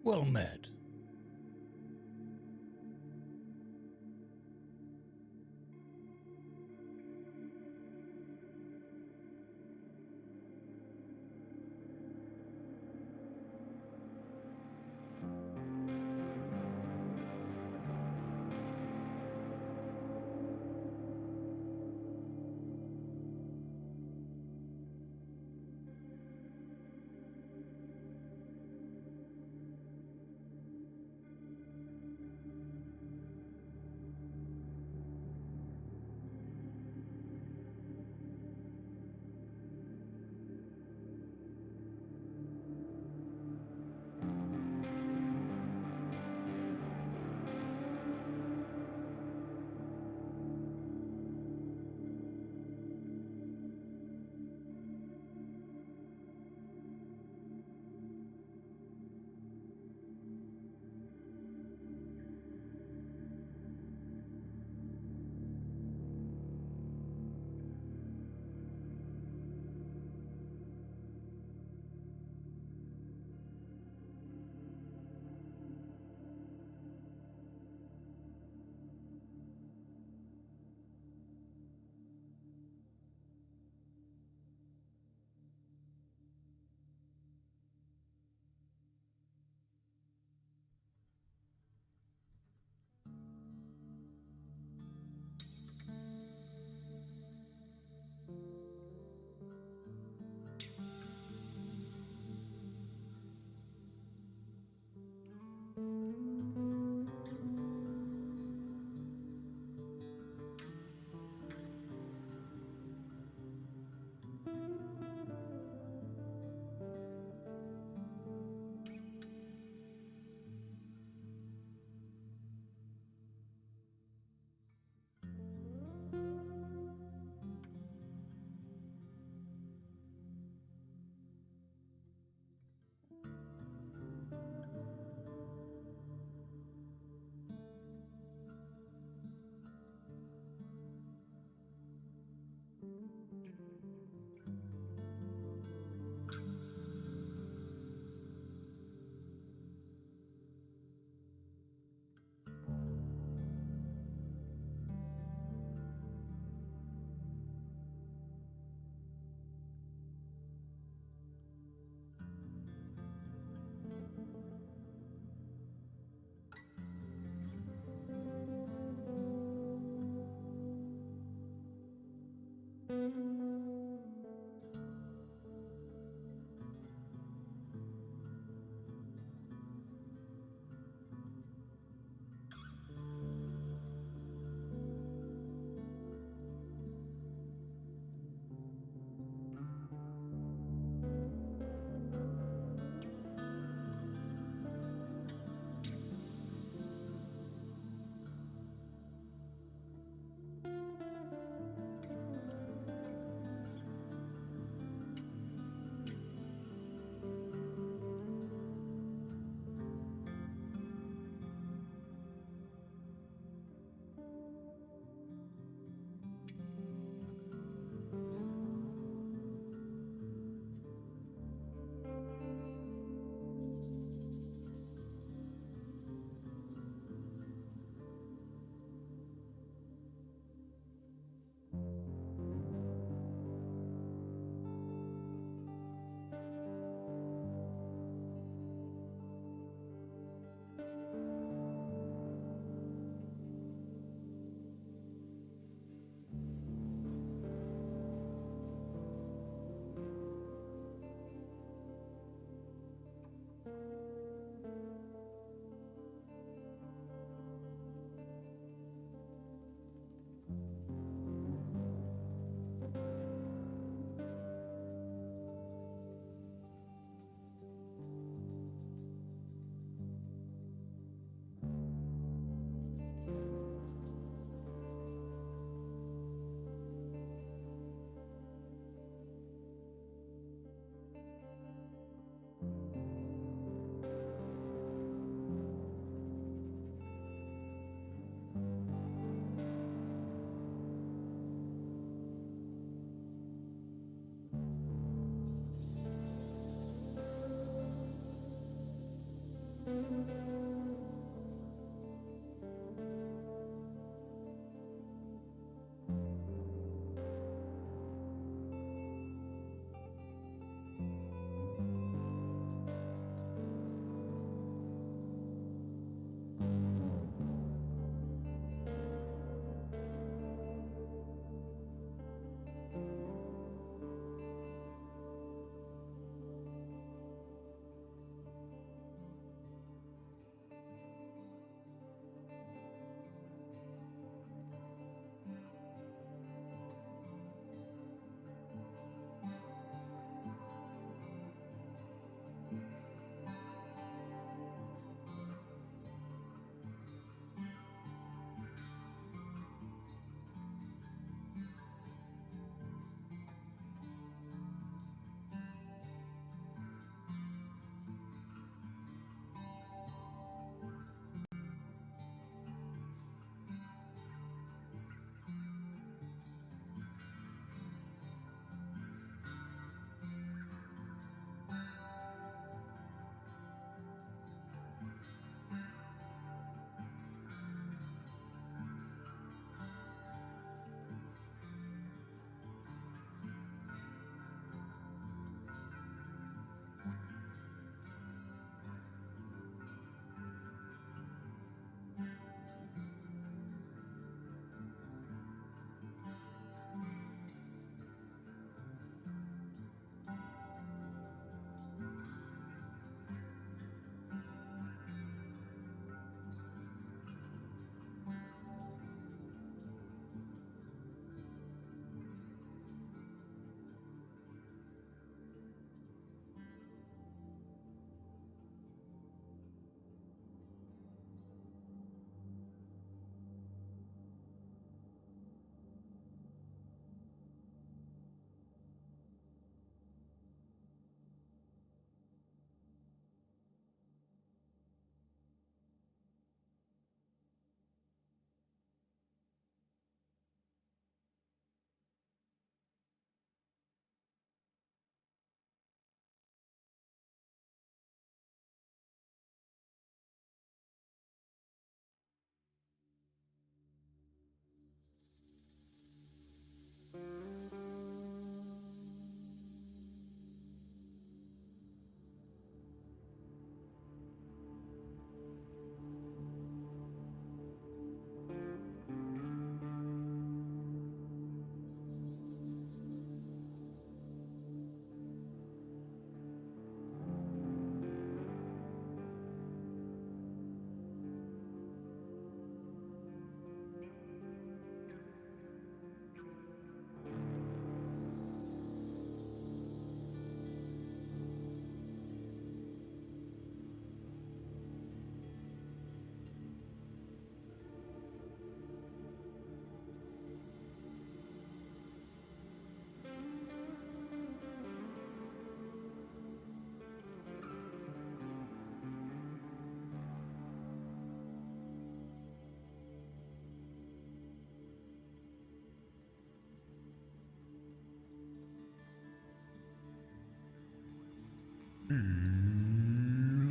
Well met.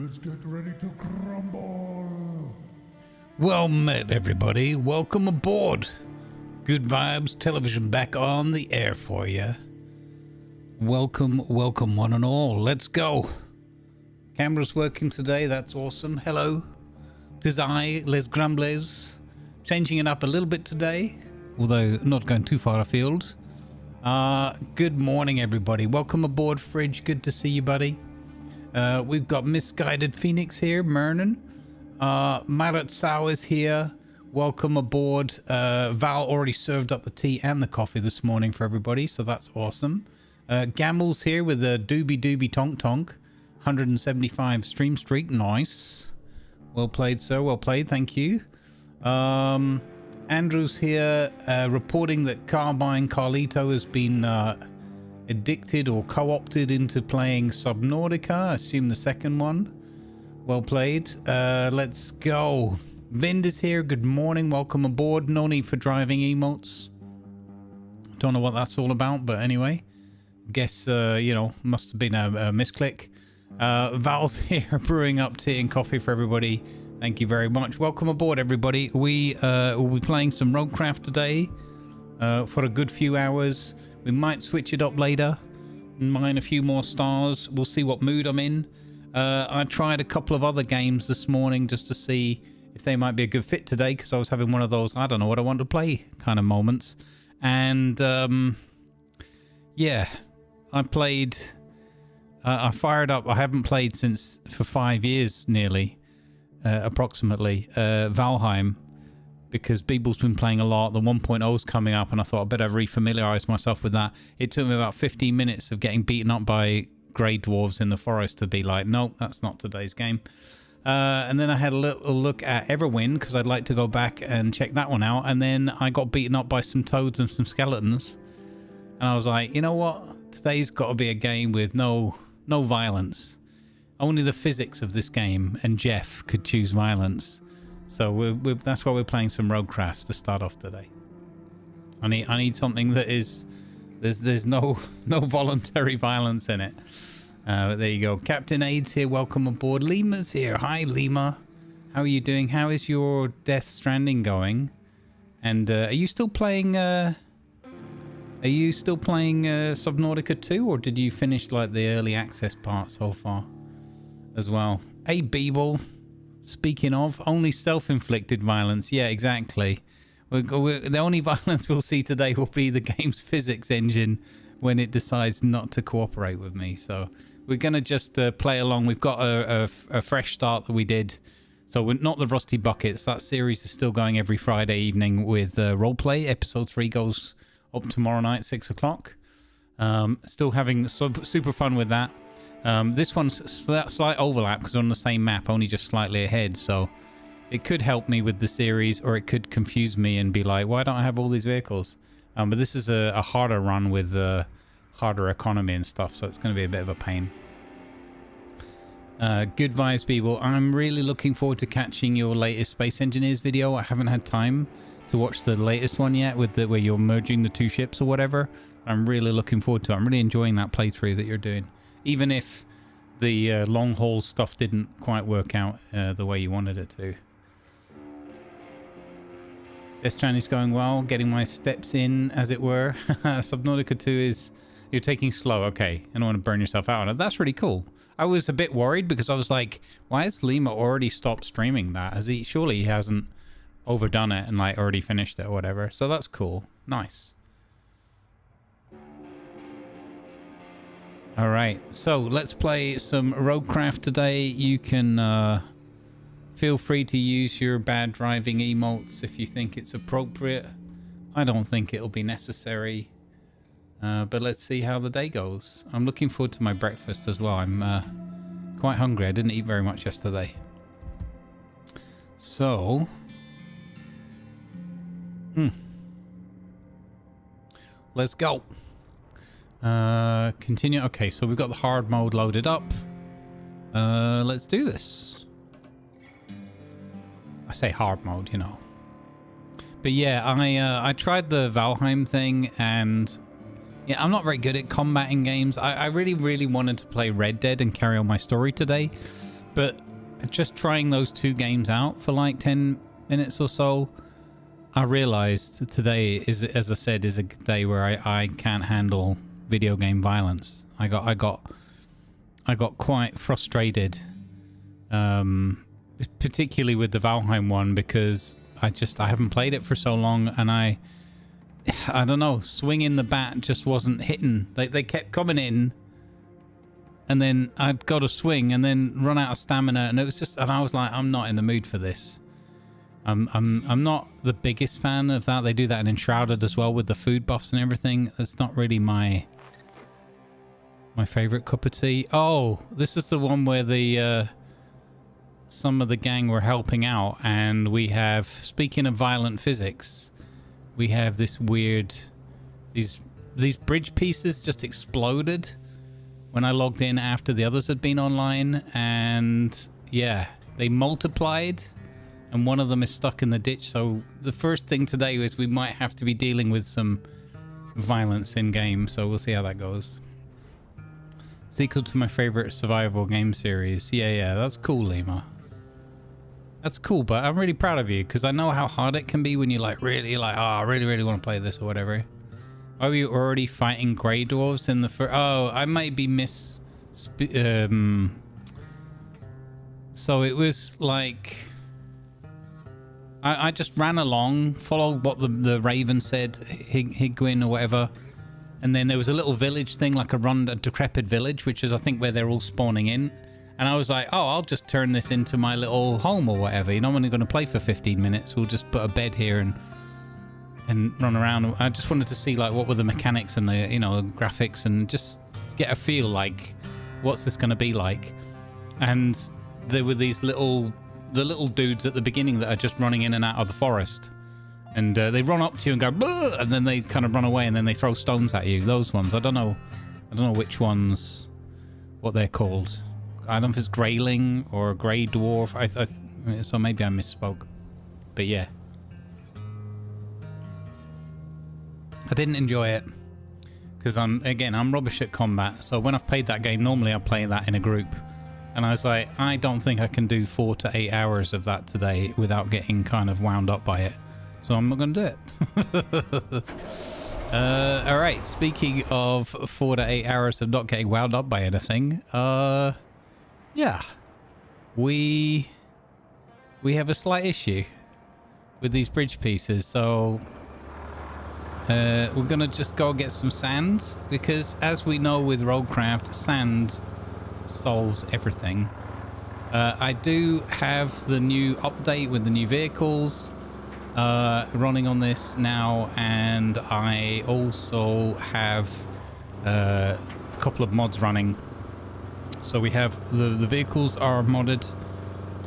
Let's get ready to grumble. Well met, everybody. Welcome aboard. Good Vibes Television back on the air for you. Welcome, welcome one and all. Let's go. Camera's working today. That's awesome. Hello. Tis I, Les Grumbles. Changing it up a little bit today, although not going too far afield. Good morning, everybody. Welcome aboard, Fridge. Good to see you, buddy. We've got Misguided Phoenix here, Mernon. Marat Sow is here. Welcome aboard. Val already served up the tea and the coffee this morning for everybody, so that's awesome. Gambles here with a doobie tonk tonk. 175 stream streak. Nice. Well played, sir. Well played. Thank you. Andrew's here reporting that Carbine Carlito has been addicted or co-opted into playing Subnautica. I assume the second one. Well played. Let's go. Vind is here. Good morning. Welcome aboard. No need for driving emotes. Don't know what that's all about, but anyway. Guess, you know, must have been a misclick. Val's here brewing up tea and coffee for everybody. Thank you very much. Welcome aboard, everybody. We will be playing some RoadCraft today for a good few hours. We might switch it up later, mine a few more stars. We'll see what mood I'm in. I tried a couple of other games this morning just to see if they might be a good fit today, because I was having one of those I don't know what I want to play kind of moments. And yeah, I played, I fired up, I haven't played for 5 years nearly, approximately, Valheim, because Beeble's been playing a lot. The 1.0's coming up, and I thought I better refamiliarize myself with that. It took me about 15 minutes of getting beaten up by grey dwarves in the forest to be like, nope, that's not today's game. And then I had a little look at Everwind, because I'd like to go back and check that one out. And then I got beaten up by some toads and some skeletons. And I was like, you know what? Today's got to be a game with no violence. Only the physics of this game and Jeff could choose violence. So that's why we're playing some RoadCraft to start off today. I need something that is... There's no voluntary violence in it. There you go. Captain Aids here. Welcome aboard. Lima's here. Hi, Lima. How are you doing? How is your Death Stranding going? And are you still playing? Subnautica 2, or did you finish like the early access part so far as well? Hey, Beeble. Speaking of, only self-inflicted violence. Yeah, exactly. The only violence we'll see today will be the game's physics engine when it decides not to cooperate with me. So we're going to just play along. We've got a fresh start that we did. So we're not the Rusty Buckets. That series is still going every Friday evening with roleplay. Episode 3 goes up tomorrow night, 6 o'clock. Still having super fun with that. This one's slight overlap because we're on the same map, only just slightly ahead. So it could help me with the series, or it could confuse me and be like, why don't I have all these vehicles? But this is a harder run with harder economy and stuff, so it's going to be a bit of a pain. Good vibes, people. I'm really looking forward to catching your latest Space Engineers video. I haven't had time to watch the latest one yet, with where you're merging the two ships or whatever. I'm really looking forward to it. I'm really enjoying that playthrough that you're doing, even if the long haul stuff didn't quite work out the way you wanted it to. Death Stranding is going well, getting my steps in, as it were. Subnautica 2 is... You're taking slow, okay. I don't want to burn yourself out on it. That's really cool. I was a bit worried because I was like, why has Lima already stopped streaming that? Surely he hasn't overdone it and like already finished it or whatever. So that's cool. Nice. All right, so let's play some RoadCraft today. You can... Feel free to use your bad driving emotes if you think it's appropriate. I don't think it'll be necessary. But let's see how the day goes. I'm looking forward to my breakfast as well. I'm quite hungry. I didn't eat very much yesterday. So... let's go. Continue. Okay, so we've got the hard mode loaded up. Let's do this. I say hard mode, you know. But yeah, I tried the Valheim thing, and yeah, I'm not very good at combating games. I really wanted to play Red Dead and carry on my story today, but just trying those two games out for like 10 minutes or so, I realized today is, as I said, is a day where I can't handle video game violence. I got quite frustrated. Particularly with the Valheim one, because I haven't played it for so long, and I don't know, swinging the bat just wasn't hitting. They kept coming in, and then I'd go to swing and then run out of stamina, and it was just, and I was like, I'm not in the mood for this. I'm not the biggest fan of that. They do that in Enshrouded as well with the food buffs and everything. That's not really my favorite cup of tea. Oh, this is the one where the some of the gang were helping out, and we have, speaking of violent physics, we have this weird, these bridge pieces just exploded when I logged in after the others had been online, and yeah, they multiplied, and one of them is stuck in the ditch. So the first thing today is we might have to be dealing with some violence in game, so we'll see how that goes. Sequel to my favorite survival game series. Yeah, that's cool, Lima. That's cool, but I'm really proud of you because I know how hard it can be when you like really like, oh, I really want to play this or whatever. Are you already fighting grey dwarves in the first? Oh, I might be so it was like I just ran along, followed what the raven said, Higwin or whatever, and then there was a little village thing, like a decrepit village, which is I think where they're all spawning in. And I was like, oh, I'll just turn this into my little home or whatever. You know, I'm only going to play for 15 minutes. We'll just put a bed here and run around. I just wanted to see like what were the mechanics and the, you know, graphics, and just get a feel like what's this going to be like. And there were these little dudes at the beginning that are just running in and out of the forest, and they run up to you and go, "Bleh!" And then they kind of run away, and then they throw stones at you. Those ones, I don't know which ones, what they're called. I don't know if it's greyling or grey dwarf. So maybe I misspoke, but yeah, I didn't enjoy it because I'm rubbish at combat. So when I've played that game, normally I play that in a group. And I was like, I don't think I can do 4 to 8 hours of that today without getting kind of wound up by it. So I'm not going to do it. All right. Speaking of 4 to 8 hours of not getting wound up by anything, yeah, we have a slight issue with these bridge pieces. So we're going to just go get some sand, because as we know with RoadCraft, sand solves everything. I do have the new update with the new vehicles running on this now, and I also have a couple of mods running. So we have the vehicles are modded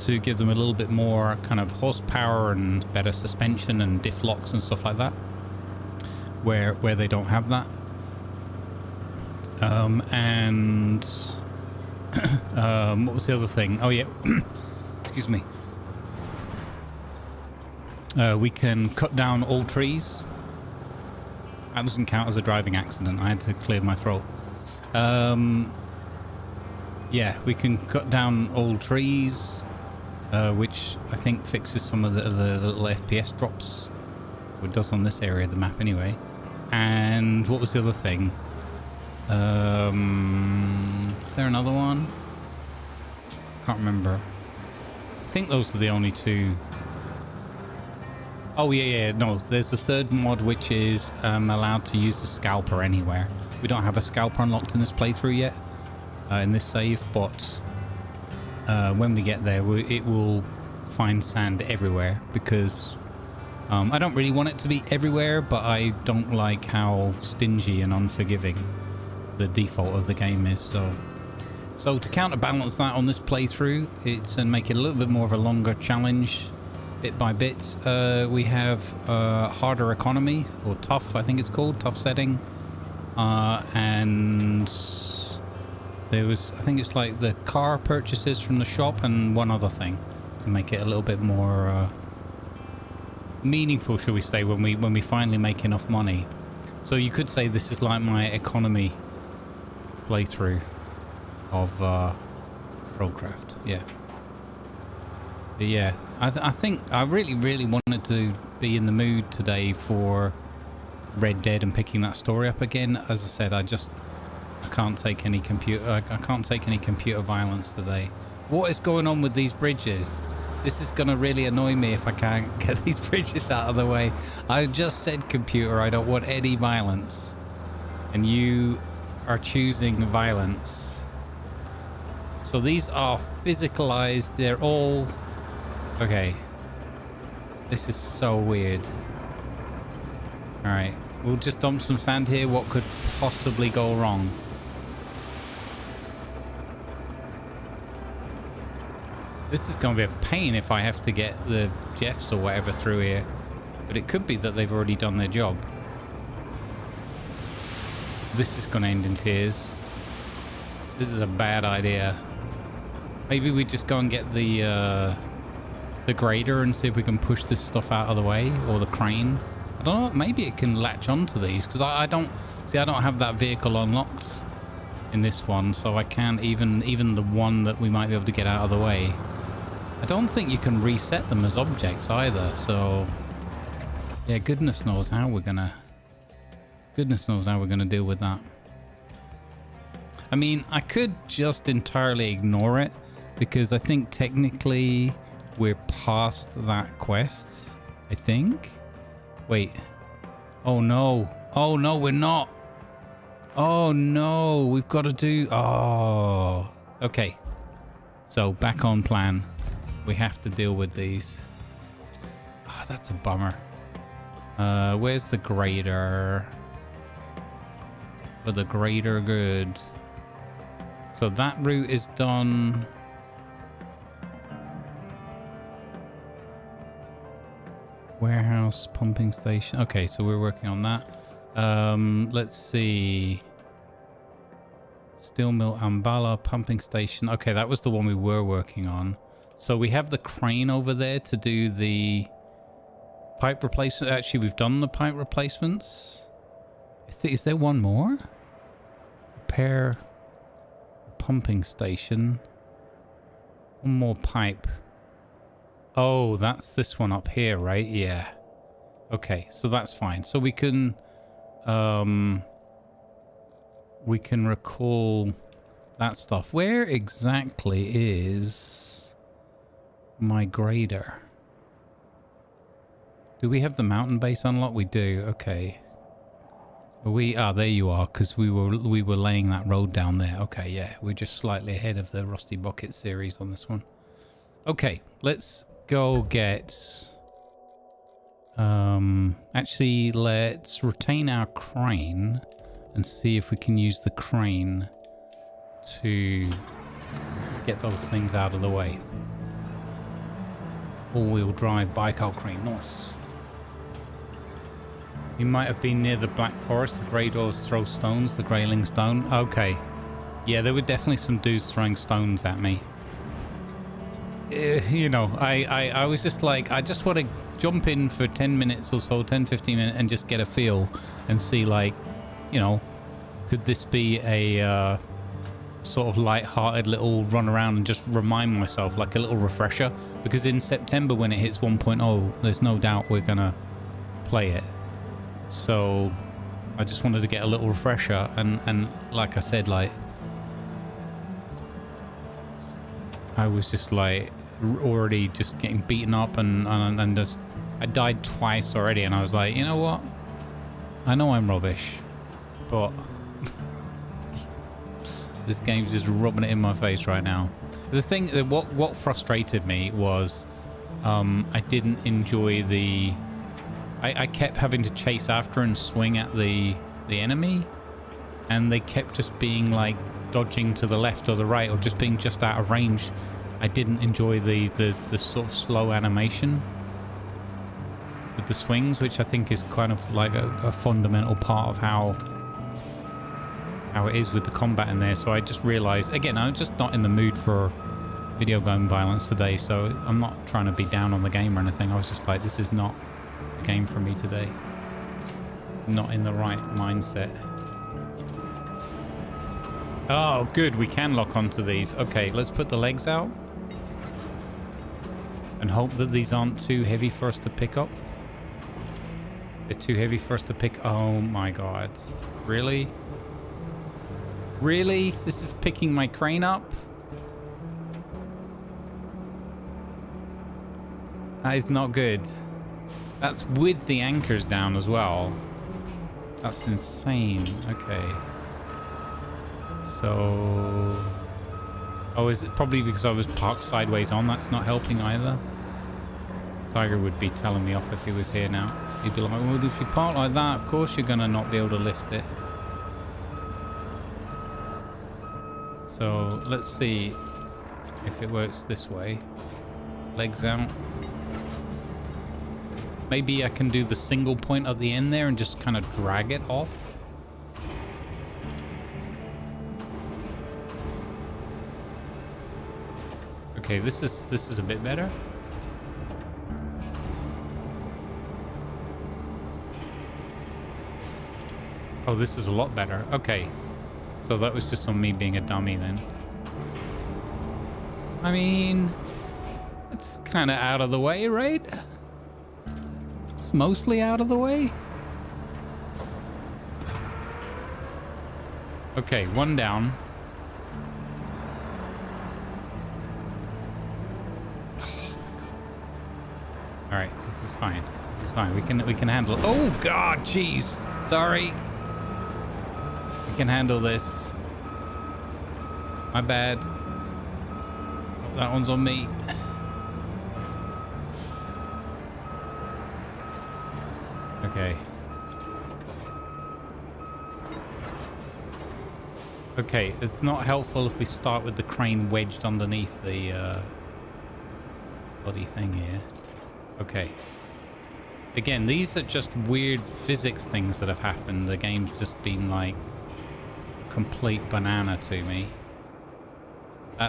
to give them a little bit more kind of horsepower and better suspension and diff locks and stuff like that, where they don't have that. And what was the other thing? Oh yeah, excuse me. We can cut down all trees. That doesn't count as a driving accident. I had to clear my throat. Yeah, we can cut down all trees, which I think fixes some of the little FPS drops. It does on this area of the map anyway. And what was the other thing? Is there another one? Can't remember. I think those are the only two. Oh yeah, no, there's a third mod which is allowed to use the scalper anywhere. We don't have a scalper unlocked in this playthrough yet, in this save, but when we get there, it will find sand everywhere, because I don't really want it to be everywhere, but I don't like how stingy and unforgiving the default of the game is. So to counterbalance that on this playthrough, it's and make it a little bit more of a longer challenge, bit by bit, we have harder economy, or tough, I think it's called, tough setting, and there was, I think it's like the car purchases from the shop and one other thing to make it a little bit more meaningful, shall we say, when we finally make enough money. So you could say this is like my economy playthrough of RoadCraft. Yeah. But yeah, I think I really wanted to be in the mood today for Red Dead and picking that story up again. As I said, I can't take any computer violence today. What is going on with these bridges? This is gonna really annoy me if I can't get these bridges out of the way. I just said, computer, I don't want any violence, and you are choosing violence. So these are physicalized. They're all okay. This is so weird. All right, we'll just dump some sand here. What could possibly go wrong? This is going to be a pain if I have to get the Jeffs or whatever through here. But it could be that they've already done their job. This is going to end in tears. This is a bad idea. Maybe we just go and get the grader and see if we can push this stuff out of the way, or the crane. I don't know. Maybe it can latch onto these, because I don't have that vehicle unlocked. in this one, so I can't even the one that we might be able to get out of the way. I don't think you can reset them as objects either, so yeah, goodness knows how we're gonna deal with that. I mean, I could just entirely ignore it because I think technically we're past that quest, I think. Wait. Oh no, we're not. Oh no, we've got to do... Oh, okay. So back on plan. We have to deal with these. Oh, that's a bummer. Where's the grader? For the greater good. So that route is done. Warehouse, pumping station. Okay, so we're working on that. Let's see. Steel mill, Ambala, pumping station. Okay, that was the one we were working on. So we have the crane over there to do the pipe replacement. Actually, we've done the pipe replacements. Is there one more? Repair pumping station. One more pipe. Oh, that's this one up here, right? Yeah. Okay, so that's fine. So we can recall that stuff. Where exactly is my grader? Do we have the mountain base unlocked? We do. Okay. There you are, because we were laying that road down there. Okay, yeah, we're just slightly ahead of the Rusty Bucket series on this one. Okay, let's go get... actually, let's retain our crane and see if we can use the crane to get those things out of the way. All-wheel drive Baikal crane, nice. You might have been near the Black Forest. The Grey Doors throw stones, the Greyling stone. Okay. Yeah, there were definitely some dudes throwing stones at me. You know, I was just like, I just want to jump in for 10 minutes or so, 10, 15 minutes, and just get a feel and see, like, you know, could this be a sort of light-hearted little run around and just remind myself, like a little refresher? Because in September, when it hits 1.0, there's no doubt we're going to play it. So I just wanted to get a little refresher, and like I said, like, I was just like already just getting beaten up and just I died twice already, and I was like, you know what, I know I'm rubbish, but this game's just rubbing it in my face right now. The thing that what frustrated me was I didn't enjoy the I kept having to chase after and swing at the enemy, and they kept just being like dodging to the left or the right, or just being just out of range. I didn't enjoy the sort of slow animation with the swings, which I think is kind of like a fundamental part of how it is with the combat in there. So I just realized, again, I'm just not in the mood for video game violence today, so I'm not trying to be down on the game or anything. I was just like, this is not a game for me today. Not in the right mindset. Oh, good. We can lock onto these. Okay, let's put the legs out and hope that these aren't too heavy for us to pick up. They're too heavy for us to pick. Oh my god. Really? Really? This is picking my crane up? That is not good. That's with the anchors down as well. That's insane. Okay. So... Oh, is it probably because I was parked sideways on? That's not helping either. Tiger would be telling me off if he was here now. He'd be like, well, if you park like that, of course you're going to not be able to lift it. So, let's see if it works this way. Legs out. Maybe I can do the single point at the end there and just kind of drag it off. Okay, this is a bit better. Oh, this is a lot better. Okay. So So that was just on me being a dummy then. I mean, it's kind of out of the way, right? It's mostly out of the way. Okay, one down. All right, this is fine. This is fine. We can handle it. Oh God, jeez. Sorry. We can handle this. My bad. That one's on me. Okay. Okay, it's not helpful if we start with the crane wedged underneath the bloody thing here. Okay. Again, these are just weird physics things that have happened. The game's just been like complete banana to me.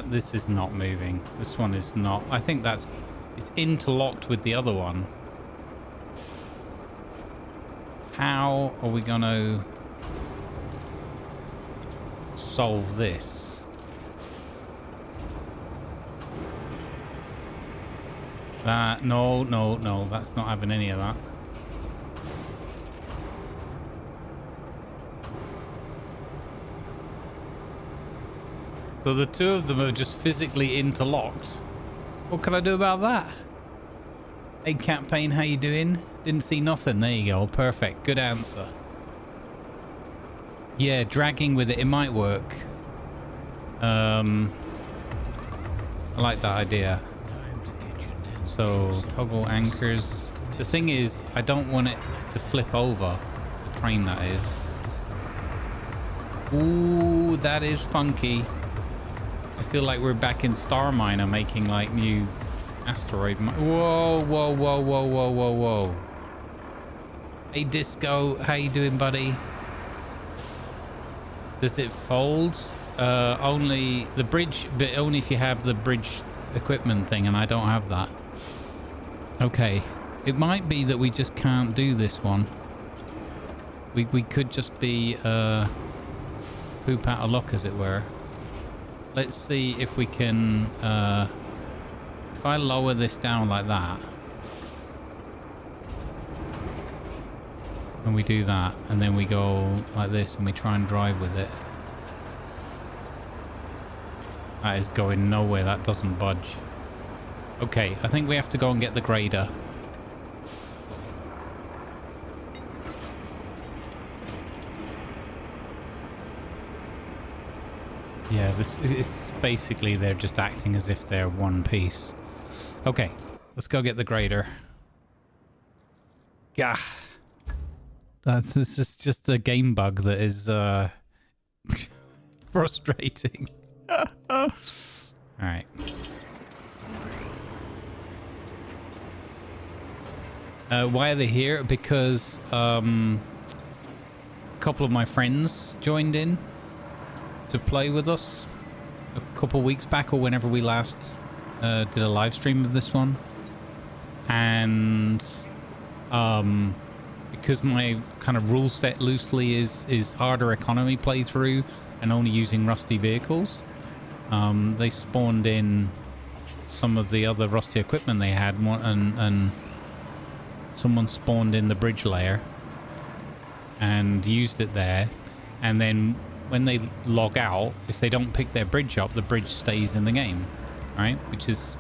This is not moving. This one is not. I think it's interlocked with the other one. How are we gonna solve this? No, that's not having any of that. So the two of them are just physically interlocked. What can I do about that? Hey Campaign, how you doing? Didn't see nothing. There you go. Perfect. Good answer. Yeah, dragging with it might work. I like that idea. So toggle anchors. The thing is, I don't want it to flip over. The crane, that is. Ooh, that is funky. I feel like we're back in Star Miner making like new asteroid. Whoa, whoa, whoa, whoa, whoa, whoa, whoa. Hey Disco, how you doing, buddy? Does it fold? Only the bridge, but only if you have the bridge equipment thing, and I don't have that. Okay, it might be that we just can't do this one. We could just be poop out of luck, as it were. Let's see if we can. If I lower this down like that, and we do that, and then we go like this, and we try and drive with it. That is going nowhere. That doesn't budge. Okay, I think we have to go and get the grader. Yeah, it's basically they're just acting as if they're one piece. Okay, let's go get the grader. Gah. This is just the game bug that is frustrating. All right. Why are they here? Because a couple of my friends joined in to play with us a couple weeks back, or whenever we last did a live stream of this one. And because my kind of rule set loosely is harder economy playthrough and only using rusty vehicles, they spawned in some of the other rusty equipment they had, and someone spawned in the bridge layer and used it there, and then when they log out, if they don't pick their bridge up, the bridge stays in the game, right? Which is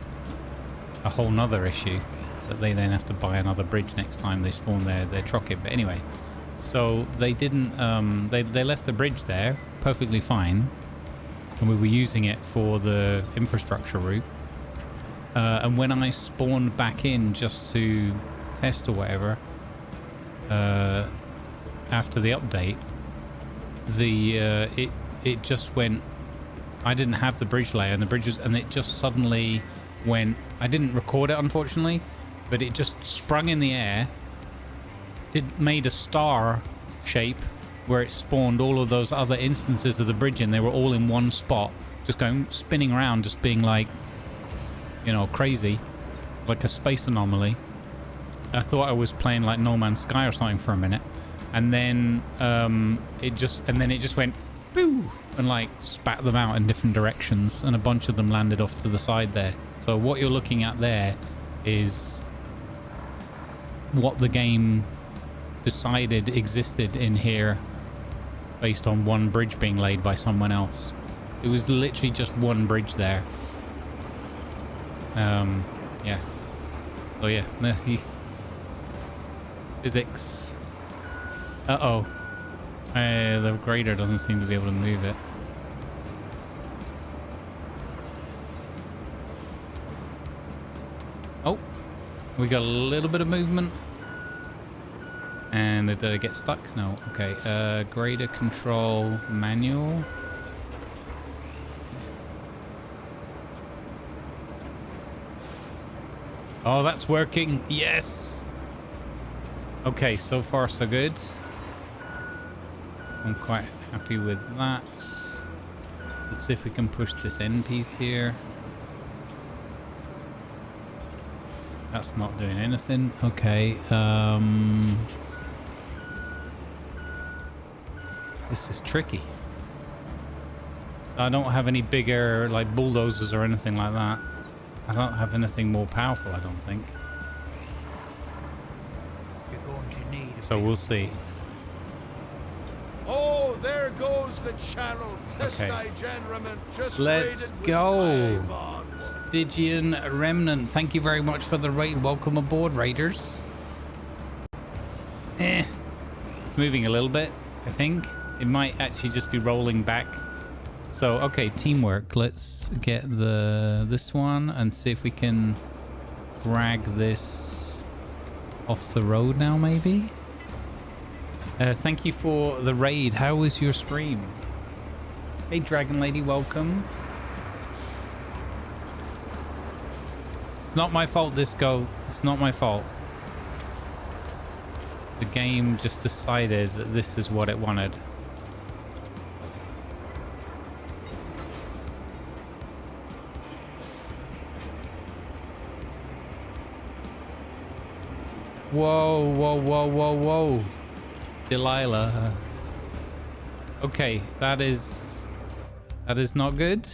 a whole nother issue, that they then have to buy another bridge next time they spawn their truck in. But anyway, so they didn't, they left the bridge there perfectly fine, and we were using it for the infrastructure route. And when I spawned back in just to test or whatever, after the update, it just went. I didn't have the bridge layer, and the bridge was, and it just suddenly went. I didn't record it, unfortunately, but it just sprung in the air. It made a star shape where it spawned all of those other instances of the bridge, and they were all in one spot, just going spinning around, just being like, you know, crazy, like a space anomaly. I thought I was playing like No Man's Sky or something for a minute, and then it just went boo, and like spat them out in different directions, and a bunch of them landed off to the side there. So what you're looking at there is what the game decided existed in here based on one bridge being laid by someone else. It was literally just one bridge there. Yeah. Oh yeah, physics. Uh-oh. The grader doesn't seem to be able to move it. Oh, we got a little bit of movement. And did it get stuck? No. Okay. Grader control manual. Oh, that's working. Yes. Okay, so far so good. I'm quite happy with that. Let's see if we can push this end piece here. That's not doing anything. Okay. This is tricky. I don't have any bigger like bulldozers or anything like that. I don't have anything more powerful, I don't think. You're going to need. So we'll see. Oh, there goes the channel. Okay. Just Let's go. Stygian Remnant, thank you very much for the raid. Welcome aboard, raiders. Moving a little bit, I think. It might actually just be rolling back. So, okay, teamwork. Let's get this one and see if we can drag this off the road now, maybe. Thank you for the raid. How was your stream? Hey, Dragon Lady, welcome. It's not my fault, Disco. It's not my fault. The game just decided that this is what it wanted. Whoa, whoa, whoa, whoa, whoa. Delilah. Okay, that is not good.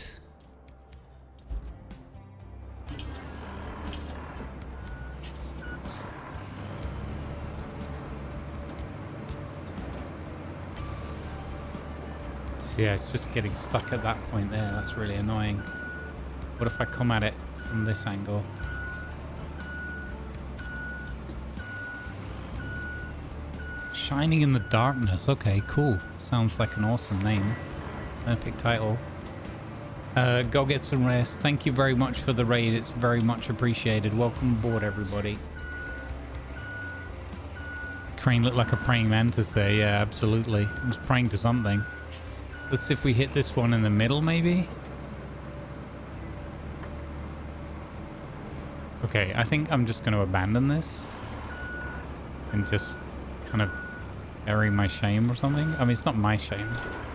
So yeah, it's just getting stuck at that point there. That's really annoying. What if I come at it from this angle? Shining in the Darkness. Okay, cool. Sounds like an awesome name. Epic title. Go get some rest. Thank you very much for the raid. It's very much appreciated. Welcome aboard, everybody. Crane looked like a praying mantis there. Yeah, absolutely. I was praying to something. Let's see if we hit this one in the middle, maybe. Okay, I think I'm just going to abandon this and just kind of bury my shame or something. I mean, it's not my shame.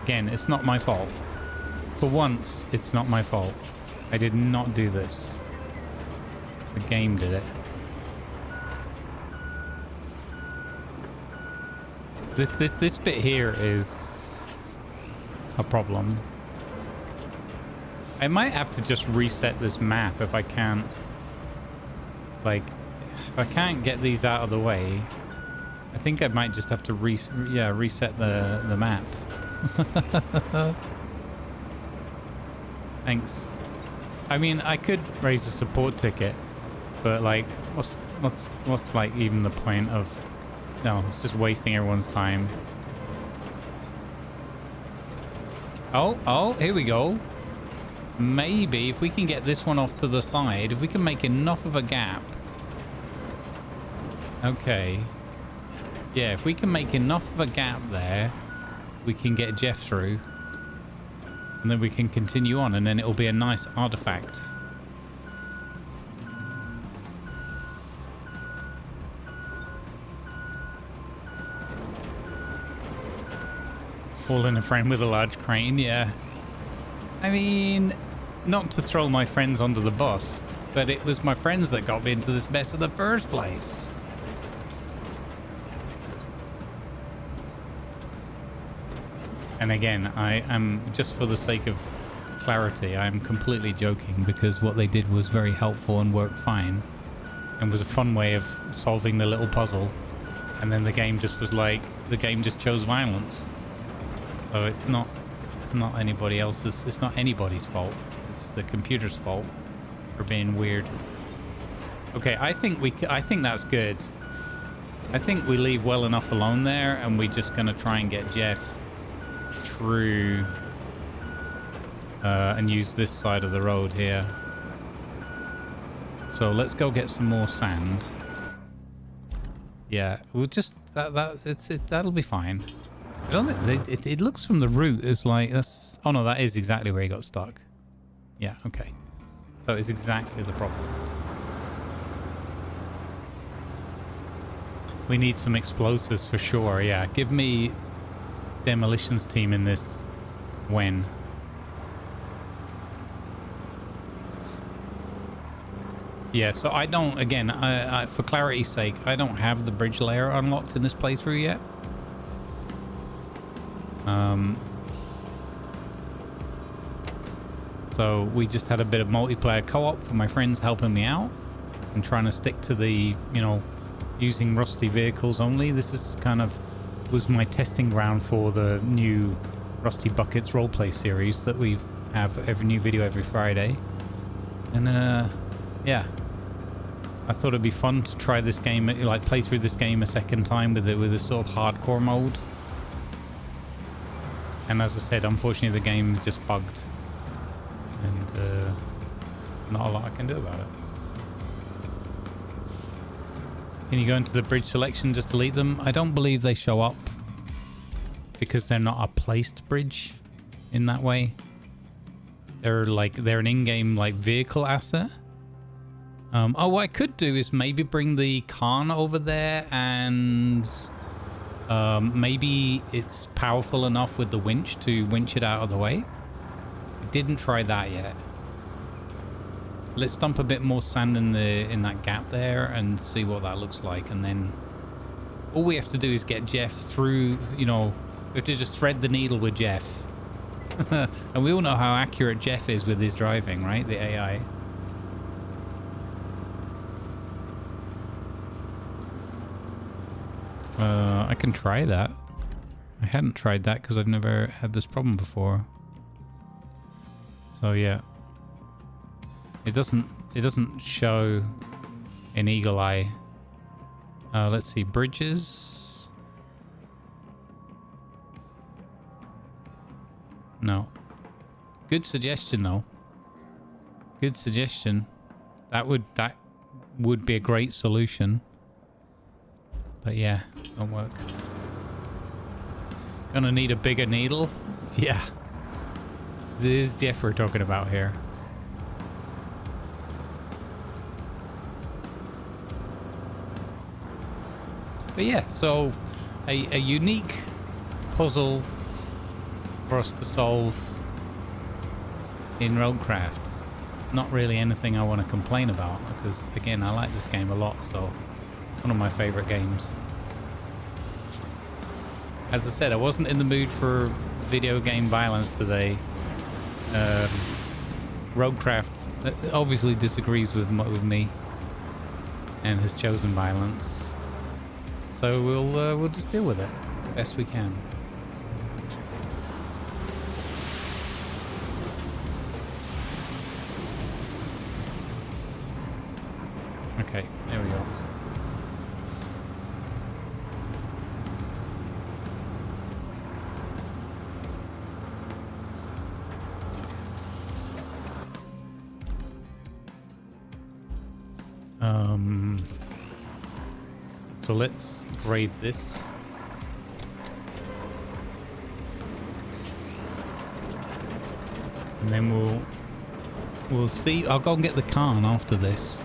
Again, it's not my fault. For once, it's not my fault. I did not do this. The game did it. This bit here is a problem. I might have to just reset this map if I can't. Like, if I can't get these out of the way, I think I might just have to reset the map. Thanks. I mean, I could raise a support ticket, but like, what's like even the point of? No, it's just wasting everyone's time. Oh, here we go. Maybe if we can get this one off to the side, if we can make enough of a gap. Okay. Yeah, if we can make enough of a gap there, we can get Jeff through. And then we can continue on, and then it'll be a nice artifact. All in a friend with a large crane, yeah. I mean, not to throw my friends under the bus, but it was my friends that got me into this mess in the first place. And again, I am, just for the sake of clarity, I'm completely joking, because what they did was very helpful and worked fine and was a fun way of solving the little puzzle. And then the game just was like, the game just chose violence. So it's not anybody else's, it's not anybody's fault. It's the computer's fault for being weird. Okay, I think that's good. I think we leave well enough alone there, and we're just gonna try and get Jeff through and use this side of the road here. So let's go get some more sand. Yeah, we'll just that'll be fine. I don't think it looks from the route as like that's. Oh no, that is exactly where he got stuck. Yeah, okay. So it's exactly the problem. We need some explosives for sure. Yeah, give me demolitions team in this when. Yeah, so I don't, again, I, for clarity's sake, I don't have the bridge layer unlocked in this playthrough yet. So we just had a bit of multiplayer co-op for my friends helping me out and trying to stick to the, you know, using rusty vehicles only. This is kind of was my testing ground for the new Rusty Buckets roleplay series that we have every new video every Friday. And yeah, I thought it'd be fun to try this game, like play through this game a second time with a sort of hardcore mode. And as I said, unfortunately the game just bugged, and not a lot I can do about it. Can you go into the bridge selection, just delete them? I don't believe they show up because they're not a placed bridge in that way. They're an in-game like vehicle asset. Oh, what I could do is maybe bring the Khan over there, and maybe it's powerful enough with the winch to winch it out of the way. I didn't try that yet. Let's dump a bit more sand in that gap there and see what that looks like, and then all we have to do is get Jeff through. You know, we have to just thread the needle with Jeff. And we all know how accurate Jeff is with his driving, right? The AI. I can try that. I hadn't tried that because I've never had this problem before. So yeah, it doesn't show an eagle eye. Let's see, bridges. No. Good suggestion though. Good suggestion. That would be a great solution. But yeah, don't work. Gonna need a bigger needle. Yeah. This is Jeff we're talking about here. But yeah, so a unique puzzle for us to solve in RoadCraft. Not really anything I want to complain about, because again, I like this game a lot, so one of my favorite games. As I said, I wasn't in the mood for video game violence today. RoadCraft obviously disagrees with me and has chosen violence, so we'll just deal with it best we can. Okay, there we go. So let's grade this. And then we'll see. I'll go and get the Khan after this,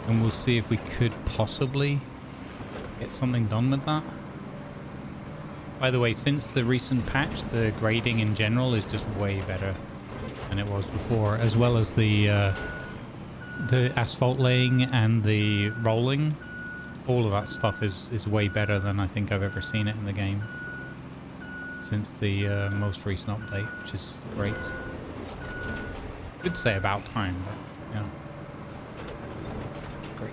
and we'll see if we could possibly get something done with that. By the way, since the recent patch, the grading in general is just way better than it was before, as well as the asphalt laying and the rolling. All of that stuff is way better than I think I've ever seen it in the game. since the most recent update, which is great. Could say about time, but yeah, great.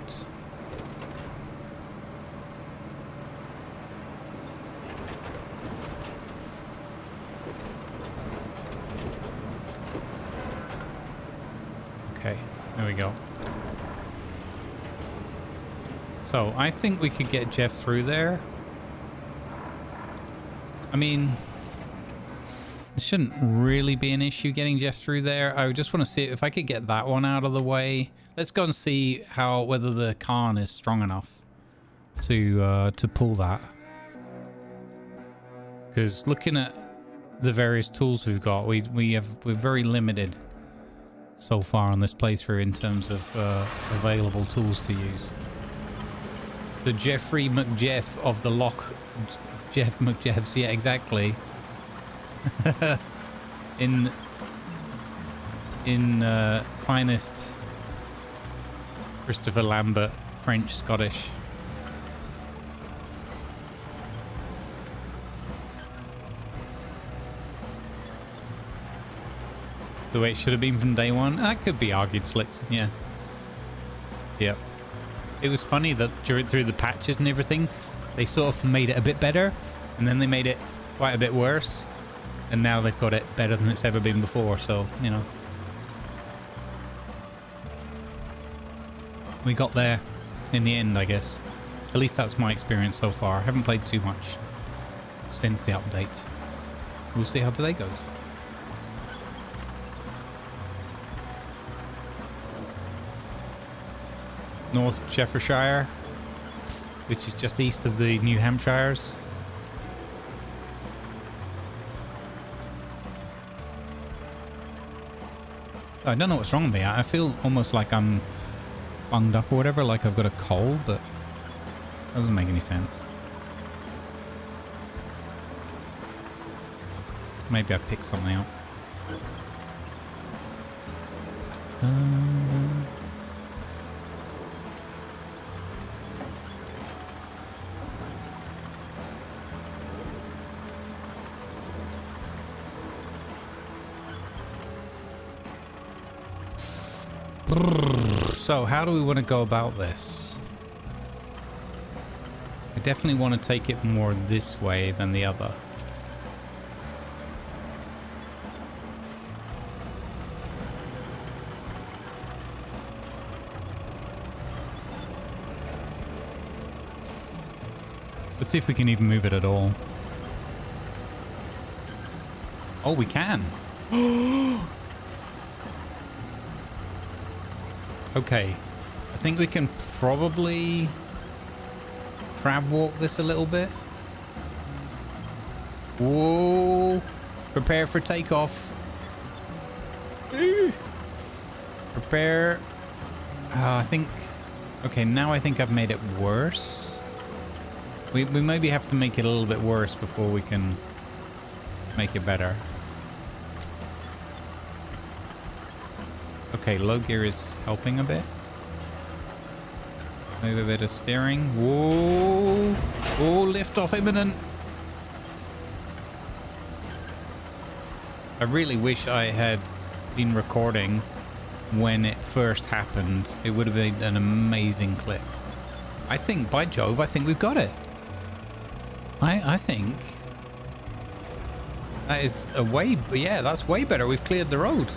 Okay, there we go. So I think we could get Jeff through there. I mean, it shouldn't really be an issue getting Jeff through there. I just want to see if I could get that one out of the way. Let's go and see whether the Khan is strong enough to pull that. Because looking at the various tools we've got, we're very limited so far on this playthrough in terms of available tools to use. The Jeffrey McJeff of the Loch. Jeff McJeffs, yeah, exactly. in finest Christopher Lambert, French, Scottish. The way it should have been from day one. That could be argued, Slicks. Yeah. Yep. It was funny that through the patches and everything, they sort of made it a bit better, and then they made it quite a bit worse, and now they've got it better than it's ever been before. So, you know, we got there in the end, I guess. At least that's my experience so far. I haven't played too much since the update. We'll see how today goes. North Cheshire, which is just east of the New Hampshires. I don't know what's wrong with me. I feel almost like I'm bunged up or whatever, like I've got a cold, but that doesn't make any sense. Maybe I picked something up. So how do we want to go about this? I definitely want to take it more this way than the other. Let's see if we can even move it at all. Oh, we can. Okay, I think we can probably crab walk this a little bit. Whoa, prepare for takeoff. Prepare. I think, okay, now I think I've made it worse. We maybe have to make it a little bit worse before we can make it better. Okay, low gear is helping a bit. Maybe a bit of steering. Whoa! Oh, lift off imminent. I really wish I had been recording when it first happened. It would have been an amazing clip. I think, by Jove, I think we've got it. I think that is a way, yeah, that's way better. We've cleared the road.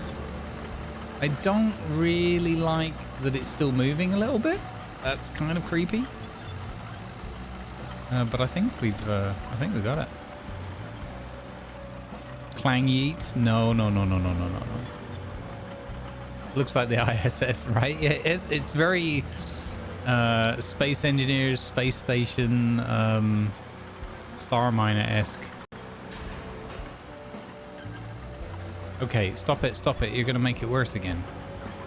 I don't really like that it's still moving a little bit. That's kind of creepy. But I think we've got it. Clang yeet? No. Looks like the ISS, right? Yeah, it's very Space Engineers, Space Station, Star Miner-esque. Okay, stop it. You're going to make it worse again.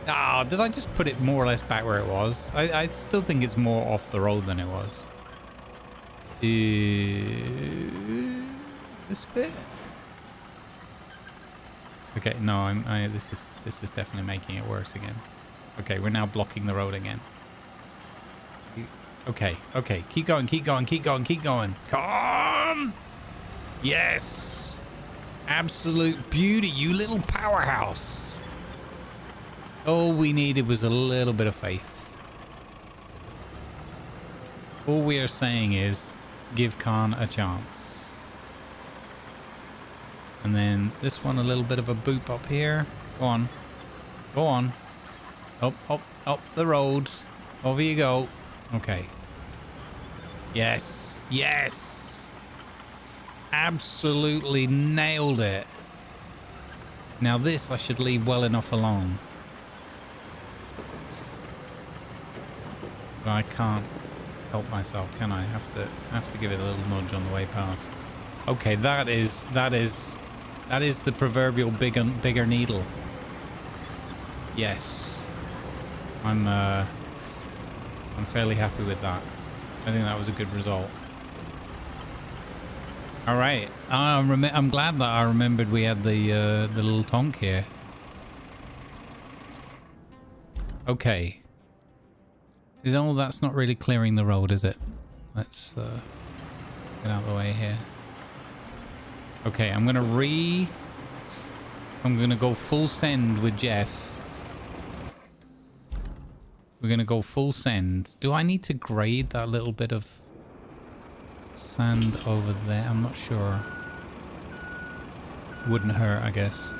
Ah, did I just put it more or less back where it was? I still think it's more off the road than it was. This bit? Okay, no, this is definitely making it worse again. Okay, we're now blocking the road again. Okay, keep going. Come on! Yes. Absolute beauty, you little powerhouse. All we needed was a little bit of faith. All we are saying is give Khan a chance. And then this one, a little bit of a boop up here. Go on. Go on. Up the road. Over you go. Okay. Yes. Yes. Absolutely nailed it. Now this I should leave well enough alone. But I can't help myself, can I? I have to give it a little nudge on the way past. Okay, that is the proverbial bigger needle. Yes. I'm fairly happy with that. I think that was a good result. All right. I'm glad that I remembered we had the little tonk here. Okay. No, that's not really clearing the road, is it? Let's get out of the way here. Okay, I'm gonna go full send with Jeff. We're gonna go full send. Do I need to grade that little bit of sand over there? I'm not sure. Wouldn't hurt, I guess.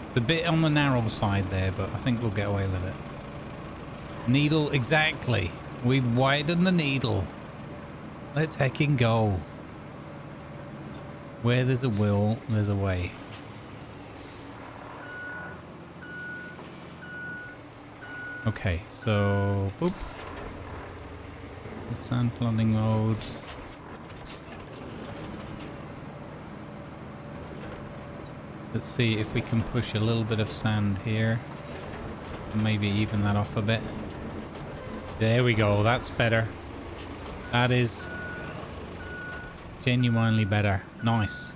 It's a bit on the narrow side there, but I think we'll get away with it. Needle, exactly. We widen the needle. Let's heckin' go. Where there's a will, there's a way. Okay, so boop. Sand flooding mode. Let's see if we can push a little bit of sand here. Maybe even that off a bit. There we go, that's better. That is genuinely better. Nice.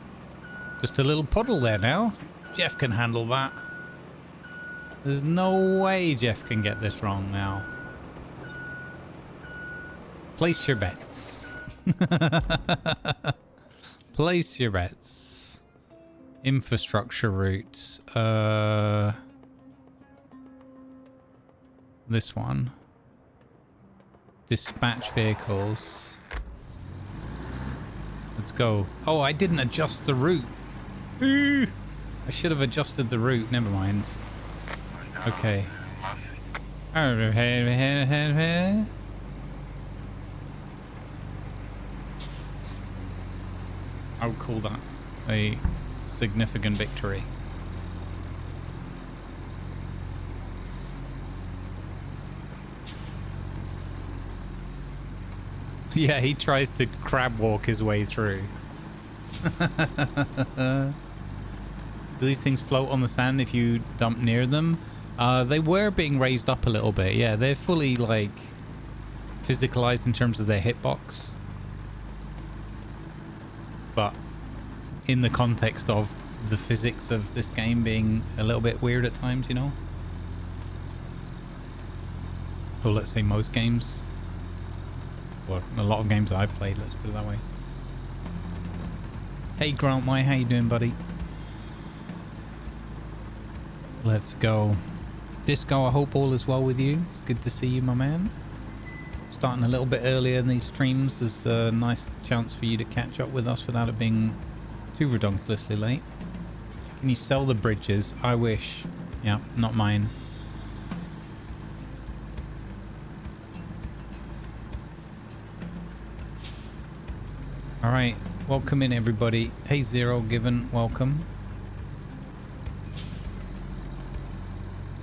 Just a little puddle there now. Jeff can handle that. There's no way Jeff can get this wrong now. Place your bets. Place your bets. Infrastructure routes. This one. Dispatch vehicles. Let's go. Oh, I didn't adjust the route. I should have adjusted the route. Never mind. Okay. I would call that a significant victory. Yeah, he tries to crab walk his way through. Do these things float on the sand if you dump near them? They were being raised up a little bit. Yeah, they're fully like physicalized in terms of their hitbox. But in the context of the physics of this game being a little bit weird at times, you know? Or let's say most games. Well, a lot of games that I've played, let's put it that way. Hey Grant, how you doing, buddy? Let's go. Disco, I hope all is well with you. It's good to see you, my man. Starting a little bit earlier in these streams is a nice chance for you to catch up with us without it being too redonkulously late. Can you sell the bridges? I wish. Yeah, not mine. Alright, welcome in everybody. Hey Zero Given, welcome.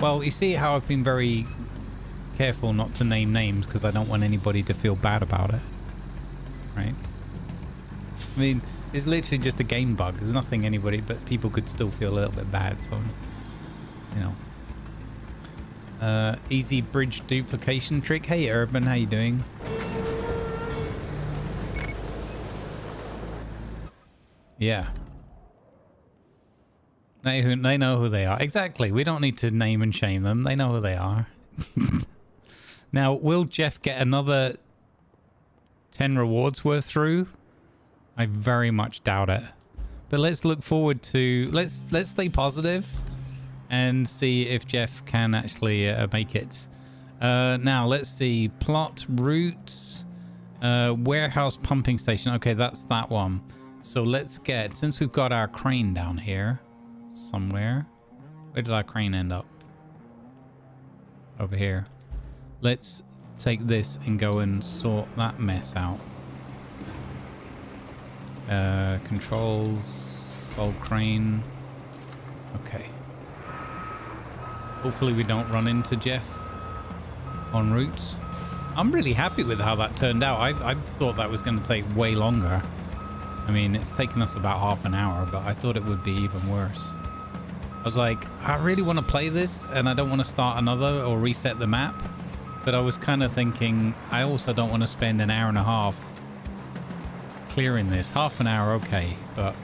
Well, you see how I've been very careful not to name names because I don't want anybody to feel bad about it. Right? I mean, it's literally just a game bug. There's nothing anybody, but people could still feel a little bit bad, so, you know. Easy bridge duplication trick. Hey Urban, how you doing? Yeah. They know who they are. Exactly. We don't need to name and shame them. They know who they are. Now, will Jeff get another 10 rewards worth through? I very much doubt it. But let's look forward to... Let's stay positive and see if Jeff can actually make it. Now, let's see. Plot, route, warehouse pumping station. Okay, that's that one. So let's get... Since we've got our crane down here somewhere. Where did our crane end up? Over here. Let's take this and go and sort that mess out. Controls, bulk crane. Okay. Hopefully we don't run into Jeff en route. I'm really happy with how that turned out. I thought that was going to take way longer. I mean, it's taken us about half an hour, but I thought it would be even worse. I was like, I really want to play this and I don't want to start another or reset the map. But I was kind of thinking, I also don't want to spend an hour and a half clearing this. Half an hour, okay, but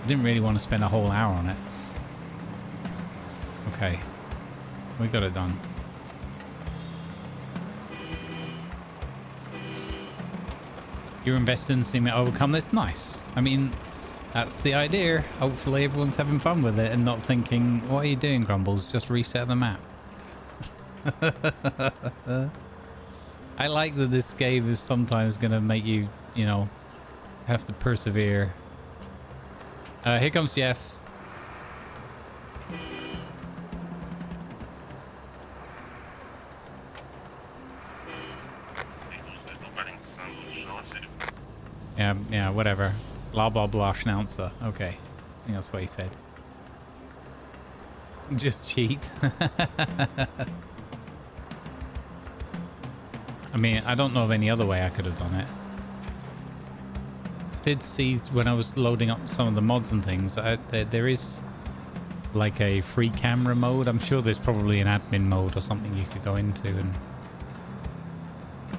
I didn't really want to spend a whole hour on it. Okay, we got it done. You're invested in seeing me overcome this? Nice. I mean, that's the idea. Hopefully everyone's having fun with it and not thinking, what are you doing, Grumbles? Just reset the map. I like that this game is sometimes going to make you, you know, have to persevere. Here comes Jeff. Yeah, whatever. Blah, blah, blah, Schnauzer. Okay. I think that's what he said. Just cheat. I mean, I don't know of any other way I could have done it. I did see when I was loading up some of the mods and things, there is like a free camera mode. I'm sure there's probably an admin mode or something you could go into,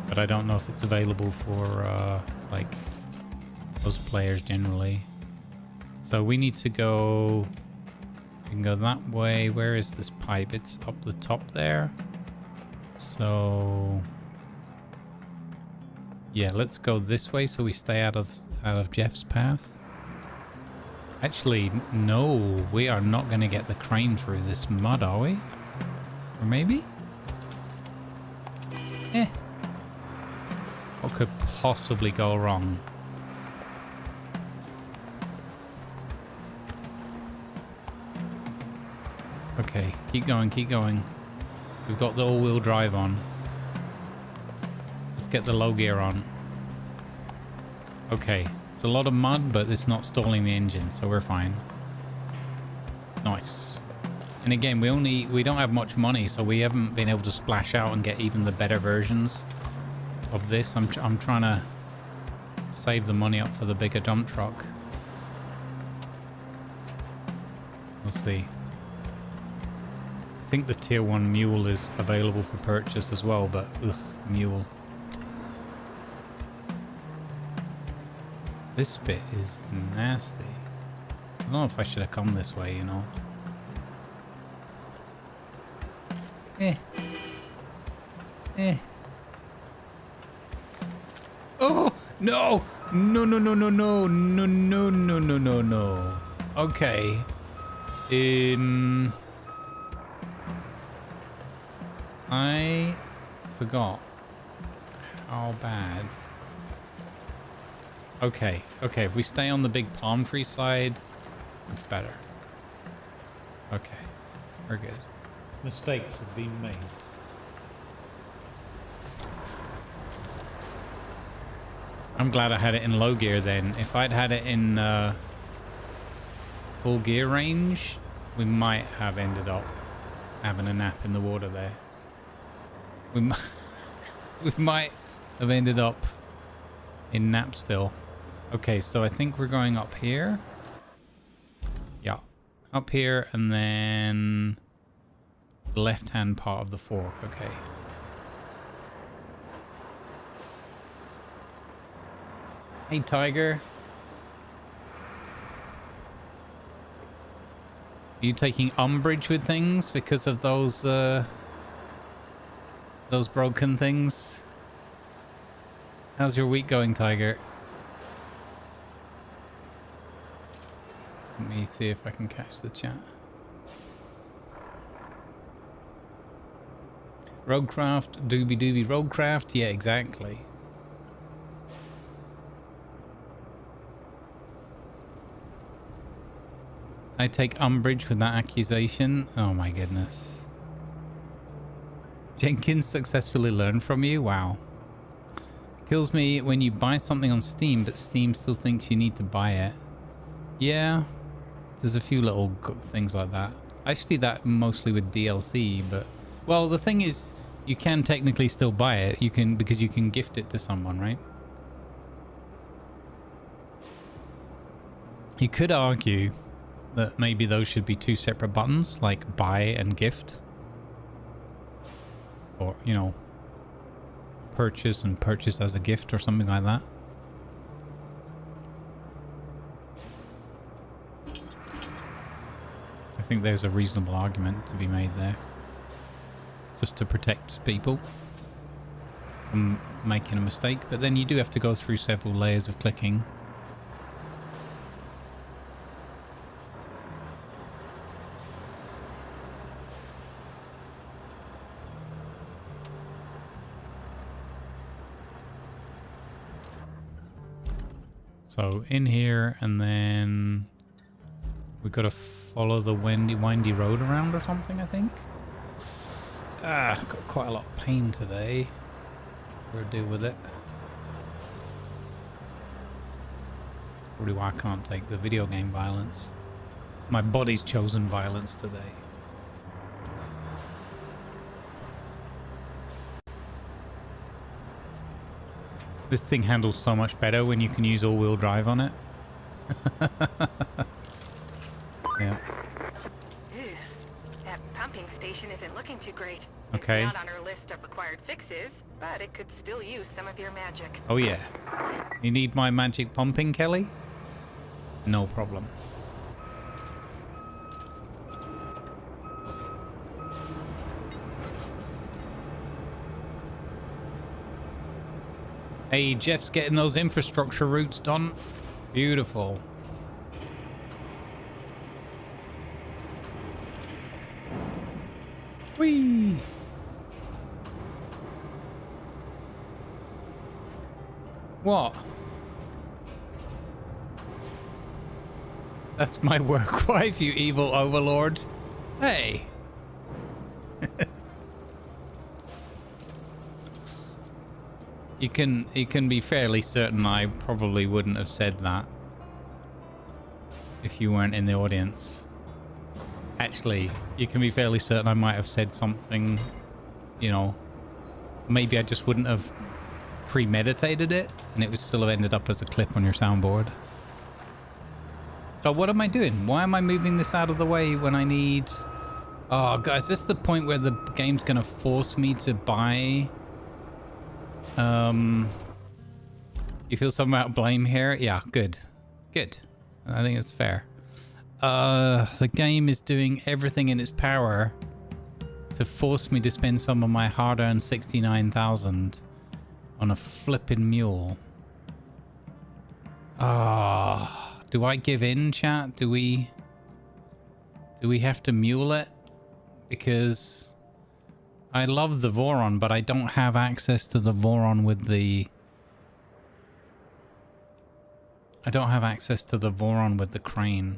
but I don't know if it's available for like those players generally. So we need to go... We can go that way. Where is this pipe? It's up the top there. So... yeah, let's go this way so we stay out of Jeff's path. Actually, no, we are not going to get the crane through this mud, are we? Or maybe? What could possibly go wrong? Okay, keep going, keep going. We've got the all-wheel drive on. Let's get the low gear on. Okay, it's a lot of mud, but it's not stalling the engine, so we're fine. Nice. And again, we don't have much money, so we haven't been able to splash out and get even the better versions of this. I'm trying to save the money up for the bigger dump truck. We'll see. I think the tier 1 mule is available for purchase as well, but ugh, mule. This bit is nasty. I don't know if I should have come this way, you know. Oh no! No! Okay. I forgot how bad. Okay, if we stay on the big palm tree side, it's better. Okay, we're good. Mistakes have been made. I'm glad I had it in low gear then. If I'd had it in full gear range, we might have ended up having a nap in the water there. We might have ended up in Napsville. Okay, so I think we're going up here. Yeah, up here and then the left-hand part of the fork. Okay. Hey, Tiger. Are you taking umbrage with things because of those broken things? How's your week going, Tiger? Let me see if I can catch the chat. RoadCraft, doobie RoadCraft. Yeah, exactly. I take umbrage with that accusation. Oh my goodness. Jenkins successfully learned from you? Wow. It kills me when you buy something on Steam, but Steam still thinks you need to buy it. Yeah, there's a few little things like that. I see that mostly with DLC, but... Well, the thing is, you can technically still buy it. You can, because you can gift it to someone, right? You could argue that maybe those should be two separate buttons, like buy and gift. Or, you know, purchase and purchase as a gift or something like that. I think there's a reasonable argument to be made there. Just to protect people from making a mistake. But then you do have to go through several layers of clicking. So in here, and then we've got to follow the windy road around or something, I think. I've got quite a lot of pain today. We'll deal with it. That's probably why I can't take the video game violence. My body's chosen violence today. This thing handles so much better when you can use all-wheel drive on it. Yeah. That pumping station isn't looking too great. Okay. It's not on our list of required fixes, but it could still use some of your magic. Oh yeah. You need my magic pumping, Kelly? No problem. Hey, Jeff's getting those infrastructure routes done. Beautiful. Whee! What? That's my work wife, you evil overlord. Hey. You can be fairly certain I probably wouldn't have said that if you weren't in the audience. Actually, you can be fairly certain I might have said something, you know, maybe I just wouldn't have premeditated it and it would still have ended up as a clip on your soundboard. But what am I doing? Why am I moving this out of the way when I need... Oh, guys, is this the point where the game's going to force me to buy... You feel some amount of blame here? Yeah, good. Good. I think it's fair. The game is doing everything in its power to force me to spend some of my hard-earned 69,000 on a flippin' mule. Ah, do I give in, chat? Do we have to mule it? Because I love the Voron, but I don't have access to the Voron with the... I don't have access to the Voron with the crane.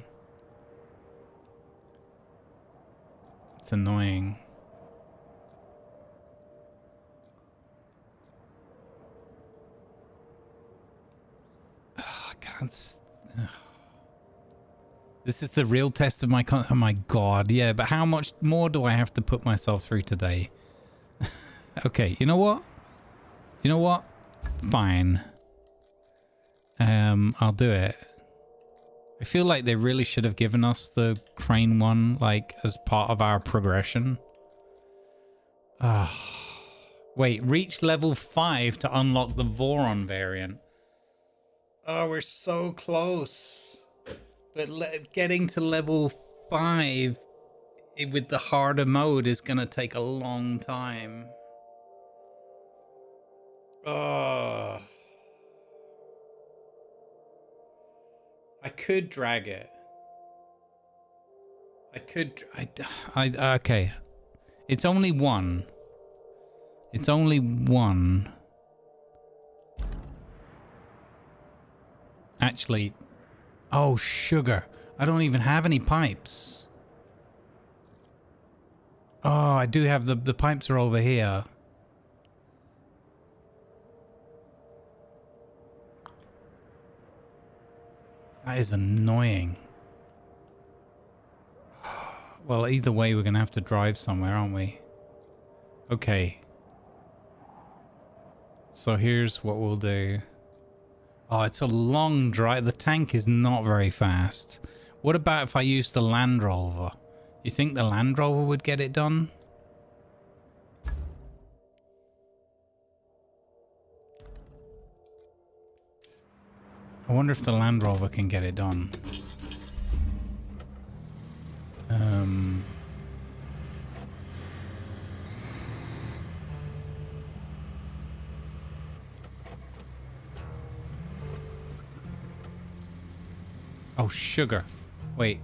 It's annoying. I can't... This is the real test of my... Oh my god, yeah, but how much more do I have to put myself through today? Okay, you know what? You know what? Fine. I'll do it. I feel like they really should have given us the crane one, like, as part of our progression. Wait, reach level 5 to unlock the Voron variant. Oh, we're so close. But getting to level 5 with the harder mode is going to take a long time. Oh. I could drag it. Okay. It's only one. It's only one. Actually, oh, sugar. I don't even have any pipes. Oh, I do have the pipes are over here. That is annoying. Well, either way, we're going to have to drive somewhere, aren't we? Okay. So here's what we'll do. Oh, it's a long drive. The tank is not very fast. What about if I use the Land Rover? You think the Land Rover would get it done? I wonder if the Land Rover can get it done. Oh, sugar. Wait.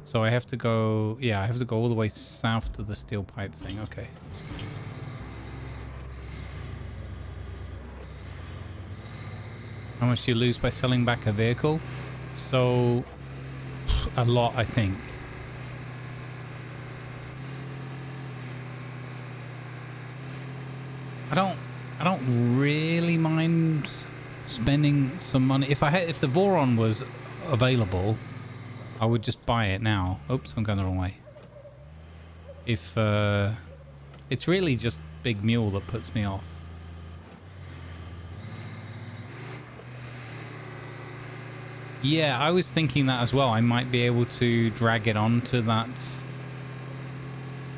So I have to go... Yeah, I have to go all the way south to the steel pipe thing. Okay. How much do you lose by selling back a vehicle? So... a lot, I think. I don't really mind spending some money. If the Voron was available, I would just buy it now. Oops, I'm going the wrong way. If it's really just Big Mule that puts me off. Yeah, I was thinking that as well. I might be able to drag it onto that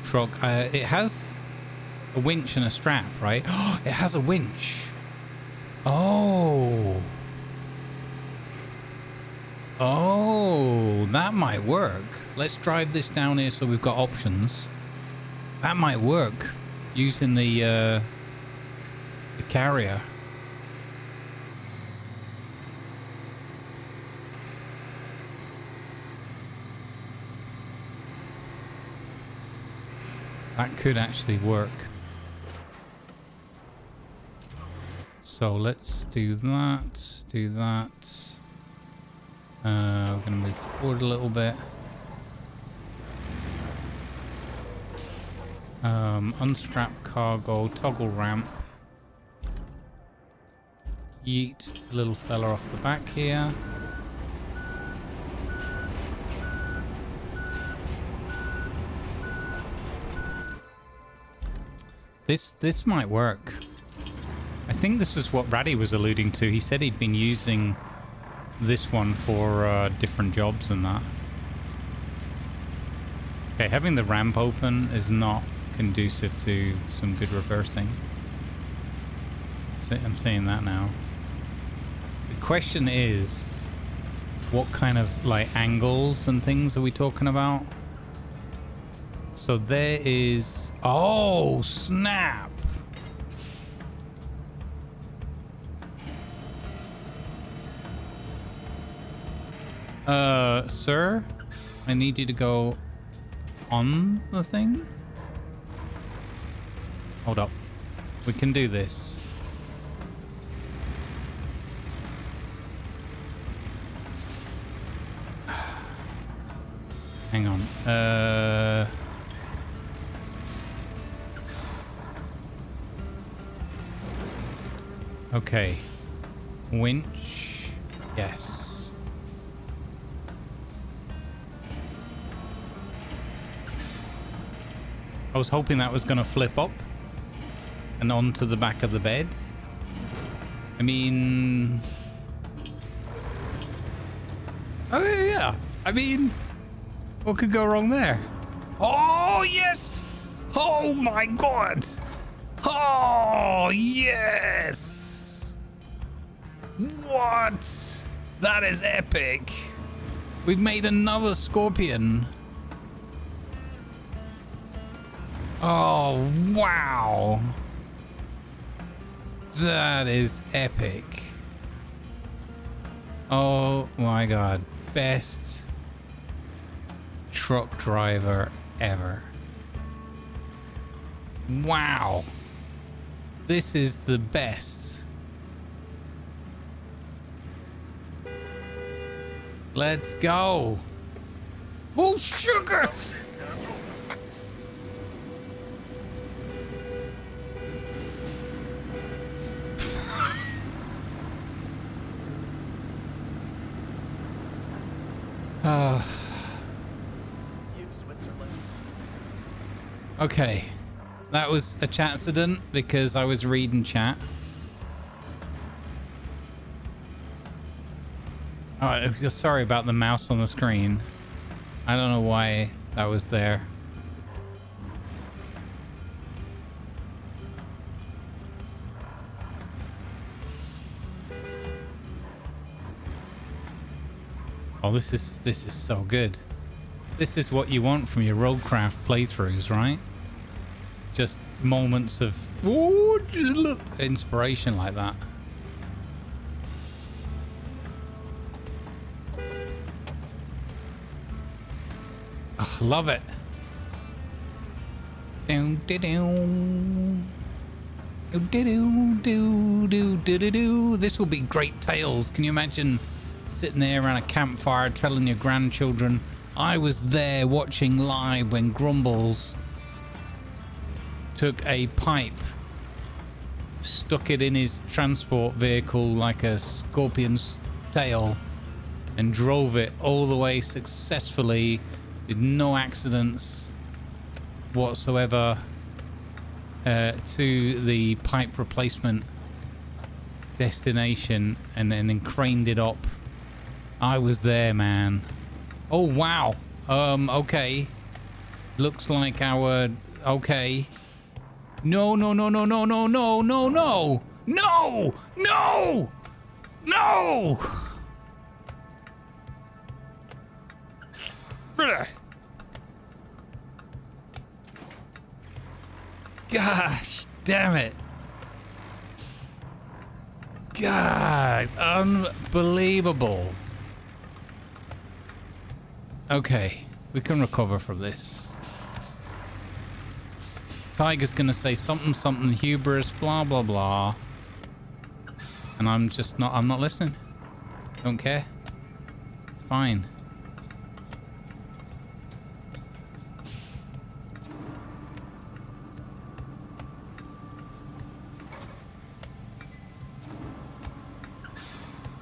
truck. It has a winch and a strap, right? Oh, it has a winch. Oh. Oh, that might work. Let's drive this down here so we've got options. That might work using the carrier. That could actually work. So let's do that, do that. We're going to move forward a little bit. Unstrap cargo, toggle ramp. Yeet the little fella off the back here. This might work. I think this is what Raddy was alluding to. He said he'd been using this one for different jobs and that. Okay, having the ramp open is not conducive to some good reversing. I'm saying that now. The question is, what kind of like angles and things are we talking about? So there is... Oh, snap! Sir? I need you to go on the thing? Hold up. We can do this. Hang on. Okay. Winch. Yes. I was hoping that was going to flip up and onto the back of the bed. I mean... Oh, yeah. I mean, what could go wrong there? Oh, yes! Oh, my God! Oh, yes! What? That is epic. We've made another Scorpion. Oh, wow. That is epic. Oh my god. Best truck driver ever. Wow. This is the best. Let's go. Oh, sugar! Okay, that was a chat incident because I was reading chat. Oh, just sorry about the mouse on the screen. I don't know why that was there. Oh, this is so good. This is what you want from your RoadCraft playthroughs, right? Just moments of inspiration like that. Oh, love it. This will be great tales. Can you imagine sitting there around a campfire telling your grandchildren, I was there watching live when Grumbles took a pipe, stuck it in his transport vehicle like a scorpion's tail, and drove it all the way successfully with no accidents whatsoever to the pipe replacement destination, and then craned it up. I was there, man. Oh wow. Okay. Looks like our okay. No. Gosh, damn it. God, unbelievable. Okay, we can recover from this. Tiger's gonna say something hubris, blah blah blah, and I'm not listening. Don't care. It's fine.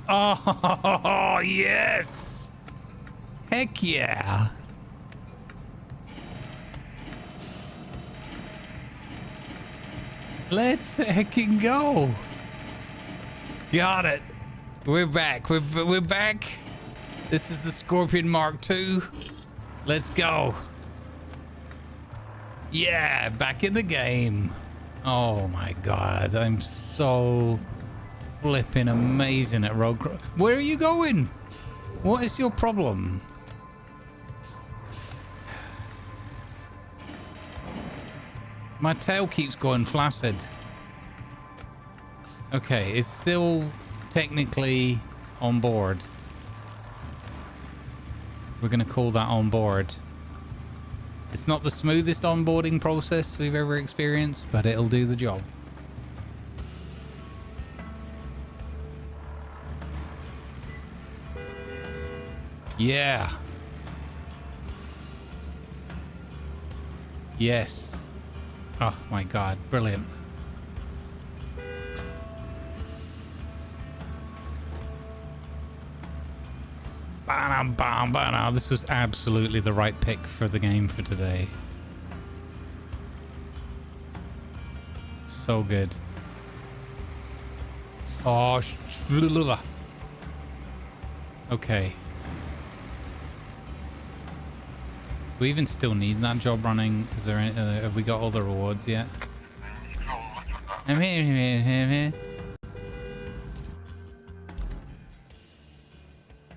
Oh yes, heck yeah. Let's heckin' go. Got it. We're back. We're back. This is the Scorpion Mark II. Let's go. Yeah, back in the game. Oh my god, I'm so flipping amazing at RoadCraft. Where are you going? What is your problem? My tail keeps going flaccid. Okay, it's still technically on board. We're gonna call that on board. It's not the smoothest onboarding process we've ever experienced, but it'll do the job. Yeah. Yes. Oh my god, brilliant. Bam, bam, bam. This was absolutely the right pick for the game for today. So good. Oh, okay. We even still need that job running. Is there any, have we got all the rewards yet? I'm here.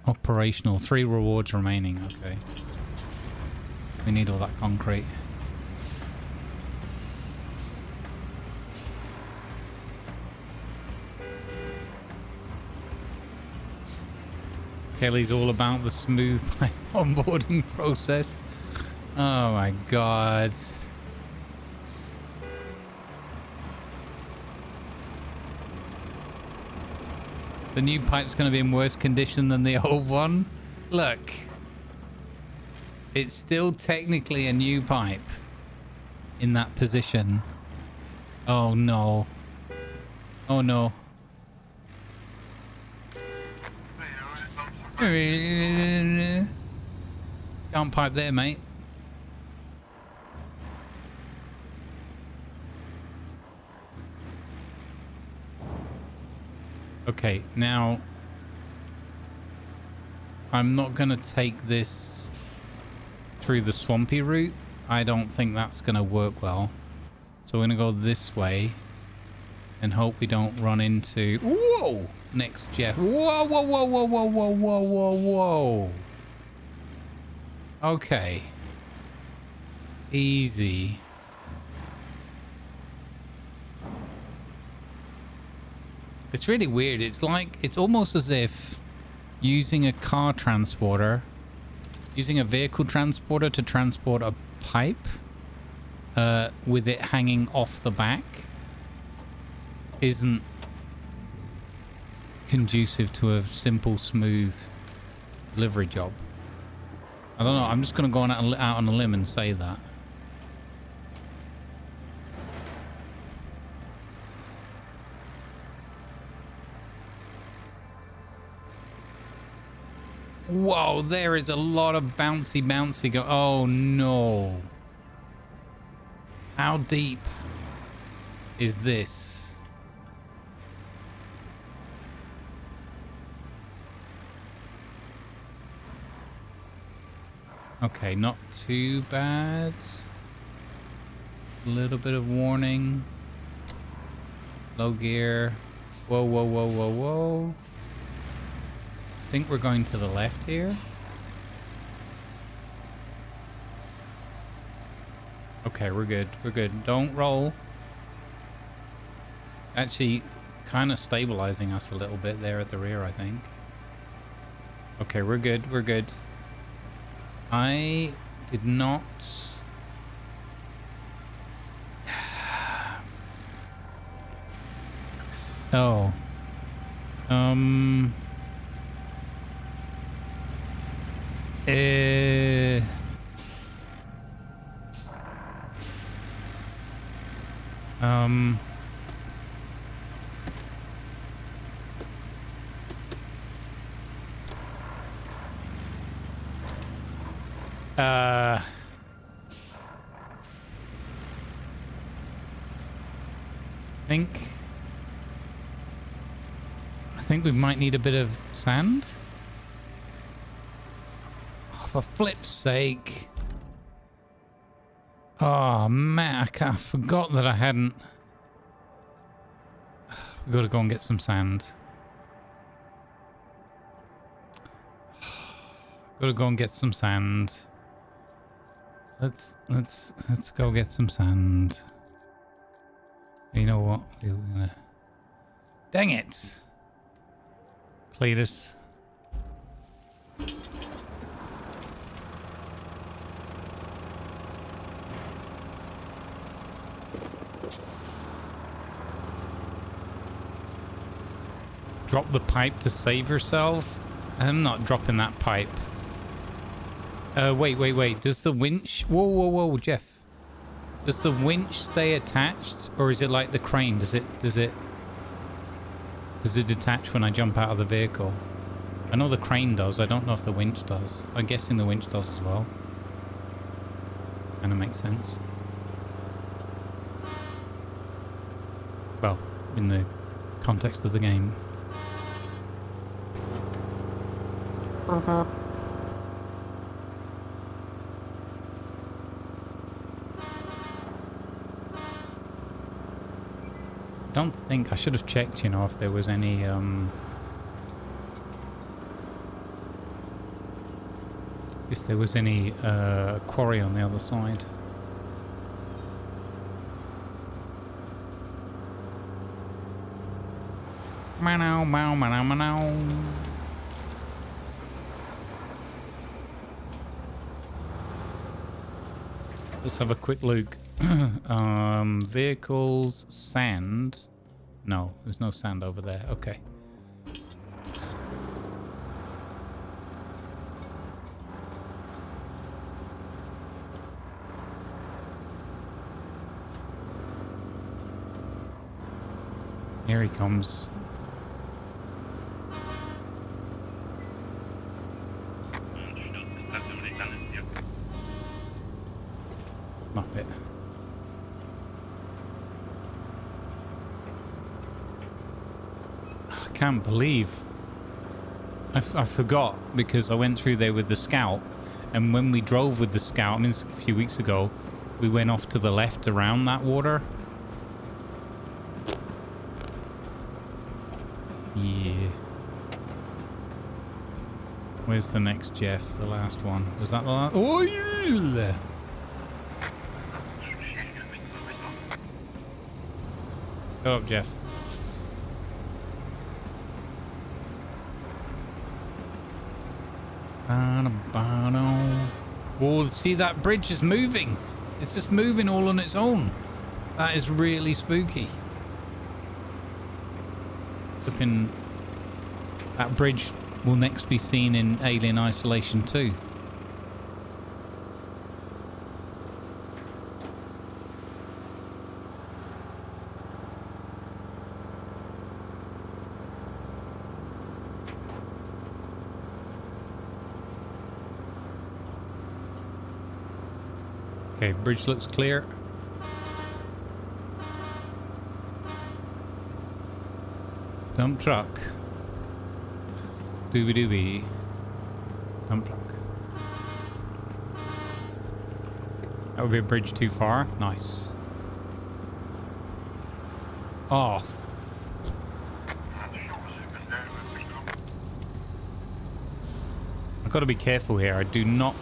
Operational. 3 rewards remaining. Okay. We need all that concrete. Kelly's all about the smooth pipe onboarding process. Oh my god. The new pipe's going to be in worse condition than the old one. Look. It's still technically a new pipe in that position. Oh no. Oh no. Can't pipe there, mate. Okay, now I'm not gonna take this through the swampy route. I don't think that's gonna work well. So we're gonna go this way and hope we don't run into... Whoa! Next Jeff. Whoa, whoa, whoa, whoa, whoa, whoa, whoa, whoa, whoa. Okay. Easy. It's really weird. It's like, it's almost as if using a car transporter, using a vehicle transporter to transport a pipe with it hanging off the back isn't conducive to a simple, smooth delivery job. I don't know. I'm just going to go out on a limb and say that. Whoa, there is a lot of bouncy go. Oh no. How deep is this? Okay, not too bad. A little bit of warning. Low gear. Whoa, whoa, whoa, whoa, whoa. I think we're going to the left here. Okay, we're good. We're good. Don't roll. Actually, kind of stabilizing us a little bit there at the rear, I think. Okay, we're good. We're good. I did not... Oh. I think we might need a bit of sand. Oh, for flip's sake. Oh man, I forgot that I hadn't. We've got to go and get some sand. Got to go and get some sand. Let's go get some sand. You know what? We're gonna... Dang it! Cletus. Drop the pipe to save yourself? I'm not dropping that pipe. Wait. Does the winch... Whoa, Jeff. Does the winch stay attached? Or is it like the crane? Does it detach when I jump out of the vehicle? I know the crane does. I don't know if the winch does. I'm guessing the winch does as well. Kind of makes sense. Well, in the context of the game. I don't think... I should have checked, you know, if there was any, if there was any, quarry on the other side. Manow. Let's have a quick look. Vehicles, sand. No, there's no sand over there. Okay. Here he comes. Muppet. I can't believe I forgot, because I went through there with the scout, and when we drove with the scout, I mean, a few weeks ago, we went off to the left around that water. Yeah. Where's the next Jeff? The last one. Was that the last? Oh, yeah. Go up, Jeff. Oh, see, that bridge is moving. It's just moving all on its own. That is really spooky. Flipping. That bridge will next be seen in Alien Isolation 2. Okay, bridge looks clear. Dump truck. Doobie doobie. Dump truck. That would be a bridge too far. Nice. Oh. I've got to be careful here. I do not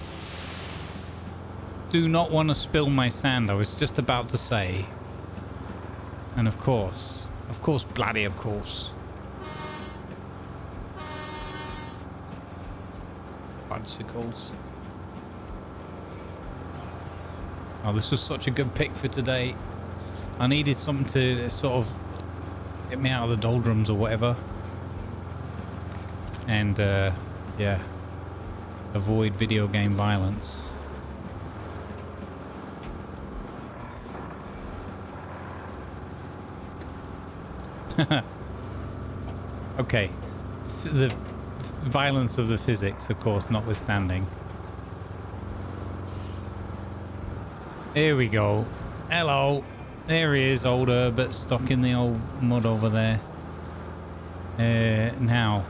want to spill my sand. I was just about to say. And of course, bloody of course. Bicycles. Oh, this was such a good pick for today. I needed something to sort of get me out of the doldrums or whatever. And, yeah. Avoid video game violence. Okay. The violence of the physics, of course, notwithstanding. Here we go. Hello. There he is, older, but stuck in the old mud over there. Now.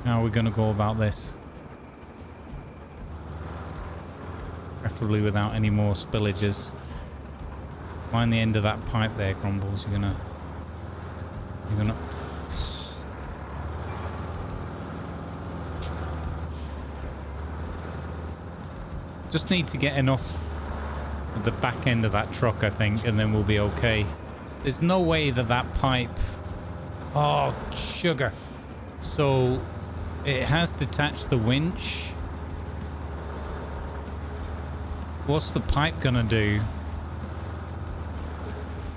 How are we going to go about this? Preferably without any more spillages. Find the end of that pipe there, Grumbles. You're gonna just need to get enough at the back end of that truck, I think, and then we'll be okay. There's no way that pipe... Oh, sugar. So it has detached the winch. What's the pipe gonna do?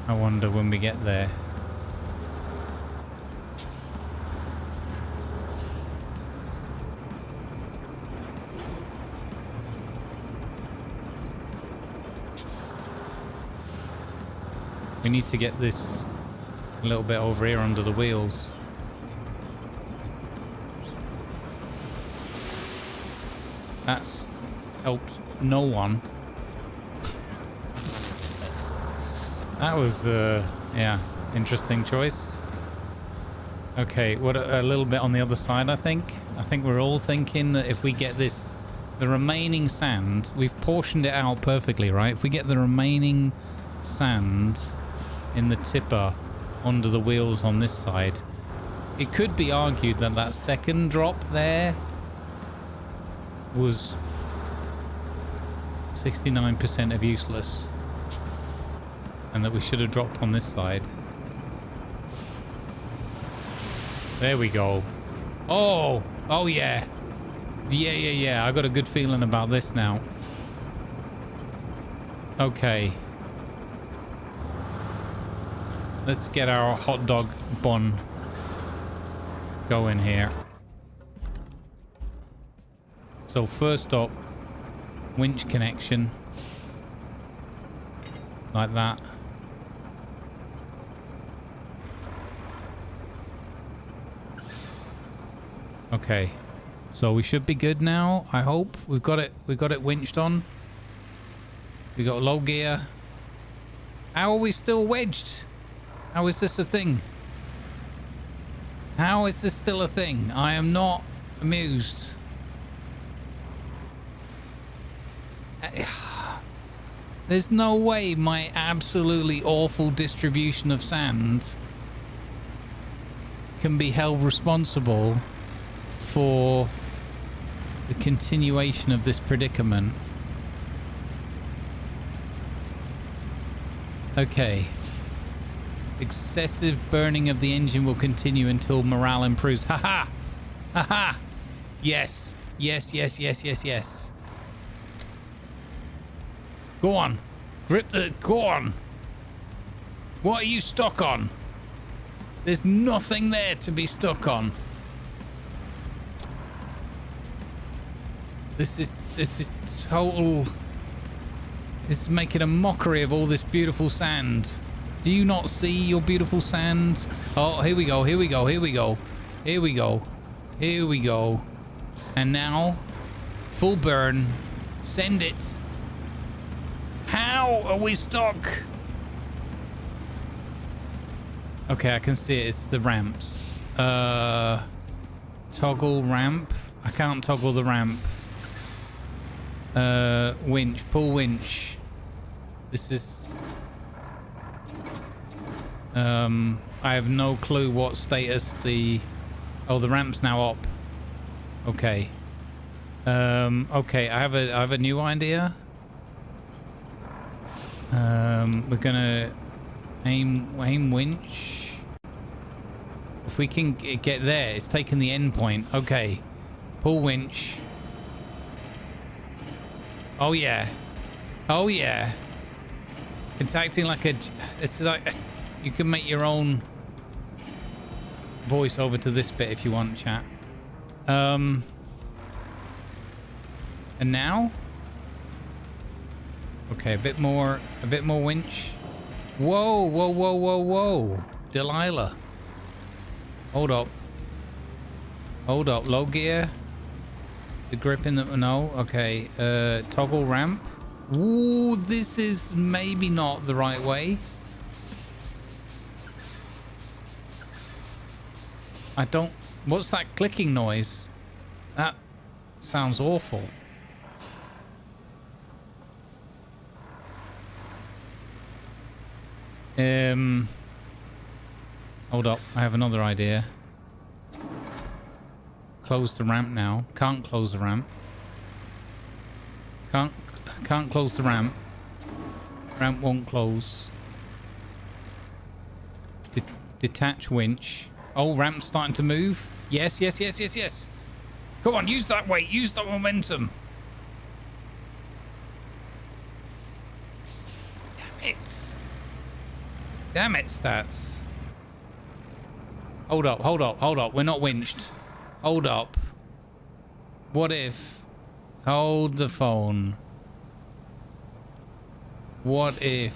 I wonder when we get there. We need to get this a little bit over here under the wheels. That's helped no one. That was, yeah, interesting choice. Okay, what a little bit on the other side, I think. I think we're all thinking that if we get this, the remaining sand, we've portioned it out perfectly, right? If we get the remaining sand in the tipper under the wheels on this side, it could be argued that that second drop there was 69% of useless. And that we should have dropped on this side. There we go. Oh yeah. Yeah. I got a good feeling about this now. Okay. Let's get our hot dog bun going here. So first up, winch connection. Like that. Okay. So we should be good now, I hope. We've got it winched on. We got low gear. How are we still wedged? How is this a thing? How is this still a thing? I am not amused. There's no way my absolutely awful distribution of sand can be held responsible for the continuation of this predicament. Okay. Excessive burning of the engine will continue until morale improves. Haha! Haha! Yes. Yes, yes, yes, yes, yes. Go on. Grip the... Go on. What are you stuck on? There's nothing there to be stuck on. This is total... This is making a mockery of all this beautiful sand. Do you not see your beautiful sand? Oh, here we go, here we go, here we go. Here we go. Here we go. And now, full burn. Send it. How are we stuck? Okay, I can see it. It's the ramps. Toggle ramp. I can't toggle the ramp. Winch. Pull winch. This is... I have no clue what status the... Oh, the ramp's now up. Okay. Okay, I have a new idea. We're gonna aim winch. If we can get there, it's taking the end point. Okay. Pull winch. Oh yeah. Oh yeah. It's acting like a... It's like... You can make your own voice over to this bit if you want, chat. And now? Okay, a bit more winch. Whoa, whoa, whoa, whoa, whoa. Delilah. Hold up. Hold up. Low gear. The grip in the... No. Okay. Toggle ramp. Ooh, this is maybe not the right way. I don't... What's that clicking noise? That sounds awful. Hold up. I have another idea. Close the ramp now. Can't close the ramp. Can't close the ramp. Ramp won't close. Detach winch. Oh, ramp's starting to move. Yes, yes, yes, yes, yes. Come on, use that weight. Use that momentum. Damn it. Damn it, stats. Hold up, hold up, hold up. We're not winched. Hold up. What if... Hold the phone. What if...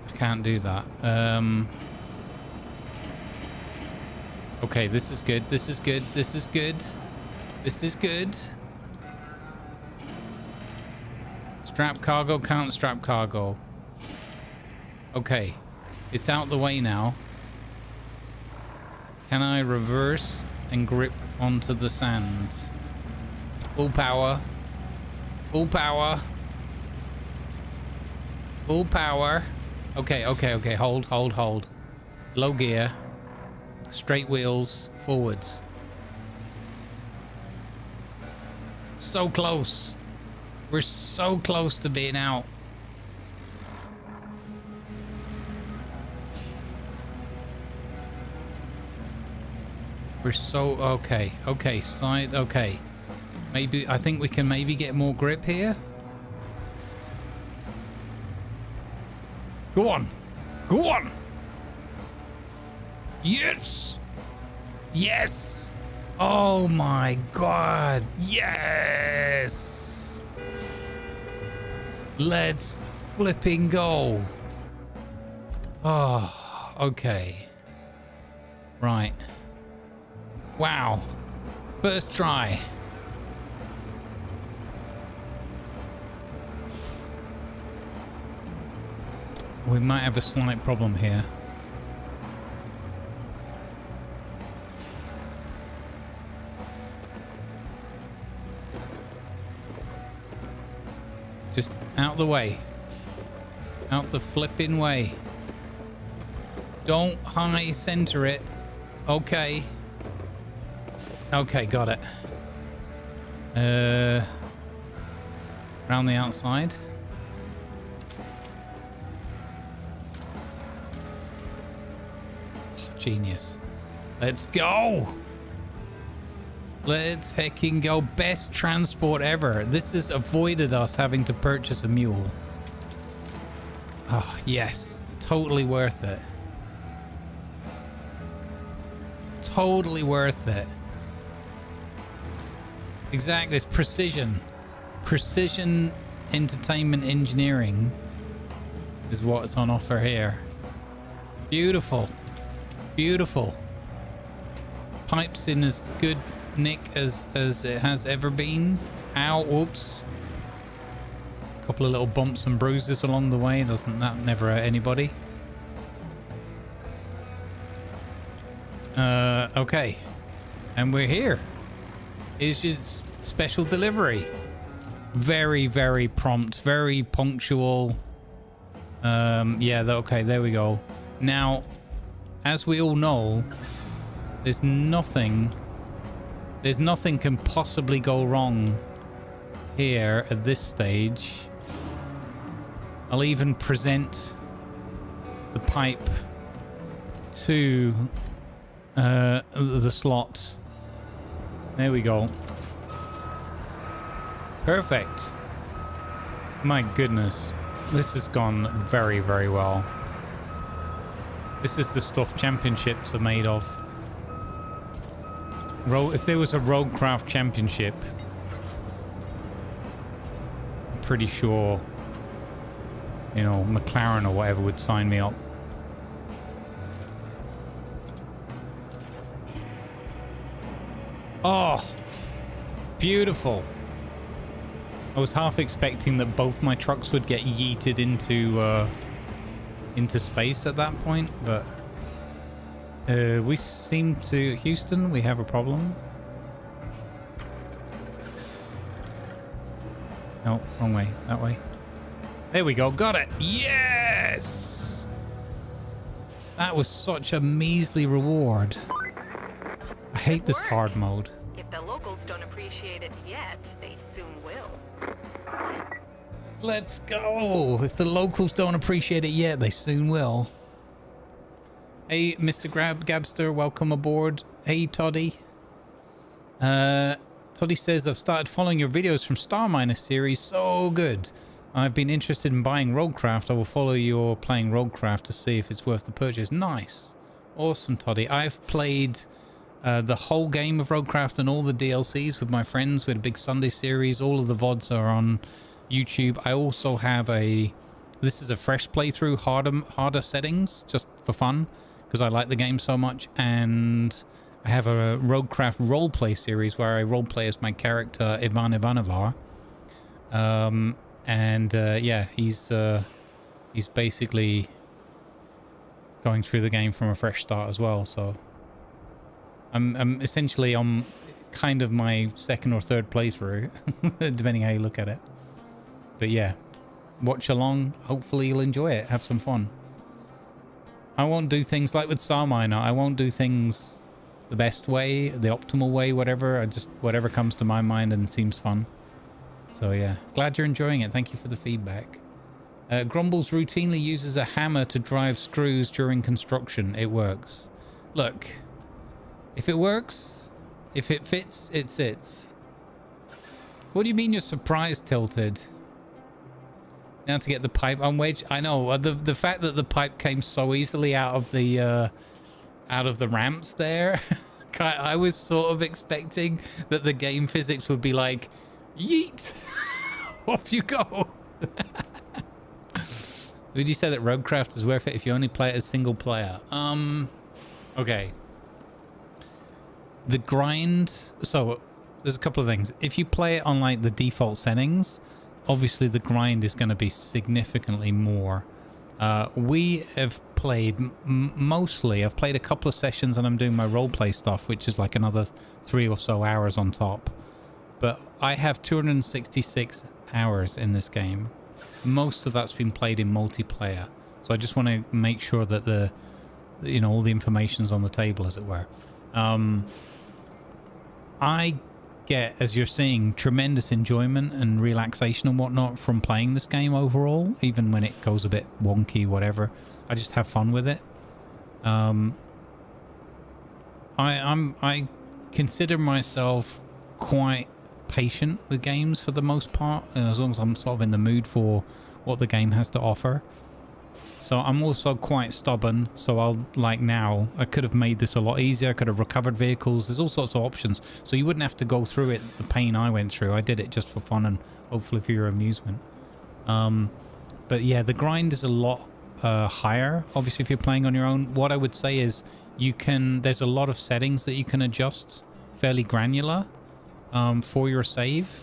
I can't do that. Okay, this is good. This is good. This is good. This is good. Strap cargo, can't strap cargo. Okay. It's out the way now. Can I reverse and grip onto the sand? Full power. Full power. Full power. Okay, okay, okay. Hold, hold, hold. Low gear. Straight wheels. Forwards. So close. We're so close to being out. We're so... Okay. Okay. Side... Okay. Maybe... I think we can maybe get more grip here. Go on. Go on. Yes. Yes. Oh my God. Yes. Let's flipping go. Oh, okay. Right. Wow. First try. We might have a slight problem here. Just out the way. Out the flipping way. Don't high center it. Okay. Okay, got it. Around the outside. Oh, genius. Let's go. Let's hecking go. Best transport ever. This has avoided us having to purchase a mule. Oh, yes. Totally worth it. Totally worth it. Exactly. It's precision. Precision entertainment engineering is what's on offer here. Beautiful. Beautiful. Pipes in as good nick as it has ever been. Ow, whoops. A couple of little bumps and bruises along the way. Doesn't that never hurt anybody? Okay. And we're here. Is your special delivery. Very, very prompt, very punctual. Yeah, okay, there we go. Now, as we all know, there's nothing can possibly go wrong here at this stage. I'll even present the pipe to the slot. There we go. Perfect. My goodness. This has gone very, very well. This is the stuff championships are made of. If there was a RoadCraft championship, I'm pretty sure, you know, McLaren or whatever would sign me up. Oh, beautiful. I was half expecting that both my trucks would get yeeted into space at that point, but we seem to... Houston, we have a problem. No, wrong way. That way. There we go. Got it. Yes! That was such a measly reward. I hate this hard mode. If the locals don't appreciate it yet, they soon will. Let's go. If the locals don't appreciate it yet, they soon will. Hey, Mr. Gabster, welcome aboard. Hey, Toddy. Toddy says, I've started following your videos from Star Miner series. So good. I've been interested in buying RoadCraft. I will follow your playing RoadCraft to see if it's worth the purchase. Nice. Awesome, Toddy. I've played the whole game of RoadCraft and all the DLCs with my friends. We had a big Sunday series. All of the VODs are on YouTube. I also have this is a fresh playthrough, harder settings, just for fun, because I like the game so much. And I have a RoadCraft roleplay series where I roleplay as my character Ivan Ivanovar. Yeah, he's basically going through the game from a fresh start as well. So I'm essentially on kind of my second or third playthrough, depending how you look at it. But yeah, watch along. Hopefully you'll enjoy it. Have some fun. I won't do things like with Star Miner. I won't do things the best way, the optimal way, whatever. I just, whatever comes to my mind and seems fun. So yeah, glad you're enjoying it. Thank you for the feedback. Grumbles routinely uses a hammer to drive screws during construction. It works. Look, if it works, if it fits, it sits. What do you mean you're surprised, Tilted? Now to get the pipe unwedged. I know the fact that the pipe came so easily out of the ramps there. I was sort of expecting that the game physics would be like, yeet, off you go. Would you say that RoadCraft is worth it if you only play it as single player? Okay. The grind. So there's a couple of things. If you play it on like the default settings, obviously the grind is going to be significantly more. We have played mostly. I've played a couple of sessions and I'm doing my roleplay stuff, which is like another 3 or so hours on top. But I have 266 hours in this game. Most of that's been played in multiplayer. So I just want to make sure that all the information's on the table, as it were. I get, as you're seeing, tremendous enjoyment and relaxation and whatnot from playing this game overall, even when it goes a bit wonky, whatever. I just have fun with it. I consider myself quite patient with games for the most part, and as long as I'm sort of in the mood for what the game has to offer. So I'm also quite stubborn, so I could have made this a lot easier. I could have recovered vehicles. There's all sorts of options, so you wouldn't have to go through it, the pain I went through. I did it just for fun and hopefully for your amusement. But yeah, the grind is a lot higher, obviously, if you're playing on your own. What I would say is there's a lot of settings that you can adjust fairly granular for your save,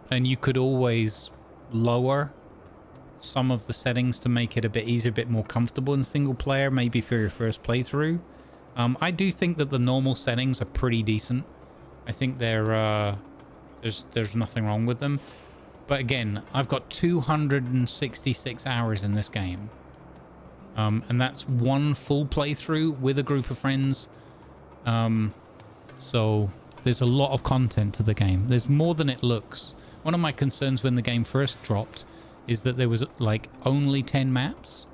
and you could always lower some of the settings to make it a bit easier, a bit more comfortable in single player, maybe for your first playthrough. I do think that the normal settings are pretty decent. I think there's nothing wrong with them. But again, I've got 266 hours in this game. And that's one full playthrough with a group of friends. So there's a lot of content to the game. There's more than it looks. One of my concerns when the game first dropped is that there was like only 10 maps.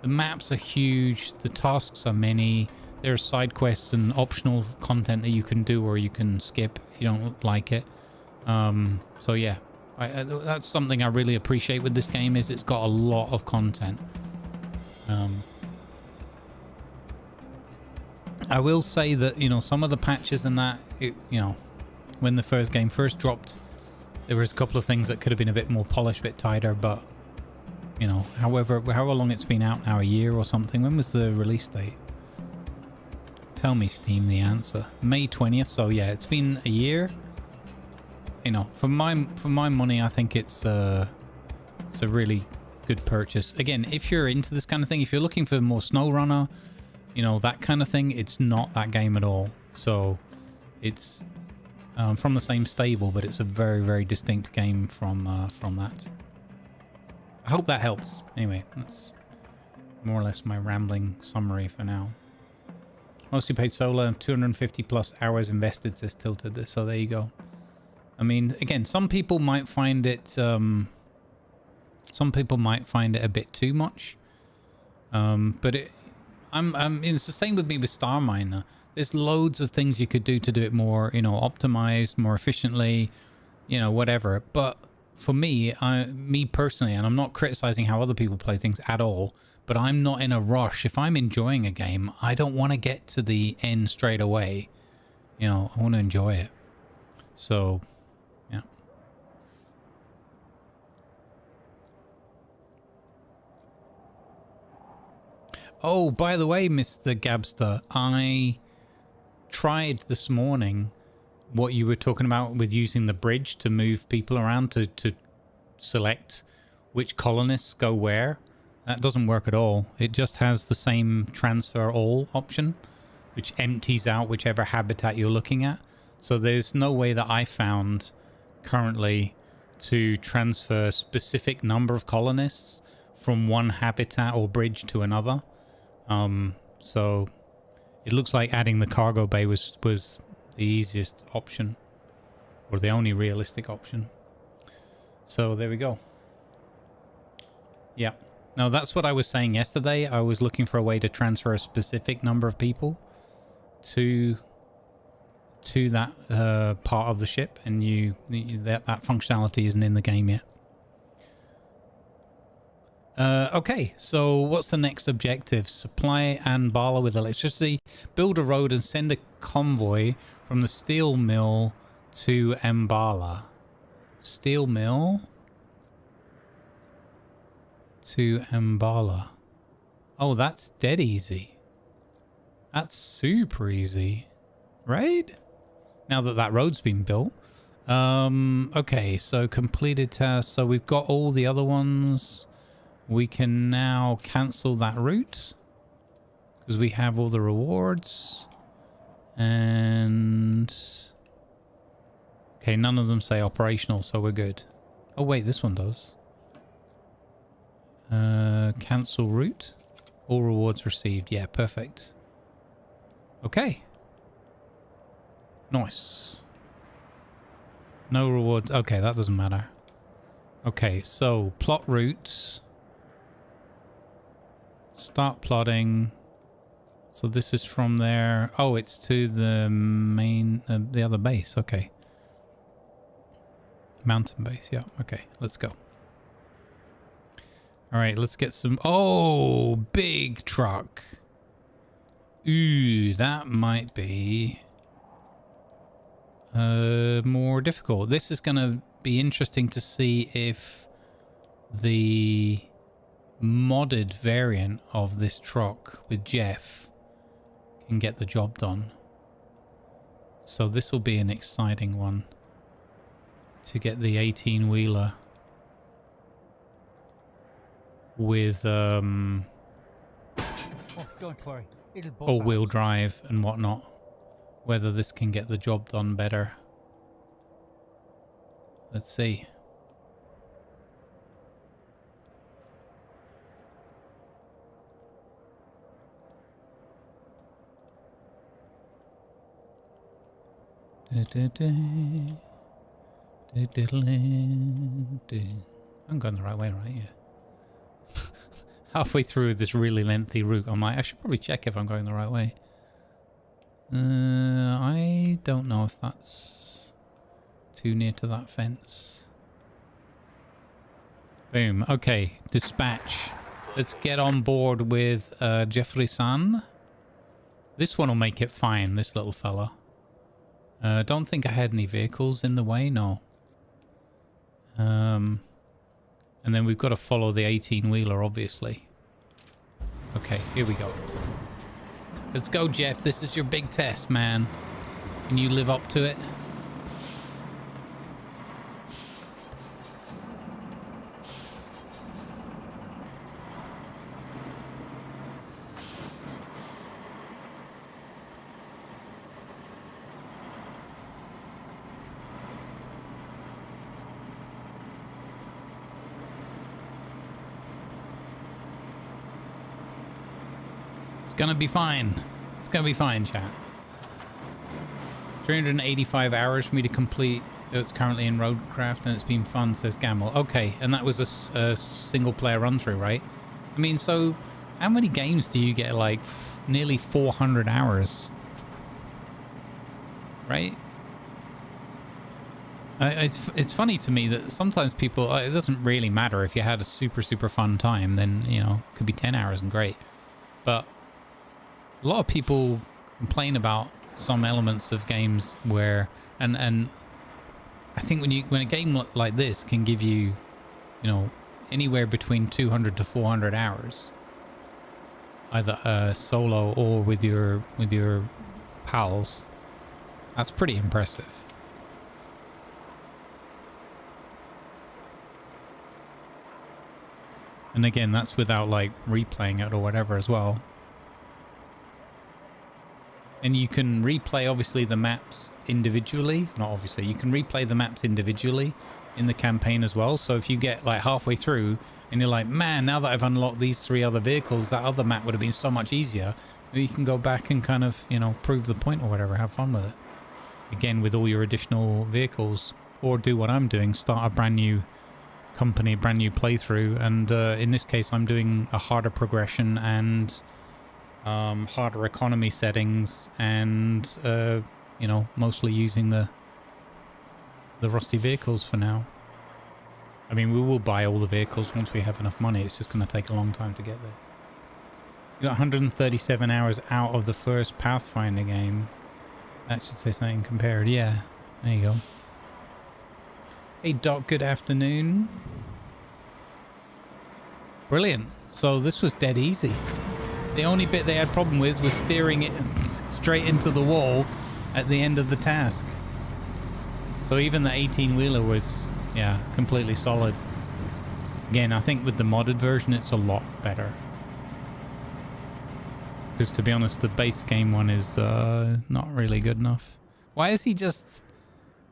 The maps are huge. The tasks are many. There are side quests and optional content that you can do or you can skip if you don't like it. So yeah, that's something I really appreciate with this game, is it's got a lot of content. I will say that, some of the patches and that, when the game first dropped, there was a couple of things that could have been a bit more polished, a bit tighter, but, however long it's been out now, a year or something. When was the release date? Tell me, Steam, the answer. May 20th, so yeah, it's been a year. For my money, I think it's a really good purchase. Again, if you're into this kind of thing, if you're looking for more SnowRunner, that kind of thing, it's not that game at all. So it's from the same stable, but it's a very, very distinct game from that. I hope that helps. Anyway, that's more or less my rambling summary for now. Mostly paid solo, 250 plus hours invested, says Tilted. So there you go. I mean, again, some people might find it a bit too much. But it's the same with me with Star Miner. There's loads of things you could do to do it more, optimized, more efficiently, whatever. But for me personally, and I'm not criticizing how other people play things at all, but I'm not in a rush. If I'm enjoying a game, I don't want to get to the end straight away. I want to enjoy it. So, yeah. Oh, by the way, Mr. Gabster, I tried this morning what you were talking about with using the bridge to move people around to select which colonists go where. That doesn't work at all. It just has the same transfer all option, which empties out whichever habitat you're looking at. So there's no way that I found currently to transfer specific number of colonists from one habitat or bridge to another. So it looks like adding the cargo bay was the easiest option, or the only realistic option. So there we go. Yeah. Now that's what I was saying yesterday. I was looking for a way to transfer a specific number of people to that part of the ship, and that functionality isn't in the game yet. Okay, so what's the next objective? Supply Anbala with electricity. Build a road and send a convoy from the steel mill to Ambala. Steel mill to Ambala. Oh, that's dead easy. That's super easy, right? Now that that road's been built. Okay, so completed tasks. So we've got all the other ones. We can now cancel that route because we have all the rewards. And okay, none of them say operational, so we're good. Oh wait, this one does. Cancel route. All rewards received. Yeah, perfect. Okay. Nice. No rewards. Okay, that doesn't matter. Okay, so plot routes. Start plotting. So this is from there. Oh, it's to the main, the other base. Okay. Mountain base. Yeah. Okay, let's go. All right, let's get some. Oh, big truck. Ooh, that might be more difficult. This is going to be interesting to see if the modded variant of this truck with Jeff can get the job done. So this will be an exciting one to get the 18-wheeler with Oh, don't worry. It'll all-wheel drive and whatnot. Whether this can get the job done better. Let's see. I'm going the right way, right? Yeah. Halfway through this really lengthy route, I'm like, I should probably check if I'm going the right way. I don't know if that's too near to that fence. Boom. Okay, dispatch. Let's get on board with Jeffrey-san. This one will make it fine, this little fella. Don't think I had any vehicles in the way, no. And then we've got to follow the 18-wheeler, obviously. Okay, here we go. Let's go, Jeff. This is your big test, man. Can you live up to it? It's gonna be fine. It's gonna be fine, chat. 385 hours for me to complete. It's currently in RoadCraft and it's been fun, says Gamble. Okay, and that was a single player run through, right? I mean, so how many games do you get? Like nearly 400 hours, right? It's funny to me that sometimes people, it doesn't really matter if you had a super fun time, then, you know, it could be 10 hours and great. But a lot of people complain about some elements of games where, and I think when a game like this can give you, you know, anywhere between 200 to 400 hours, either solo or with your pals, that's pretty impressive. And again, that's without like replaying it or whatever as well. And you can replay, obviously, the maps individually. Not obviously. You can replay the maps individually in the campaign as well. So if you get, like, halfway through and you're like, man, now that I've unlocked these 3 other vehicles, that other map would have been so much easier. You can go back and kind of, you know, prove the point or whatever. Have fun with it. Again, with all your additional vehicles. Or do what I'm doing. Start a brand new company, brand new playthrough. And in this case, I'm doing a harder progression and harder economy settings, and you know, mostly using the rusty vehicles for now. I mean, we will buy all the vehicles once we have enough money. It's just going to take a long time to get there. You got 137 hours out of the first Pathfinder game. That should say something compared. Yeah, there you go. Hey Doc, good afternoon. Brilliant. So this was dead easy. The only bit they had problem with was steering it straight into the wall at the end of the task. So even the 18-wheeler was, yeah, completely solid. Again, I think with the modded version, it's a lot better. Because to be honest, the base game one is not really good enough. Why is he just...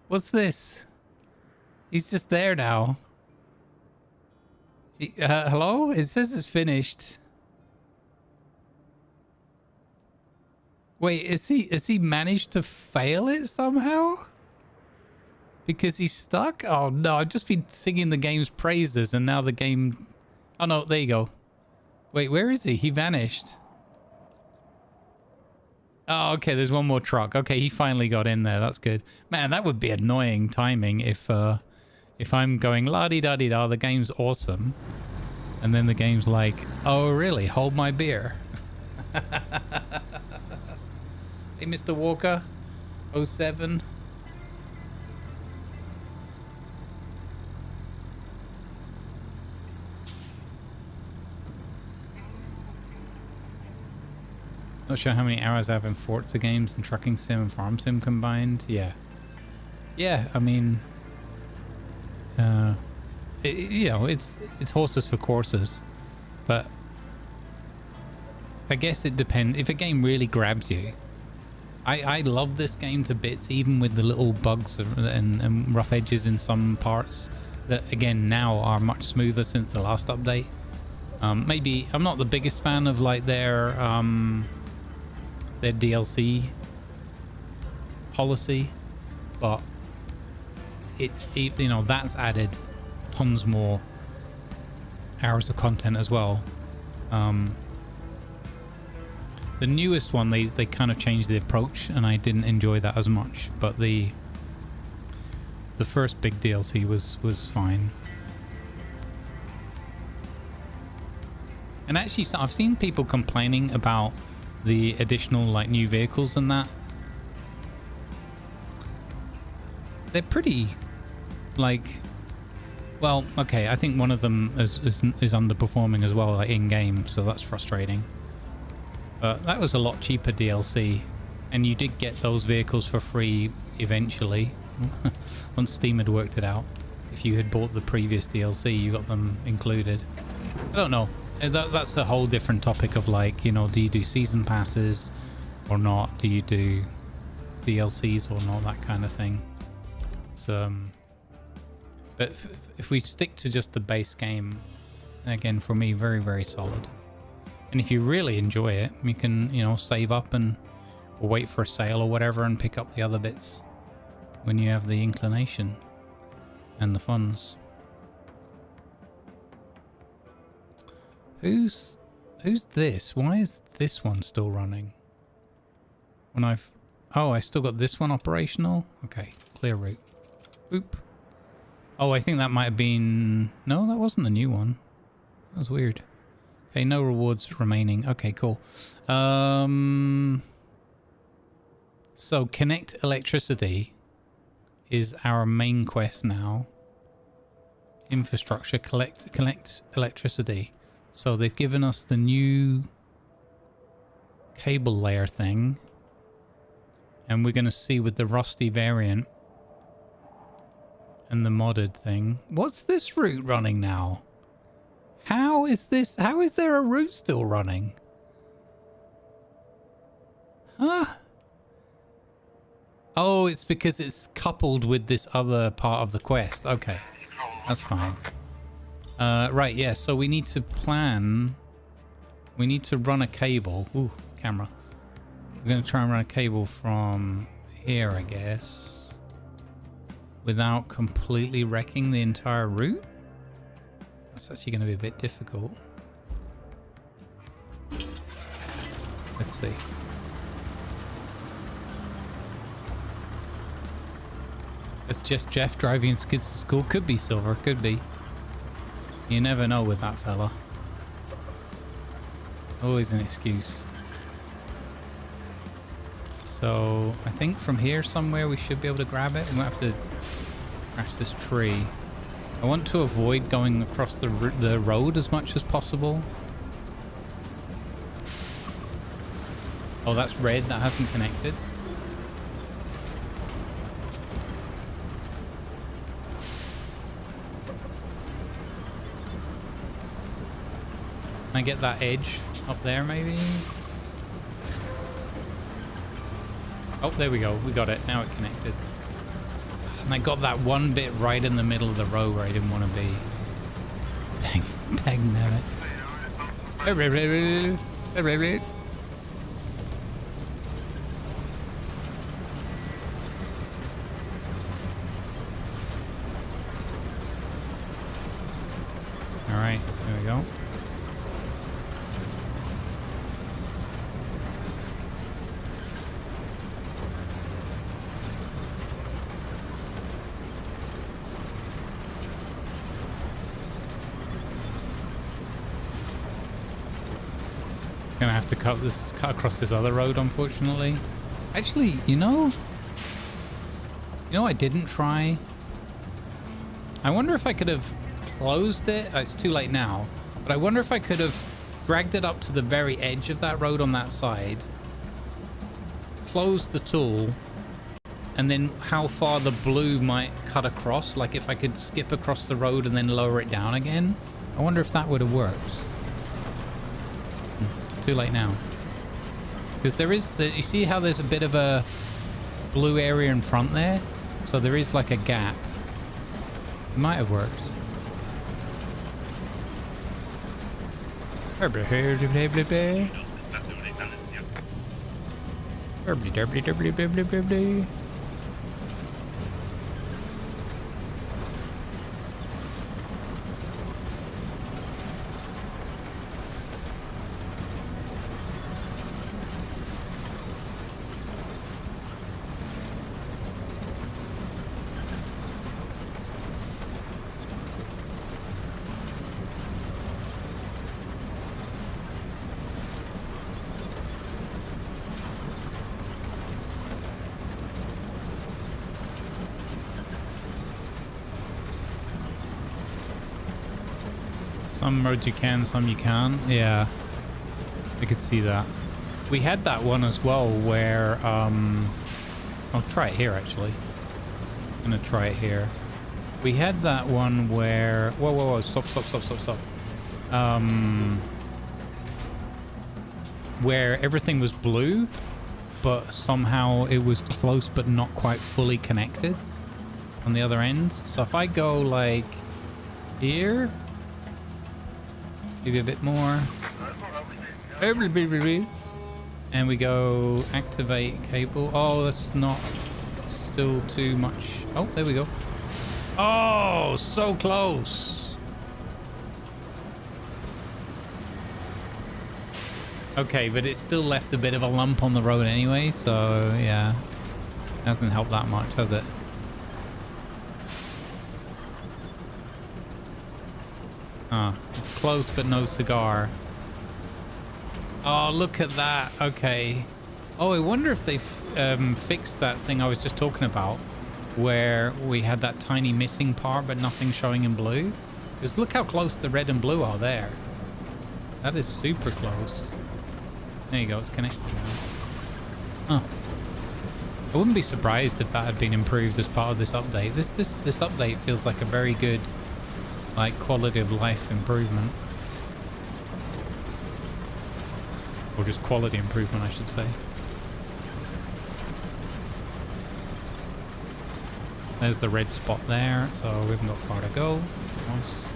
What's this? He's just there now. Hello? It says it's finished. Wait, is he managed to fail it somehow? Because he's stuck? Oh no, I've just been singing the game's praises and now the game... Oh no, there you go. Wait, where is he? He vanished. Oh, okay, there's one more truck. Okay, he finally got in there. That's good. Man, that would be annoying timing if I'm going la-di-da-di-da, the game's awesome. And then the game's like, oh really? Hold my beer. Hey, Mr. Walker. 07. Not sure how many hours I have in Forza games and trucking sim and farm sim combined. Yeah. Yeah, I mean... you know, it's horses for courses. But... I guess it depends. If a game really grabs you... I love this game to bits, even with the little bugs and rough edges in some parts that, again, now are much smoother since the last update. Maybe... I'm not the biggest fan of, like, their DLC policy, but it's, you know, that's added tons more hours of content as well. The newest one, they kind of changed the approach and I didn't enjoy that as much, but the first big DLC was fine. And actually, I've seen people complaining about the additional, like, new vehicles and that. They're pretty, like, well, okay, I think one of them is underperforming as well, like, in-game, so that's frustrating. But that was a lot cheaper DLC, and you did get those vehicles for free eventually, once Steam had worked it out. If you had bought the previous DLC, you got them included. I don't know. That's a whole different topic of, like, you know, do you do season passes or not? Do you do DLCs or not? That kind of thing. It's, but if we stick to just the base game, again, for me, very, very solid. And if you really enjoy it, you can, you know, save up and or wait for a sale or whatever and pick up the other bits when you have the inclination and the funds. Who's this? Why is this one still running? When I've... Oh, I still got this one operational? Okay, clear route. Boop. Oh, I think that might have been... No, that wasn't the new one. That was weird. Okay, no rewards remaining. Okay, cool. So, connect electricity is our main quest now. Infrastructure, collect electricity. So they've given us the new cable layer thing. And we're going to see with the rusty variant and the modded thing. What's this route running now? How is there a route still running? Huh? Oh, it's because it's coupled with this other part of the quest. Okay, that's fine. Right, yeah, so we need to plan. We need to run a cable. Ooh, camera. We're going to try and run a cable from here, I guess. Without completely wrecking the entire route. That's actually going to be a bit difficult. Let's see. It's just Jeff driving skids to school. Could be Silver, could be. You never know with that fella. Always an excuse. So I think from here somewhere we should be able to grab it. We might have to crash this tree. I want to avoid going across the road as much as possible. Oh, that's red. That hasn't connected. Can I get that edge up there maybe? Oh, there we go. We got it. Now it connected. And I got that one bit right in the middle of the row where I didn't want to be. Dang nabbit. Alright, there we go. Gonna have to cut across this other road, unfortunately. Actually, you know I didn't try. I wonder if I could have closed it. It's too late now, but I wonder if I could have dragged it up to the very edge of that road on that side, closed the tool, and then how far the blue might cut across, like if I could skip across the road and then lower it down again. I wonder if that would have worked. Too late now, because there is you see how there's a bit of a blue area in front there, so there is like a gap. It might have worked. Some roads you can, some you can't. Yeah, I could see that. We had that one as well where, I'll try it here actually. I'm gonna try it here. We had that one where, whoa, stop. Where everything was blue, but somehow it was close but not quite fully connected on the other end. So if I go like here, maybe a bit more, and we go activate cable. Oh, that's not still too much. Oh, there we go. Oh, so close. Okay, but it still left a bit of a lump on the road anyway, so yeah, hasn't helped that much, has it? It's close but no cigar. Oh, look at that. Okay. Oh, I wonder if they fixed that thing I was just talking about, where we had that tiny missing part but nothing showing in blue. Because look how close the red and blue are there. That is super close. There you go, it's connected now. Huh. I wouldn't be surprised if that had been improved as part of this update. This update feels like a very good, like, quality of life improvement. Or just quality improvement, I should say. There's the red spot there, so we haven't got far to go. Nice.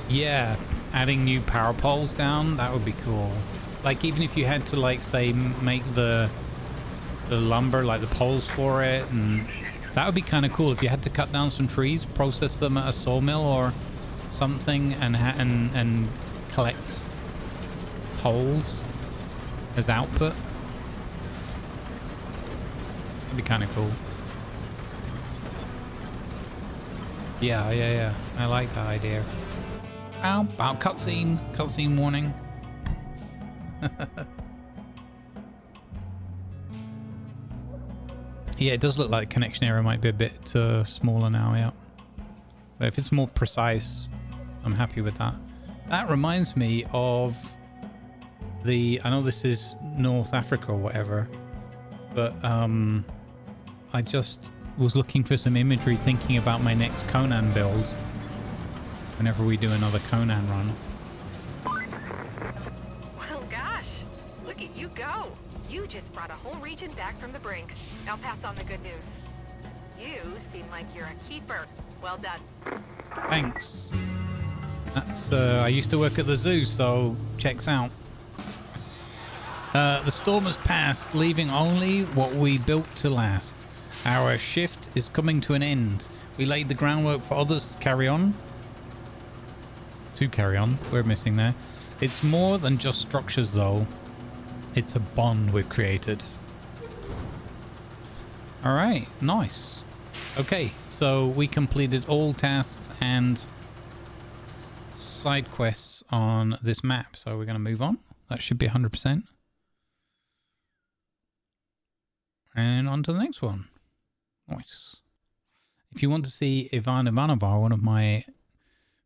Yeah, adding new power poles down, that would be cool. Like, even if you had to, like, say, make the lumber, like the poles for it, and that would be kind of cool if you had to cut down some trees, process them at a sawmill or something, and collect poles as output. That'd be kind of cool. Yeah. I like that idea. Ow, cutscene. Cutscene warning. Yeah, it does look like connection area might be a bit smaller now, yeah. But if it's more precise, I'm happy with that. That reminds me of I know this is North Africa or whatever, but I just was looking for some imagery thinking about my next Conan build whenever we do another Conan run. Well, gosh, look at you go. You just brought a whole region back from the brink. I'll pass on the good news. You seem like you're a keeper. Well done. Thanks. That's I used to work at the zoo, so checks out. The storm has passed, leaving only what we built to last. Our shift is coming to an end. We laid the groundwork for others to carry on. We're missing there. It's more than just structures, though. It's a bond we've created. All right, nice. Okay, so we completed all tasks and side quests on this map. So we're going to move on. That should be 100%. And on to the next one. Nice. If you want to see Ivan Ivanova, one of my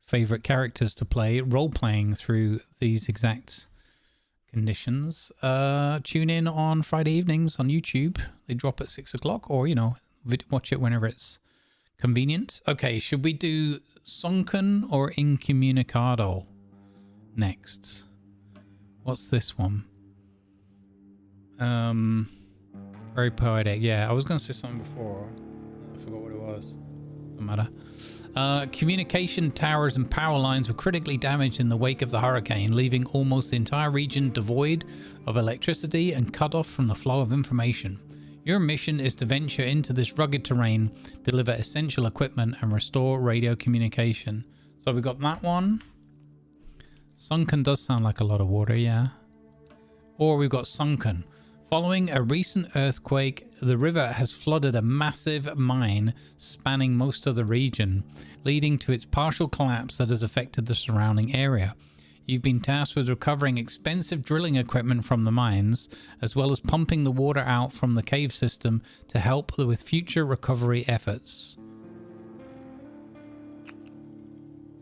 favorite characters to play, role-playing through these exact conditions, tune in on Friday evenings on YouTube. They drop at 6 o'clock, or, you know, watch it whenever it's convenient. Okay, should we do Sunken or Incommunicado next? What's this one? Very poetic. Yeah, I was going to say something before. I forgot what it was. Doesn't matter. Communication towers and power lines were critically damaged in the wake of the hurricane, leaving almost the entire region devoid of electricity and cut off from the flow of information. Your mission is to venture into this rugged terrain, deliver essential equipment, and restore radio communication. So we got that one. Sunken does sound like a lot of water, yeah. Or we've got Sunken. Following a recent earthquake, the river has flooded a massive mine spanning most of the region, leading to its partial collapse that has affected the surrounding area. You've been tasked with recovering expensive drilling equipment from the mines, as well as pumping the water out from the cave system to help with future recovery efforts.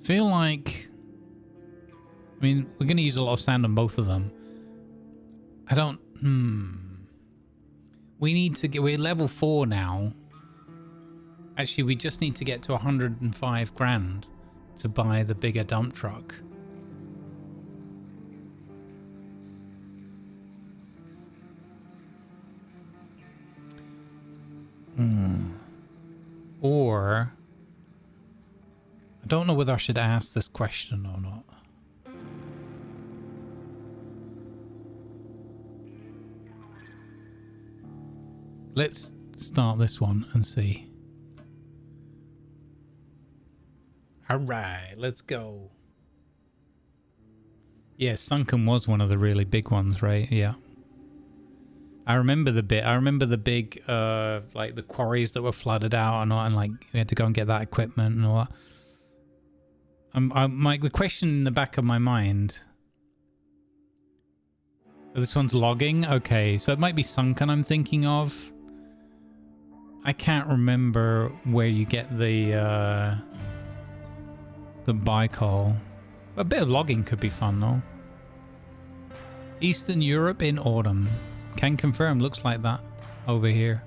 Feel like... I mean, we're going to use a lot of sand on both of them. I don't... We need to get... We're level 4 now. Actually, we just need to get to 105 grand to buy the bigger dump truck. Or... I don't know whether I should ask this question or not. Let's start this one and see. All right, let's go. Yeah, Sunken was one of the really big ones, right? Yeah. I remember the bit. I remember the big, like the quarries that were flooded out and all, and like we had to go and get that equipment and all that. Like the question in the back of my mind. Oh, this one's logging. Okay, so it might be Sunken. I'm thinking of. I can't remember where you get the Baikal. A bit of logging could be fun though. Eastern Europe in autumn. Can confirm, looks like that over here.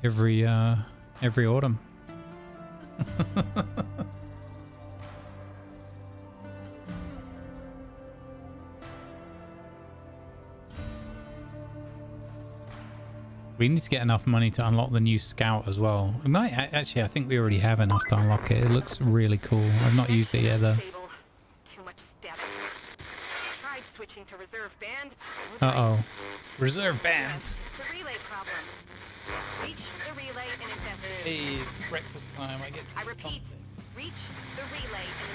Every autumn. We need to get enough money to unlock the new scout as well. We might actually. I think we already have enough to unlock it. It looks really cool. I've not used it yet though. Too much static. Tried switching to reserve band. Uh-oh. Reserve band. The relay problem. Reach the relay and investigate. Hey, it's breakfast time. I get to eat repeat. something. Reach the relay and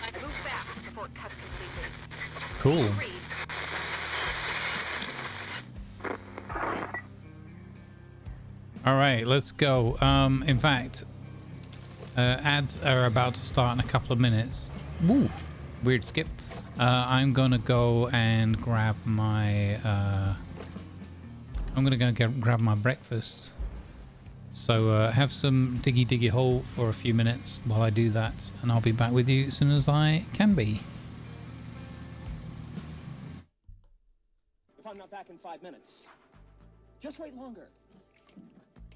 investigate. Move fast before it cuts completely. Cool. Read. All right, let's go. In fact, ads are about to start in a couple of minutes. Woo, weird skip. I'm gonna go and grab my. I'm gonna go grab my breakfast. So have some diggy hole for a few minutes while I do that, and I'll be back with you as soon as I can be. If I'm not back in 5 minutes, just wait longer.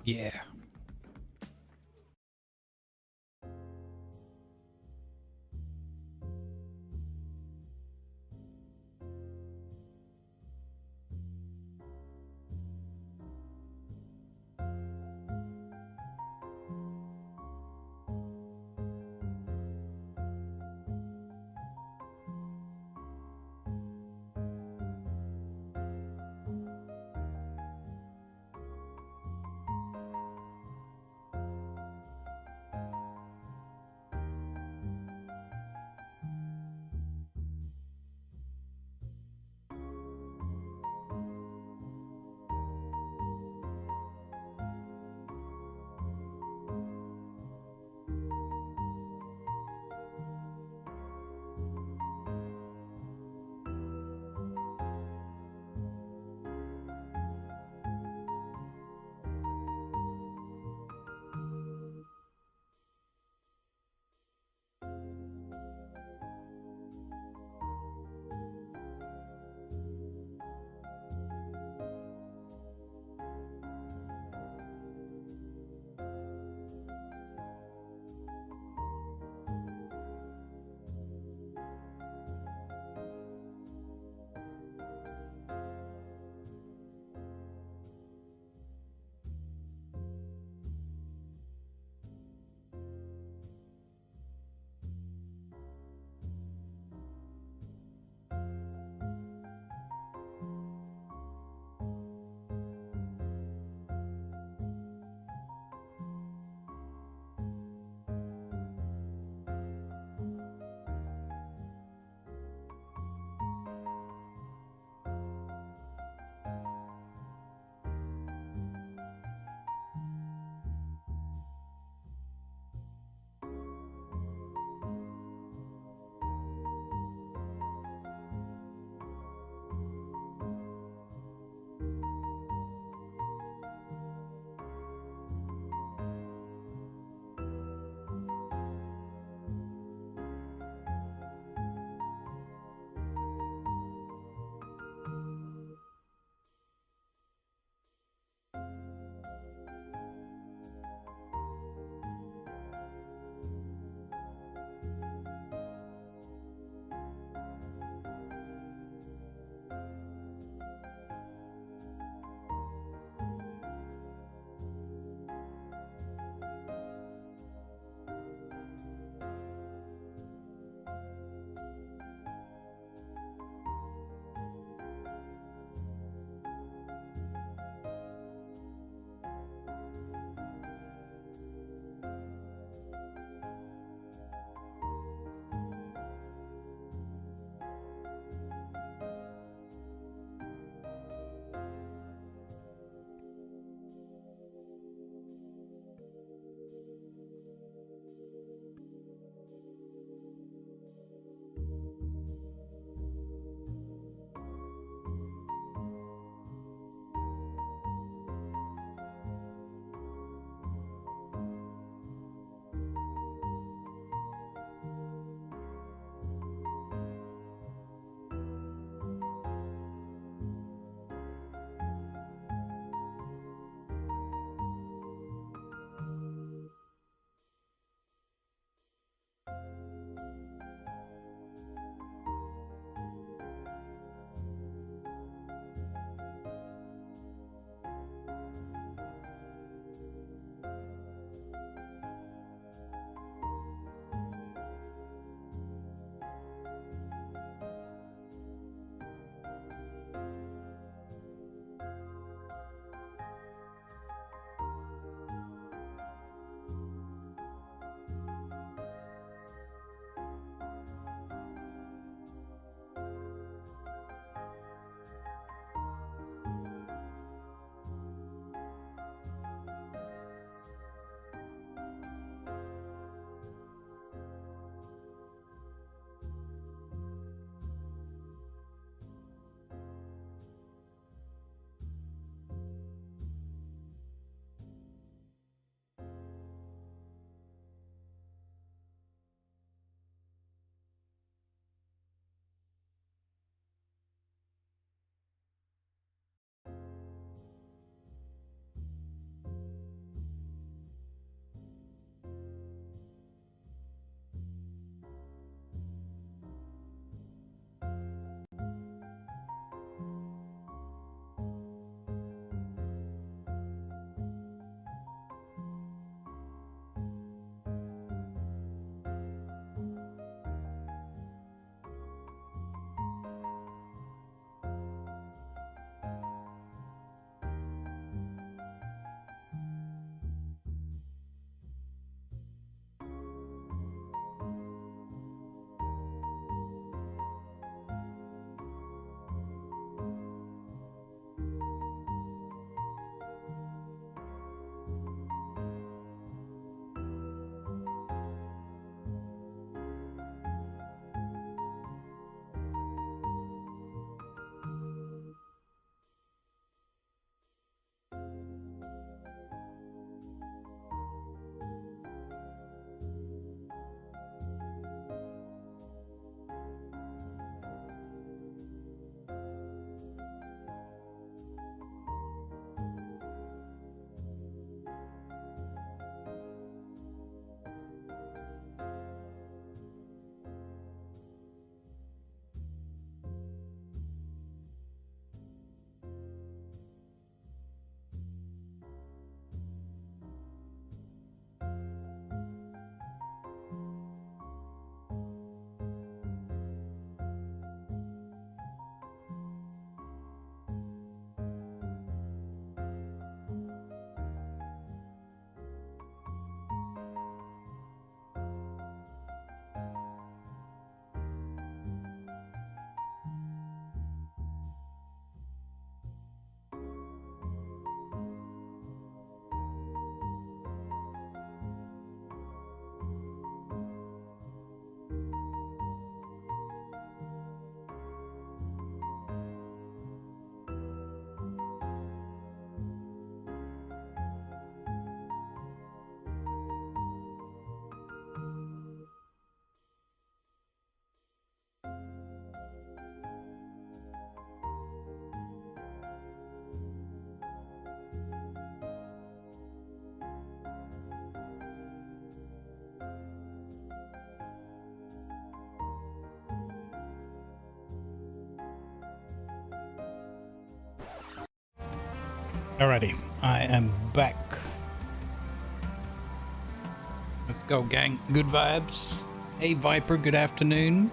Yeah. Alrighty, I am back. Let's go, gang. Good vibes. Hey, Viper, good afternoon.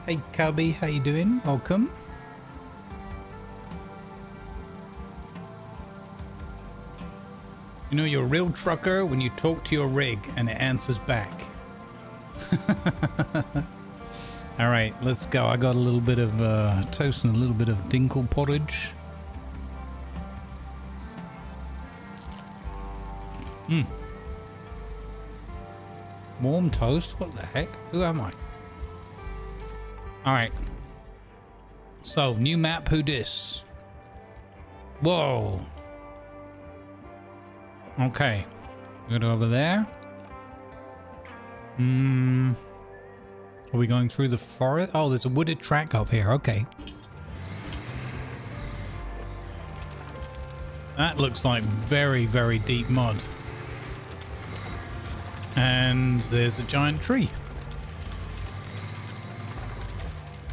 Hey, Cubby, how you doing? Welcome. You know, you're a real trucker when you talk to your rig and it answers back. All right, let's go. I got a little bit of toast and a little bit of dingle porridge. Warm toast? What the heck? Who am I? All right. So, new map. Who dis? Whoa. Okay. Go to over there. Are we going through the forest? Oh, there's a wooded track up here. Okay. That looks like very, very deep mud. And there's a giant tree.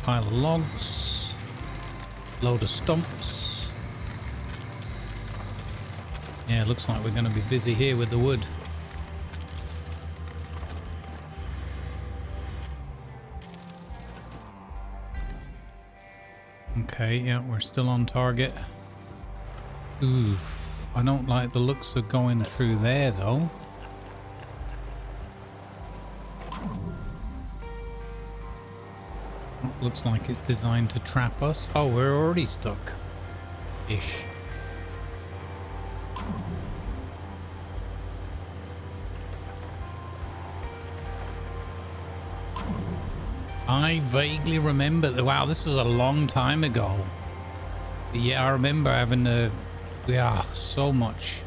Pile of logs. Load of stumps. Yeah, looks like we're going to be busy here with the wood. Okay, yeah, we're still on target. Ooh, I don't like the looks of going through there, though. Looks like it's designed to trap us. Oh, we're already stuck. Ish. I vaguely remember that. Wow, this was a long time ago. But yeah, I remember having to. Yeah, so much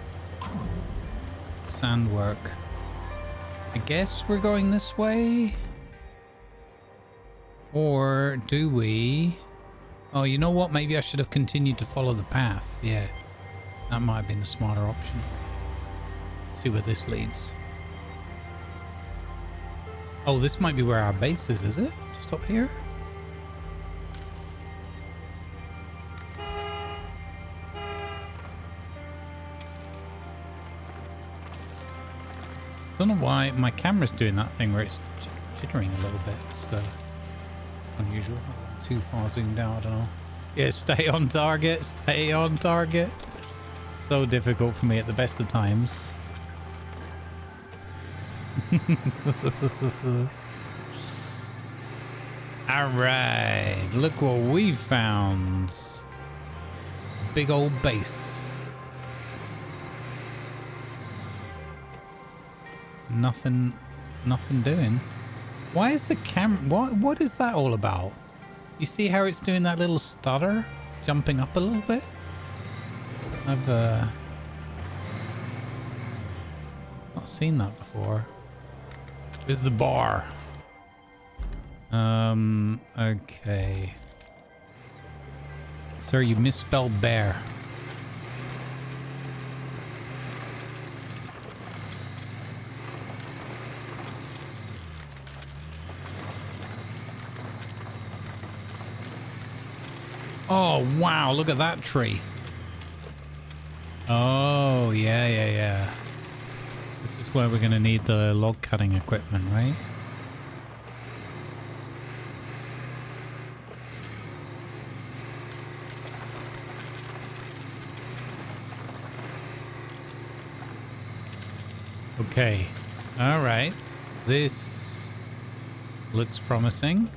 sand work. I guess we're going this way. Or do we? Oh, you know what? Maybe I should have continued to follow the path. Yeah, that might have been the smarter option. Let's see where this leads. Oh, this might be where our base is it? Just up here? Don't know why my camera's doing that thing where it's jittering a little bit. It's unusual. Too far zoomed out, I don't know. Yeah, stay on target, stay on target. So difficult for me at the best of times. Alright, look what we found. Big old base. Nothing doing. Why is the camera... What is that all about? You see how it's doing that little stutter? Jumping up a little bit? I've not seen that before. Where's the bar? Okay. Sir, you misspelled bear. Oh, wow, look at that tree. Oh, yeah. This is where we're going to need the log cutting equipment, right? Okay. All right. This looks promising.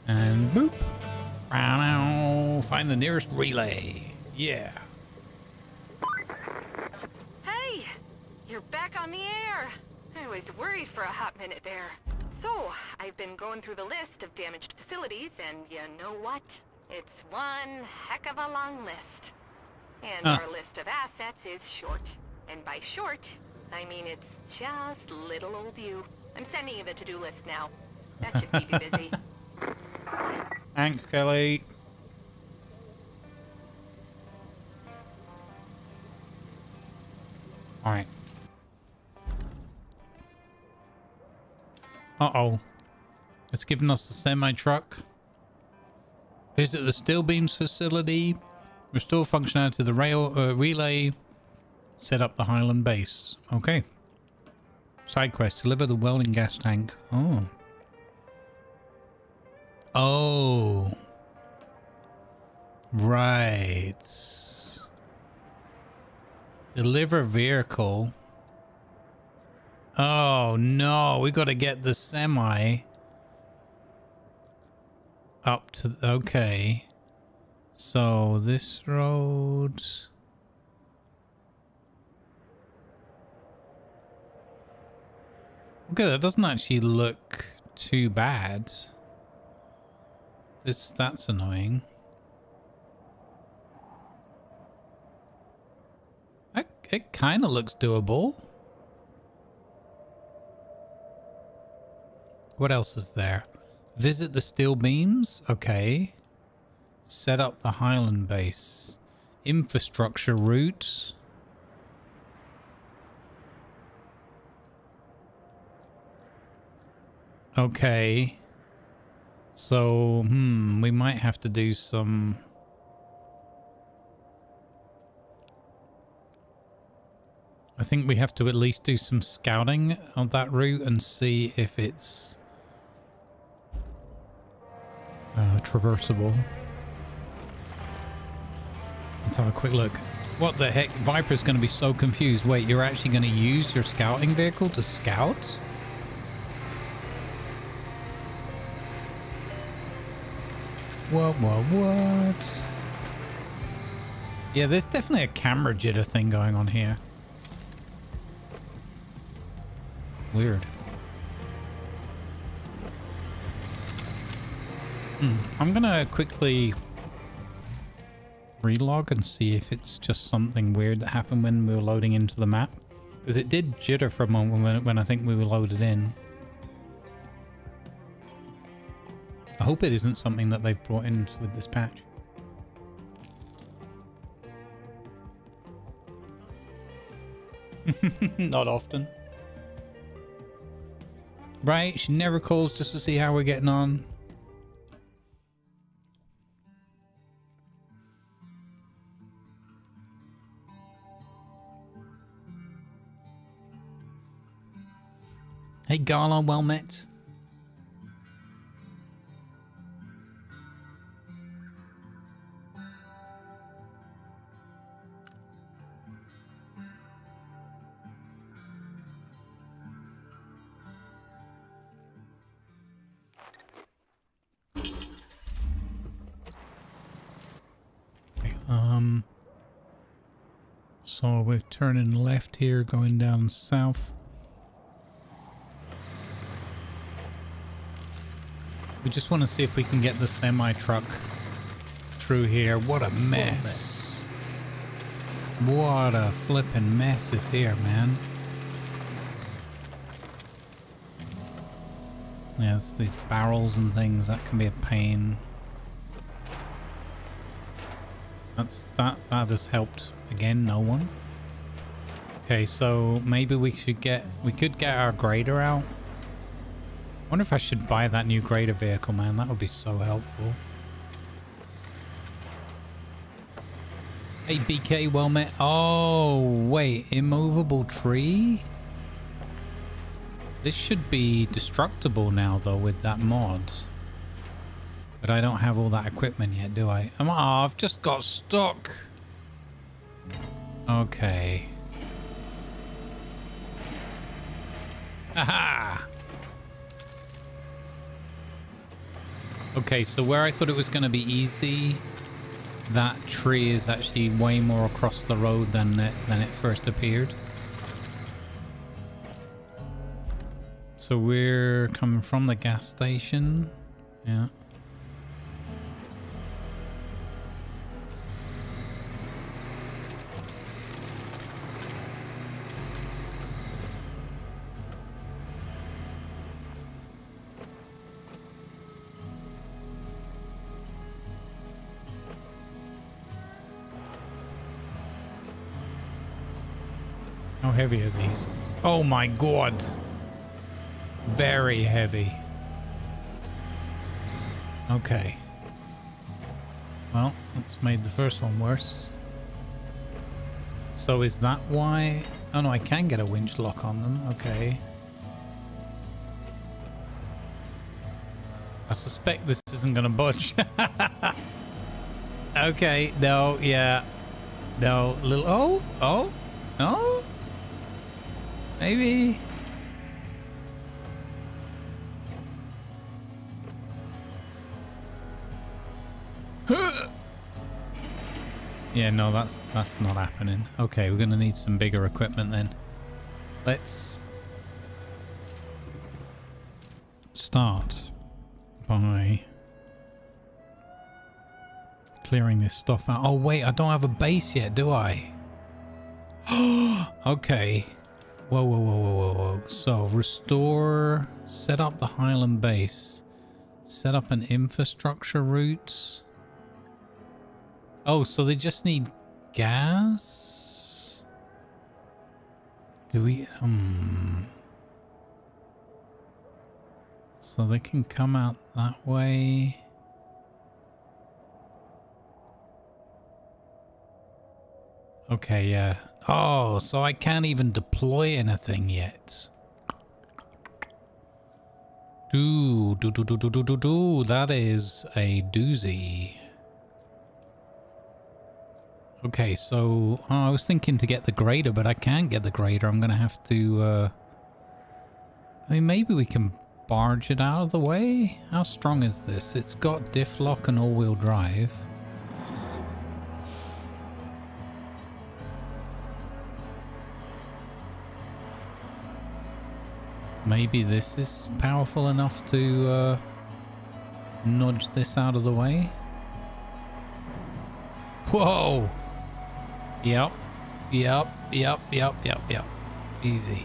And boop. Find the nearest relay. Yeah. Hey, you're back on the air. I was worried for a hot minute there. So, I've been going through the list of damaged facilities, and you know what? It's one heck of a long list. And our list of assets is short. And by short, I mean it's just little old you. I'm sending you the to-do list now. That should keep you busy. Thanks, Kelly. All right. Uh-oh. It's given us the semi-truck. Visit the steel beams facility. Restore functionality to the relay. Set up the Highland base. Okay. Side quest. Deliver the welding gas tank. Oh. Oh. Right. Deliver vehicle. Oh no, we got to get the semi up to... Okay. So this road... Okay, that doesn't actually look too bad. That's annoying. It kind of looks doable. What else is there? Visit the steel beams. Okay. Set up the Highland base. Infrastructure route. Okay. So, we might have to do some... I think we have to at least do some scouting on that route and see if it's traversable. Let's have a quick look. What the heck? Viper's going to be so confused. Wait, you're actually going to use your scouting vehicle to scout? What? Yeah, there's definitely a camera jitter thing going on here. Weird. I'm gonna quickly relog and see if it's just something weird that happened when we were loading into the map. Because it did jitter for a moment when I think we were loaded in. I hope it isn't something that they've brought in with this patch. Not often. Right, she never calls just to see how we're getting on. Hey Gala, well met. So we're turning left here, going down south. We just want to see if we can get the semi-truck through here. What a mess. What a flippin' mess is here, man. Yeah, it's these barrels and things. That can be a pain. That has helped. Again, no one. Okay, so maybe we could get our grader out. Wonder if I should buy that new grader vehicle, man. That would be so helpful. Hey BK, well met. Oh wait, immovable tree? This should be destructible now though with that mod. But I don't have all that equipment yet, do I? Oh, I've just got stuck. Okay. Aha! Okay, so where I thought it was going to be easy, that tree is actually way more across the road than it first appeared. So we're coming from the gas station. Yeah. How heavy are these? Oh my god. Very heavy. Okay. Well, that's made the first one worse. So is that why... Oh no, I can get a winch lock on them. Okay. I suspect this isn't going to budge. Okay, no, yeah. No, little... Oh, no? Maybe... Yeah, no, that's not happening. Okay, we're gonna need some bigger equipment then. Let's start by clearing this stuff out. Oh wait, I don't have a base yet, do I? Okay. Whoa. So restore, set up the Highland base, set up an infrastructure route. Oh, so they just need gas? Do we... So they can come out that way. Okay, yeah. Oh, so I can't even deploy anything yet. That is a doozy. Okay, so I was thinking to get the grader, but I can't get the grader. I'm going to have to... I mean, maybe we can barge it out of the way? How strong is this? It's got diff lock and all-wheel drive. Maybe this is powerful enough to nudge this out of the way. Whoa! Yep. Easy.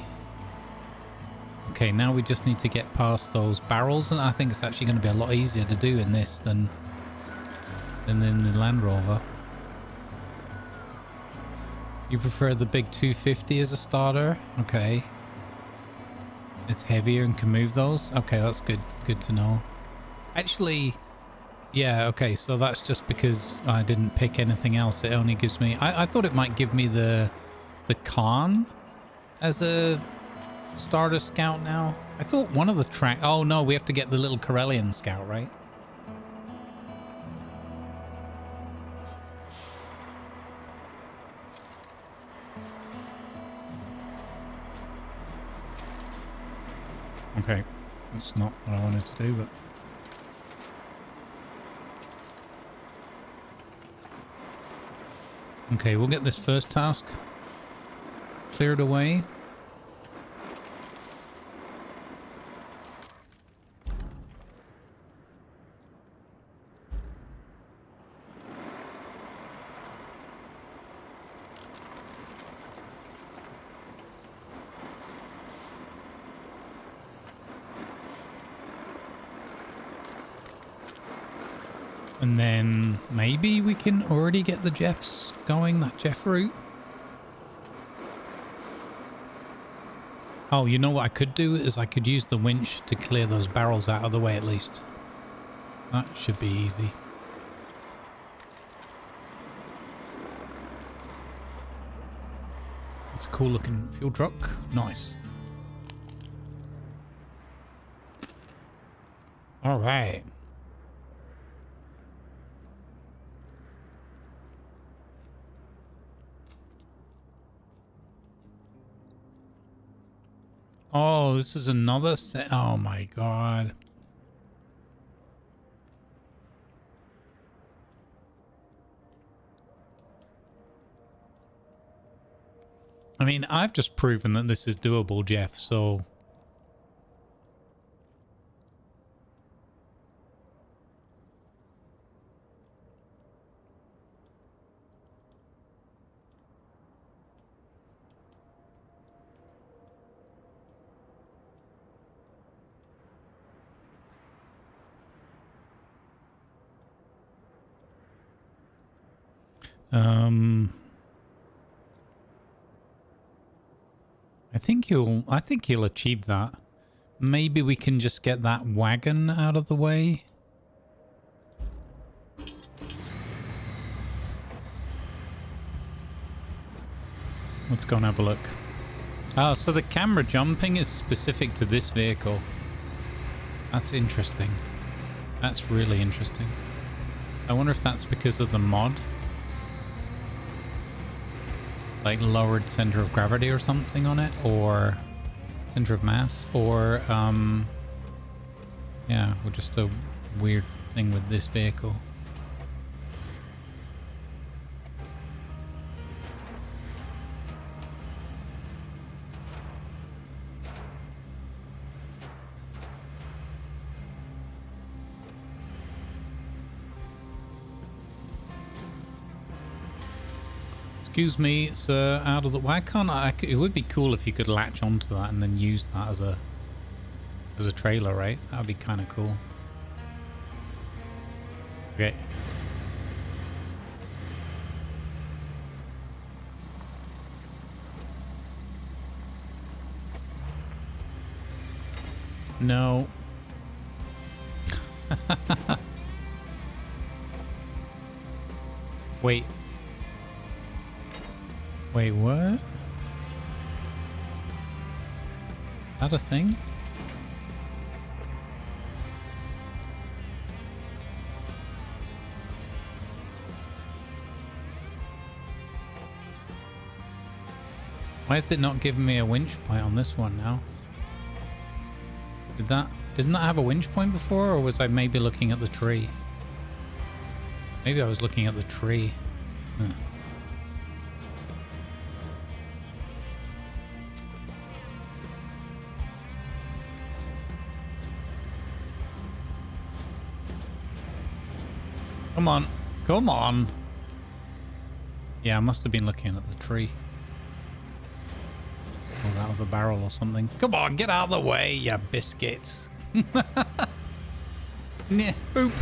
Okay, now we just need to get past those barrels, and I think it's actually going to be a lot easier to do in this than in the Land Rover. You prefer the big 250 as a starter? Okay. It's heavier and can move those? Okay, that's good. Good to know. Actually... Yeah, okay, so that's just because I didn't pick anything else. It only gives me... I thought it might give me the Khan as a starter scout now. I thought one of the track... Oh, no, we have to get the little Corellian scout, right? Okay, that's not what I wanted to do, but... Okay, we'll get this first task cleared away. And then maybe we can already get the Jeffs going, that Jeff route. Oh, you know what I could do is I could use the winch to clear those barrels out of the way at least. That should be easy. It's a cool looking fuel truck. Nice. All right. Oh, this is another set. Oh my god. I mean, I've just proven that this is doable, Jeff, so... I think he'll achieve that. Maybe we can just get that wagon out of the way. Let's go and have a look. Oh, so the camera jumping is specific to this vehicle. That's interesting. That's really interesting. I wonder if that's because of the mod. Like lowered center of gravity or something on it, or center of mass, or yeah, or just a weird thing with this vehicle. Excuse me, sir, out of the... Why can't I... It would be cool if you could latch onto that and then use that as a trailer, right? That would be kind of cool. Okay. No. Wait. Wait, what? Is that a thing? Why is it not giving me a winch point on this one now? Didn't that have a winch point before, or was I maybe looking at the tree? Maybe I was looking at the tree. Huh. Come on. Come on. Yeah, I must have been looking at the tree. Or out of the barrel or something. Come on, get out of the way, you biscuits. Nah, boop.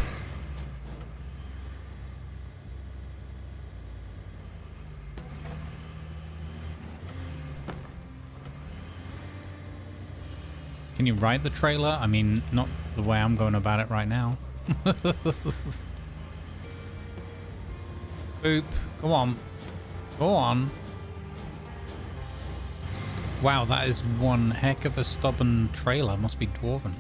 Can you ride the trailer? I mean, not the way I'm going about it right now. Boop. Come on. Go on. Wow, that is one heck of a stubborn trailer. Must be dwarven.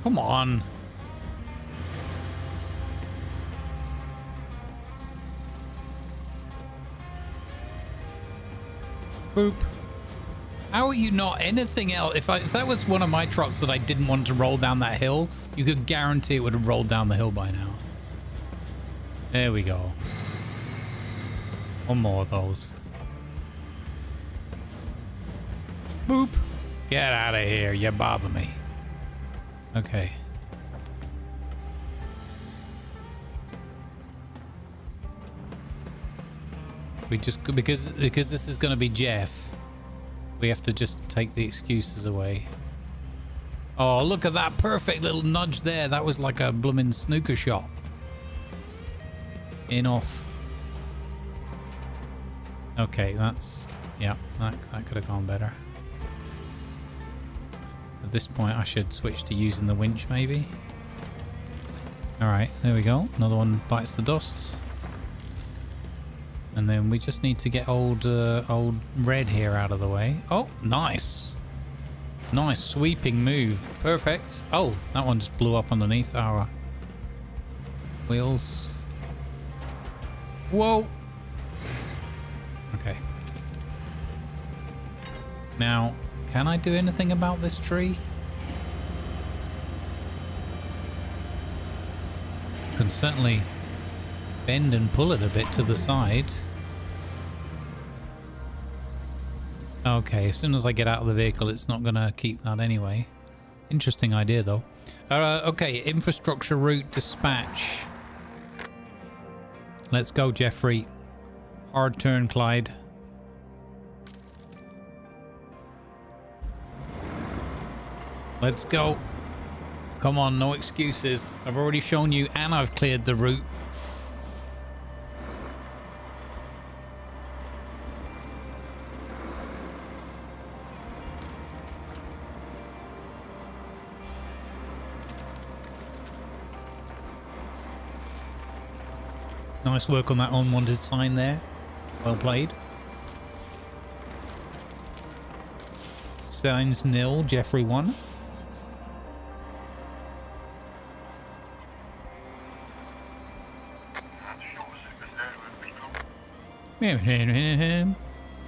Come on. Boop. How are you not anything else? If that was one of my trucks that I didn't want to roll down that hill, you could guarantee it would have rolled down the hill by now. There we go. One more of those. Boop. Get out of here. You bother me. Okay. We just, because this is going to be Jeff, we have to just take the excuses away. Oh, look at that perfect little nudge there. That was like a blooming snooker shot. Enough. Okay, that's... Yeah, that could have gone better. At this point, I should switch to using the winch, maybe. Alright, there we go. Another one bites the dust. And then we just need to get old Red here out of the way. Oh, nice. Nice sweeping move. Perfect. Oh, that one just blew up underneath our wheels. Whoa. Okay. Now, can I do anything about this tree? I can certainly bend and pull it a bit to the side. Okay, as soon as I get out of the vehicle, it's not going to keep that anyway. Interesting idea, though. Okay, infrastructure route dispatch. Let's go, Jeffrey. Hard turn, Clyde. Let's go. Come on, no excuses. I've already shown you and I've cleared the route. Nice work on that unwanted sign there. Well played. Signs nil, Jeffrey 1.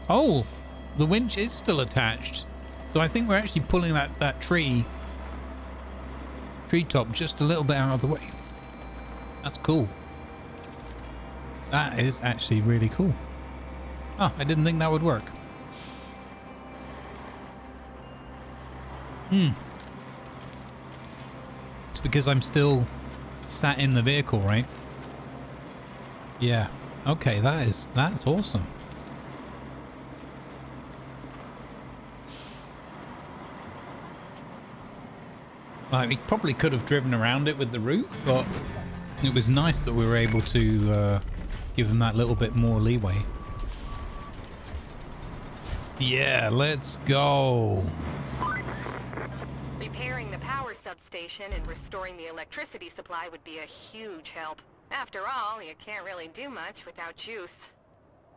Oh, the winch is still attached. So I think we're actually pulling that tree top just a little bit out of the way. That's cool. That is actually really cool. Oh, I didn't think that would work. It's because I'm still sat in the vehicle, right? Yeah. Okay, that's awesome. Like, we probably could have driven around it with the route, but it was nice that we were able to give them that little bit more leeway. Yeah, let's go. Repairing the power substation and restoring the electricity supply would be a huge help. After all, you can't really do much without juice.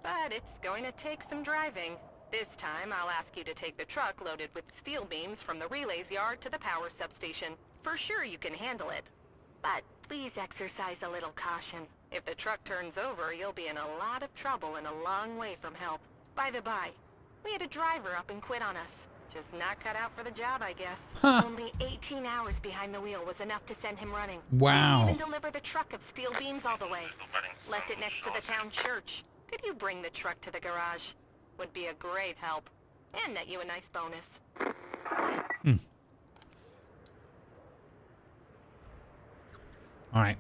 But it's going to take some driving. This time, I'll ask you to take the truck loaded with steel beams from the relays yard to the power substation. For sure you can handle it. But please exercise a little caution. If the truck turns over, you'll be in a lot of trouble and a long way from help. By the by, we had a driver up and quit on us. Just not cut out for the job, I guess. Huh. Only 18 hours behind the wheel was enough to send him running. Wow. Didn't even deliver the truck of steel beams all the way. Left it next to the town church. Could you bring the truck to the garage? Would be a great help. And net you a nice bonus. All right.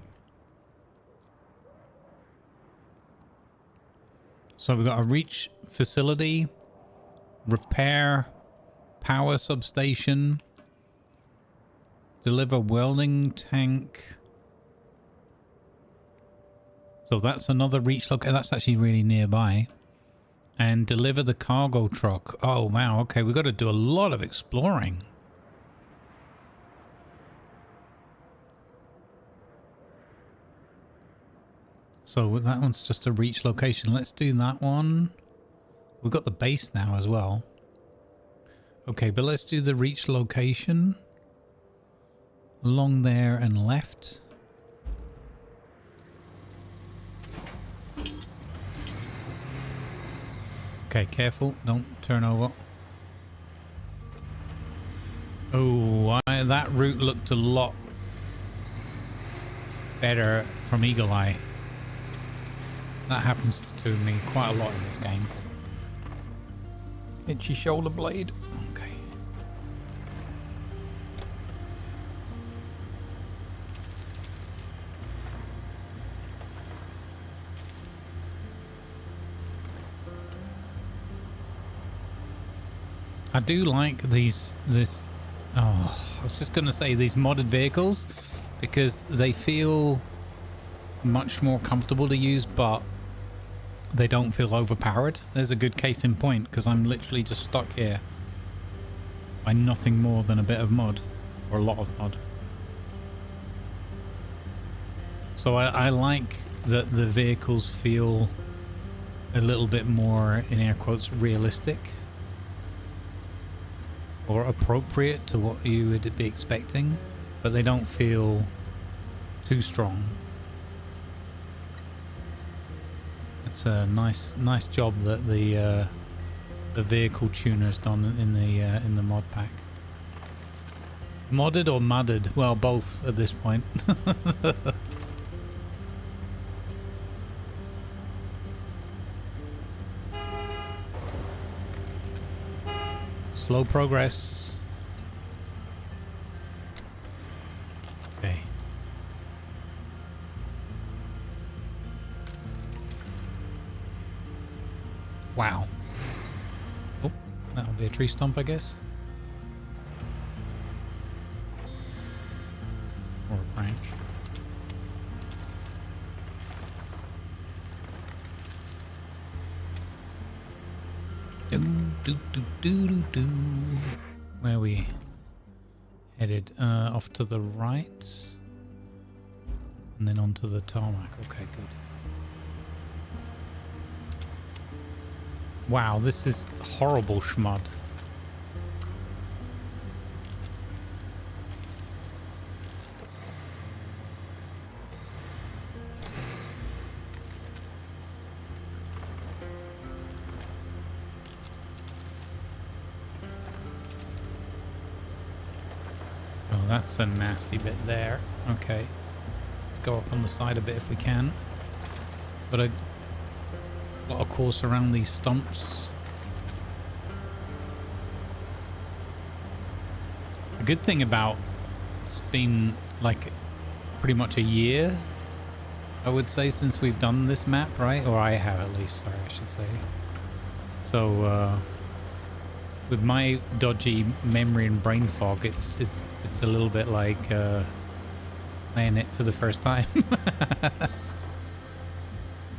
So we've got a reach facility, repair power substation, deliver welding tank. So that's another reach look. That's actually really nearby. And deliver the cargo truck. Oh, wow. Okay, we've got to do a lot of exploring. So that one's just a reach location. Let's do that one. We've got the base now as well. Okay, but let's do the reach location. Along there and left. Okay, careful. Don't turn over. Oh, that route looked a lot better from Eagle Eye. That happens to me quite a lot in this game. Itchy shoulder blade. Okay. I do like these, I was just going to say these modded vehicles because they feel much more comfortable to use, but they don't feel overpowered. There's a good case in point because I'm literally just stuck here by nothing more than a bit of mud or a lot of mud. So I like that the vehicles feel a little bit more, in air quotes, realistic. Or appropriate to what you would be expecting, but they don't feel too strong. It's a nice job that the vehicle tuner's done in the mod pack. Modded or mudded? Well, both at this point. Slow progress. Okay. Wow. Oh, that'll be a tree stump, I guess. Or a branch. Where are we headed? Off to the right. And then onto the tarmac. Okay, good. Wow, this is horrible schmud. Oh, that's a nasty bit there. Okay. Let's go up on the side a bit if we can. But a lot of course around these stumps. A good thing about it's been like pretty much a year, I would say, since we've done this map, right? Or I have at least, sorry, I should say. So with my dodgy memory and brain fog, it's a little bit like playing it for the first time.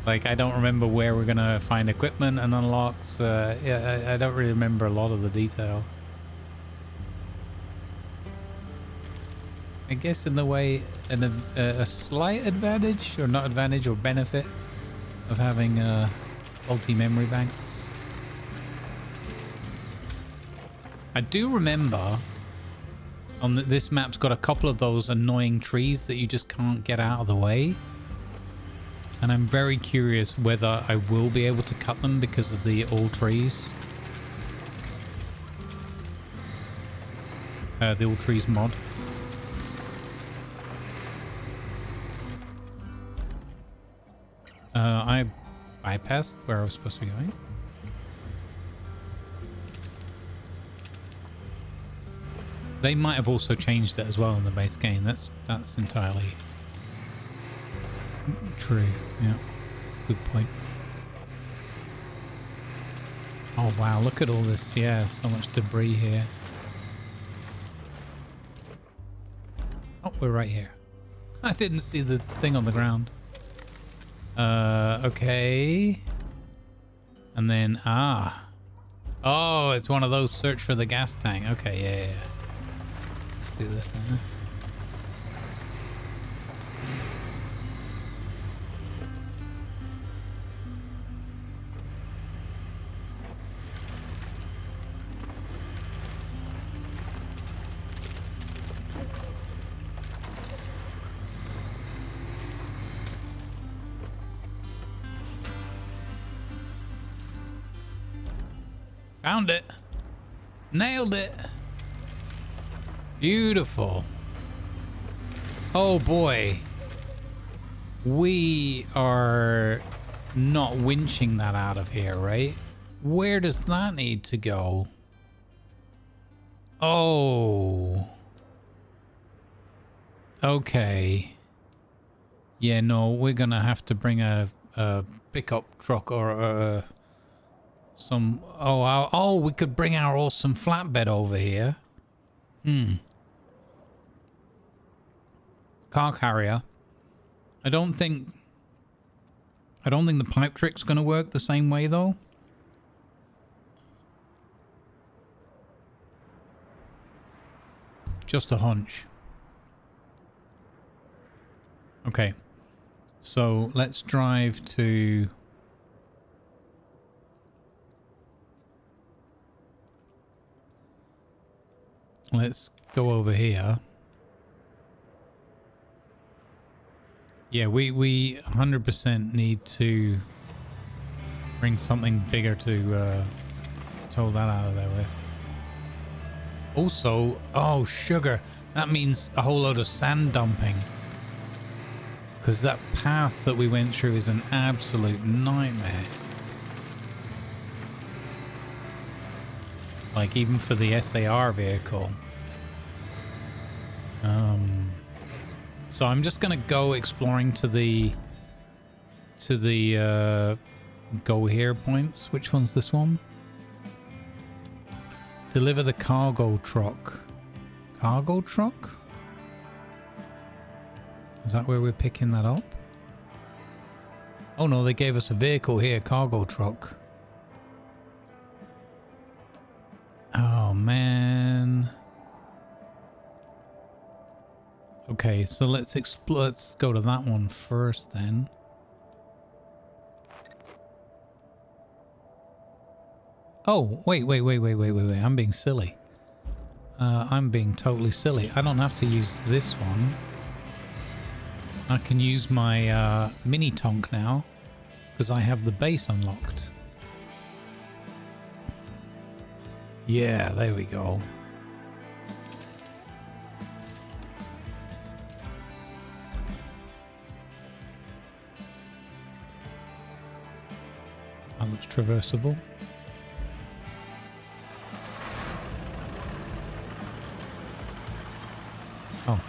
Like, I don't remember where we're gonna find equipment and unlocks. Yeah, I don't really remember a lot of the detail. I guess in the way, a slight advantage, or not advantage, or benefit of having faulty memory banks. I do remember on this map's got a couple of those annoying trees that you just can't get out of the way. And I'm very curious whether I will be able to cut them because of the all trees. The all trees mod. I bypassed where I was supposed to be going. They might have also changed it as well in the base game. That's entirely true. Yeah, good point. Oh wow, look at all this. Yeah, so much debris here. Oh, we're right here. I didn't see the thing on the ground. Okay. And then, oh, it's one of those search for the gas tank. Okay, yeah. Let's do this then. Found it. Nailed it. Beautiful. Oh boy. We are not winching that out of here, right? Where does that need to go? Oh. Okay. Yeah, no, we're gonna have to bring a pickup truck or some... Oh, we could bring our awesome flatbed over here. Car carrier. I don't think the pipe trick's gonna work the same way though. Just a hunch. Okay. So let's drive to... Let's go over here. Yeah, we 100% need to bring something bigger to tow that out of there with. Also, oh, sugar. That means a whole load of sand dumping. Because that path that we went through is an absolute nightmare. Like, even for the SAR vehicle. So I'm just gonna go exploring to the go here points. Which one's this one? Deliver the cargo truck. Cargo truck? Is that where we're picking that up? Oh no, they gave us a vehicle here, cargo truck. Oh man. Okay, so let's go to that one first then. Oh, wait. I'm being silly. I'm being totally silly. I don't have to use this one. I can use my mini tonk now because I have the base unlocked. Yeah, there we go. That looks traversable. Oh.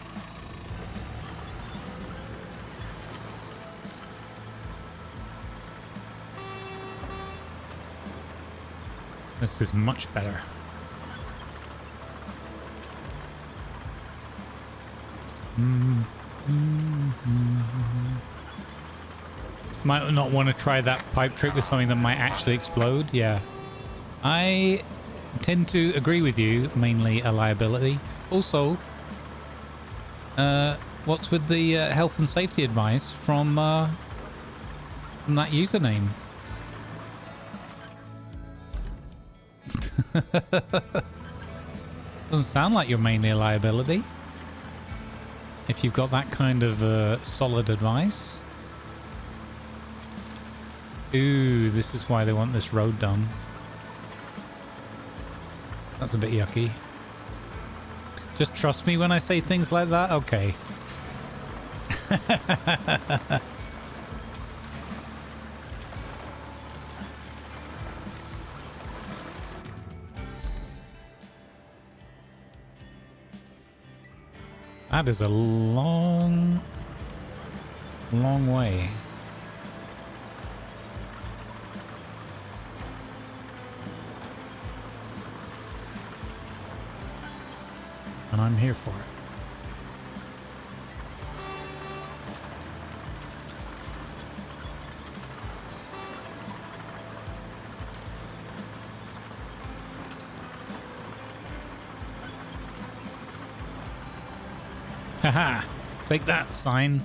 This is much better. Might not want to try that pipe trick with something that might actually explode. Yeah. I tend to agree with you, mainly a liability. Also, what's with the health and safety advice from that username? Doesn't sound like you're mainly a liability. If you've got that kind of solid advice. Ooh, this is why they want this road done. That's a bit yucky. Just trust me when I say things like that? Okay. That is a long way. And I'm here for it. Haha, take that, sign.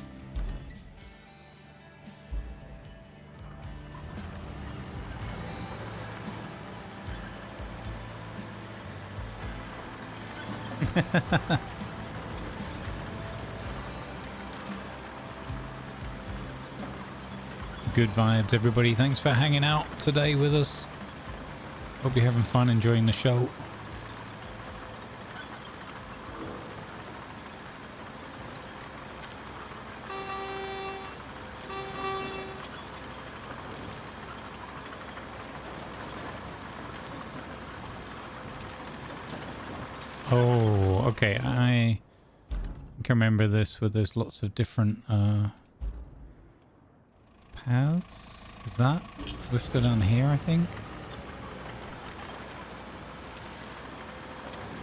Good vibes, everybody. Thanks for hanging out today with us. Hope you're having fun enjoying the show. Oh, okay. I can remember this where there's lots of different paths. Is that? We have to go down here, I think.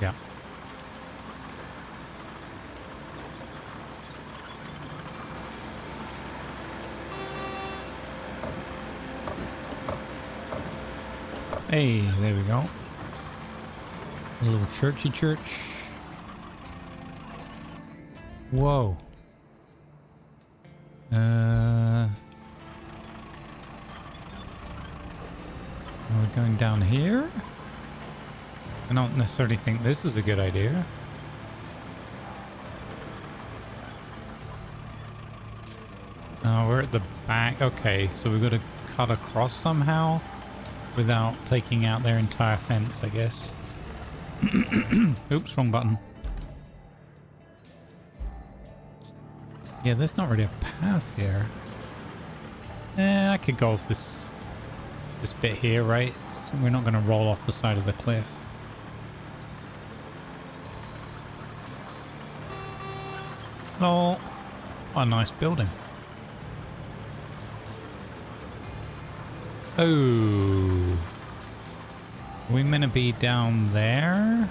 Yeah. Hey, there we go. A little churchy church. Whoa. Are we going down here? I don't necessarily think this is a good idea. Oh, we're at the back. Okay, so we've got to cut across somehow without taking out their entire fence, I guess. Oops, wrong button. Yeah, there's not really a path here. I could go off this bit here, right? We're not going to roll off the side of the cliff. Oh, what a nice building. Oh. Are we meant to be down there?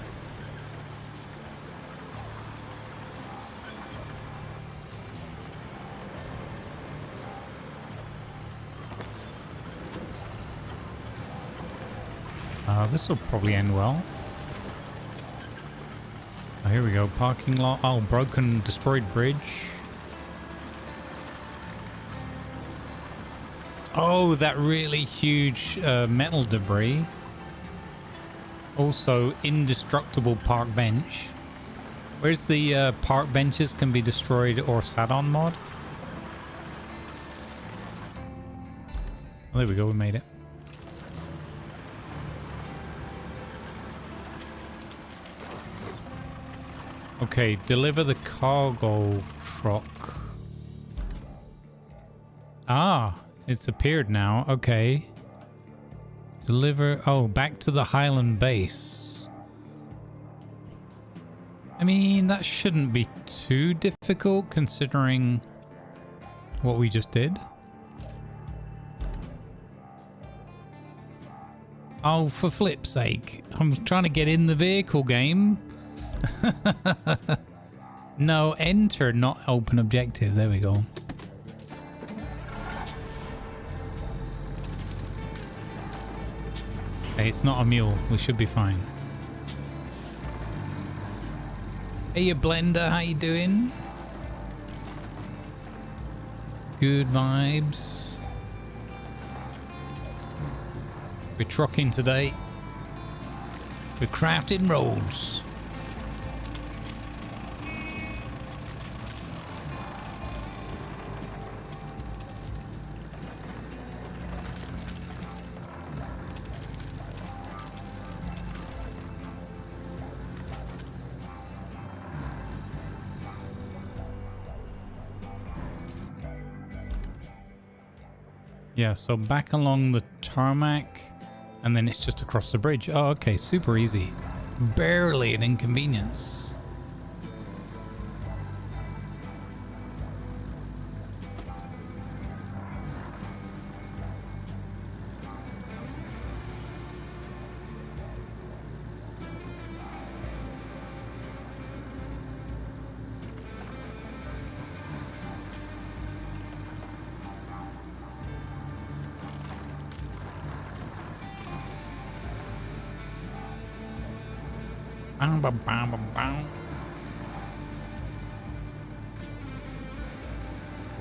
This will probably end well. Oh, here we go. Parking lot. Oh, broken, destroyed bridge. Oh, that really huge metal debris. Also, indestructible park bench. Where's the park benches can be destroyed or sat on mod? Oh, there we go, we made it. Okay, deliver the cargo truck. Ah, it's appeared now. Okay. Deliver... Oh, back to the Highland base. I mean, that shouldn't be too difficult considering what we just did. Oh, for flip's sake. I'm trying to get in the vehicle game. No, enter, not open objective. There we go. Hey, it's not a mule. We should be fine. Hey, you Blender, how you doing? Good vibes. We're trucking today. We're crafting roads. Yeah, so back along the tarmac, and then it's just across the bridge. Oh, okay, super easy. Barely an inconvenience.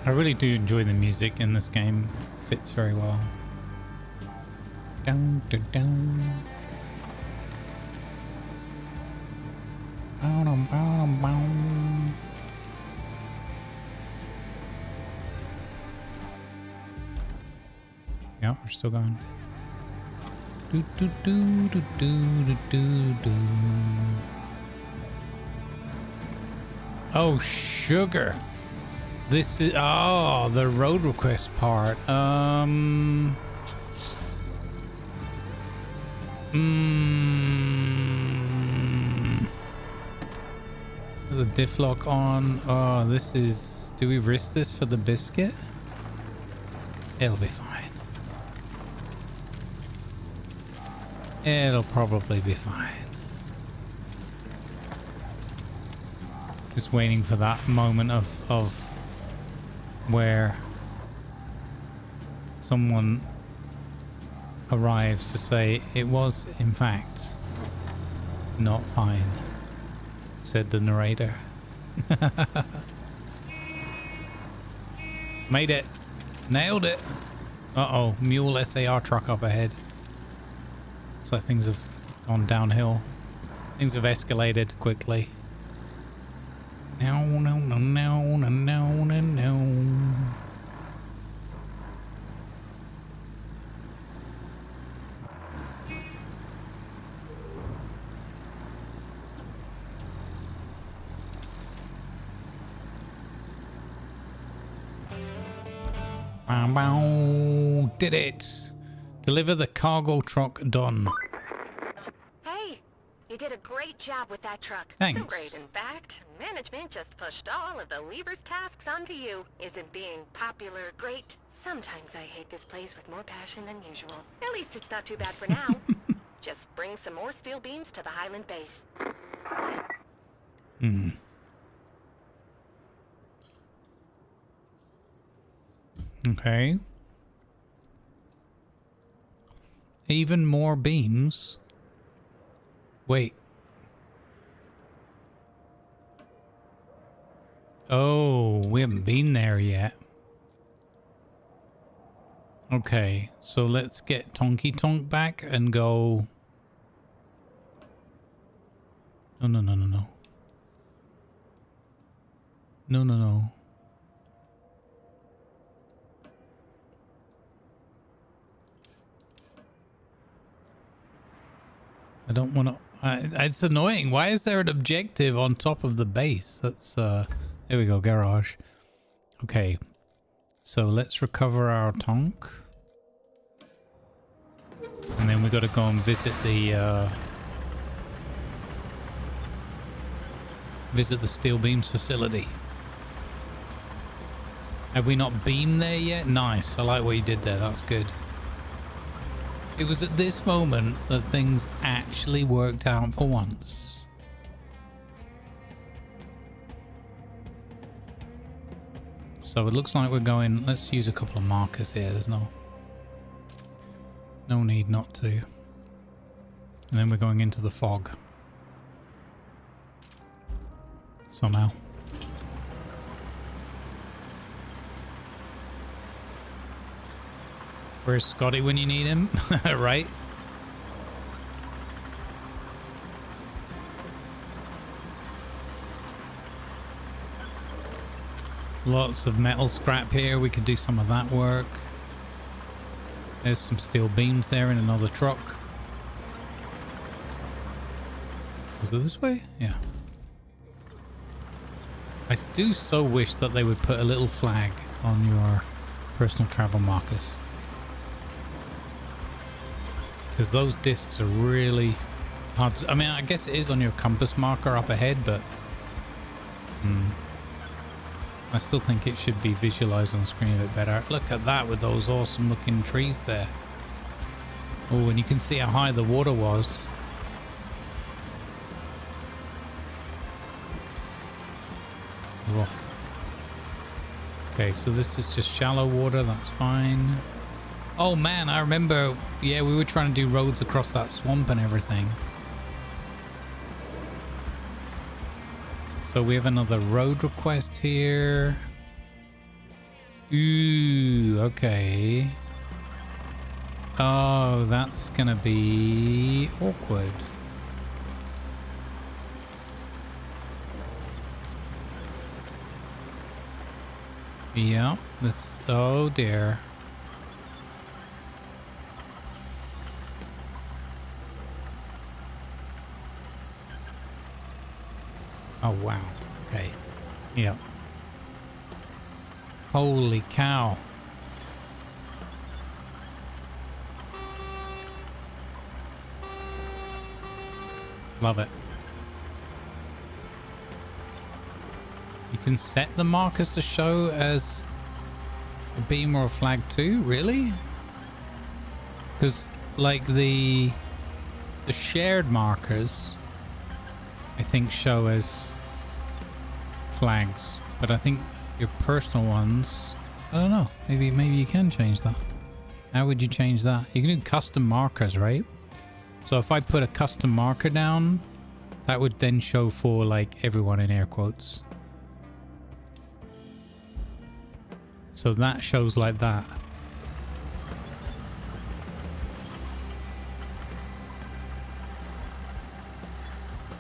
I really do enjoy the music in this game. It fits very well. Down, down, down. Bow, bow, bow. Yeah, we're still going. Do, do, do, do, do, do, do. Oh, sugar. This is... Oh, the road request part. The diff lock on. Oh, this is... Do we risk this for the biscuit? It'll be fine. It'll probably be fine. Just waiting for that moment of where someone arrives to say it was in fact not fine, said the narrator. Made it. Nailed it. Uh-oh, mule SAR truck up ahead. So things have gone downhill. Things have escalated quickly. No, no, no, no, no, no, no, no. Bow, bow. Did it. Deliver the cargo truck done. Hey, you did a great job with that truck. Thanks. So great, in fact. Management just pushed all of the lever's tasks onto you. Isn't being popular great? Sometimes I hate this place with more passion than usual. At least it's not too bad for now. Just bring some more steel beams to the Highland base. Hmm. Okay. Even more beams. Wait. Oh, we haven't been there yet. Okay, so let's get Tonky Tonk back and go No, no, no, no, no. No, no, no. I don't want to... it's annoying. Why is there an objective on top of the base? That's... There we go, garage. Okay. So let's recover our tonk. And then we got to go and visit the... visit the steel beams facility. Have we not beamed there yet? Nice. I like what you did there. That's good. It was at this moment that things actually worked out for once. So it looks like we're going... Let's use a couple of markers here. There's no need not to. And then we're going into the fog. Somehow. Where's Scotty when you need him? Right? Lots of metal scrap here. We could do some of that work. There's some steel beams there in another truck. Was it this way? Yeah. I do so wish that they would put a little flag on your personal travel markers. Because those discs are really hard to, I mean, I guess it is on your compass marker up ahead, but I still think it should be visualized on the screen a bit better. Look at that with those awesome looking trees there. Oh, and you can see how high the water was. Rough. Okay, so this is just shallow water, that's fine. Oh man, I remember, yeah, we were trying to do roads across that swamp and everything. So we have another road request here. Ooh, okay. Oh, that's gonna be awkward. Yeah, this, oh dear. Oh, wow. Okay. Yeah. Holy cow. Love it. You can set the markers to show as a beam or a flag too? Really? Because, like, the shared markers, I think, show as flags, but I think your personal ones, I don't know, maybe you can change that. How would you change that? You can do custom markers, right? So if I put a custom marker down, that would then show for like everyone in air quotes. So that shows like that.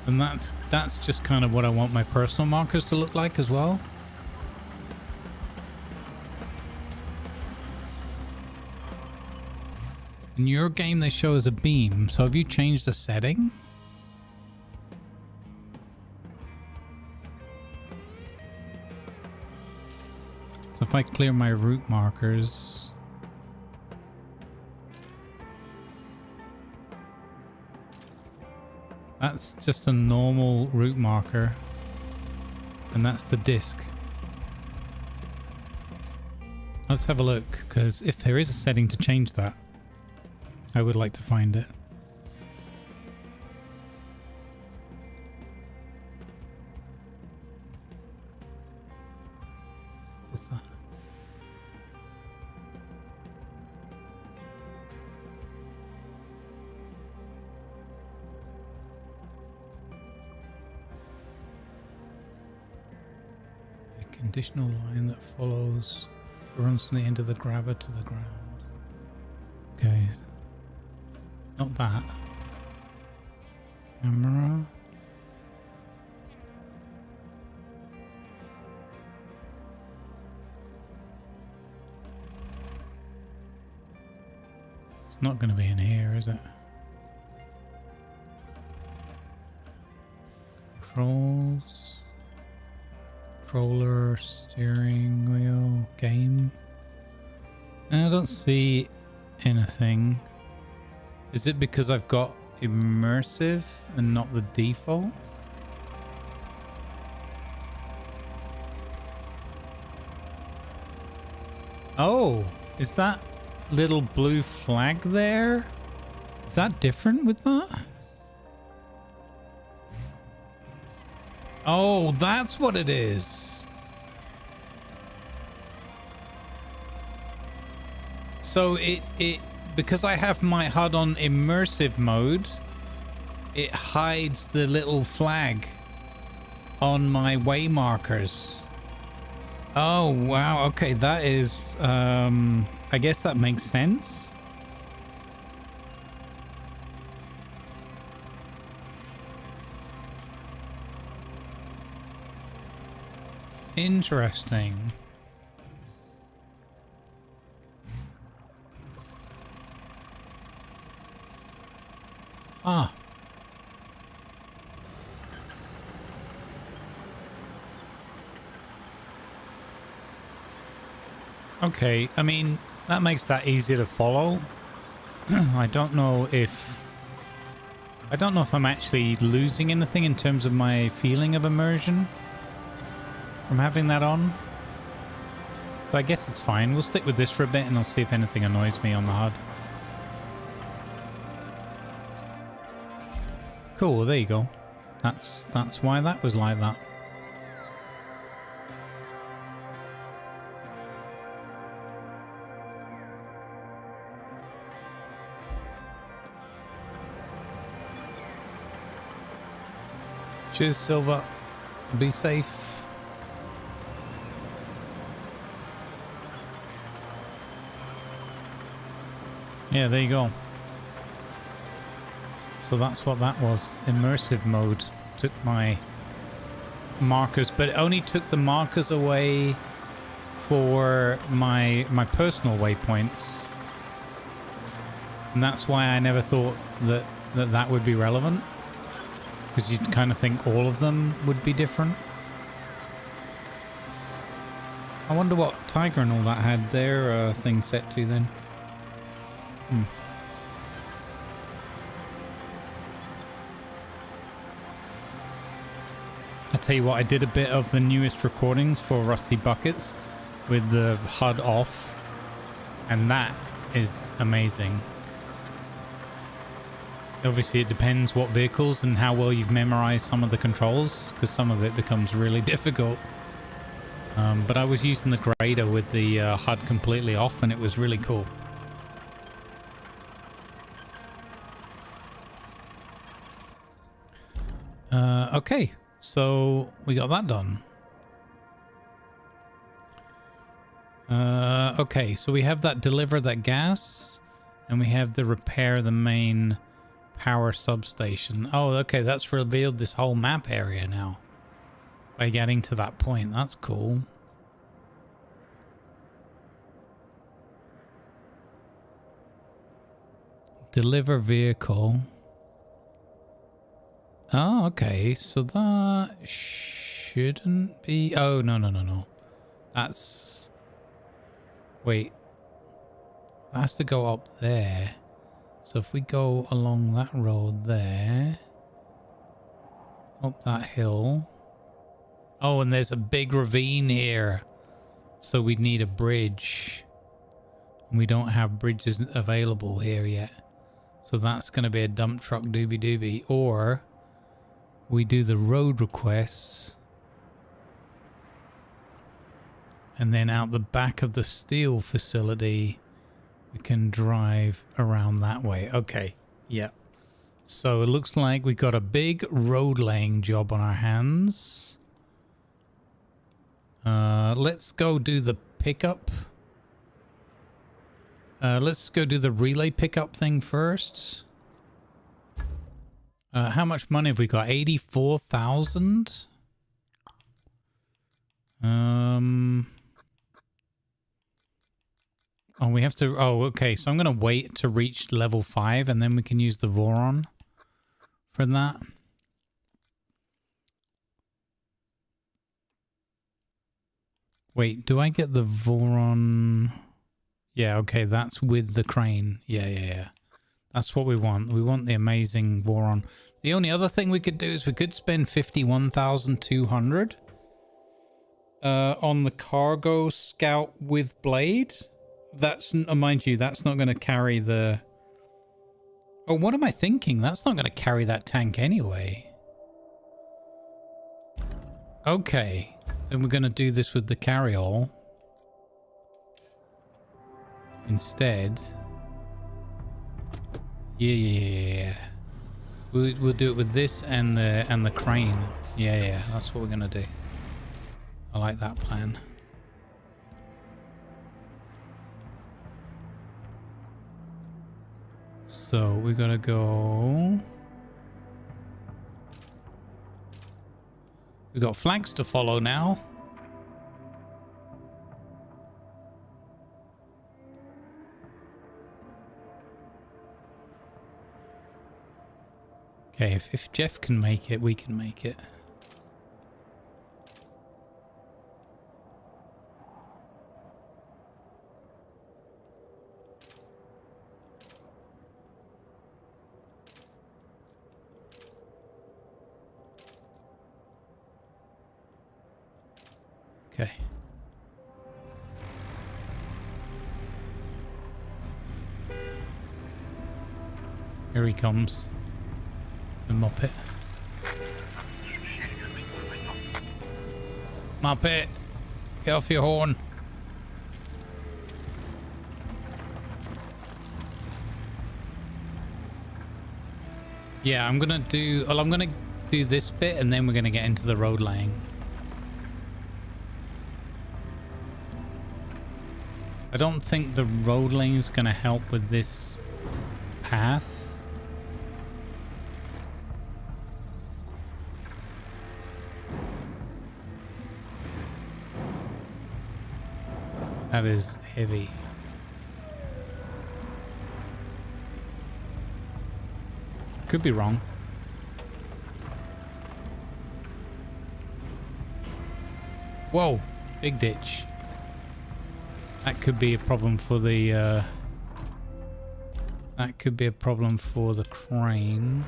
And that's just kind of what I want my personal markers to look like as well. In your game they show as a beam, so have you changed the setting? So if I clear my route markers, that's just a normal route marker, and that's the disc. Let's have a look, because if there is a setting to change that, I would like to find it. What's that? A conditional line that follows, runs from the end of the grabber to the ground. Okay. Not that. Camera. It's not going to be in here, is it? Controls. Controller, steering wheel, game. I don't see anything. Is it because I've got immersive and not the default? Oh, is that little blue flag there? Is that different with that? Oh, that's what it is. So it because I have my HUD on immersive mode, it hides the little flag on my way markers. Oh, wow. Okay, that is I guess that makes sense. Interesting. Ah. Okay, I mean, that makes that easier to follow. I don't know if I'm actually losing anything in terms of my feeling of immersion from having that on. So I guess it's fine. We'll stick with this for a bit and I'll see if anything annoys me on the HUD. Cool, well, there you go. That's why that was like that. Cheers, Silver. Be safe. Yeah, there you go. So that's what that was. Immersive mode took my markers, but it only took the markers away for my personal waypoints. And that's why I never thought that would be relevant. Because you'd kind of think all of them would be different. I wonder what Tiger and all that had their thing set to then. I tell you what, I did a bit of the newest recordings for Rusty Buckets with the HUD off, and that is amazing. Obviously it depends what vehicles and how well you've memorized some of the controls, because some of it becomes really difficult. But I was using the grader with the HUD completely off and it was really cool. Okay, so we got that done. Okay, so we have that deliver that gas and we have the repair the main power substation. Oh, okay, that's revealed this whole map area now by getting to that point. That's cool. Deliver vehicle. Oh, okay, so that shouldn't be... Oh, no. That's... Wait. It has to go up there. So if we go along that road there, up that hill. Oh, and there's a big ravine here. So we'd need a bridge. And we don't have bridges available here yet. So that's going to be a dump truck doobie-doobie. Or we do the road requests. And then out the back of the steel facility, we can drive around that way. Okay, yeah. So it looks like we've got a big road laying job on our hands. Let's go do the pickup. Let's go do the relay pickup thing first. How much money have we got? 84,000? Oh, we have to... Oh, okay. So I'm going to wait to reach level 5 and then we can use the Voron for that. Wait, do I get the Voron? Yeah, okay. That's with the crane. Yeah. That's what we want. We want the amazing Voron. The only other thing we could do is we could spend 51,200 on the cargo scout with blade. That's, mind you, that's not going to carry the... Oh, what am I thinking? That's not going to carry that tank anyway. Okay. Then we're going to do this with the carryall instead. Yeah. We'll do it with this and the crane. Yeah. That's what we're going to do. I like that plan. So we gotta go. We got flags to follow now. Okay, if Jeff can make it, we can make it. Okay. Here he comes. The Muppet. Muppet! Get off your horn. Yeah, I'm gonna do this bit and then we're gonna get into the road laying. I don't think the road lane is going to help with this path. That is heavy. Could be wrong. Whoa, big ditch. That could be a problem for the crane.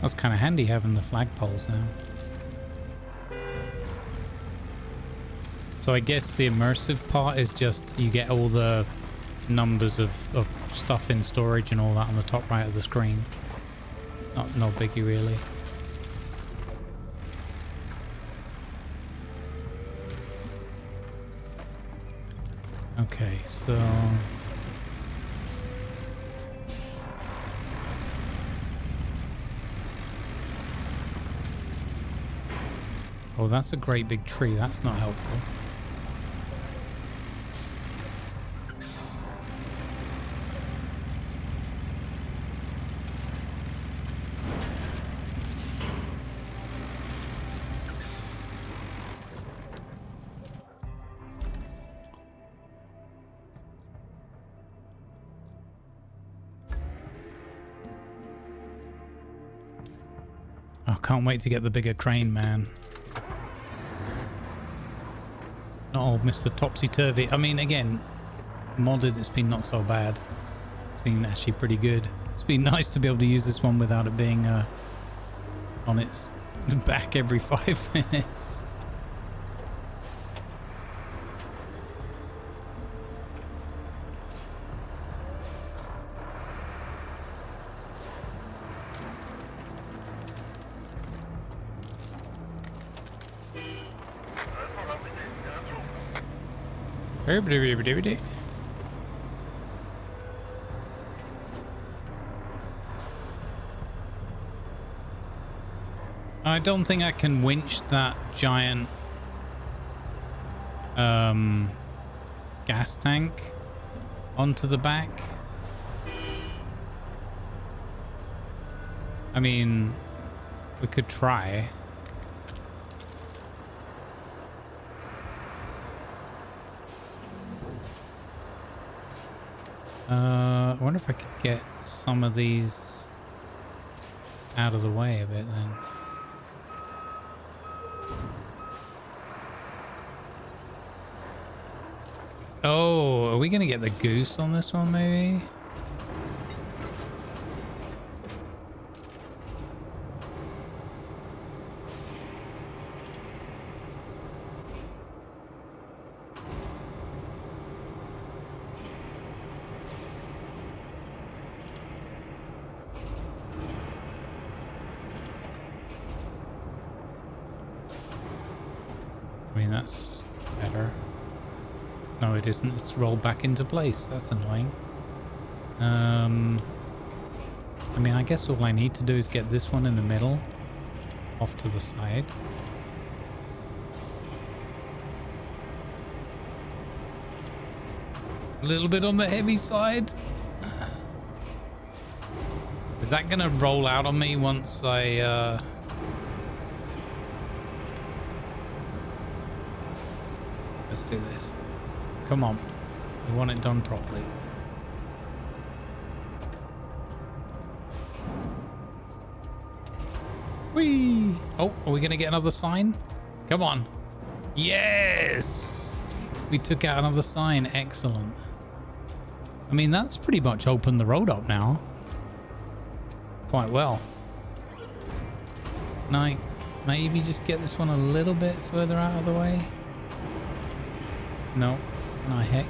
That's kind of handy having the flagpoles now. So I guess the immersive part is just you get all the numbers of stuff in storage and all that on the top right of the screen. No biggie really. Okay, so oh, that's a great big tree. That's not helpful. I can't wait to get the bigger crane, man. Not all Mr. Topsy-Turvy. I mean, again, modded, it's been not so bad. It's been actually pretty good. It's been nice to be able to use this one without it being on its back every 5 minutes. I don't think I can winch that giant gas tank onto the back. I mean, we could try. I wonder if I could get some of these out of the way a bit then. Oh, are we gonna get the goose on this one maybe? I mean, that's better. No, it isn't. It's rolled back into place. That's annoying. I mean, I guess all I need to do is get this one in the middle, off to the side. A little bit on the heavy side. Is that gonna roll out on me once I, Let's do this. Come on. We want it done properly. Whee! Oh, are we going to get another sign? Come on. Yes! We took out another sign. Excellent. I mean, that's pretty much opened the road up now. Quite well. Can I maybe just get this one a little bit further out of the way? No. No, heck.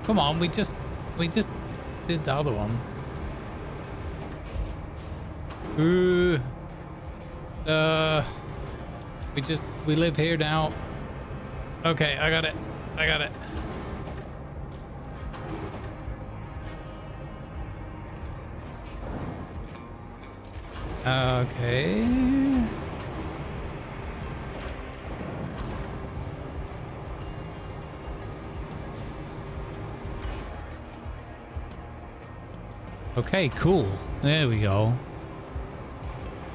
Come on, we just did the other one. Ooh. We live here now. Okay, I got it. I got it. Okay. Okay, cool. There we go.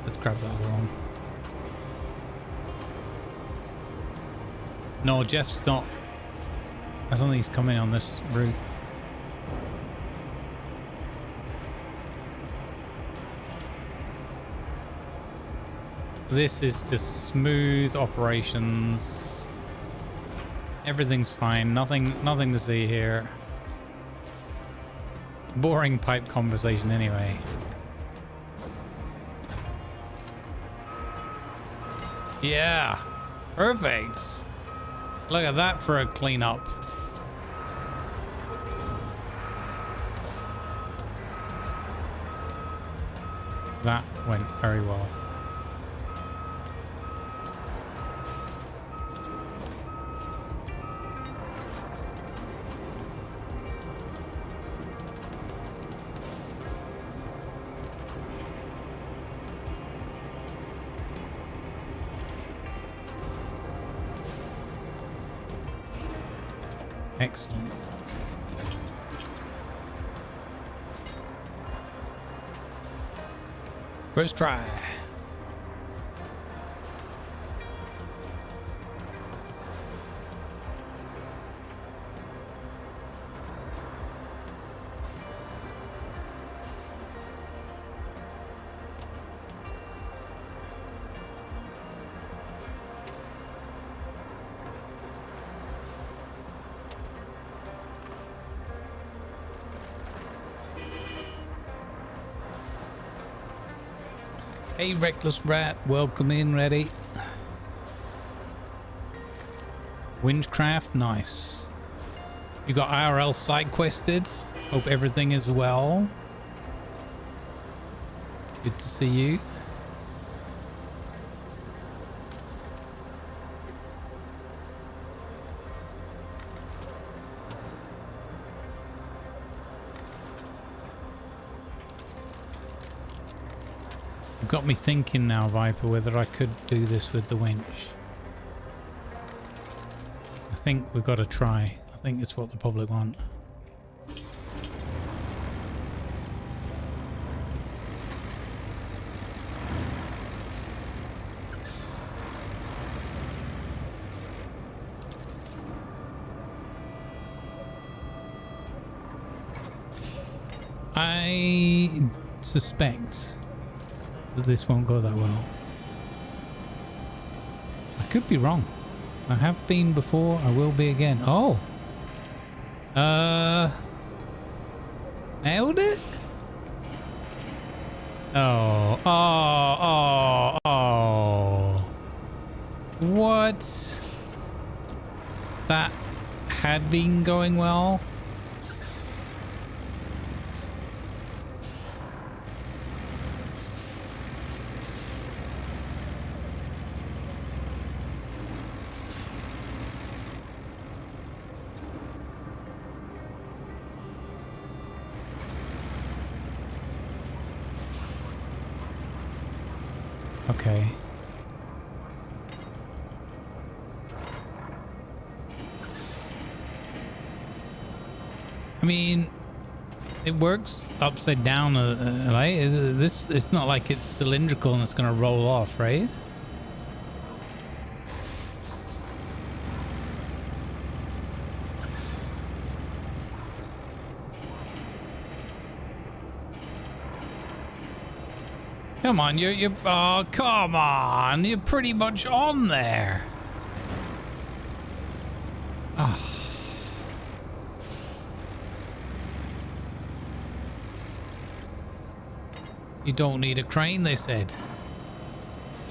Let's grab that other one. No, Jeff's not. I don't think he's coming on this route. This is just smooth operations. Everything's fine. Nothing to see here. Boring pipe conversation anyway. Yeah. Perfect. Look at that for a cleanup. That went very well. Excellent. First try. Hey, Reckless Rat, welcome in, ready. RoadCraft, nice. You got IRL side quested. Hope everything is well. Good to see you. Got me thinking now, Viper, whether I could do this with the winch. think we've got to try. I think it's what the public want. I suspect that this won't go that well. I could be wrong. I have been before, I will be again. Oh! Nailed it? Oh, oh, oh, oh. What? That had been going well. Okay. I mean, it works upside down, right? It's not like it's cylindrical and it's gonna roll off, right? Come on, you're oh, come on, you're pretty much on there. Oh. You don't need a crane, they said.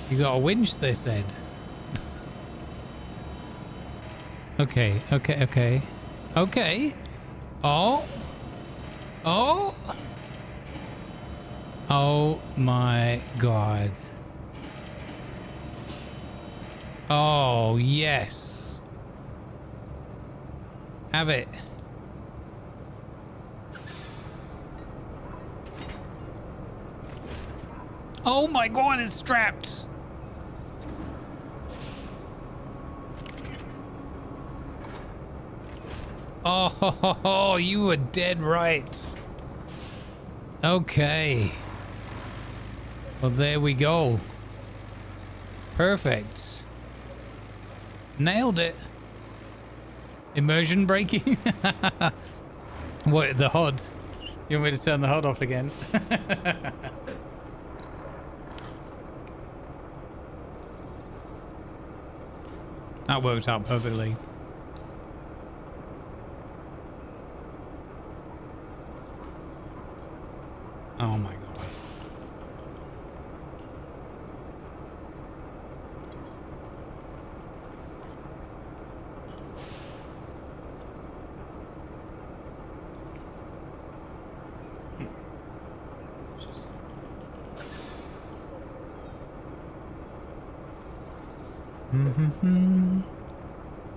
You got a winch, they said. Okay, okay, okay. Okay. Oh. Oh. Oh my god. Oh, yes. Have it. Oh my god, it's strapped. Oh, you were dead right. Okay. Well, there we go. Perfect. Nailed it. Immersion braking? What, the HUD? You want me to turn the HUD off again? That worked out perfectly. Oh my god.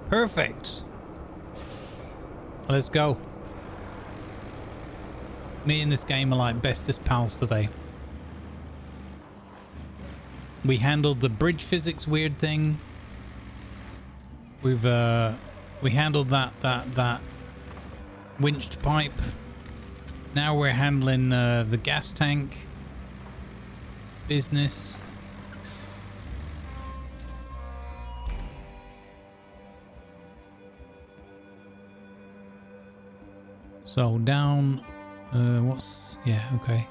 Perfect. Let's go. Me and this game are like bestest pals today. We handled the bridge physics weird thing. We handled that winched pipe. Now we're handling the gas tank business. So down, yeah, okay.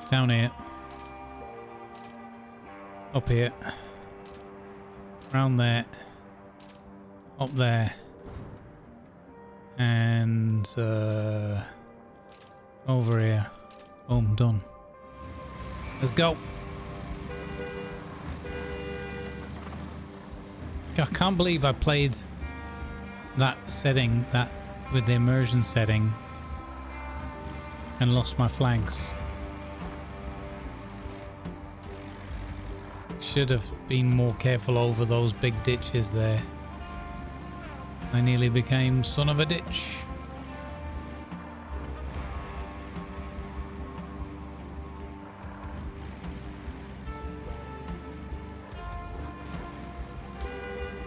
Down here. Up here. Around there. Up there. And, over here. Boom, done. Let's go. I can't believe I played that setting, with the immersion setting, and lost my flanks. Should have been more careful over those big ditches there. I nearly became son of a ditch.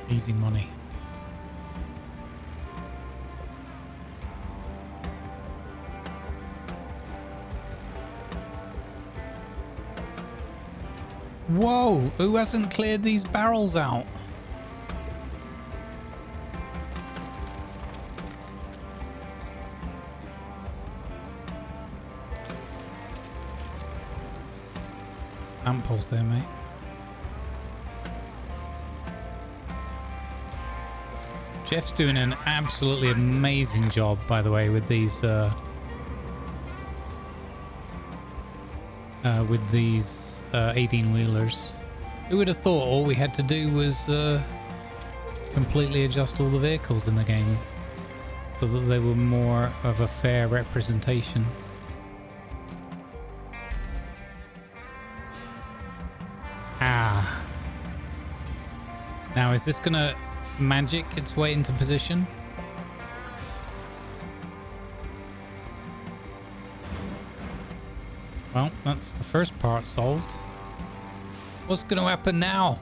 Easy money. Whoa, who hasn't cleared these barrels out? Lamppost there, mate. Jeff's doing an absolutely amazing job, by the way, with these 18-wheelers. Who would have thought all we had to do was completely adjust all the vehicles in the game so that they were more of a fair representation. Ah. Now, is this gonna magic its way into position? Well, that's the first part solved. What's going to happen now?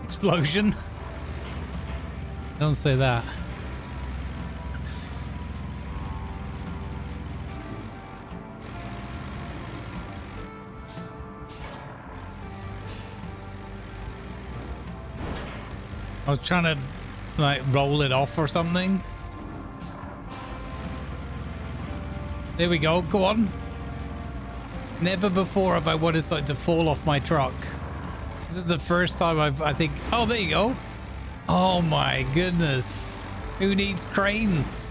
Explosion? Don't say that. I was trying to like roll it off or something. There we go. Go on. Never before have I wanted something to fall off my truck. This is the first time I think, oh, there you go. Oh my goodness. Who needs cranes?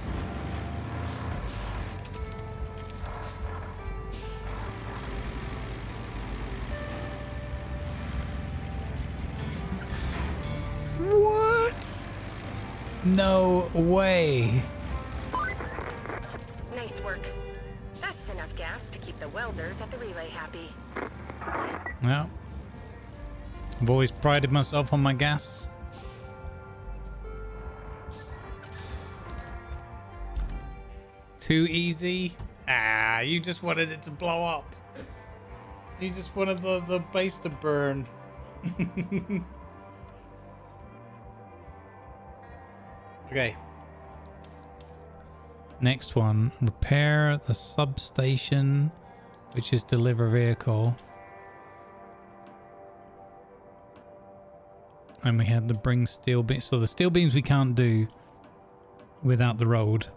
What? No way. Nice work. That's enough gas to keep the welders at the relay happy. Well, I've always prided myself on my gas. Too easy? Ah, you just wanted it to blow up. You just wanted the base to burn. Okay. Next one. Repair the substation, which is deliver vehicle. And we had to bring steel beams. So the steel beams we can't do without the road.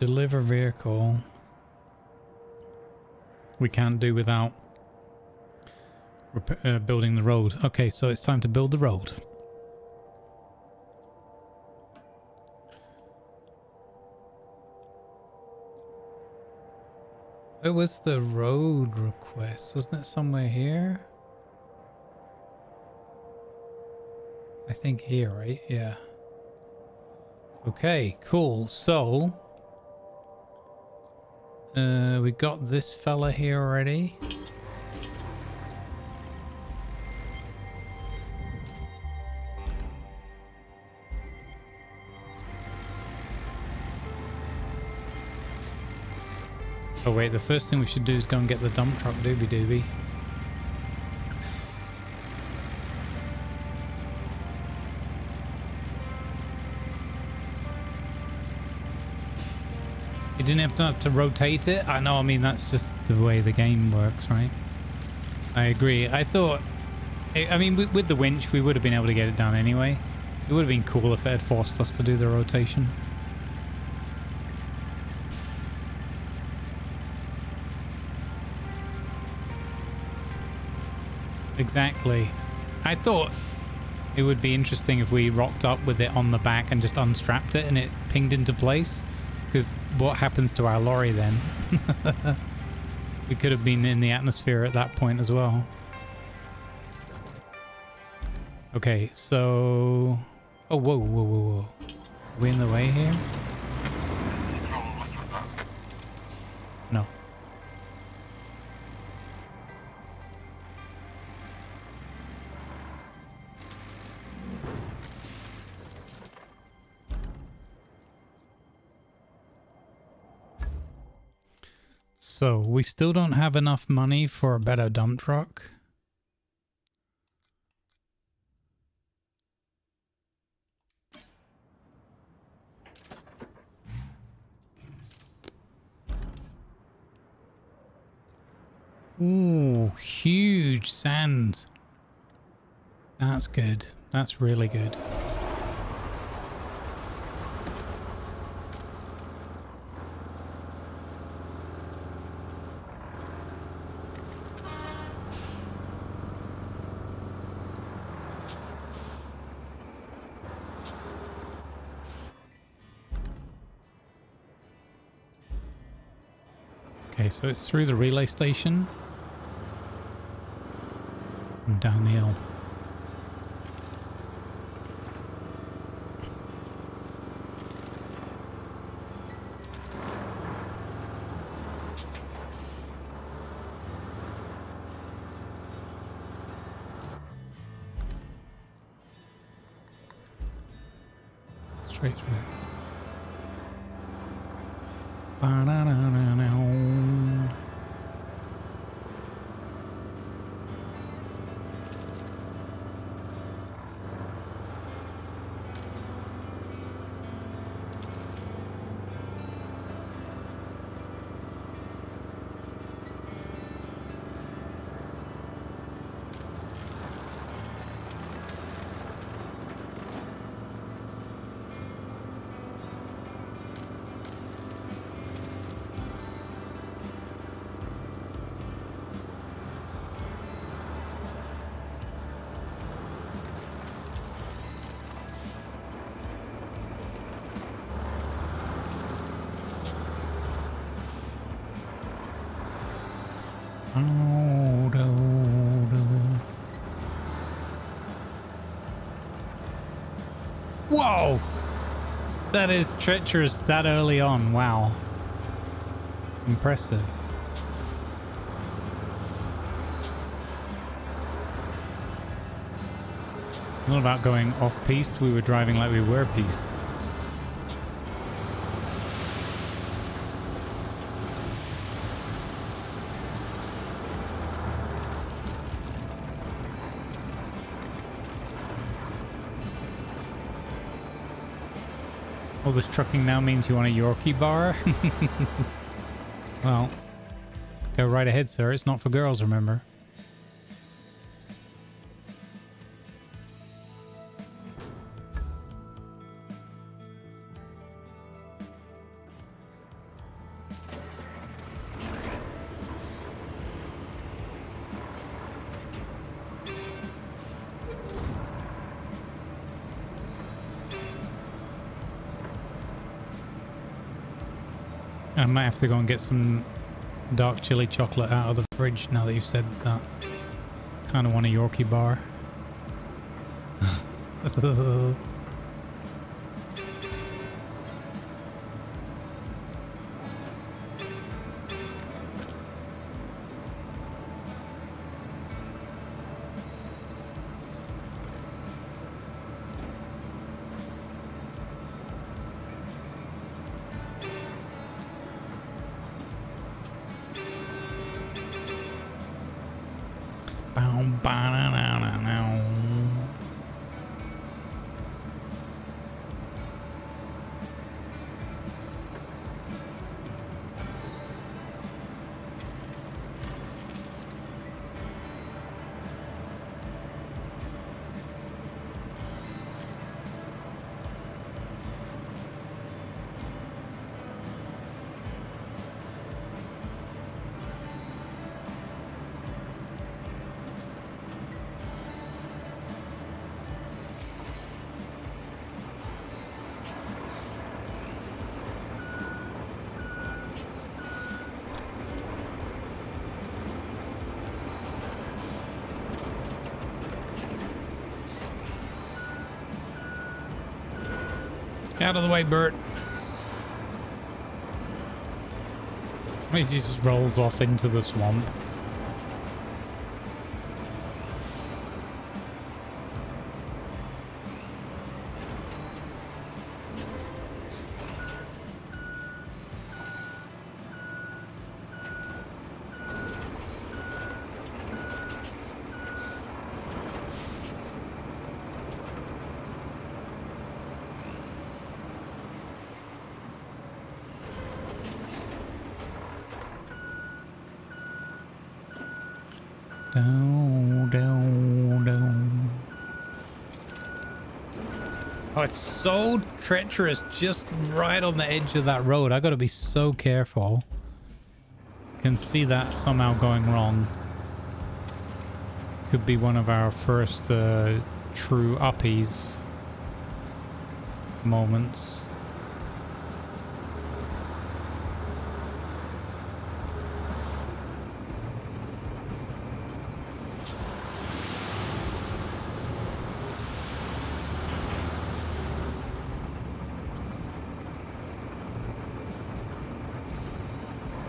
Deliver vehicle. We can't do without building the road. Okay, so it's time to build the road. Where was the road request? Wasn't it somewhere here? I think here, right? Yeah. Okay, cool. So, we got this fella here already. Oh wait, the first thing we should do is go and get the dump truck doobie doobie. You didn't have to rotate it? I know, I mean, that's just the way the game works, right? I agree. I thought, I mean, with the winch, we would have been able to get it done anyway. It would have been cool if it had forced us to do the rotation. Exactly. I thought it would be interesting if we rocked up with it on the back and just unstrapped it and it pinged into place. Because what happens to our lorry then? We could have been in the atmosphere at that point as well. Okay, so... Oh, whoa, whoa, whoa, whoa. Are we in the way here? No. So, we still don't have enough money for a better dump truck. Ooh, huge sand. That's good. That's really good. Okay, so it's through the relay station and down the hill. Straight through. Ba-da-da-da-da. Whoa! That is treacherous that early on. Wow. Impressive. Not about going off-piste, we were driving like we were piste. All this trucking now means you want a Yorkie bar? Well, go right ahead, sir. It's not for girls, remember? I might have to go and get some dark chili chocolate out of the fridge now that you've said that. Kind of want a Yorkie bar. Out of the way, Bert. He just rolls off into the swamp. Down, down, down. Oh, it's so treacherous, just right on the edge of that road. I gotta be so careful. Can see that somehow going wrong. Could be one of our first true uppies moments.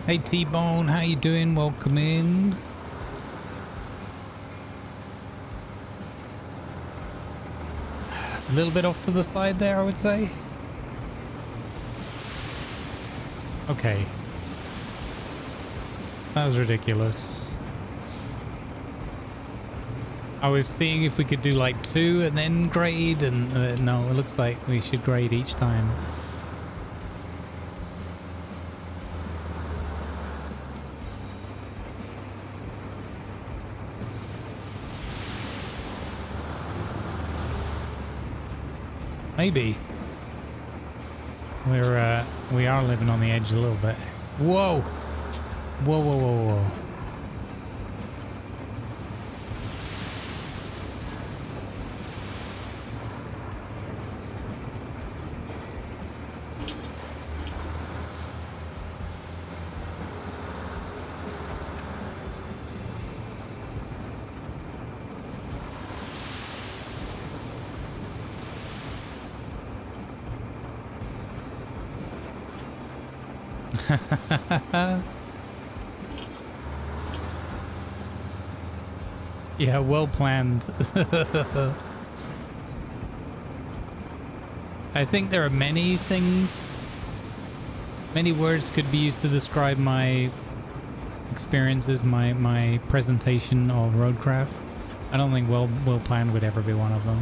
Hey T-Bone, how you doing? Welcome in. A little bit off to the side there, I would say. Okay. That was ridiculous. I was seeing if we could do like 2 and then grade, and no, it looks like we should grade each time. Maybe. We are living on the edge a little bit. Whoa! Whoa, whoa, whoa, whoa. Yeah, well planned. I think there are many things, many words could be used to describe my experiences, my presentation of RoadCraft. I don't think well planned would ever be one of them.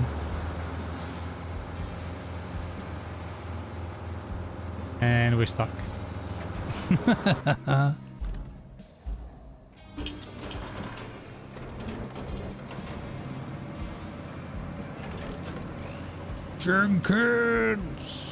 And we're stuck. Jenkins!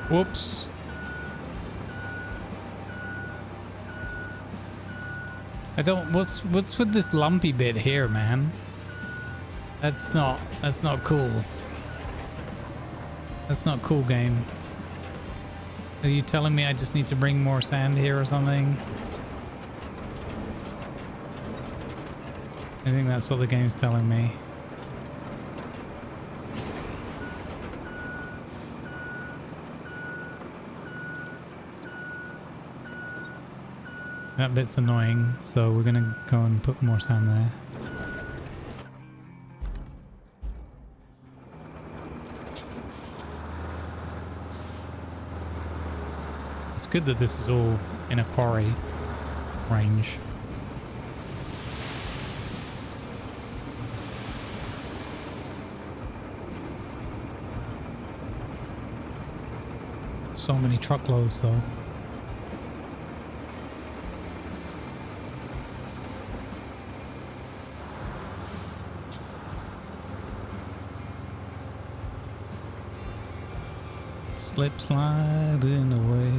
Whoops. I don't, what's with this lumpy bit here, man? That's not cool. That's not cool, game. Are you telling me I just need to bring more sand here or something? I think that's what the game's telling me. That bit's annoying, so we're gonna go and put more sand there. It's good that this is all in a quarry range. So many truckloads though. Slip sliding away.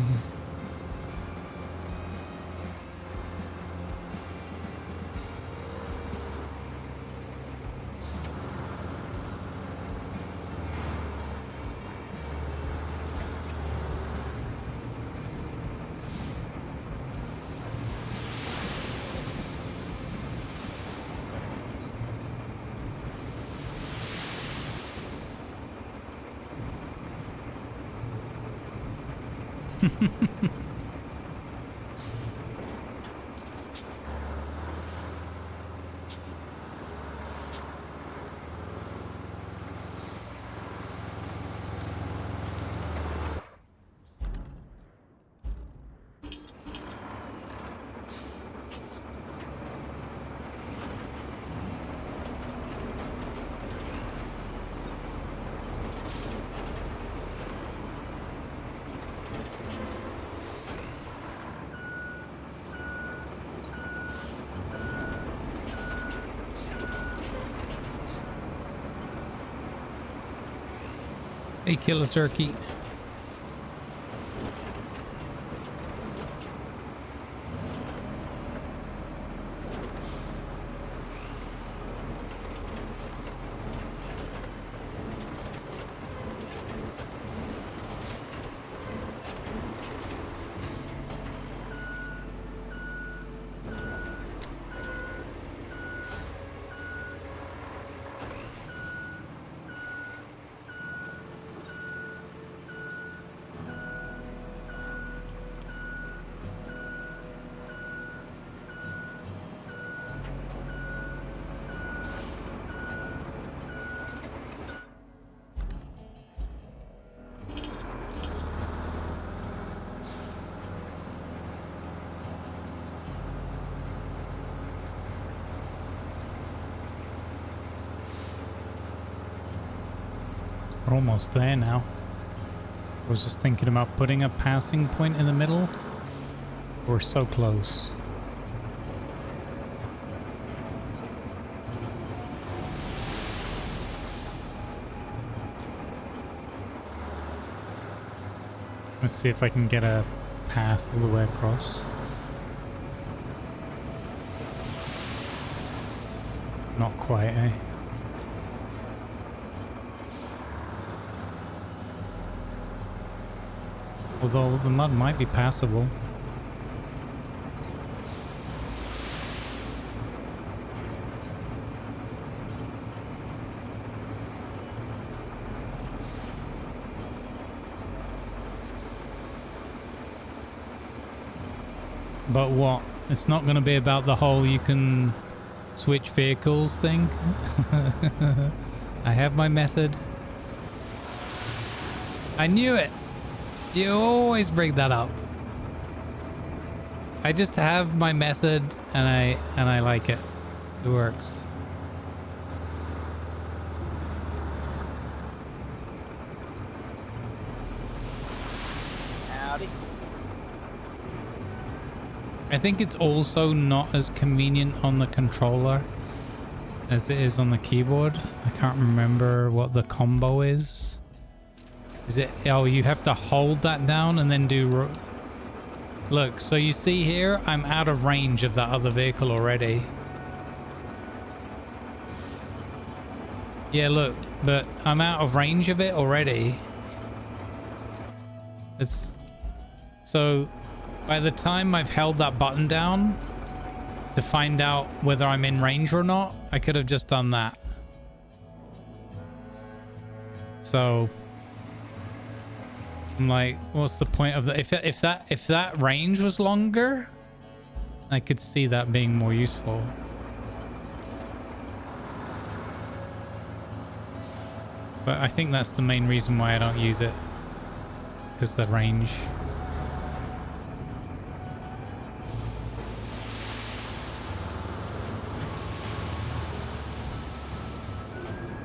Hey, killer turkey. We're almost there now. I was just thinking about putting a passing point in the middle. We're so close. Let's see if I can get a path all the way across. Not quite, eh? Although the mud might be passable. But what? It's not going to be about the whole you can switch vehicles thing. I have my method. I knew it. You always bring that up. I just have my method and I like it. It works. Howdy. I think it's also not as convenient on the controller as it is on the keyboard. I can't remember what the combo is. Is it, oh, you have to hold that down and then do, look, so you see here, I'm out of range of that other vehicle already. Yeah, look, but I'm out of range of it already. It's, so by the time I've held that button down to find out whether I'm in range or not, I could have just done that. So I'm like, what's the point of that? If that range was longer, I could see that being more useful. But I think that's the main reason why I don't use it, because the range.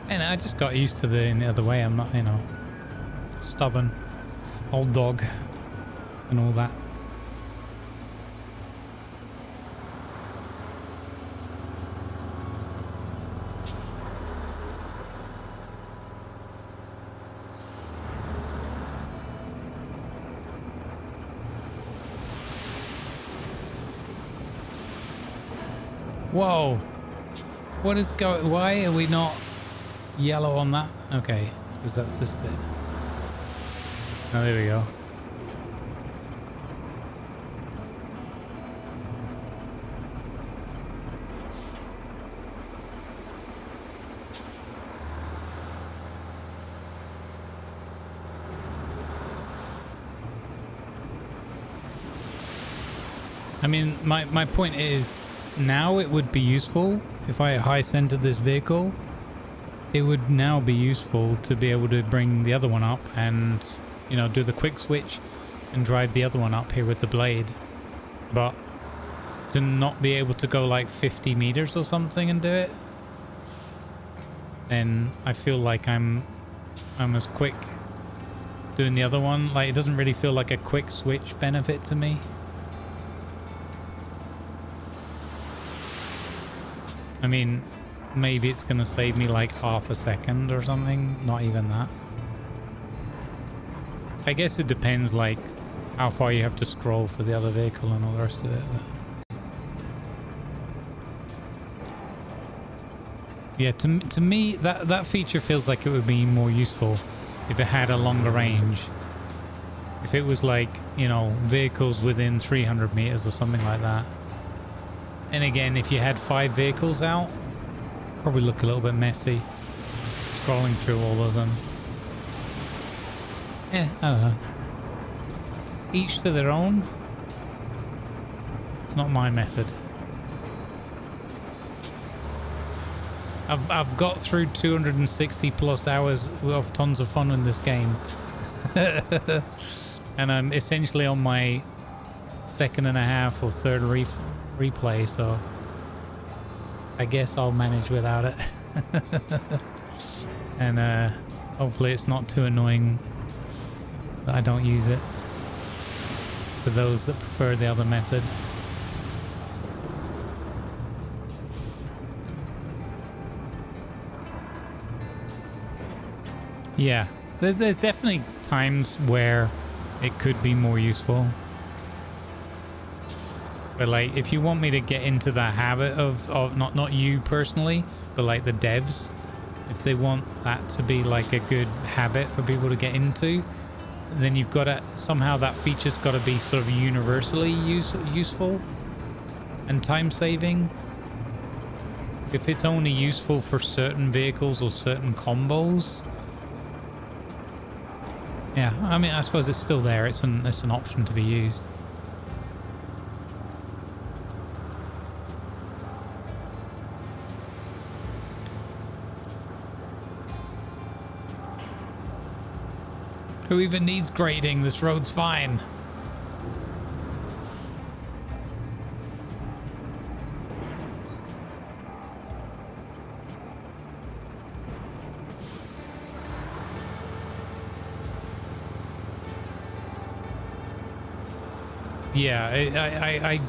And I just got used to the other way. I'm not, you know, stubborn old dog and all that. Whoa, what is going, why are we not yellow on that? Okay, because that's this bit. Oh, there we go. I mean, my point is, now it would be useful if I high centered this vehicle. It would now be useful to be able to bring the other one up and, you know, do the quick switch and drive the other one up here with the blade. But to not be able to go like 50 meters or something and do it, then I feel like I'm as quick doing the other one. Like, it doesn't really feel like a quick switch benefit to me. I mean, maybe it's going to save me like half a second or something. Not even that. I guess it depends, like, how far you have to scroll for the other vehicle and all the rest of it. But yeah, to me, that feature feels like it would be more useful if it had a longer range. If it was like, you know, vehicles within 300 meters or something like that. And again, if you had 5 vehicles out, probably look a little bit messy scrolling through all of them. I don't know. Each to their own. It's not my method. I've got through 260 plus hours of tons of fun in this game. And I'm essentially on my 2nd and a half or 3rd replay, so I guess I'll manage without it. And hopefully it's not too annoying that I don't use it for those that prefer the other method. Yeah, there's definitely times where it could be more useful. But like, if you want me to get into the habit of not you personally, but like the devs, if they want that to be like a good habit for people to get into, then you've got to, somehow that feature's got to be sort of universally useful and time saving. If it's only useful for certain vehicles or certain combos, yeah, I mean, I suppose it's still there. It's an option to be used. Who even needs grading? This road's fine. Yeah,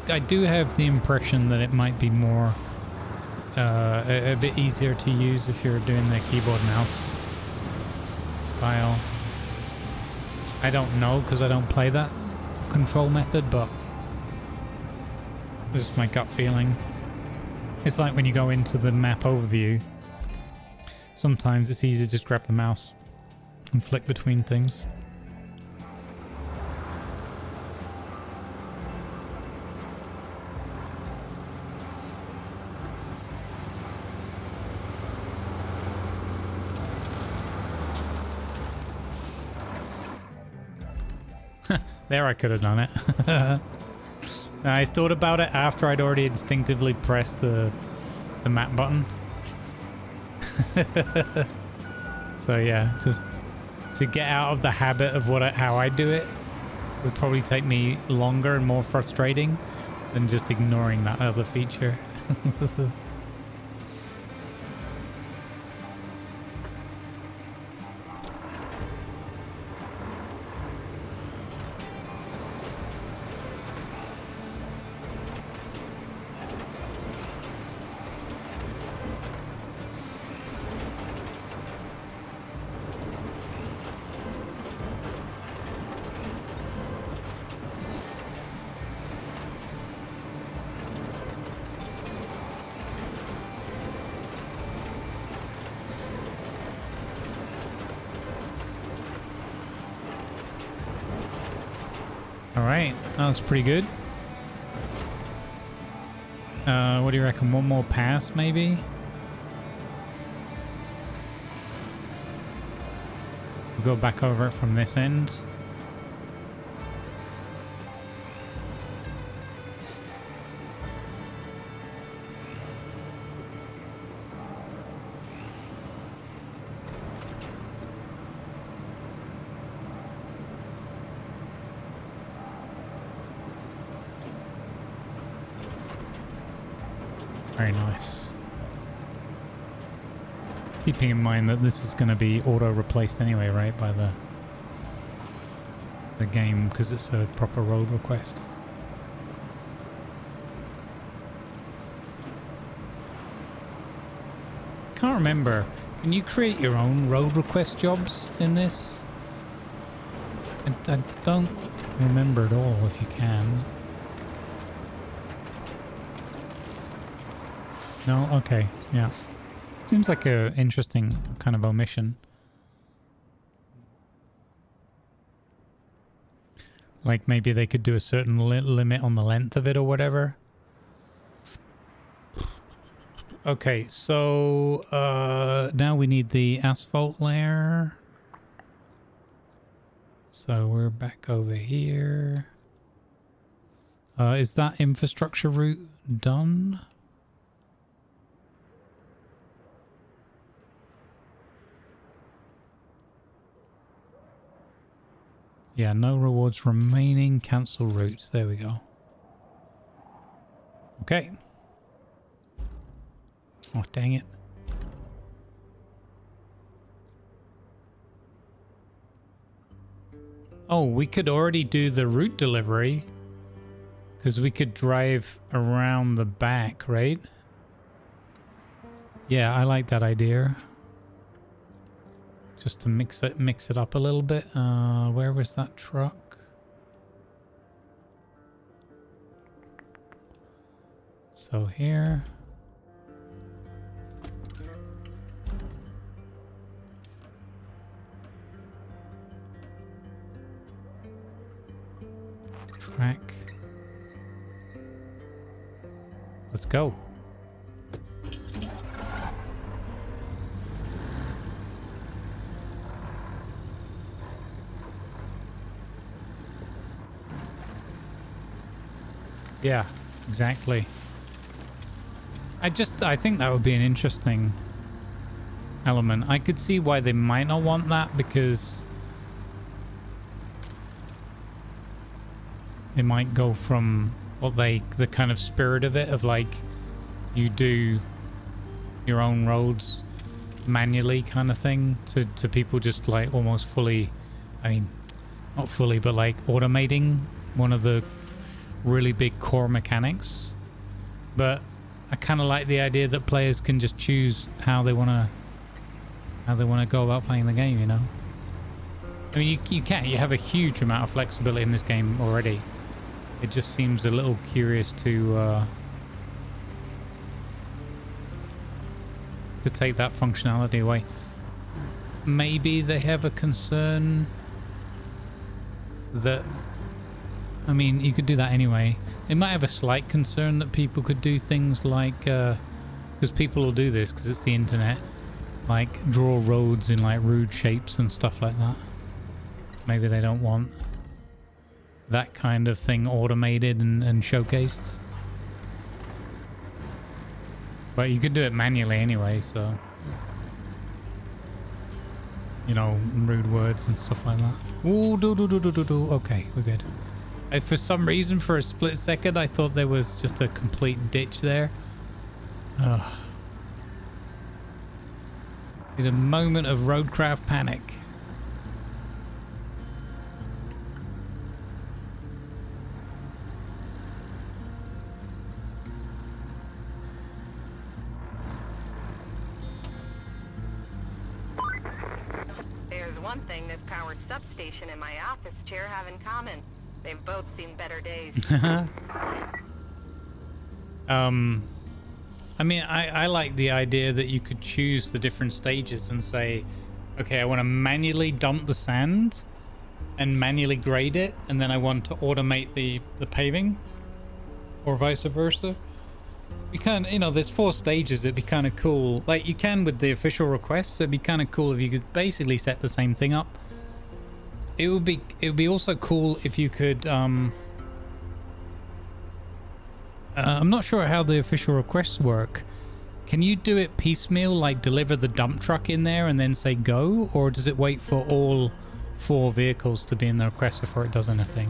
I do have the impression that it might be more a bit easier to use if you're doing the keyboard mouse style. I don't know because I don't play that control method, but this is my gut feeling. It's like when you go into the map overview, sometimes it's easy to just grab the mouse and flick between things. There, I could have done it. I thought about it after I'd already instinctively pressed the map button. So yeah, just to get out of the habit of how I do it would probably take me longer and more frustrating than just ignoring that other feature. Alright, that looks pretty good. What do you reckon? One more pass, maybe? We'll go back over it from this end. Very nice. Keeping in mind that this is going to be auto-replaced anyway, right, by the game, because it's a proper road request. Can't remember. Can you create your own road request jobs in this? I don't remember at all, if you can. No? Okay, yeah. Seems like a interesting kind of omission. Like maybe they could do a certain limit on the length of it or whatever. Okay, so now we need the asphalt layer. So we're back over here. Is that infrastructure route done? Yeah, no rewards remaining. Cancel routes. There we go. Okay. Oh, dang it. Oh, we could already do the route delivery. Because we could drive around the back, right? Yeah, I like that idea. Just to mix it up a little bit. Where was that truck? So here. Track. Let's go. Yeah, exactly. I think that would be an interesting element. I could see why they might not want that, because it might go from the kind of spirit of it, of like you do your own roads manually kind of thing, to people just like almost fully, I mean, not fully, but like automating one of the really big core mechanics. But I kind of like the idea that players can just choose how they want to go about playing the game, you know. I mean, you have a huge amount of flexibility in this game already. It just seems a little curious to take that functionality away. Maybe they have a concern that, I mean, you could do that anyway. They might have a slight concern that people could do things like, because people will do this because it's the internet, like draw roads in like rude shapes and stuff like that. Maybe they don't want that kind of thing automated and showcased. But you could do it manually anyway, so, you know, rude words and stuff like that. Ooh, okay, we're good. For some reason, for a split second, I thought there was just a complete ditch there. It's a moment of RoadCraft panic. There's one thing this power substation and my office chair have in common. They've both seen better days. I mean, I like the idea that you could choose the different stages and say, okay, I want to manually dump the sand and manually grade it, and then I want to automate the paving, or vice versa. You can, you know, there's 4 stages. It'd be kind of cool. Like you can with the official requests. It'd be kind of cool if you could basically set the same thing up. It would be also cool if you could, I'm not sure how the official requests work. Can you do it piecemeal, like deliver the dump truck in there and then say go? Or does it wait for all 4 vehicles to be in the request before it does anything?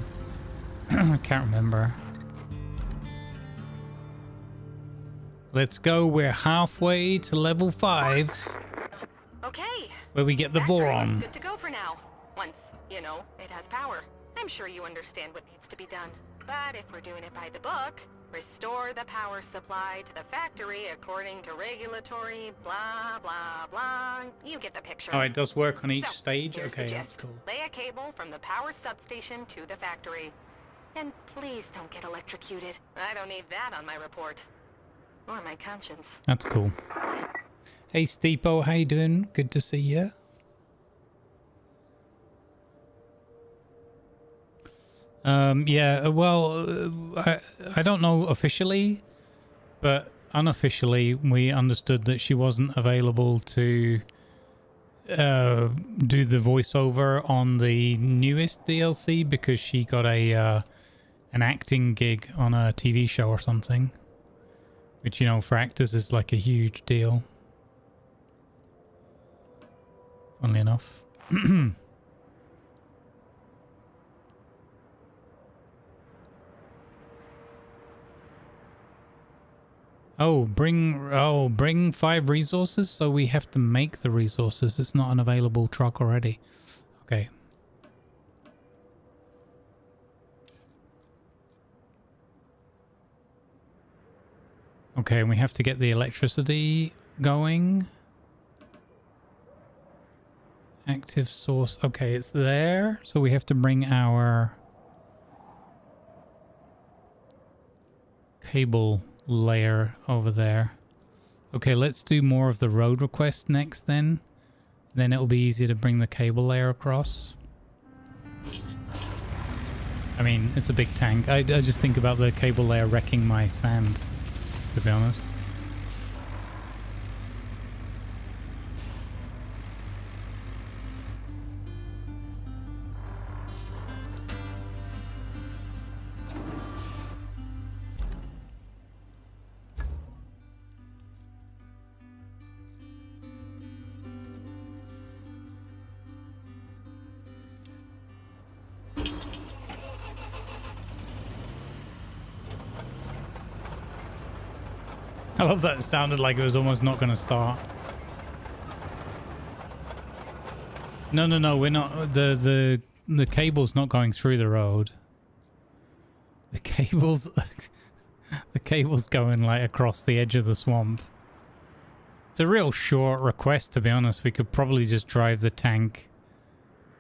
I can't remember. Let's go. We're halfway to level 5. Okay. Where we get the That train Voron. is good to go for now. Once, you know, it has power. I'm sure you understand what needs to be done. But if we're doing it by the book, Restore the power supply to the factory according to regulatory blah blah blah. You get the picture. Oh, it does work on each So, stage? here's the Okay, that's gist. cool. Lay a cable from the power substation to the factory. And please don't get electrocuted. I don't need that on my report. Or my conscience. That's cool. Hey, Steepo, how you doing? Good to see you. Yeah, well, I don't know officially, but unofficially we understood that she wasn't available to do the voiceover on the newest DLC because she got a an acting gig on a TV show or something, which, you know, for actors is like a huge deal. Funnily enough. bring 5 resources, so we have to make the resources. It's not an available truck already. Okay. Okay, we have to get the electricity going. Active source. Okay, it's there. So we have to bring our cable layer over there. Okay, let's do more of the road request next then. Then it'll be easier to bring the cable layer across. I mean, it's a big tank. I just think about the cable layer wrecking my sand, to be honest. I love that it sounded like it was almost not going to start. No, we're not. The cable's not going through the road. The cable's the cable's going like across the edge of the swamp. It's a real short request, to be honest. We could probably just drive the tank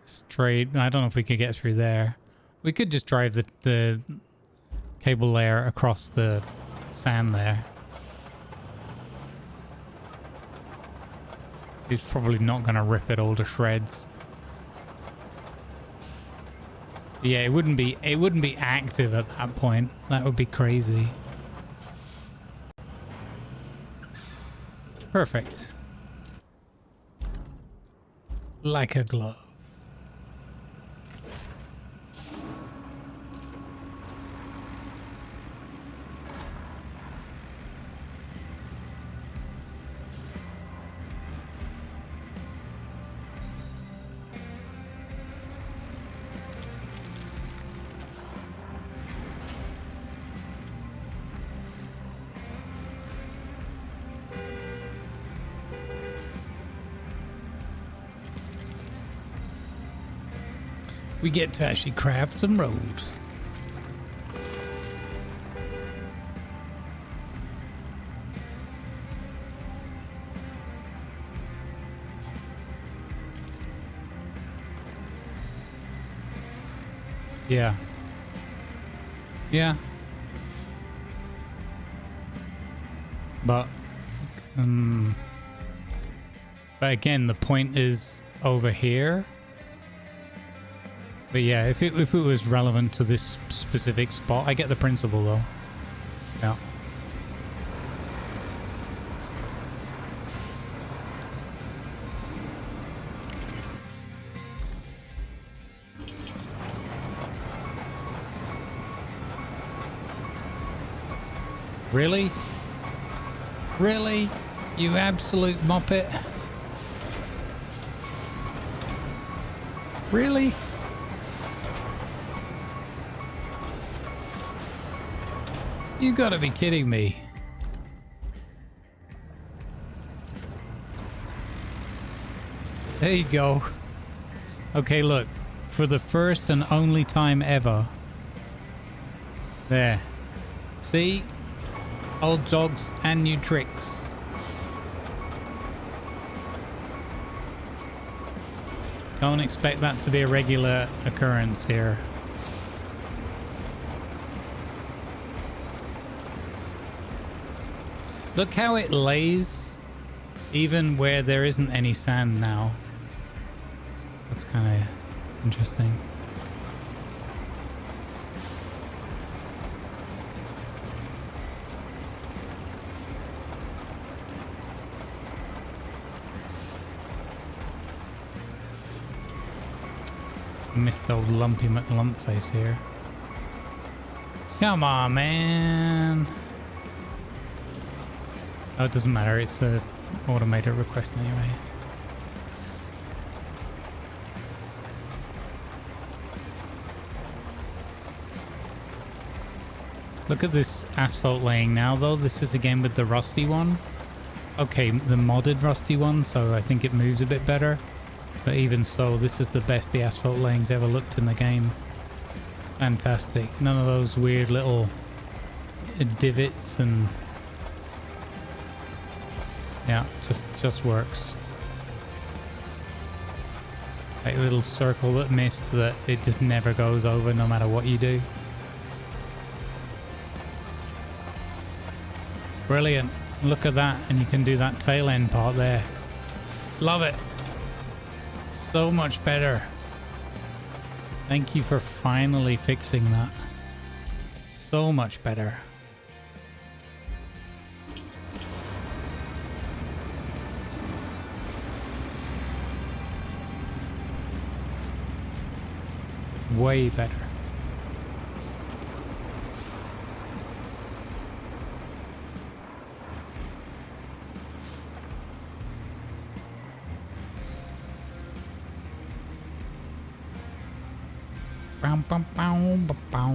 straight. I don't know if we could get through there. We could just drive the cable layer across the sand there. He's probably not going to rip it all to shreds. Yeah, it wouldn't be active at that point. That would be crazy. Perfect. Like a glove. We get to actually craft some road. Yeah. Yeah. But again, the point is over here. But yeah, if it was relevant to this specific spot, I get the principle though. Yeah. Really? Really? You absolute muppet? Really? You gotta be kidding me. There you go. Okay, look. For the first and only time ever. There. See? Old dogs and new tricks. Don't expect that to be a regular occurrence here. Look how it lays even where there isn't any sand now. That's kind of interesting. Missed old Lumpy McLumpface here. Come on, man. Oh, it doesn't matter. It's a automated request anyway. Look at this asphalt laying now, though. This is again with the rusty one. Okay, the modded rusty one, so I think it moves a bit better. But even so, this is the best the asphalt laying's ever looked in the game. Fantastic. None of those weird little divots and... yeah, just works. Like a little circle that missed that it just never goes over no matter what you do. Brilliant. Look at that, and you can do that tail end part there. Love it. So much better. Thank you for finally fixing that. So much better. Way better. Bow, bow, bow, bow, bow.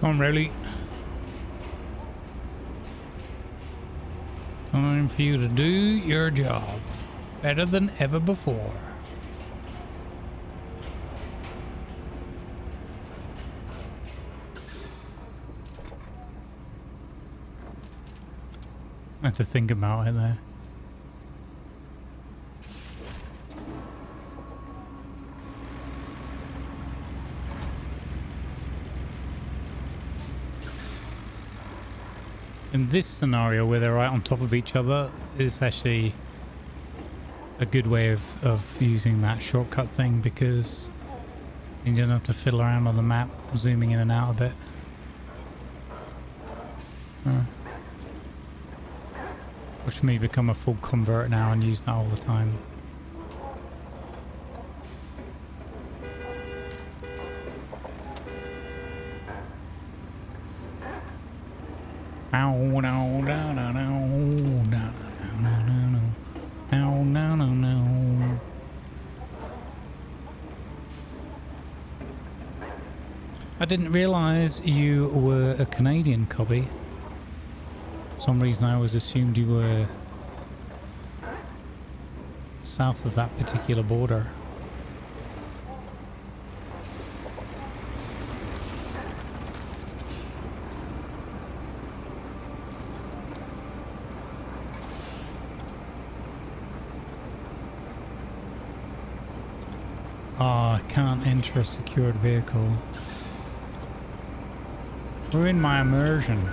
Come on, really. Time for you to do your job better than ever before. I have to think about it there. In this scenario where they're right on top of each other is actually a good way of using that shortcut thing, because you don't have to fiddle around on the map, zooming in and out a bit. Watch me become a full convert now and use that all the time. I didn't realize you were a Canadian, Cobby. For some reason I always assumed you were south of that particular border. I can't enter a secured vehicle. Ruin my immersion.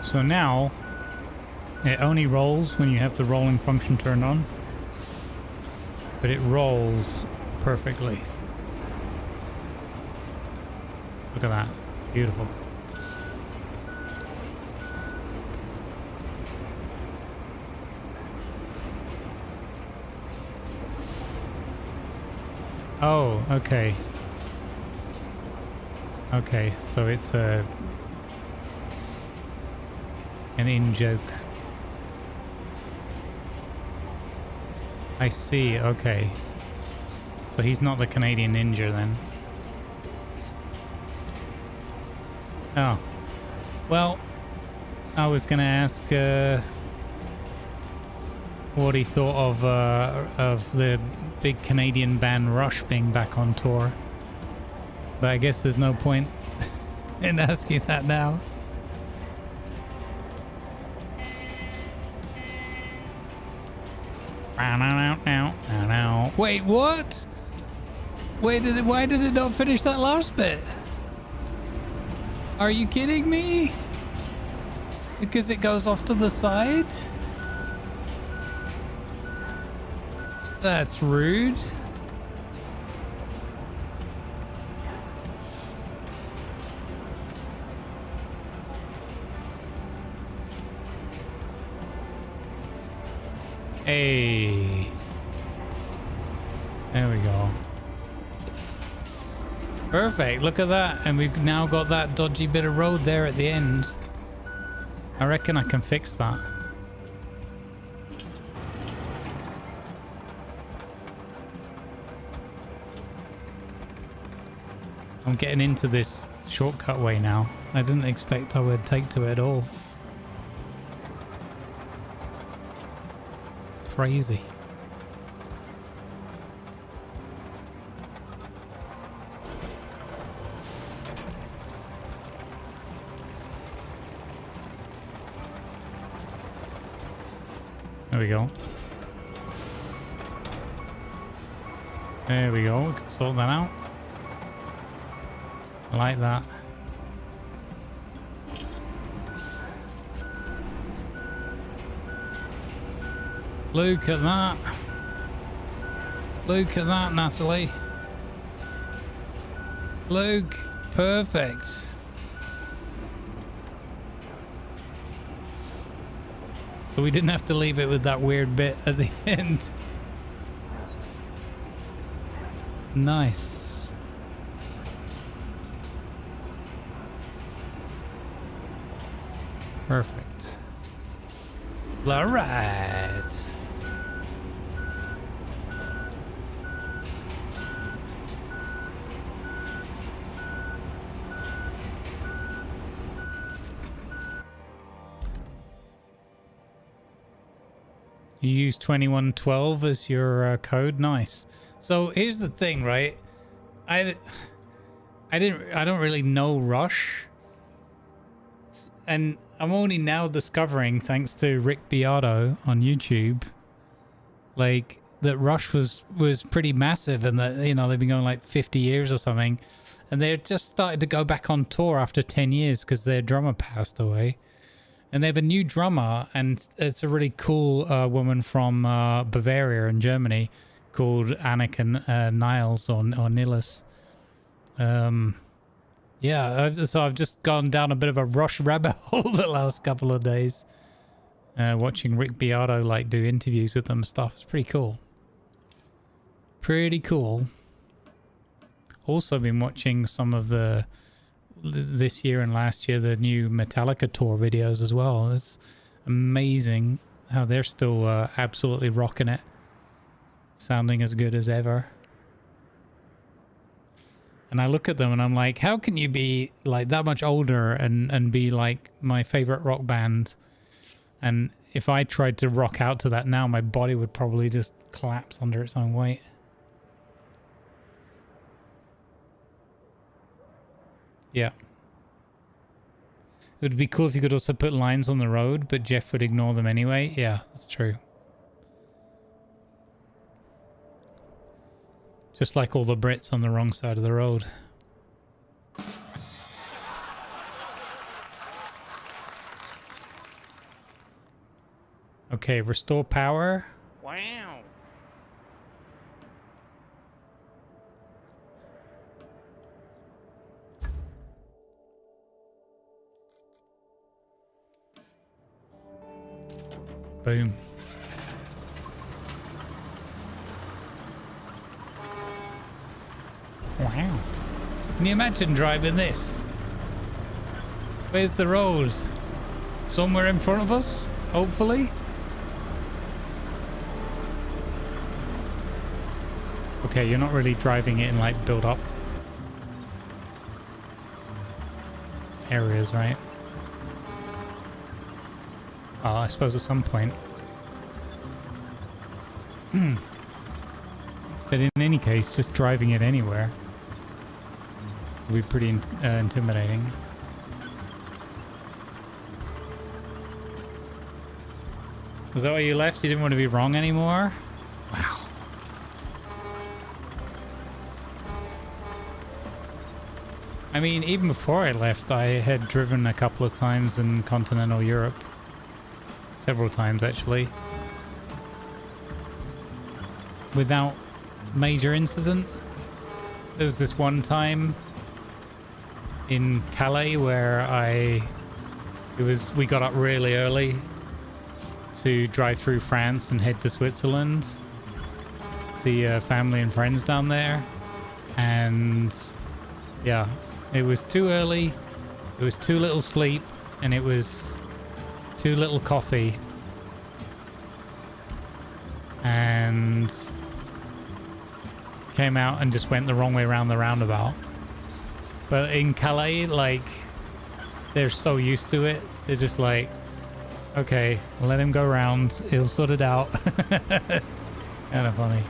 So now It only rolls when you have the rolling function turned on, but it rolls perfectly. Look at that. Beautiful. Oh, okay. Okay, so it's an in-joke. I see, okay. So he's not the Canadian Ninja then. Oh. Well, I was gonna ask what he thought of the big Canadian band Rush being back on tour. But I guess there's no point in asking that now. Wait, what? Why did it not finish that last bit? Are you kidding me? Because it goes off to the side? That's rude. Hey. There we go. Perfect. Look at that. And we've now got that dodgy bit of road there at the end. I reckon I can fix that. I'm getting into this shortcut way now. I didn't expect I would take to it at all. Crazy. There we go. There we go. We can sort that out. I like that. Look at that. Look at that, Natalie. Look. Perfect. So we didn't have to leave it with that weird bit at the end. Nice. Perfect. All right. You use 2112 as your code. Nice. So here's the thing, right? I don't really know Rush, and I'm only now discovering, thanks to Rick Beato on YouTube, like that Rush was pretty massive, and that, you know, they've been going like 50 years or something, and they're just started to go back on tour after 10 years because their drummer passed away, and they have a new drummer, and it's a really cool woman from Bavaria in Germany called Annika Niles or Nilles. Yeah, so I've just gone down a bit of a Rush rabbit hole the last couple of days, watching Rick Beato like do interviews with them and stuff. It's pretty cool. Pretty cool. Also been watching some of this year and last year the new Metallica tour videos as well. It's amazing how they're still absolutely rocking it, sounding as good as ever. And I look at them and I'm like, how can you be like that much older and be like my favorite rock band? And if I tried to rock out to that now, my body would probably just collapse under its own weight. Yeah. It would be cool if you could also put lines on the road, but Jeff would ignore them anyway. Yeah, that's true. Just like all the Brits on the wrong side of the road. Okay, restore power. Wow. Boom. Wow. Can you imagine driving this? Where's the road? Somewhere in front of us, hopefully. Okay, you're not really driving it in like build up areas, right? Oh, I suppose at some point. But in any case, just driving it anywhere will be pretty intimidating. Is that why you left? You didn't want to be wrong anymore? Wow. I mean, even before I left, I had driven a couple of times in continental Europe. Several times, actually. Without major incident. There was this one time in Calais where we got up really early to drive through France and head to Switzerland, see family and friends down there, and yeah, it was too early, it was too little sleep, and it was too little coffee, and came out and just went the wrong way around the roundabout. But in Calais, like, they're so used to it, they're just like, okay, let him go around, he'll sort it out. Kind of funny.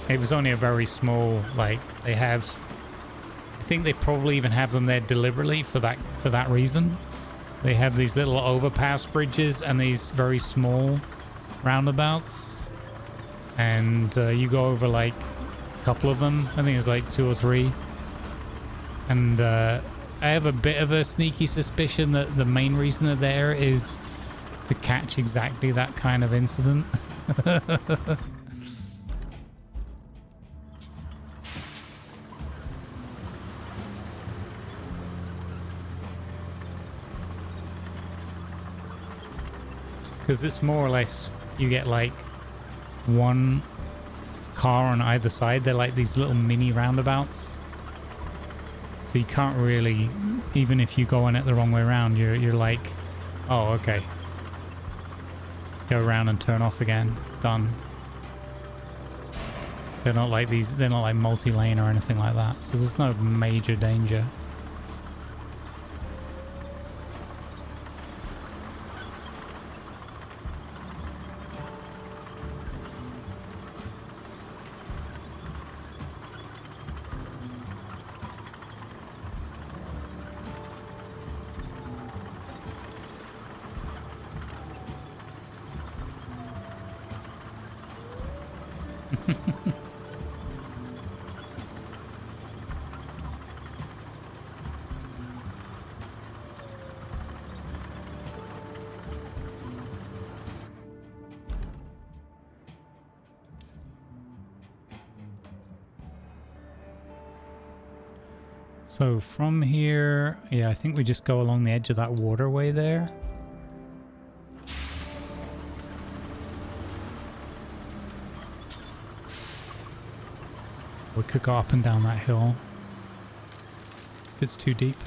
It was only a very small, like, they have, I think they probably even have them there deliberately for that reason. They have these little overpass bridges and these very small roundabouts, and you go over like a couple of them. I think it's like 2 or 3. And I have a bit of a sneaky suspicion that the main reason they're there is to catch exactly that kind of incident. Because it's more or less, you get like one car on either side. They're like these little mini roundabouts. So you can't really, even if you go in it the wrong way around, you're like, oh, okay. Go around and turn off again. Done. They're not like these, they're not like multi-lane or anything like that. So there's no major danger. So from here, yeah, I think we just go along the edge of that waterway there. We could go up and down that hill if it's too deep.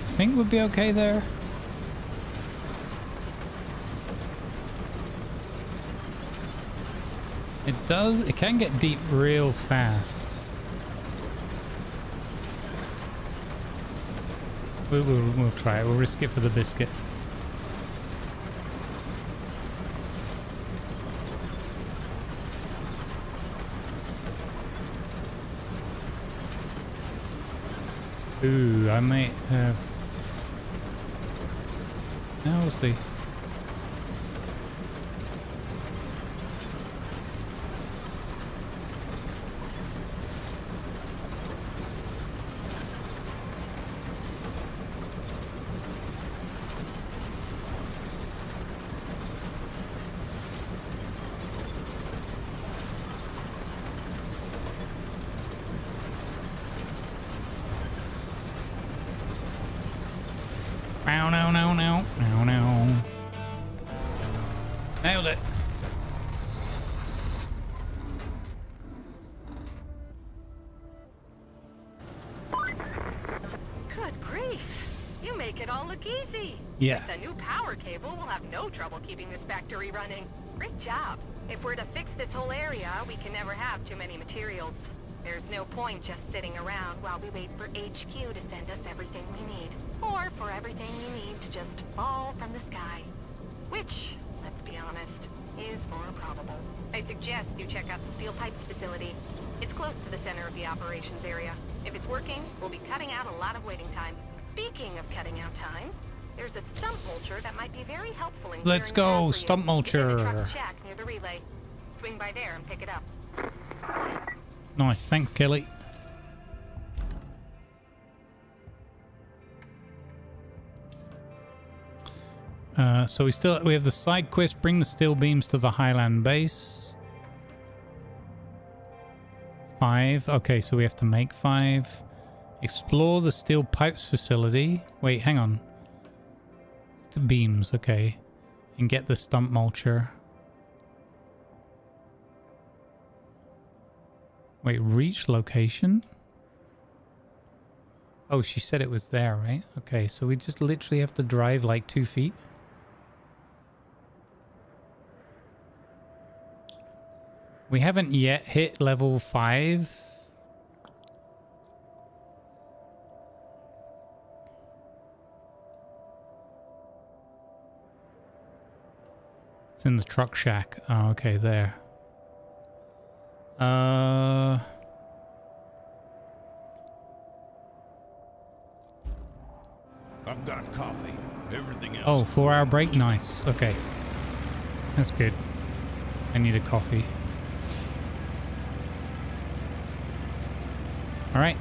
I think we'd be okay there. It can get deep real fast. We'll try it. We'll risk it for the biscuit. Ooh, I might have... Now we'll see. No. Nailed it. Good grief. You make it all look easy. Yeah. With the new power cable, we'll have no trouble keeping this factory running. Great job. If we're to fix this whole area, we can never have too many materials. There's no point just sitting around while we wait for HQ to send us everything we need. Or for everything we need to just fall from the sky. Which, let's be honest, is more probable. I suggest you check out the steel pipes facility. It's close to the center of the operations area. If it's working, we'll be cutting out a lot of waiting time. Speaking of cutting out time, there's a stump mulcher that might be very helpful in Let's clearing go, it out for you. stump mulcher. It's in the truck's shack near the relay. Swing by there and pick it up. Nice, thanks, Kelly. So we have the side quest, bring the steel beams to the Highland base. 5. Okay, so we have to make 5. Explore the steel pipes facility. Wait, hang on. It's the beams, okay. And get the stump mulcher. Wait, reach location? Oh, she said it was there, right? Okay, so we just literally have to drive like 2 feet. We haven't yet hit level 5. It's in the truck shack. Oh, okay, there. I've got coffee. Everything else. Oh, 4-hour break? Nice. Okay. That's good. I need a coffee. Alright.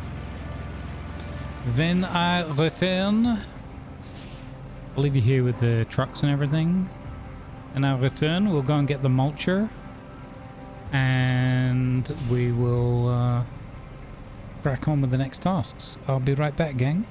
Then I return. I'll leave you here with the trucks and everything. And I'll return. We'll go and get the mulcher. And we will crack on with the next tasks. I'll be right back, gang.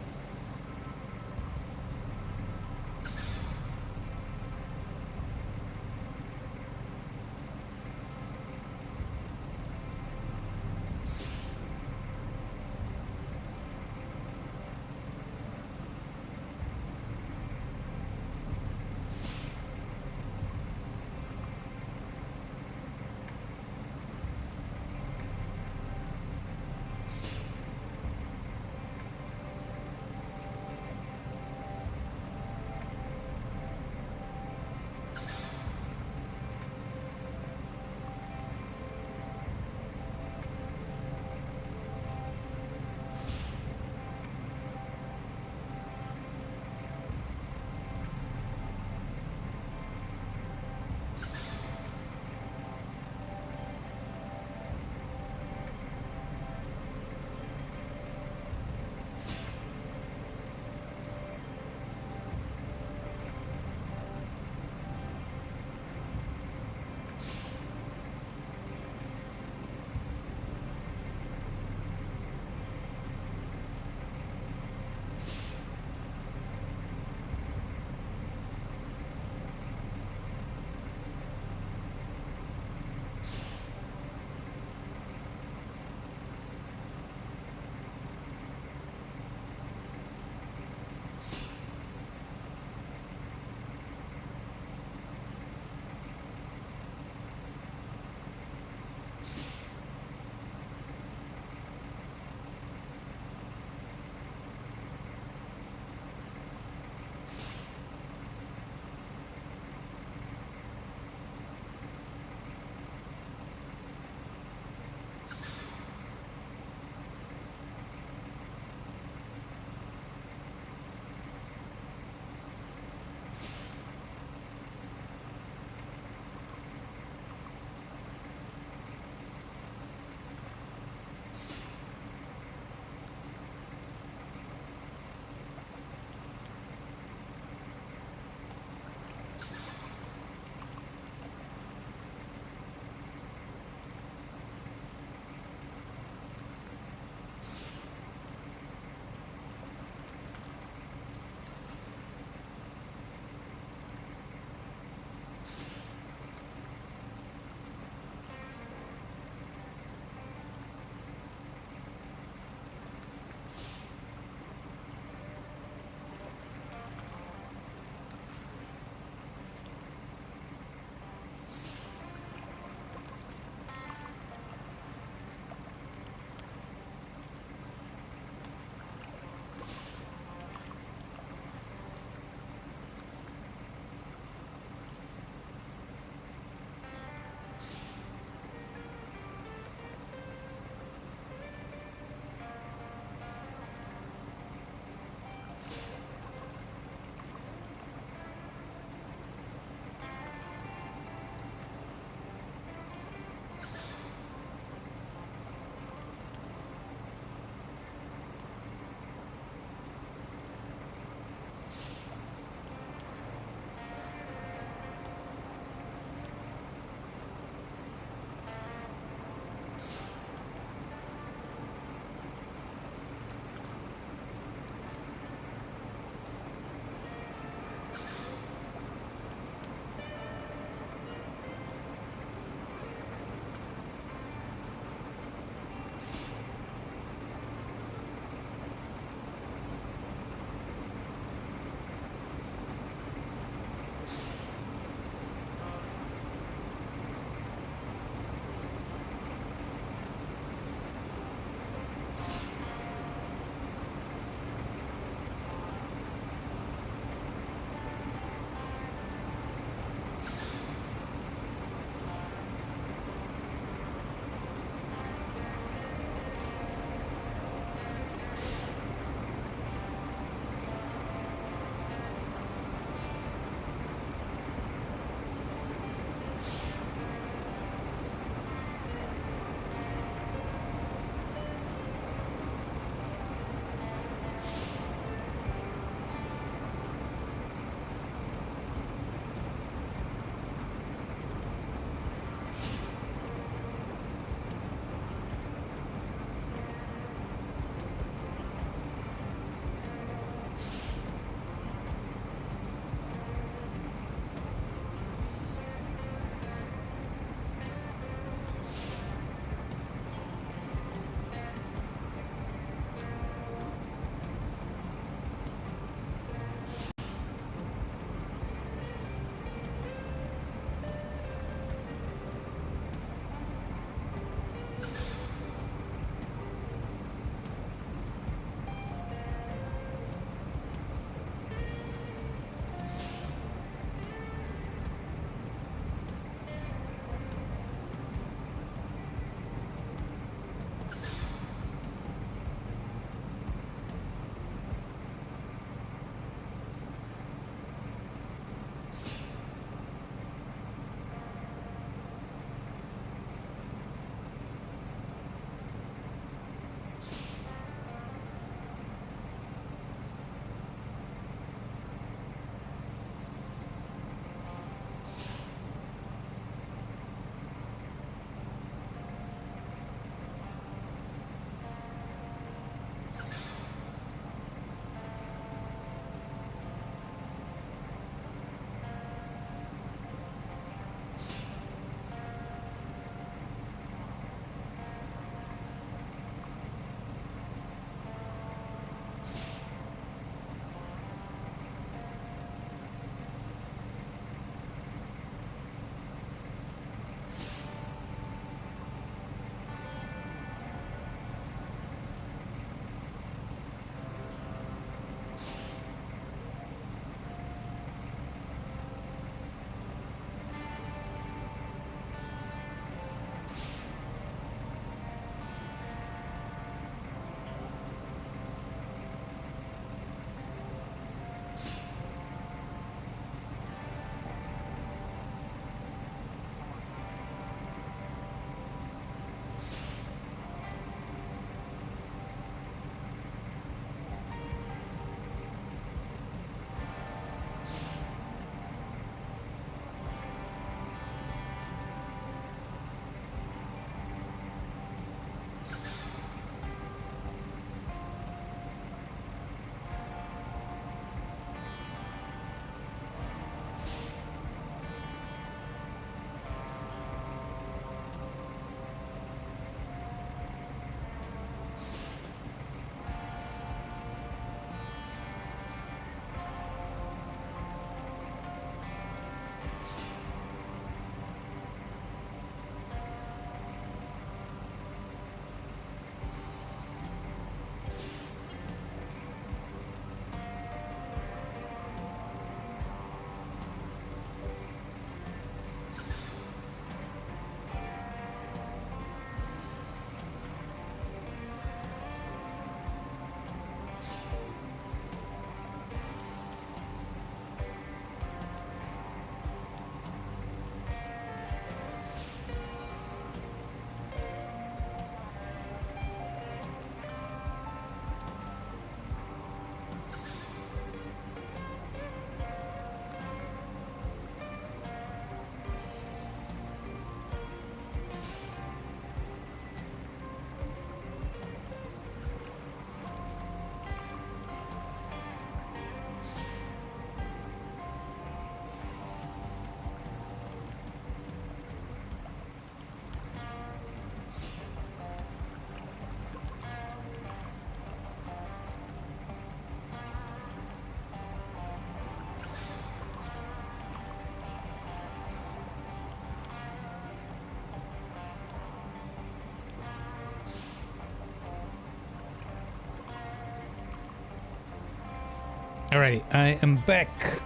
Alright, I am back.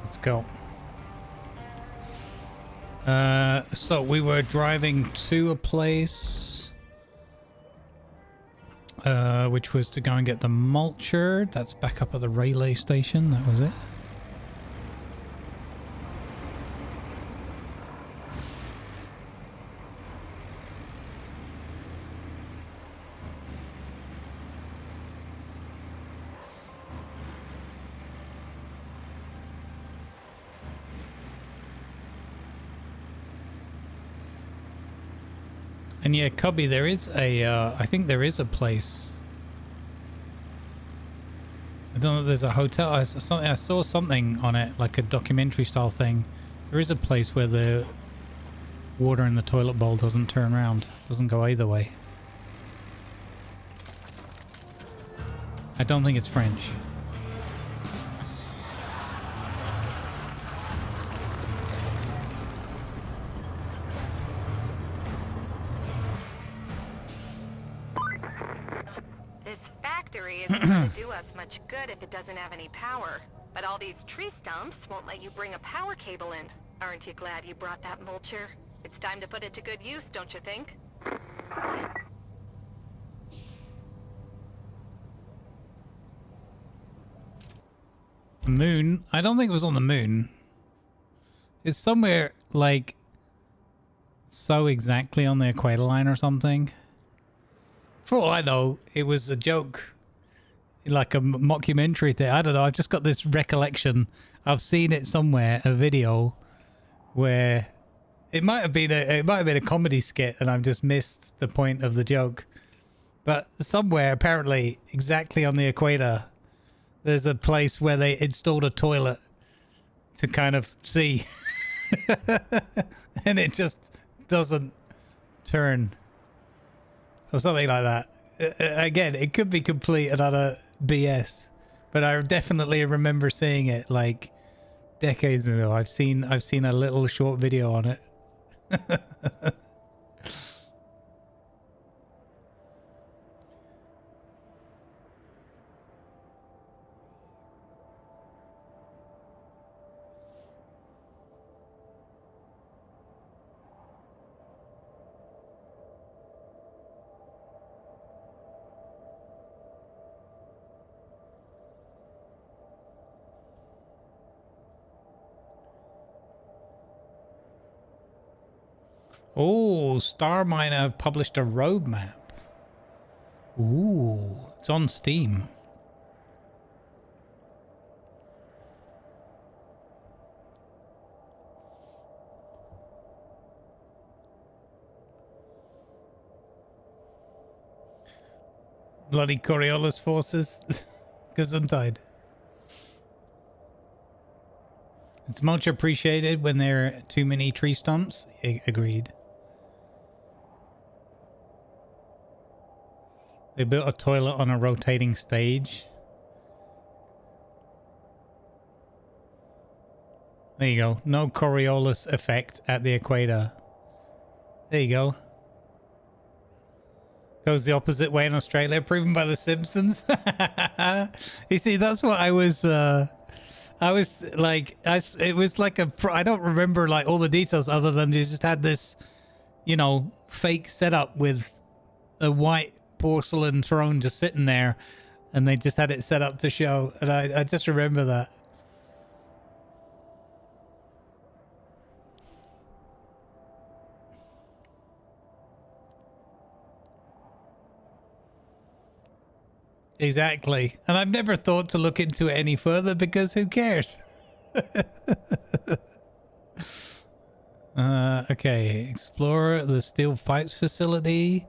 Let's go. So we were driving to a place, which was to go and get the mulcher. That's back up at the relay station. That was it. And yeah, Cubby, there is a, I think there is a place. I don't know if there's a hotel. I saw something on it, like a documentary style thing. There is a place where the water in the toilet bowl doesn't turn around. Doesn't go either way. I don't think it's French. Isn't going to do us much good if it doesn't have any power. But all these tree stumps won't let you bring a power cable in. Aren't you glad you brought that mulcher? It's time to put it to good use, don't you think? Moon? I don't think it was on the moon. It's somewhere like so exactly on the equator line or something. For all I know, it was a joke. Like a mockumentary thing. I don't know. I've just got this recollection. I've seen it somewhere, a video where it might have been a comedy skit, and I've just missed the point of the joke. But somewhere, apparently, exactly on the equator, there's a place where they installed a toilet to kind of see, and it just doesn't turn, or something like that. Again, it could be complete and utter BS, but I definitely remember seeing it like decades ago. I've seen a little short video on it. Oh, Star Miner have published a roadmap. Ooh, it's on Steam. Bloody Coriolis forces. Gesundheit. It's much appreciated when there are too many tree stumps. Agreed. They built a toilet on a rotating stage. There you go. No Coriolis effect at the equator. There you go. Goes the opposite way in Australia, proven by The Simpsons. You see, that's what I was like, it was like I don't remember like all the details other than they just had this, you know, fake setup with a white porcelain throne just sitting there, and they just had it set up to show, and I just remember that. Exactly. And I've never thought to look into it any further because who cares? Okay. Explore the steel pipes facility.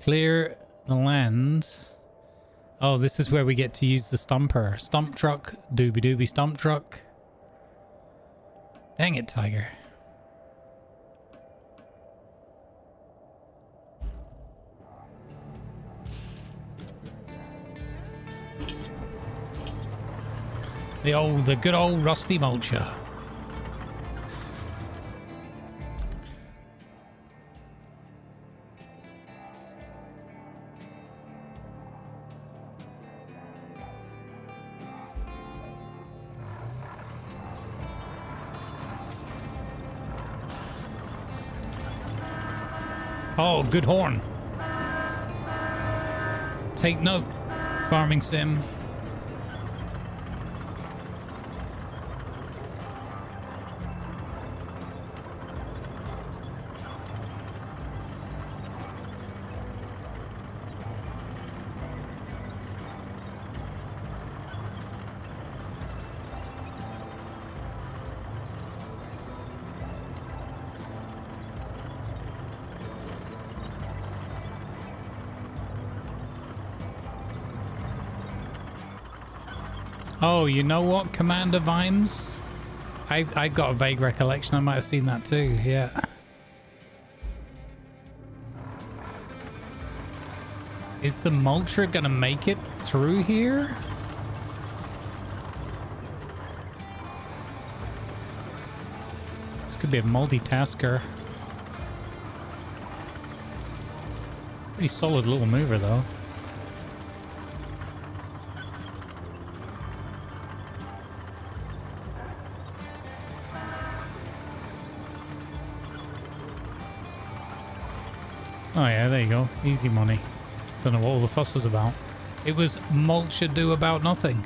Clear the lands. Oh, this is where we get to use the stumper. Stump truck. Doobie doobie stump truck. Dang it, Tiger. The good old rusty mulcher. Oh, good horn. Take note, farming sim. Oh, you know what, Commander Vimes? I got a vague recollection. I might have seen that too. Yeah. Is the mulcher gonna make it through here? This could be a multitasker. Pretty solid little mover though. Oh yeah, there you go. Easy money. Don't know what all the fuss was about. It was mulch ado about nothing.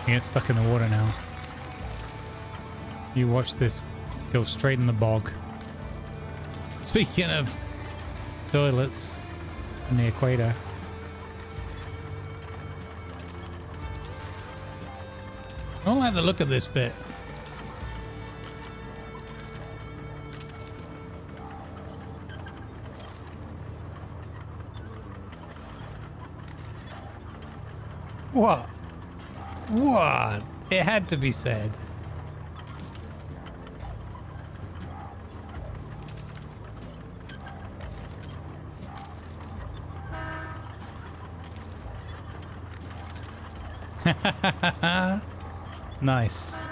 You get stuck in the water now. You watch this go straight in the bog. Speaking of toilets in the equator. I don't like the look of this bit. What? What? It had to be said. Nice.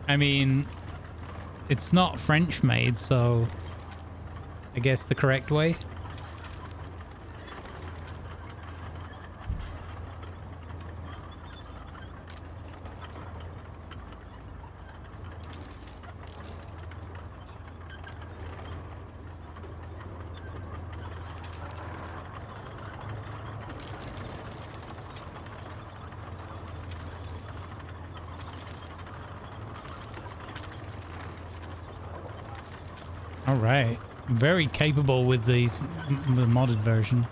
I mean, it's not French made, so I guess the correct way. All right, very capable with these, the modded version.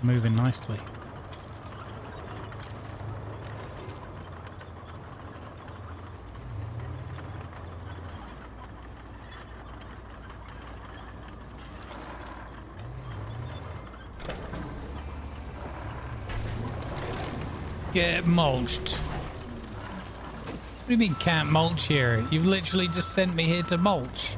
Moving nicely. Get mulched. What do you mean can't mulch here? You've literally just sent me here to mulch.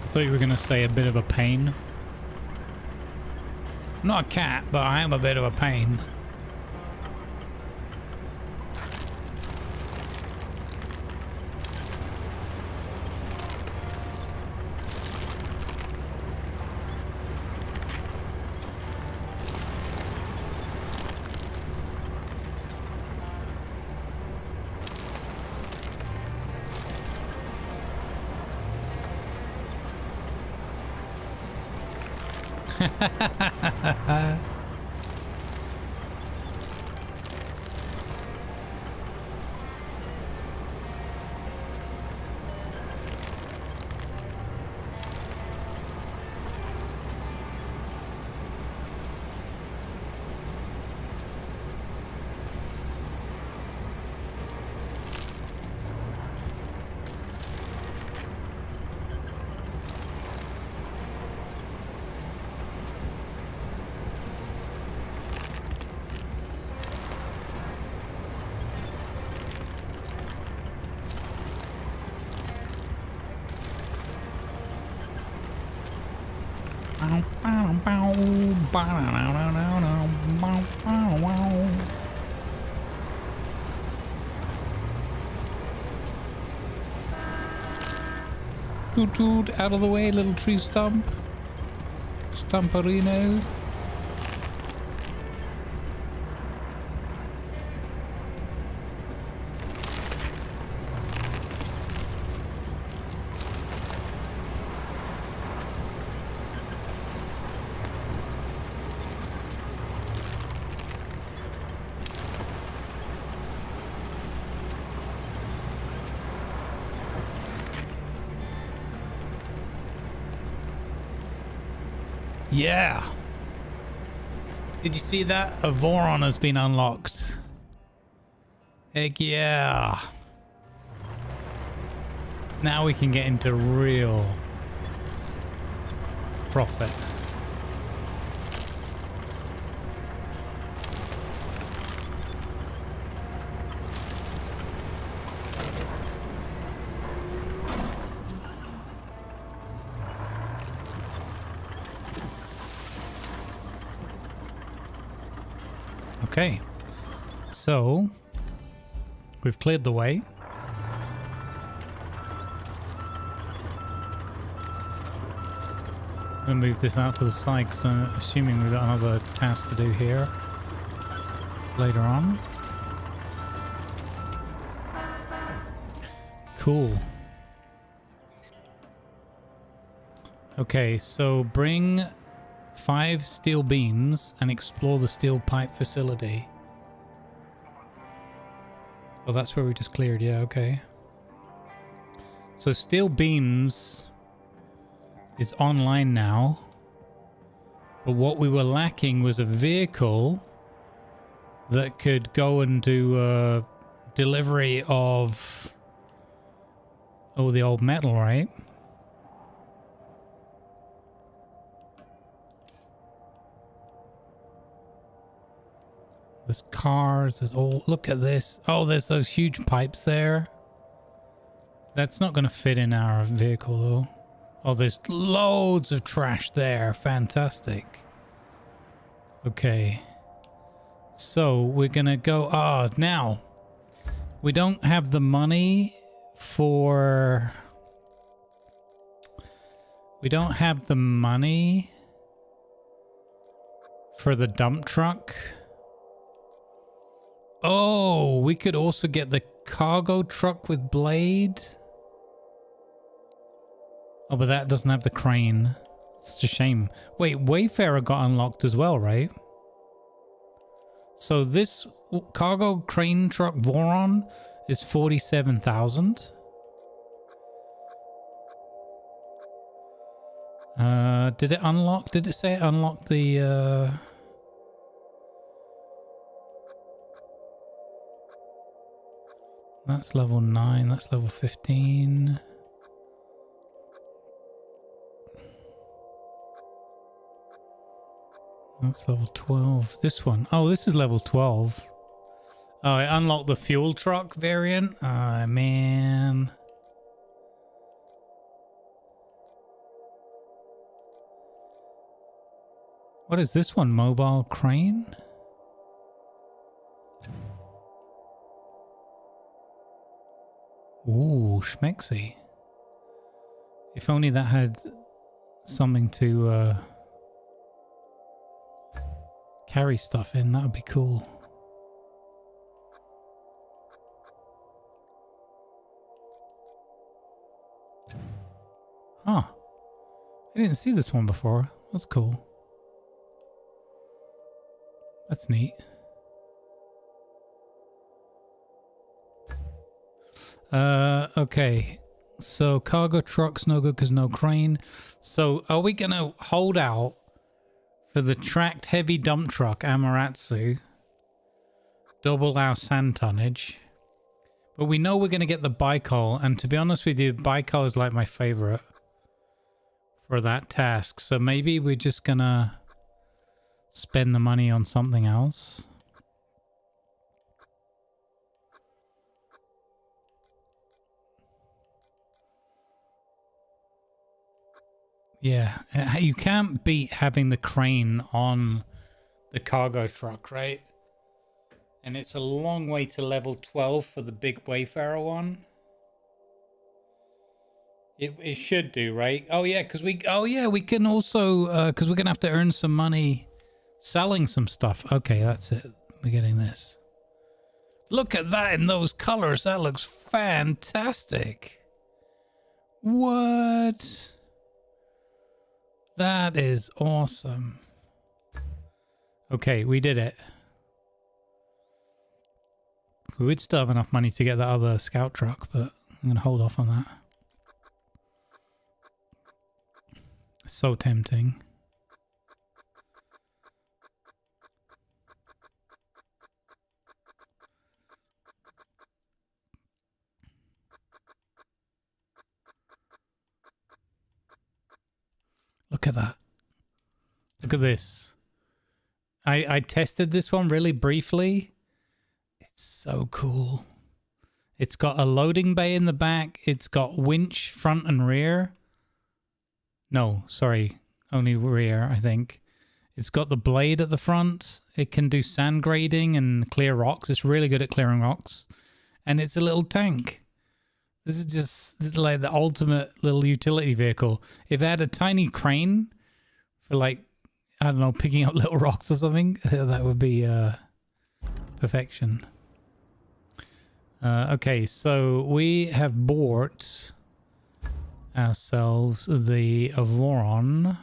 I thought you were going to say a bit of a pain. I'm not a cat, but I am a bit of a pain. Toot toot, out of the way, little tree stump. Stumperino. Yeah. Did you see that? A Voron has been unlocked. Heck yeah. Now we can get into real profit. Okay, so we've cleared the way. I'm gonna move this out to the side because I'm assuming we've got another task to do here later on. Cool. Okay, so bring 5 steel beams and explore the steel pipe facility. Oh, that's where we just cleared. Yeah, okay. So steel beams is online now. But what we were lacking was a vehicle that could go and do delivery of the old metal, right? There's cars, there's all... Look at this. Oh, there's those huge pipes there. That's not going to fit in our vehicle, though. Oh, there's loads of trash there. Fantastic. Okay. So, we're going to go... Ah, now. We don't have the money for... We don't have the money for the dump truck. Oh, we could also get the cargo truck with blade. Oh, but that doesn't have the crane. It's such a shame. Wait, Wayfarer got unlocked as well, right? So this cargo crane truck Voron is 47,000. Did it unlock? Did it say it unlocked the... That's level 9, that's level 15. That's level 12. This one. Oh, this is level 12. Oh, I unlocked the fuel truck variant. Oh, man. What is this one? Mobile crane? Ooh, schmexy. If only that had something to carry stuff in, that would be cool. Huh. I didn't see this one before. That's cool. That's neat. Okay. So cargo truck's no good because no crane. So are we going to hold out for the tracked heavy dump truck Amaratsu? Double our sand tonnage. But we know we're going to get the Baikal. And to be honest with you, Baikal is like my favorite for that task. So maybe we're just going to spend the money on something else. Yeah, you can't beat having the crane on the cargo truck, right? And it's a long way to level 12 for the big Wayfarer one. It should do, right? Oh yeah, because we can also because we're gonna have to earn some money selling some stuff. Okay, that's it. We're getting this. Look at that in those colors. That looks fantastic. What? That is awesome. Okay, we did it. We would still have enough money to get that other scout truck, but I'm going to hold off on that. It's so tempting. Look at that. Look at this. I tested this one really briefly. It's so cool. It's got a loading bay in the back. It's got winch front and rear. No, sorry. Only rear, I think. It's got the blade at the front. It can do sand grading and clear rocks. It's really good at clearing rocks. And it's a little tank. This is like the ultimate little utility vehicle. If it had a tiny crane for like, I don't know, picking up little rocks or something, that would be perfection. Okay, so we have bought ourselves the Voron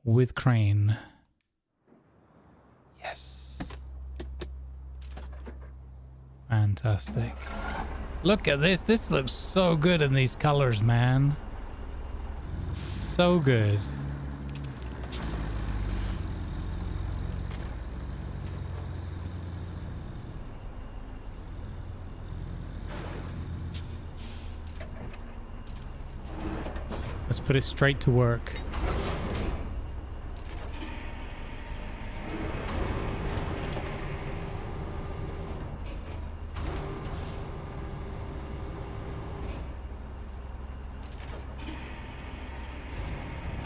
with crane. Yes. Fantastic. Look at this. This looks so good in these colors, man. So good. Let's put it straight to work.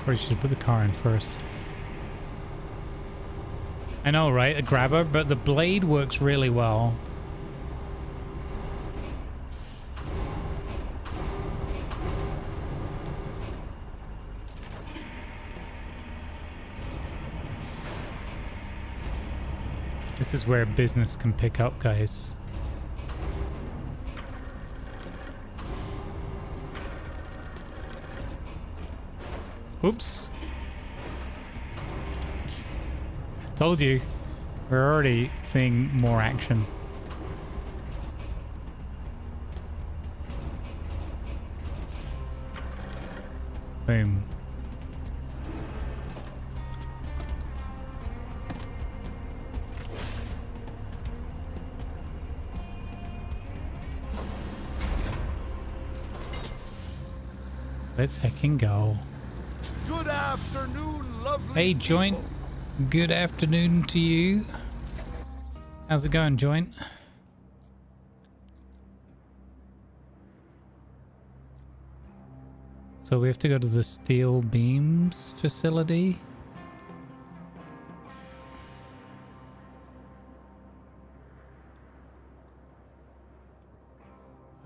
Or you should put the car in first. I know, right? A grabber, but the blade works really well. This is where business can pick up, guys. Oops. Told you. We're already seeing more action. Boom. Let's heckin' go. Good afternoon, lovely. Hey, Joint. Good afternoon to you. How's it going, Joint? So we have to go to the steel beams facility.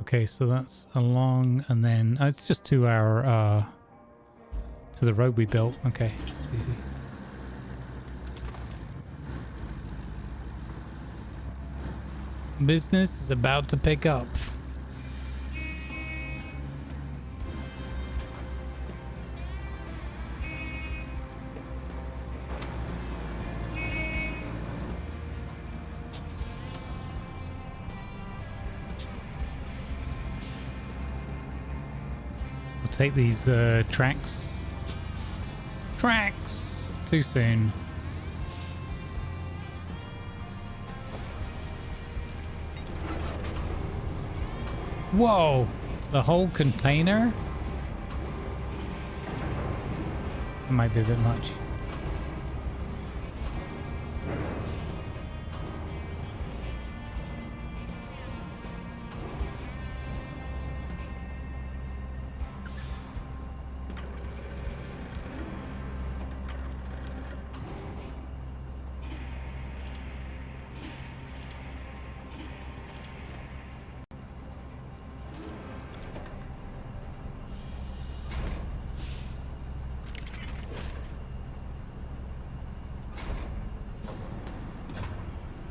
Okay, so that's along, and then it's just 2 hour to the road we built. Okay, it's easy. Business is about to pick up. take these tracks. Too soon. Whoa, the whole container? That might be a bit much.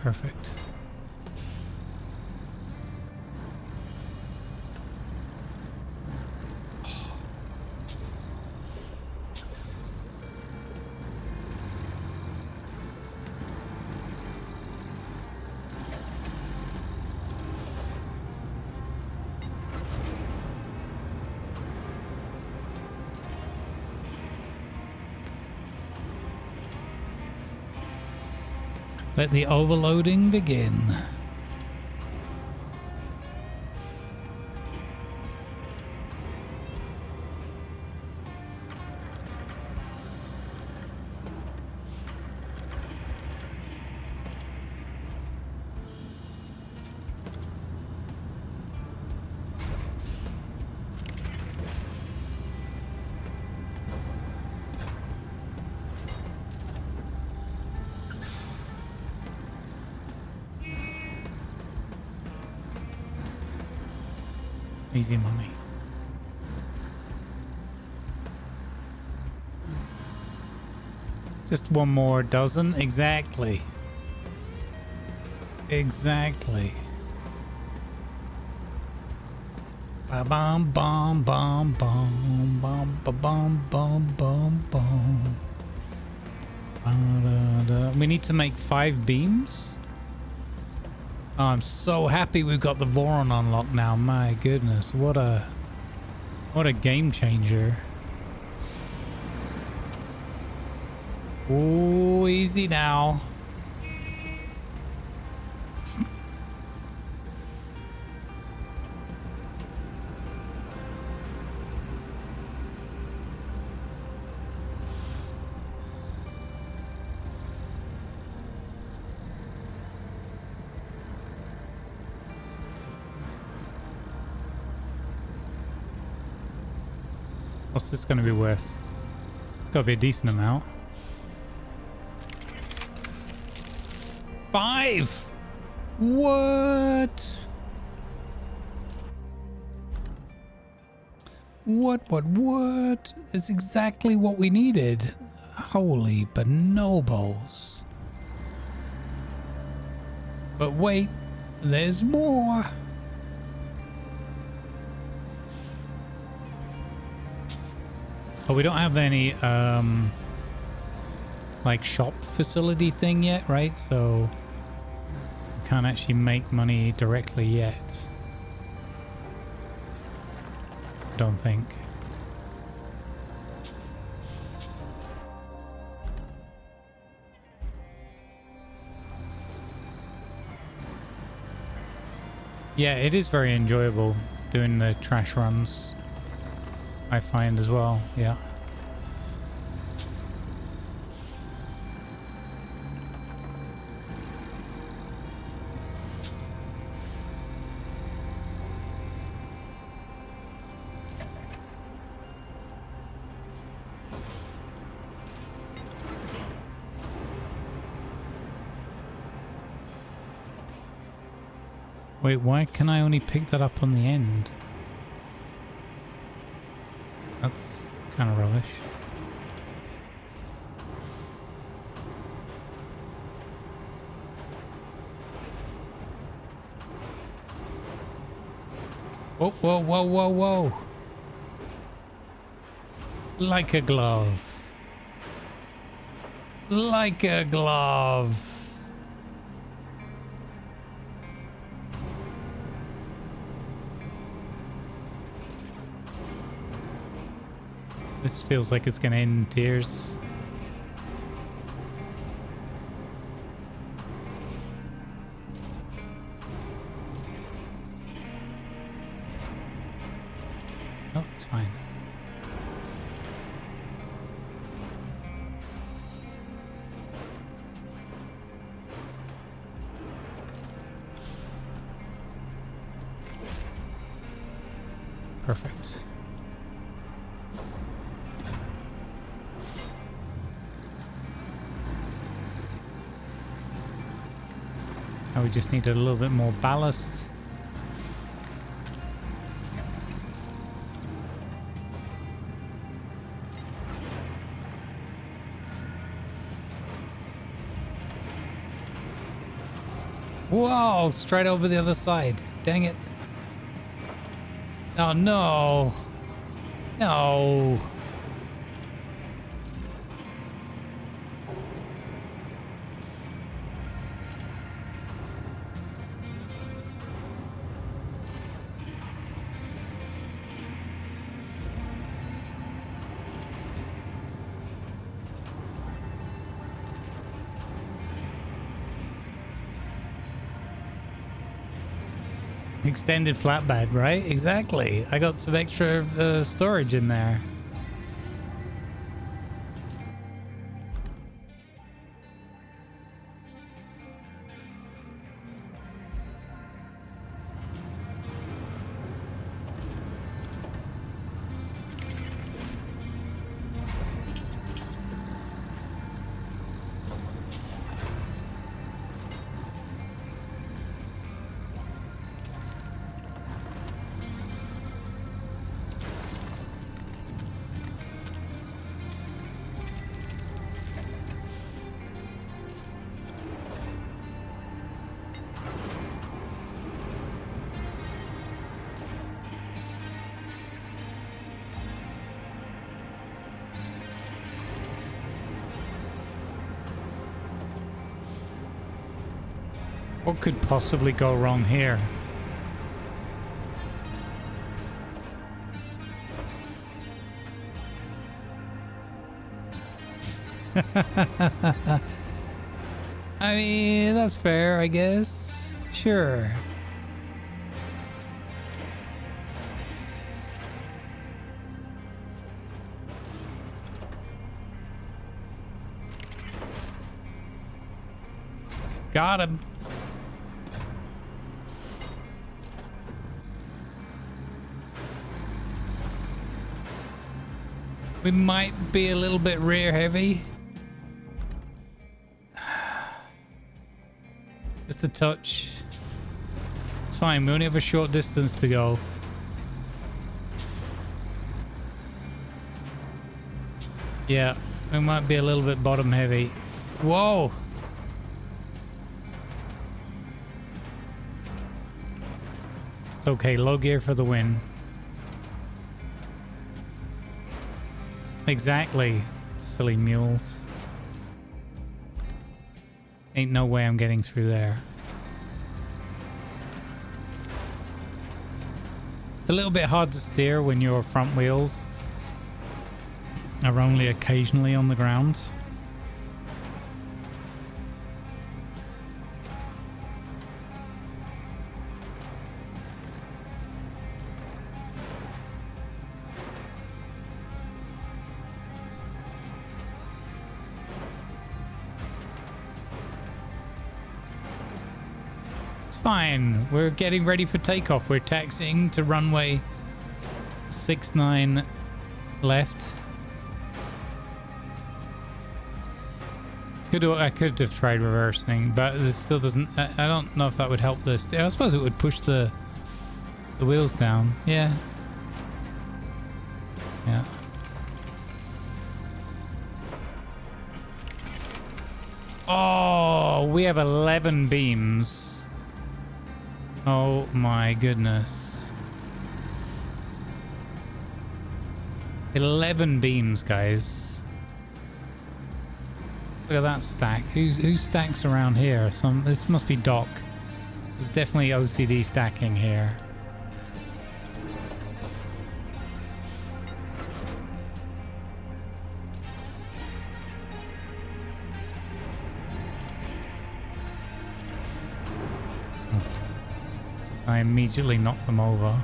Perfect. Let the overloading begin. Easy money. Just one more dozen. Exactly. Exactly. Ba bum bum bum bum bum ba bum bum bum bum. We need to make 5 beams. Oh, I'm so happy we've got the Voron unlocked now. My goodness, what a game changer. Oh, easy now. What's this going to be worth? It's got to be a decent amount. 5! What? What? It's exactly what we needed. Holy bonobos. But wait, there's more. Oh, we don't have any like shop facility thing yet, right? So we can't actually make money directly yet. I don't think. Yeah, it is very enjoyable doing the trash runs, I find as well, yeah. Wait, why can I only pick that up on the end? That's kind of rubbish. Whoa. Like a glove. Like a glove. This feels like it's gonna end in tears. Oh, it's fine. Perfect. Now we just need a little bit more ballast. Whoa, straight over the other side. Dang it. Oh no. No. Extended flatbed, right? Exactly. I got some extra storage in there. What could possibly go wrong here? I mean, that's fair, I guess. Sure. Got him. We might be a little bit rear heavy. Just a touch. It's fine, we only have a short distance to go. Yeah, we might be a little bit bottom heavy. Whoa! It's okay, low gear for the win. Exactly, silly mules. Ain't no way I'm getting through there. It's a little bit hard to steer when your front wheels are only occasionally on the ground. Fine, we're getting ready for takeoff. We're taxiing to runway 69 left. I could have tried reversing, but it still doesn't. I don't know if that would help this. I suppose it would push the wheels down. Yeah. Yeah. Oh, we have 11 beams. Oh my goodness. 11 beams, guys. Look at that stack. Who stacks around here? This must be Doc. There's definitely OCD stacking here. I immediately knock them over.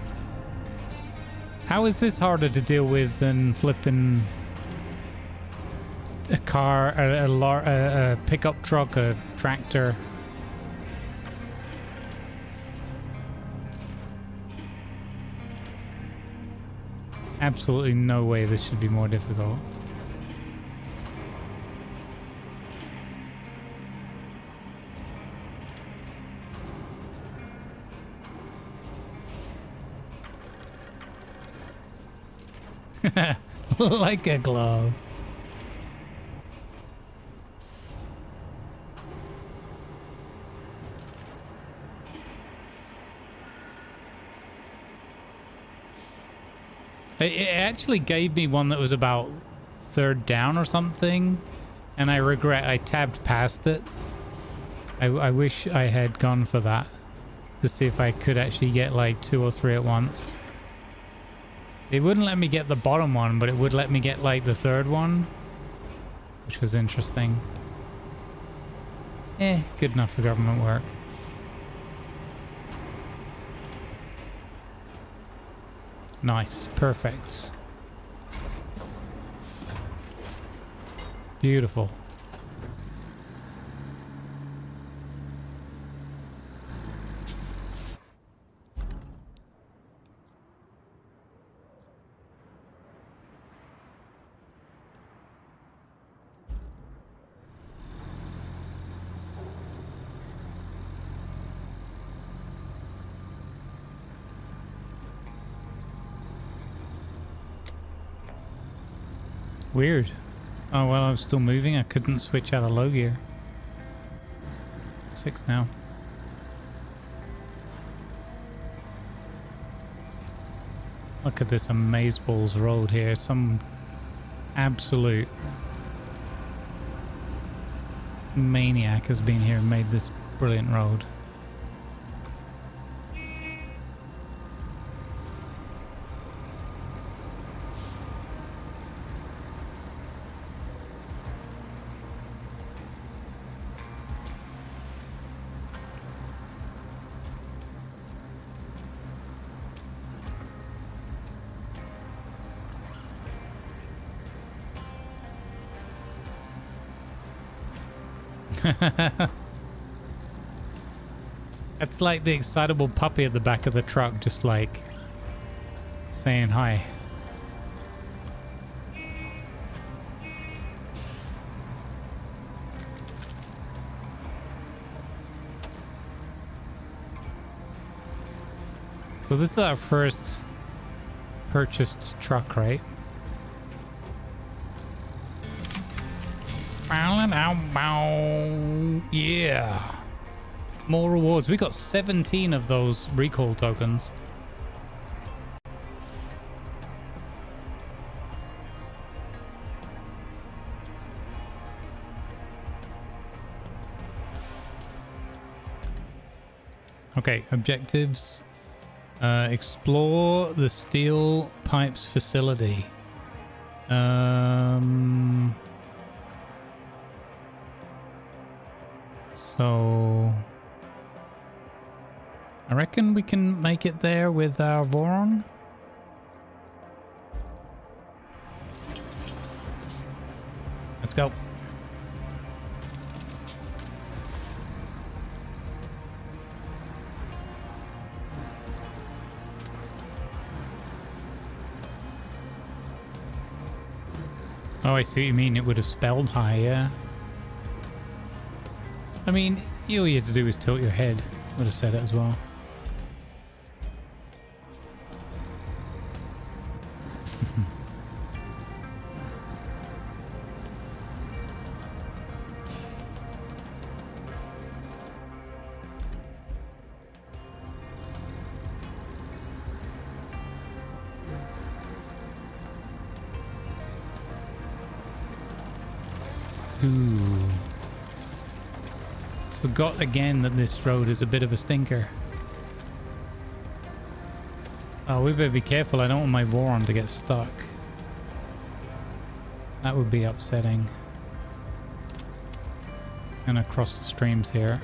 How is this harder to deal with than flipping a car, a pickup truck, a tractor? Absolutely no way this should be more difficult. Like a glove. It actually gave me one that was about third down or something, and I regret I tabbed past it. I wish I had gone for that to see if I could actually get like 2 or 3 at once. It wouldn't let me get the bottom one, but it would let me get like the third one, which was interesting. Good enough for government work. Nice, perfect. Beautiful. Weird. Oh, well, I was still moving. I couldn't switch out of low gear. It's fixed now. Look at this amazeballs road here. Some absolute maniac has been here and made this brilliant road. That's like the excitable puppy at the back of the truck, just like saying hi. So this is our first purchased truck, right? Yeah. More rewards. We got 17 of those recall tokens. Okay, objectives. Explore the steel pipes facility. So I reckon we can make it there with our Voron. Let's go. Oh, I see what you mean. It would have spelled high, yeah. I mean, all you had to do was tilt your head. Would have said it as well. Ooh. Forgot again that this road is a bit of a stinker. Oh, we better be careful. I don't want my Voron to get stuck. That would be upsetting. I'm gonna cross the streams here.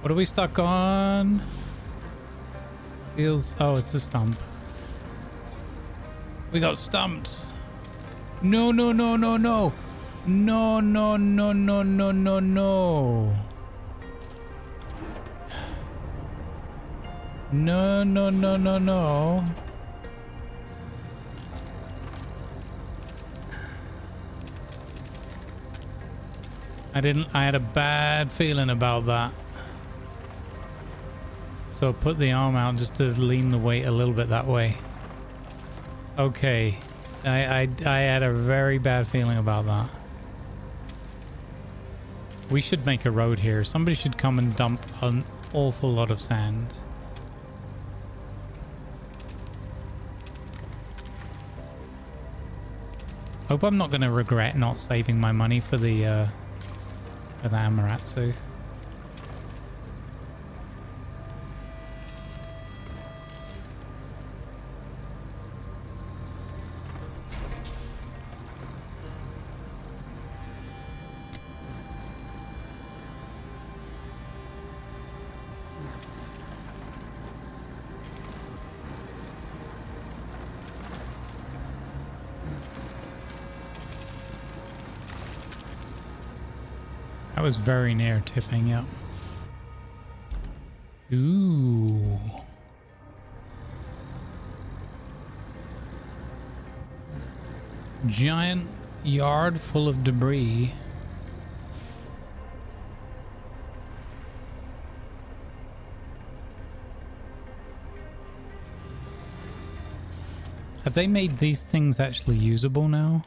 What are we stuck on? Feels... Oh, it's a stump. We got stumped. No, no, no, no, no. No, no, no, no, no, no, no. No, no, no, no, no. I had a bad feeling about that. So I put the arm out just to lean the weight a little bit that way. Okay. I had a very bad feeling about that. We should make a road here. Somebody should come and dump an awful lot of sand. Hope I'm not going to regret not saving my money for the Amaratsu. That was very near tipping up. Ooh. Giant yard full of debris. Have they made these things actually usable now?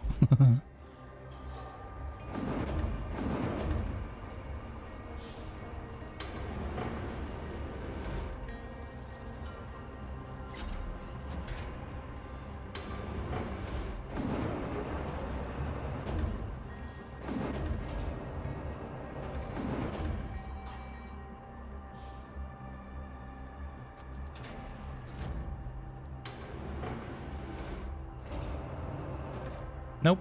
Nope.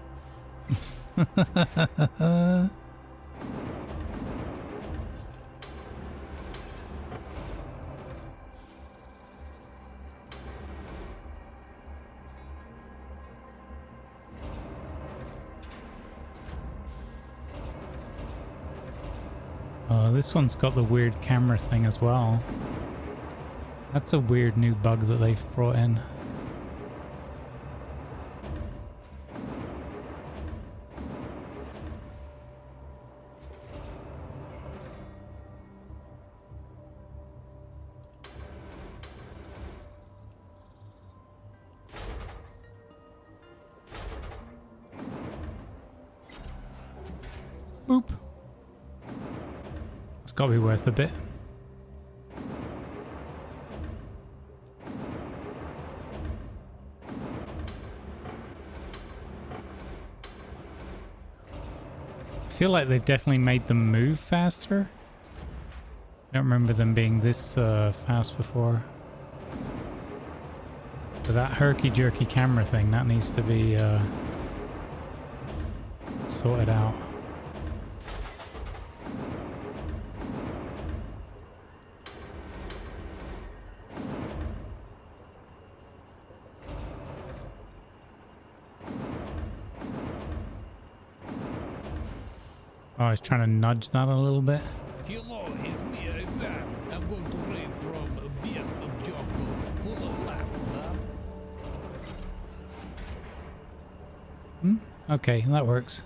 Oh, this one's got the weird camera thing as well. That's a weird new bug that they've brought in. Boop. It's got to be worth a bit. I feel like they've definitely made them move faster. I don't remember them being this fast before. But that herky-jerky camera thing, that needs to be sorted out. Oh, I was trying to nudge that a little bit. Hello, it's me, Ivan. I'm going to raid from a beast of jungle full of laughter. Okay, that works.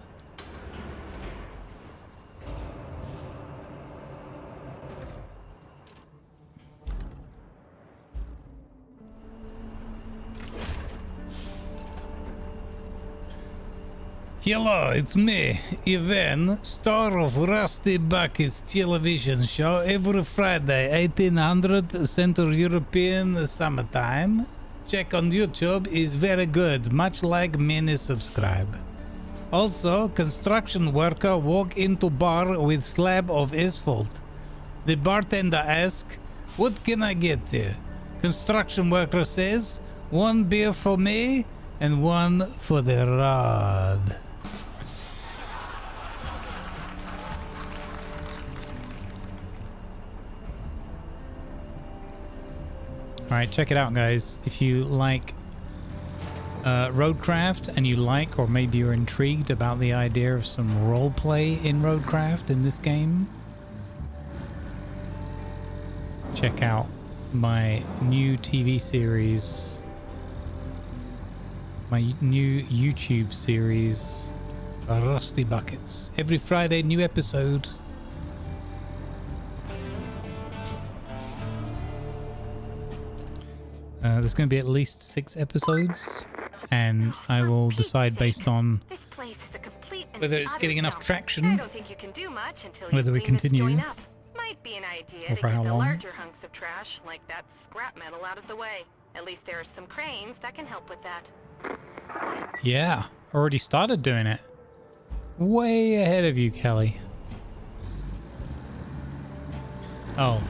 Hello, it's me, Ivan, star of Rusty Bucket's television show every Friday, 1800 Central European Summertime. Check on YouTube, is very good, much like many subscribe. Also, construction worker walk into bar with slab of asphalt. The bartender asks, "What can I get you?" Construction worker says, "One beer for me and one for the rod." Alright, check it out, guys. If you like RoadCraft and you like, or maybe you're intrigued about the idea of some roleplay in RoadCraft in this game, check out my new TV series, my new YouTube series, Rusty Buckets. Every Friday, new episode. There's going to be at least 6 episodes, and I will decide based on whether it's getting enough traction, whether we continue, Might be an idea or to for get how the long. larger hunks of trash, like that scrap metal, out of the way. At least there are some cranes that can help with that. Yeah, already started doing it. Way ahead of you, Kelly. Oh,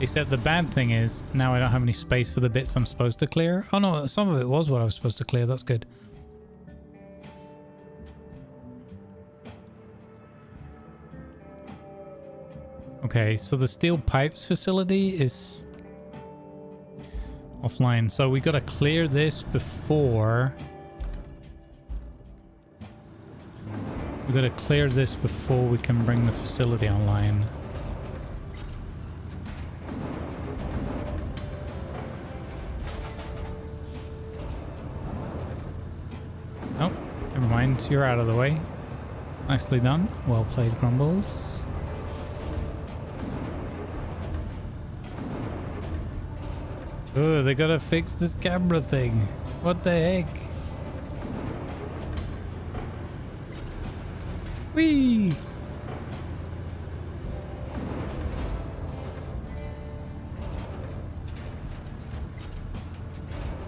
except the bad thing is now I don't have any space for the bits I'm supposed to clear. Oh no, some of it was what I was supposed to clear. That's good. Okay, so the steel pipes facility is offline. So we got to clear this before... We got to clear this before we can bring the facility online. Oh, never mind. You're out of the way. Nicely done. Well played, Grumbles. Oh, they gotta fix this camera thing. What the heck? Whee!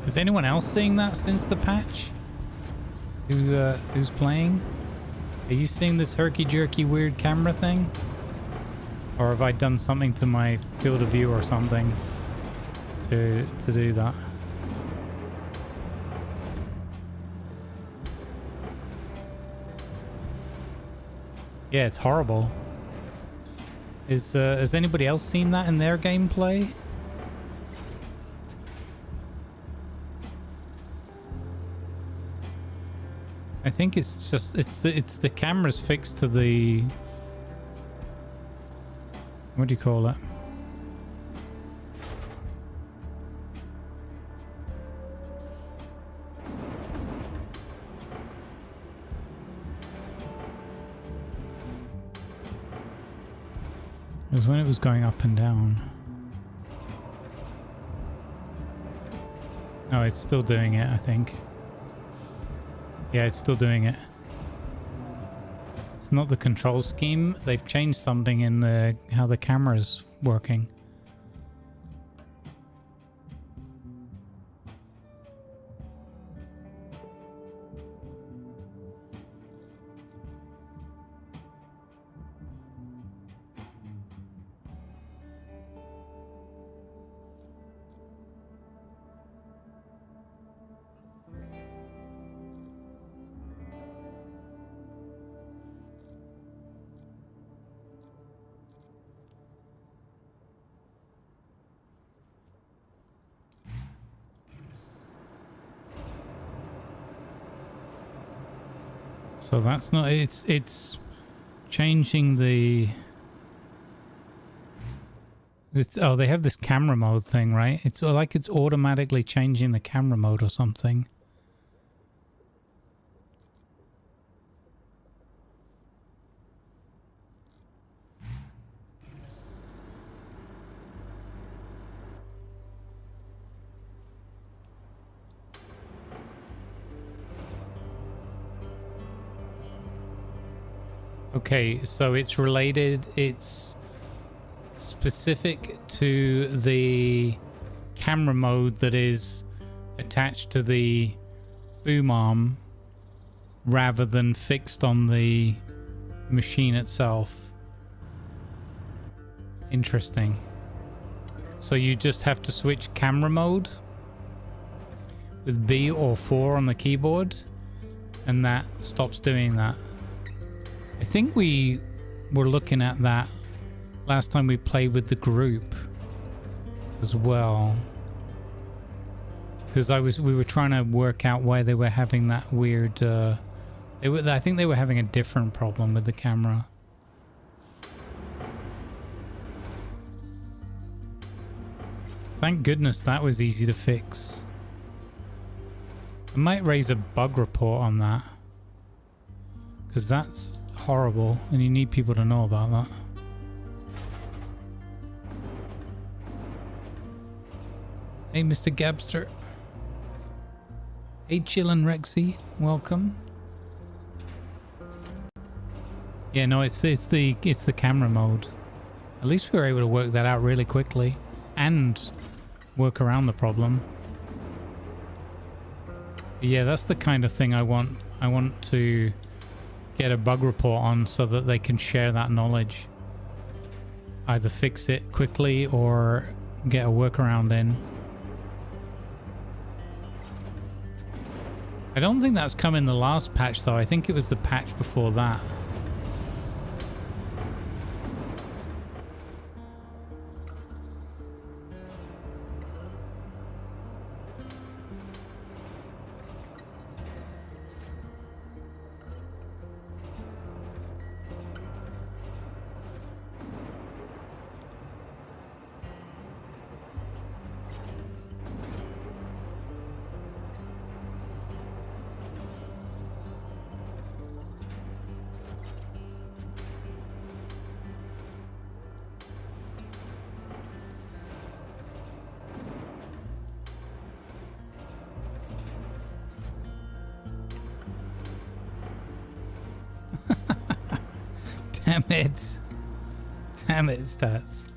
Is anyone else seeing that since the patch? Who's playing? Are you seeing this herky-jerky weird camera thing? Or have I done something to my field of view or something to do that? Yeah, it's horrible. Has anybody else seen that in their gameplay? I think it's just it's the camera's fixed to the, what do you call it? It was when it was going up and down. No, it's still doing it, I think. Yeah, it's still doing it. It's not the control scheme. They've changed something in the how the camera's working. So that's not, it's changing the, oh, they have this camera mode thing, right? It's like it's automatically changing the camera mode or something. Okay, so it's related, it's specific to the camera mode that is attached to the boom arm rather than fixed on the machine itself. Interesting. So you just have to switch camera mode with B or 4 on the keyboard, and that stops doing that. I think we were looking at that last time we played with the group as well. Because we were trying to work out why they were having that weird. I think they were having a different problem with the camera. Thank goodness that was easy to fix. I might raise a bug report on that. Because that's horrible and you need people to know about that. Hey, Mr. Gabster. Hey, Chillin' Rexy. Welcome. Yeah, no, it's the camera mode. At least we were able to work that out really quickly and work around the problem. But yeah, that's the kind of thing I want. I want to get a bug report on so that they can share that knowledge. Either fix it quickly or get a workaround in. I don't think that's come in the last patch though. I think it was the patch before that. Damn it. Damn it, stats.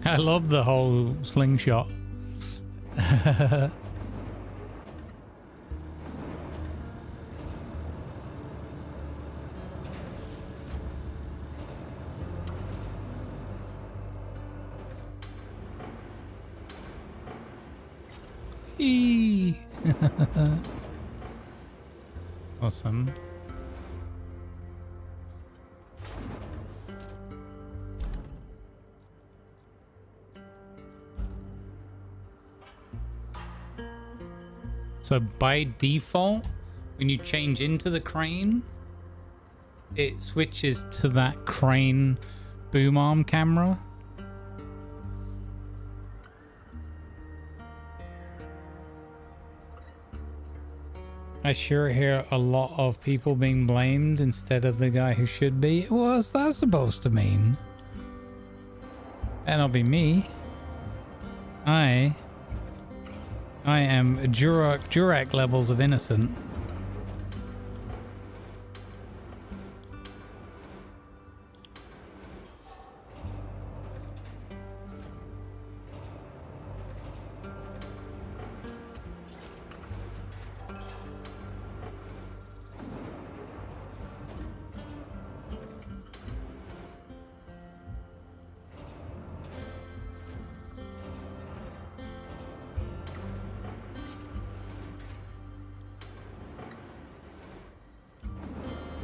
I love the whole slingshot. Awesome. So by default, when you change into the crane, it switches to that crane boom arm camera. I sure hear a lot of people being blamed instead of the guy who should be. What's that supposed to mean? That'll be me. I am Durac levels of innocent.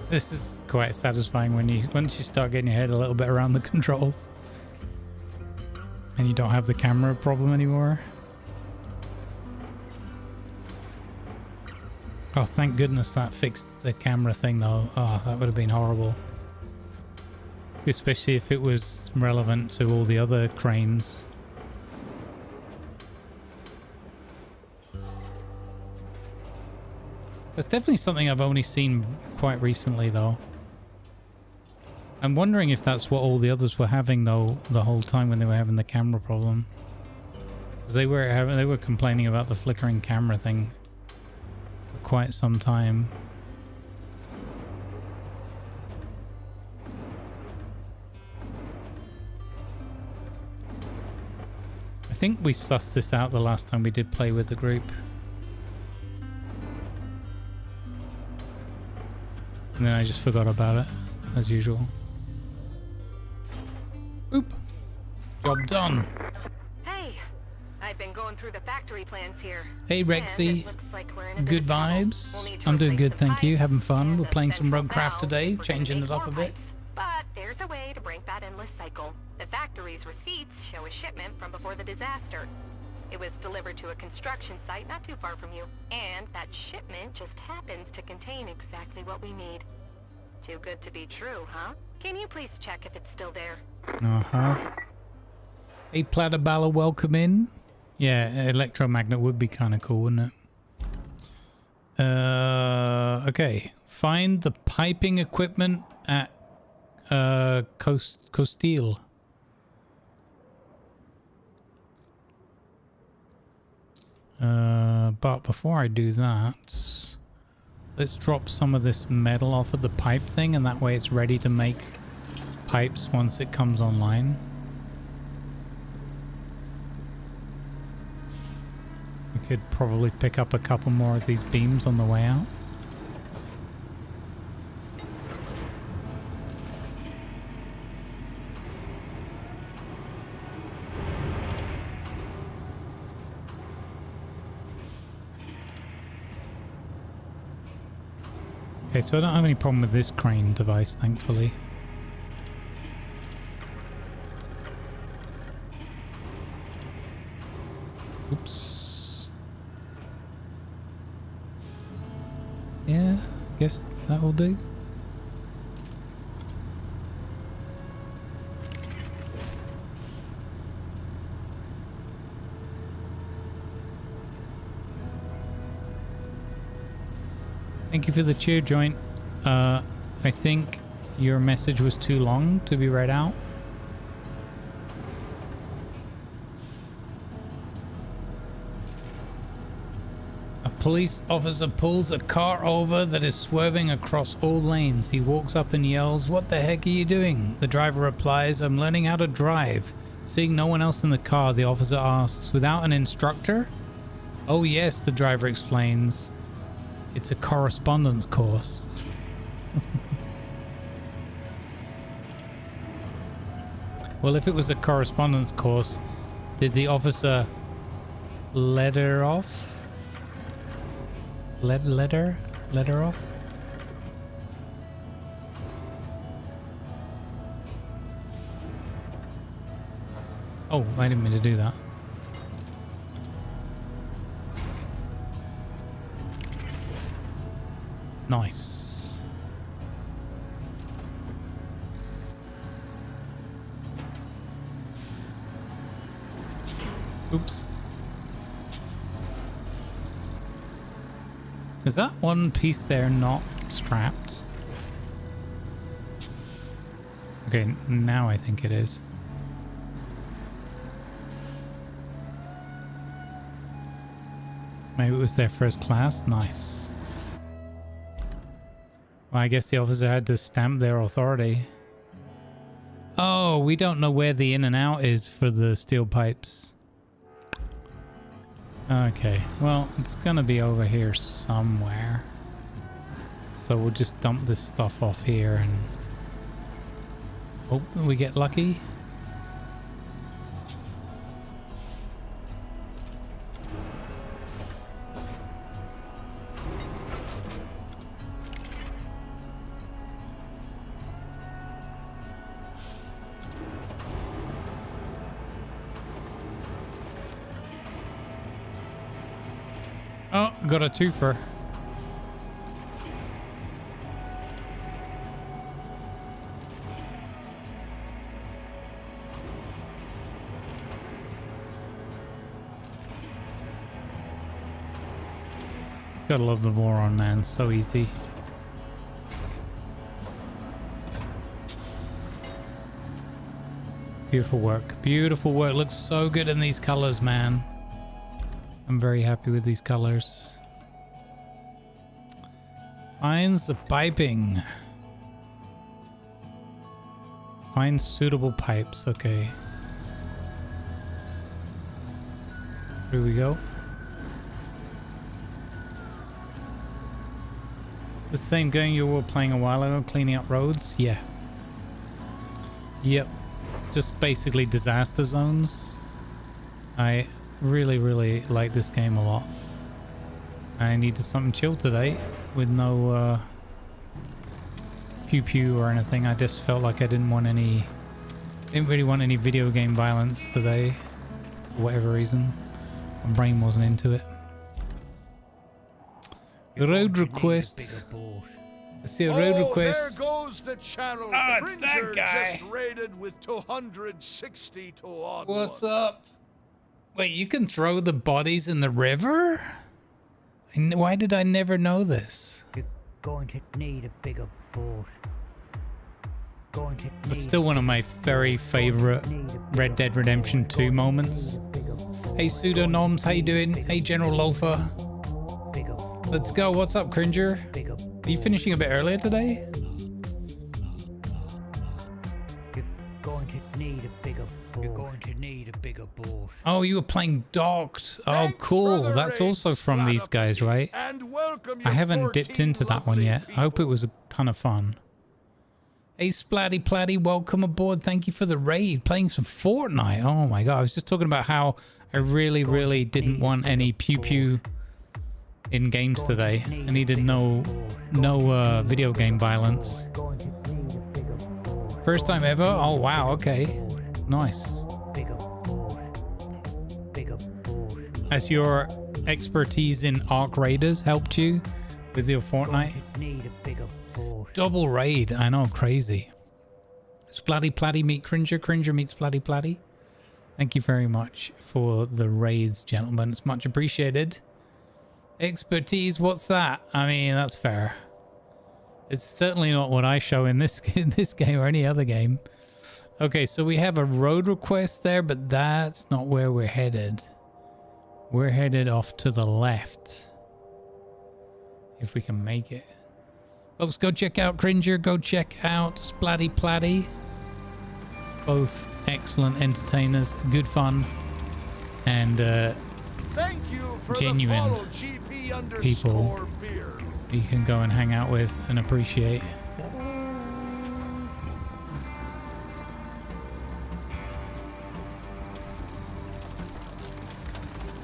This is quite satisfying when once you start getting your head a little bit around the controls and you don't have the camera problem anymore. Oh, thank goodness that fixed the camera thing though. Oh, that would have been horrible. Especially if it was relevant to all the other cranes. That's definitely something I've only seen quite recently, though. I'm wondering if that's what all the others were having, though, the whole time when they were having the camera problem. Because they were complaining about the flickering camera thing for quite some time. I think we sussed this out the last time we did play with the group. And then I just forgot about it, as usual. Oop. Job done. Hey, I I've been going through the factory plans here. Hey, and Rexy. it looks like we're in a bit Good of trouble. vibes. We'll need to I'm doing replace good, some thank you. pipes Having fun. and We're the playing some central RoadCraft valve today, if we're gonna changing make it up more a bit. pipes. But there's a way to break that endless cycle. The factory's receipts show a shipment from before the disaster. It was delivered to a construction site not too far from you, and that shipment just happens to contain exactly what we need. Too good to be true, huh? Can you please check if it's still there? Uh-huh. Hey, Platabala, welcome in. Yeah, electromagnet would be kind of cool, wouldn't it? Okay. Find the piping equipment at Costile. But before I do that, let's drop some of this metal off of the pipe thing, and that way it's ready to make pipes once it comes online. We could probably pick up a couple more of these beams on the way out. Okay, so I don't have any problem with this crane device, thankfully. Oops. Yeah, I guess that will do. Thank you for the cheer, Joint. I think your message was too long to be read out. A police officer pulls a car over that is swerving across all lanes. He walks up and yells, "What the heck are you doing?" The driver replies, "I'm learning how to drive." Seeing no one else in the car, the officer asks, "Without an instructor?" "Oh yes," the driver explains. "It's a correspondence course." Well, if it was a correspondence course, did the officer let her off? Let her off? Oh, I didn't mean to do that. Nice. Oops. Is that one piece there not strapped? Okay, now I think it is. Maybe it was their first class? Nice. Well, I guess the officer had to stamp their authority. Oh, we don't know where the in and out is for the steel pipes. Okay, well, it's gonna be over here somewhere. So we'll just dump this stuff off here and hope that we get lucky. Oh, got a twofer. Gotta love the Voron, man. So easy. Beautiful work. Beautiful work. Looks so good in these colors, man. I'm very happy with these colors. Finds the piping. Find suitable pipes. Okay. Here we go. The same game you were playing a while ago, cleaning up roads? Yeah. Yep. Just basically disaster zones. I really like this game a lot. I needed something chill today with no pew pew or anything. I just felt like I didn't really want any video game violence today for whatever reason. My brain wasn't into it. Road request. Let's see a road request. There goes the channel. Oh, it's that Cringer guy. just raided with 260 to odd. What's one. up? Wait, you can throw the bodies in the river? Why did I never know this? You're going to need a bigger boat. It's still one of my very favorite Red Dead Redemption 2 moments. Hey Pseudo Noms, how you doing? Hey General Loafer. Let's go. What's up, Cringer? Are you finishing a bit earlier today? You're going to need a bigger boat. You're going to need a bigger boat. Oh, you were playing Docked. Oh, Thanks cool. for the That's raid, also from these guys, right? And welcome I you haven't dipped 14 into that one lovely yet. I hope it people. was a ton of fun. Hey Splatty Platty, welcome aboard. Thank you for the raid. Playing some Fortnite. Oh my god. I was just talking about how I really didn't want any pew pew in games today. I needed no video game violence. First time ever? Oh wow, okay. Nice. Has your expertise in Arc Raiders helped you with your Fortnite? Double raid, I know, crazy. Splatty Platty meet Cringer, Cringer meets Splatty Platty. Thank you very much for the raids, gentlemen. It's much appreciated. Expertise, what's that? I mean, that's fair. It's certainly not what I show in this game or any other game. Okay, so we have a road request there, but that's not where we're headed. We're headed off to the left. If we can make it. Folks, go check out Cringer. Go check out Splatty Platty. Both excellent entertainers. Good fun. And Thank you for genuine the follow, GP people beer. you can go and hang out with and appreciate.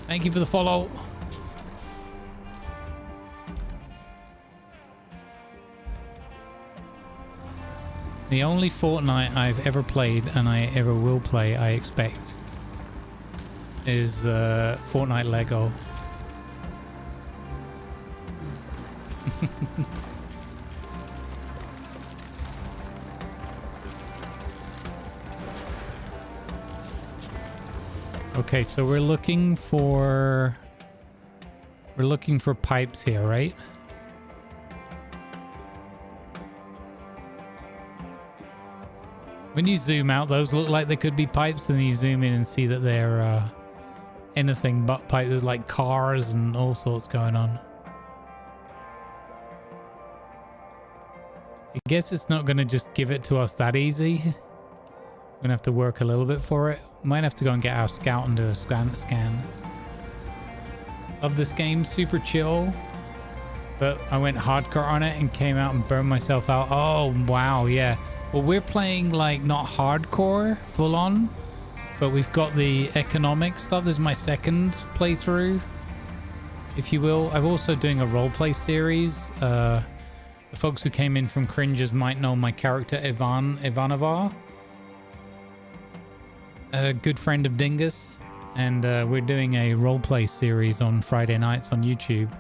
Thank you for the follow. The only Fortnite I've ever played and I ever will play, I expect, is Fortnite Lego. Okay, so we're looking for pipes here, right? When you zoom out, those look like they could be pipes. Then you zoom in and see that they're anything but pipes. There's like cars and all sorts going on. I guess it's not going to just give it to us that easy. We're going to have to work a little bit for it. Might have to go and get our scout and do a scan. Love this game, super chill. But I went hardcore on it and came out and burned myself out. Oh, wow, yeah. Well, we're playing like not hardcore, full on. But we've got the economic stuff. This is my second playthrough, if you will. I'm also doing a roleplay series. The folks who came in from Cringers might know my character Ivanovar. A good friend of Dingus. And we're doing a roleplay series on Friday nights on YouTube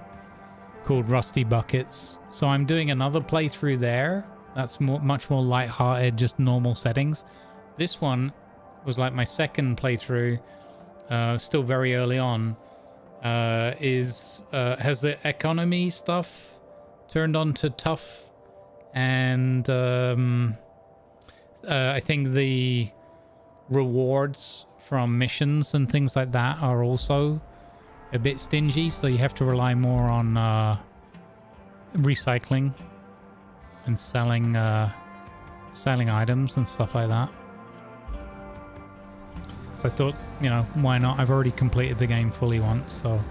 called Rusty Buckets. So I'm doing another playthrough there. That's much more lighthearted, just normal settings. This one was like my second playthrough, still very early on. Has the economy stuff turned on to tough, and I think the rewards from missions and things like that are also a bit stingy, so you have to rely more on recycling and selling items and stuff like that. So I thought, you know, why not? I've already completed the game fully once, so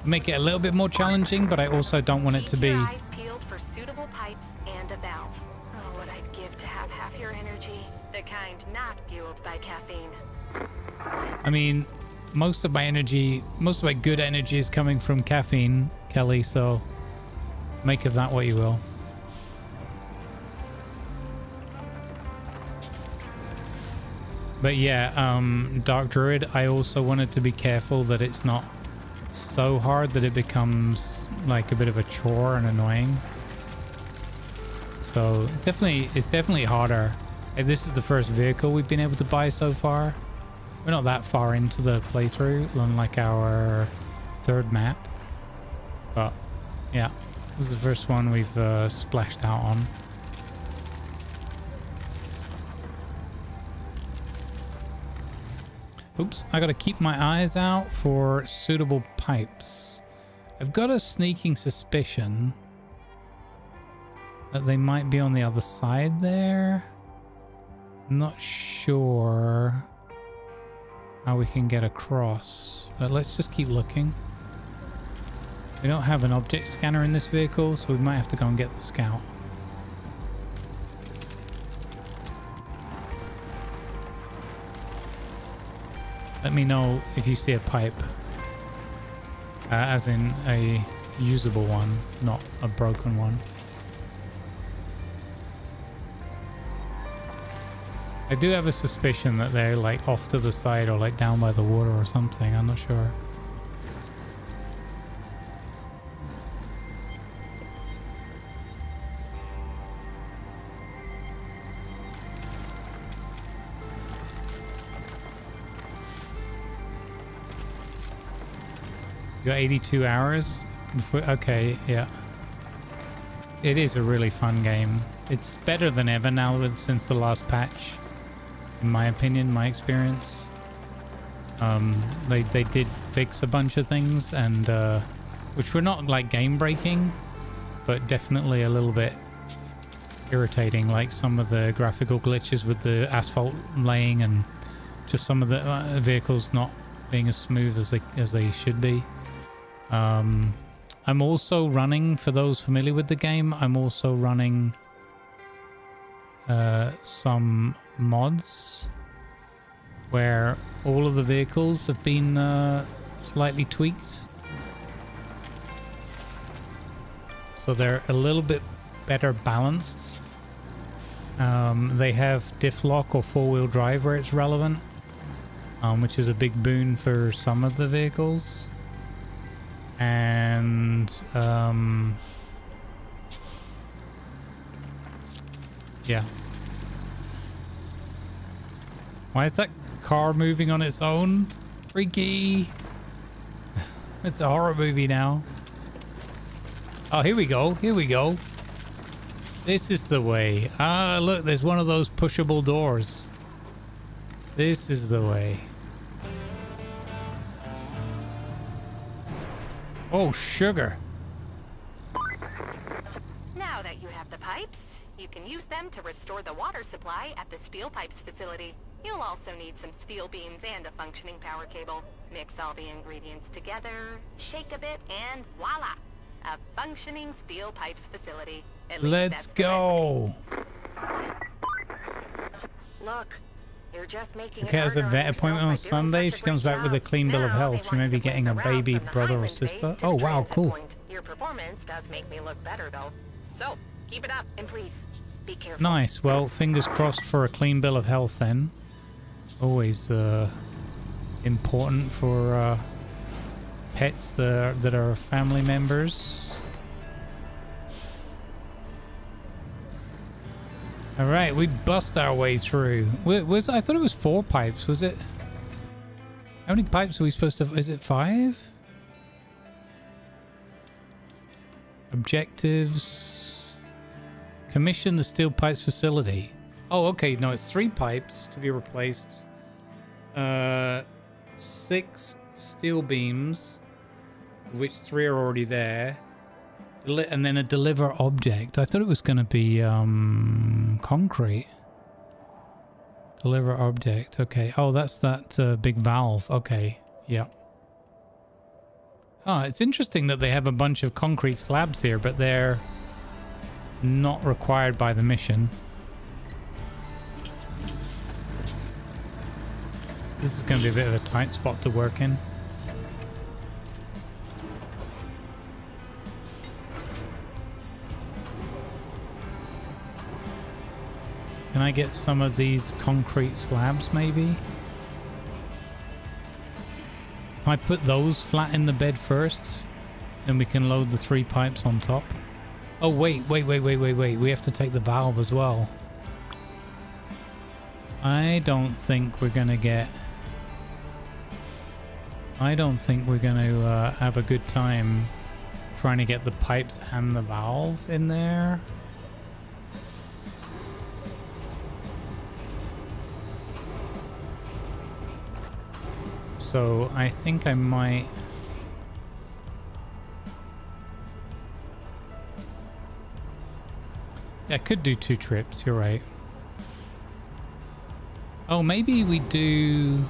make it a little bit more challenging, but I also don't want it to be... Keep your eyes peeled for suitable pipes and a valve. Oh, what I'd give to have half your energy. The kind not fueled by caffeine. I mean, most of my good energy is coming from caffeine, Kelly, so make of that what you will. But yeah, Dark Druid, I also wanted to be careful that it's not so hard that it becomes like a bit of a chore and annoying. So it's definitely harder. Like, this is the first vehicle we've been able to buy so far. We're not that far into the playthrough, unlike our third map. But yeah, this is the first one we've splashed out on. Oops, I gotta keep my eyes out for suitable pipes. I've got a sneaking suspicion that they might be on the other side there. I'm not sure how we can get across, but let's just keep looking. We don't have an object scanner in this vehicle, so we might have to go and get the scout. Let me know if you see a pipe, as in a usable one, not a broken one. I do have a suspicion that they're like off to the side or like down by the water or something. I'm not sure. You got 82 hours before, okay, yeah. It is a really fun game. It's better than ever now since the last patch. In my opinion, my experience. They did fix a bunch of things, and which were not like game breaking, but definitely a little bit irritating, like some of the graphical glitches with the asphalt laying and just some of the vehicles not being as smooth as they should be. I'm also running, for those familiar with the game, I'm also running some mods where all of the vehicles have been slightly tweaked, so they're a little bit better balanced. They have diff lock or four-wheel drive where it's relevant, which is a big boon for some of the vehicles. And yeah. Why is that car moving on its own? Freaky. It's a horror movie now. Oh, here we go. Here we go. This is the way. Ah, look, there's one of those pushable doors. This is the way. Oh, sugar. Now that you have the pipes, you can use them to restore the water supply at the steel pipes facility. You'll also need some steel beams and a functioning power cable. Mix all the ingredients together, shake a bit, and voila! A functioning steel pipes facility. Let's go. Look, you're just making Okay, as a vet appointment on Sunday, if she comes back with a clean bill of health, she may be getting a baby brother or sister. Oh, wow, cool. Your performance does make me look better, though. So, keep it up, and please, be careful. Nice. Well, fingers crossed for a clean bill of health then. Always important for pets that are family members. All right, we bust our way through. I thought it was 4 pipes. Was it? How many pipes are we supposed to? Is it 5? Objectives. Commission the steel pipes facility. Oh, okay. No, it's 3 pipes to be replaced. 6 steel beams, of which 3 are already there. And then a deliver object. I thought it was going to be concrete. Deliver object. Okay. Oh, that's that big valve. Okay. Yeah. Ah, it's interesting that they have a bunch of concrete slabs here, but they're not required by the mission. This is going to be a bit of a tight spot to work in. Can I get some of these concrete slabs maybe? If I put those flat in the bed first, then we can load the 3 pipes on top. Oh, wait. We have to take the valve as well. I don't think we're going to have a good time trying to get the pipes and the valve in there. So I think I might... Yeah, I could do 2 trips, you're right. Oh, maybe we do...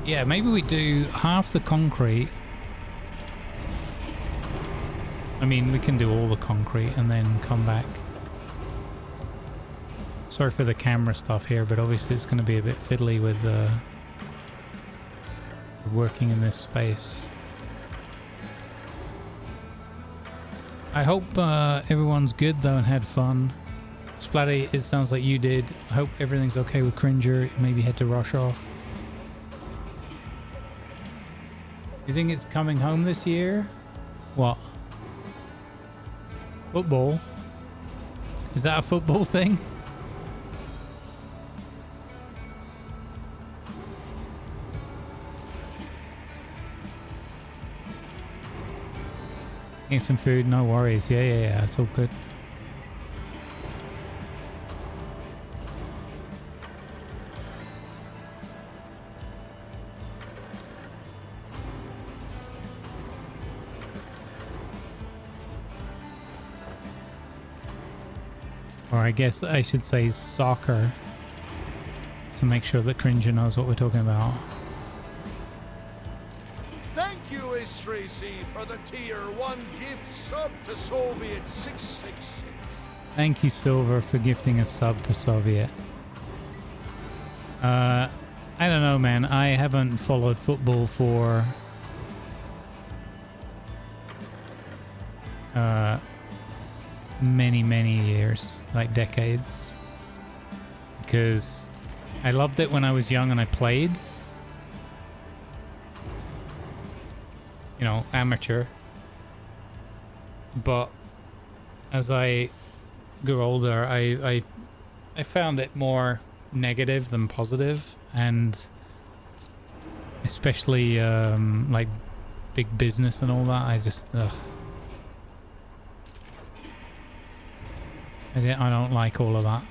Yeah, maybe we do half the concrete. I mean, we can do all the concrete and then come back. Sorry for the camera stuff here, but obviously it's going to be a bit fiddly with working in this space. I hope everyone's good though and had fun. Splatty, it sounds like you did. I hope everything's okay with Cringer. Maybe had to rush off. You think it's coming home this year? What? Football? Is that a football thing? Getting some food, no worries. Yeah, it's all good. Or I guess I should say soccer, to make sure that Cringer knows what we're talking about. Thank you, Ace Tracy, for the Tier 1 gift sub to Soviet 666. Thank you, Silver, for gifting a sub to Soviet. I don't know, man. I haven't followed football for many years, like decades, because I loved it when I was young and I played, you know, amateur, but as I grew older I found it more negative than positive, and especially like big business and all that. I just I don't like all of that.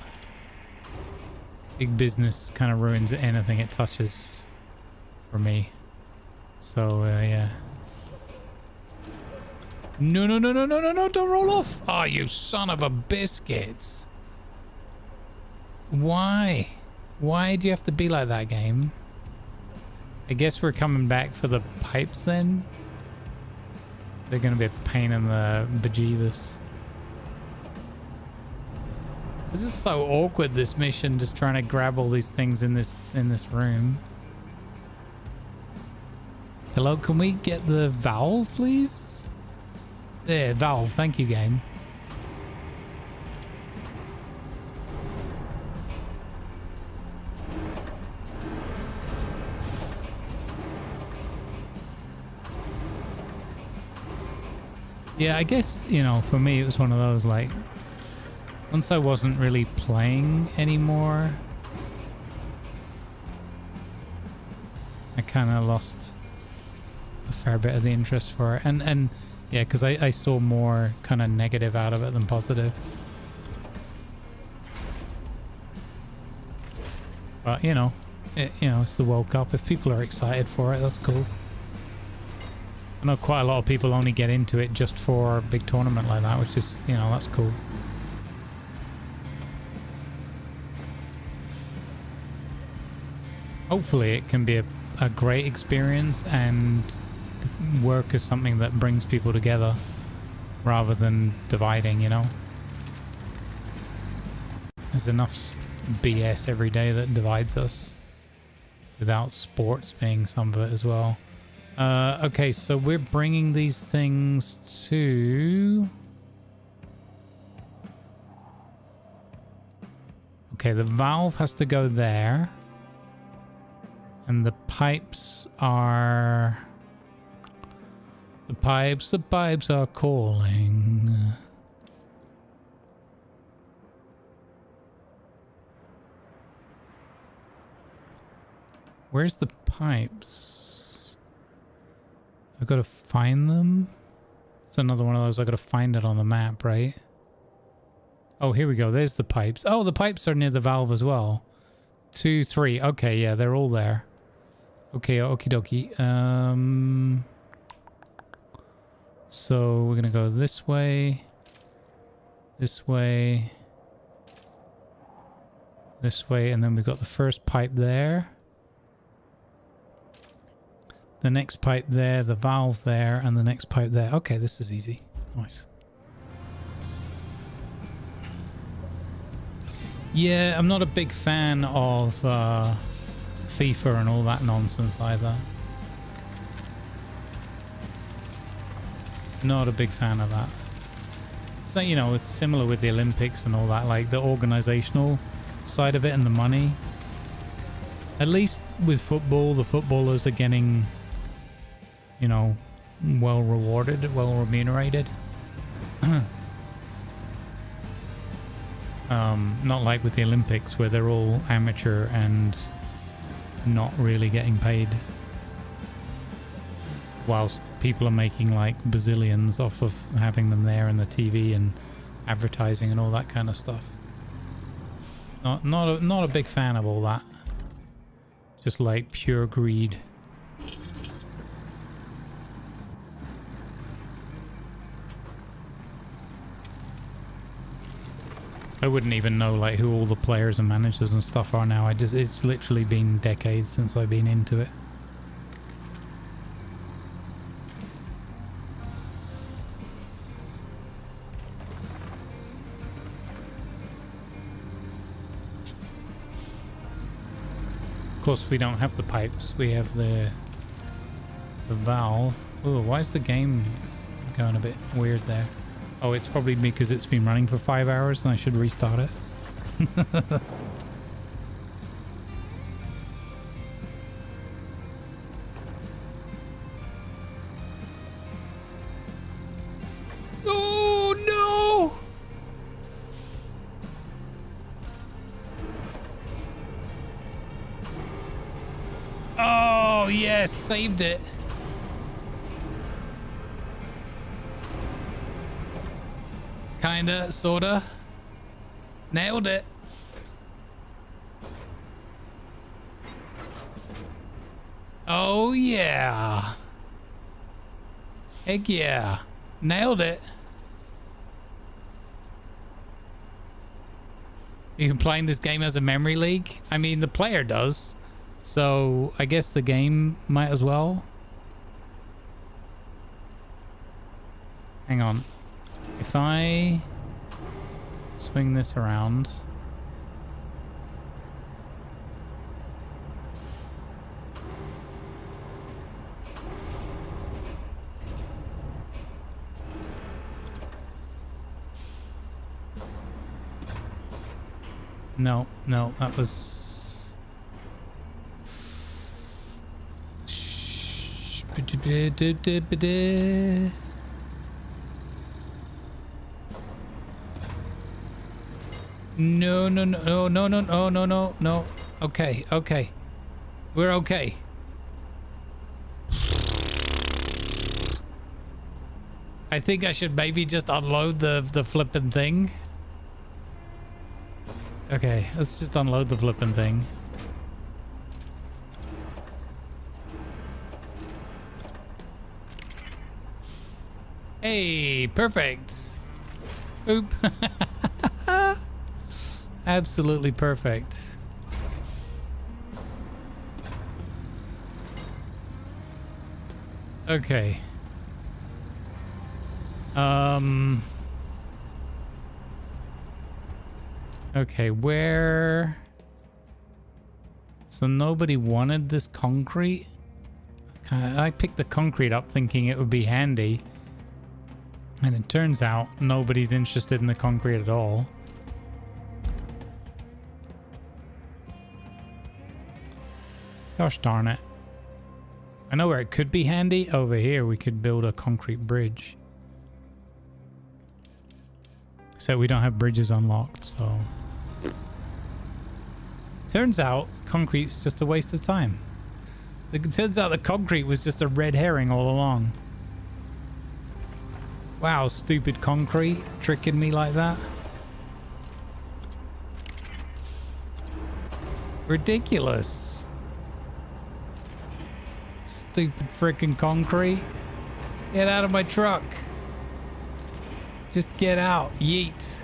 Big business kind of ruins anything it touches for me. So yeah. No, don't roll off. Oh, you son of a biscuits. Why do you have to be like that, game? I guess we're coming back for the pipes then. They're gonna be a pain in the bejeebus. This is so awkward, this mission, just trying to grab all these things in this room. Hello, can we get the valve, please? There, valve, thank you, game. Yeah, I guess, you know, for me it was one of those, like, once I wasn't really playing anymore, I kind of lost a fair bit of the interest for it. And yeah, because I saw more kind of negative out of it than positive. But, you know, it's the World Cup. If people are excited for it, that's cool. I know quite a lot of people only get into it just for a big tournament like that, which is, you know, that's cool. Hopefully it can be a great experience and work as something that brings people together rather than dividing, you know. There's enough BS every day that divides us. without sports being some of it as well. Okay, so we're bringing these things to... Okay, the valve has to go there. And the pipes are... The pipes are calling. Where's the pipes? I've got to find them. It's another one of those. I've got to find it on the map, right? Oh, here we go. There's the pipes. Oh, the pipes are near the valve as well. 2, 3. Okay, yeah, they're all there. Okay, okie dokie. So we're going to go this way, this way, this way, and then we've got the first pipe there. The next pipe there, the valve there, and the next pipe there. Okay, this is easy. Nice. Yeah, I'm not a big fan of FIFA and all that nonsense either. Not a big fan of that. So, you know, it's similar with the Olympics and all that, like the organizational side of it and the money. At least with football, the footballers are getting, you know, well rewarded, well remunerated. Not like with the Olympics where they're all amateur and not really getting paid. Whilst people are making like bazillions off of having them there in the TV and advertising and all that kind of stuff. Not a big fan of all that. Just like pure greed. I wouldn't even know like who all the players and managers and stuff are now. It's literally been decades since I've been into it. Of course, we don't have the pipes. We have the valve. Oh, why is the game going a bit weird there? Oh, it's probably because it's been running for 5 hours and I should restart it. Oh, no! Oh, yes, saved it. Kinda, sorta. Nailed it. Oh, yeah. Heck yeah. Nailed it. You can play this game as a memory leak? I mean, the player does. So, I guess the game might as well. Hang on. If I swing this around... No, that was... No. Okay. We're okay. I think I should maybe just unload the flippin' thing. Okay, let's just unload the flippin' thing. Hey, perfect. Oop. Absolutely perfect. Okay. Okay, where... So nobody wanted this concrete? I picked the concrete up thinking it would be handy. And it turns out nobody's interested in the concrete at all. Gosh darn it. I know where it could be handy. Over here we could build a concrete bridge. So we don't have bridges unlocked, so... Turns out concrete's just a waste of time. It turns out the concrete was just a red herring all along. Wow, stupid concrete tricking me like that. Ridiculous. Stupid freaking concrete. Get out of my truck. Just get out. Yeet.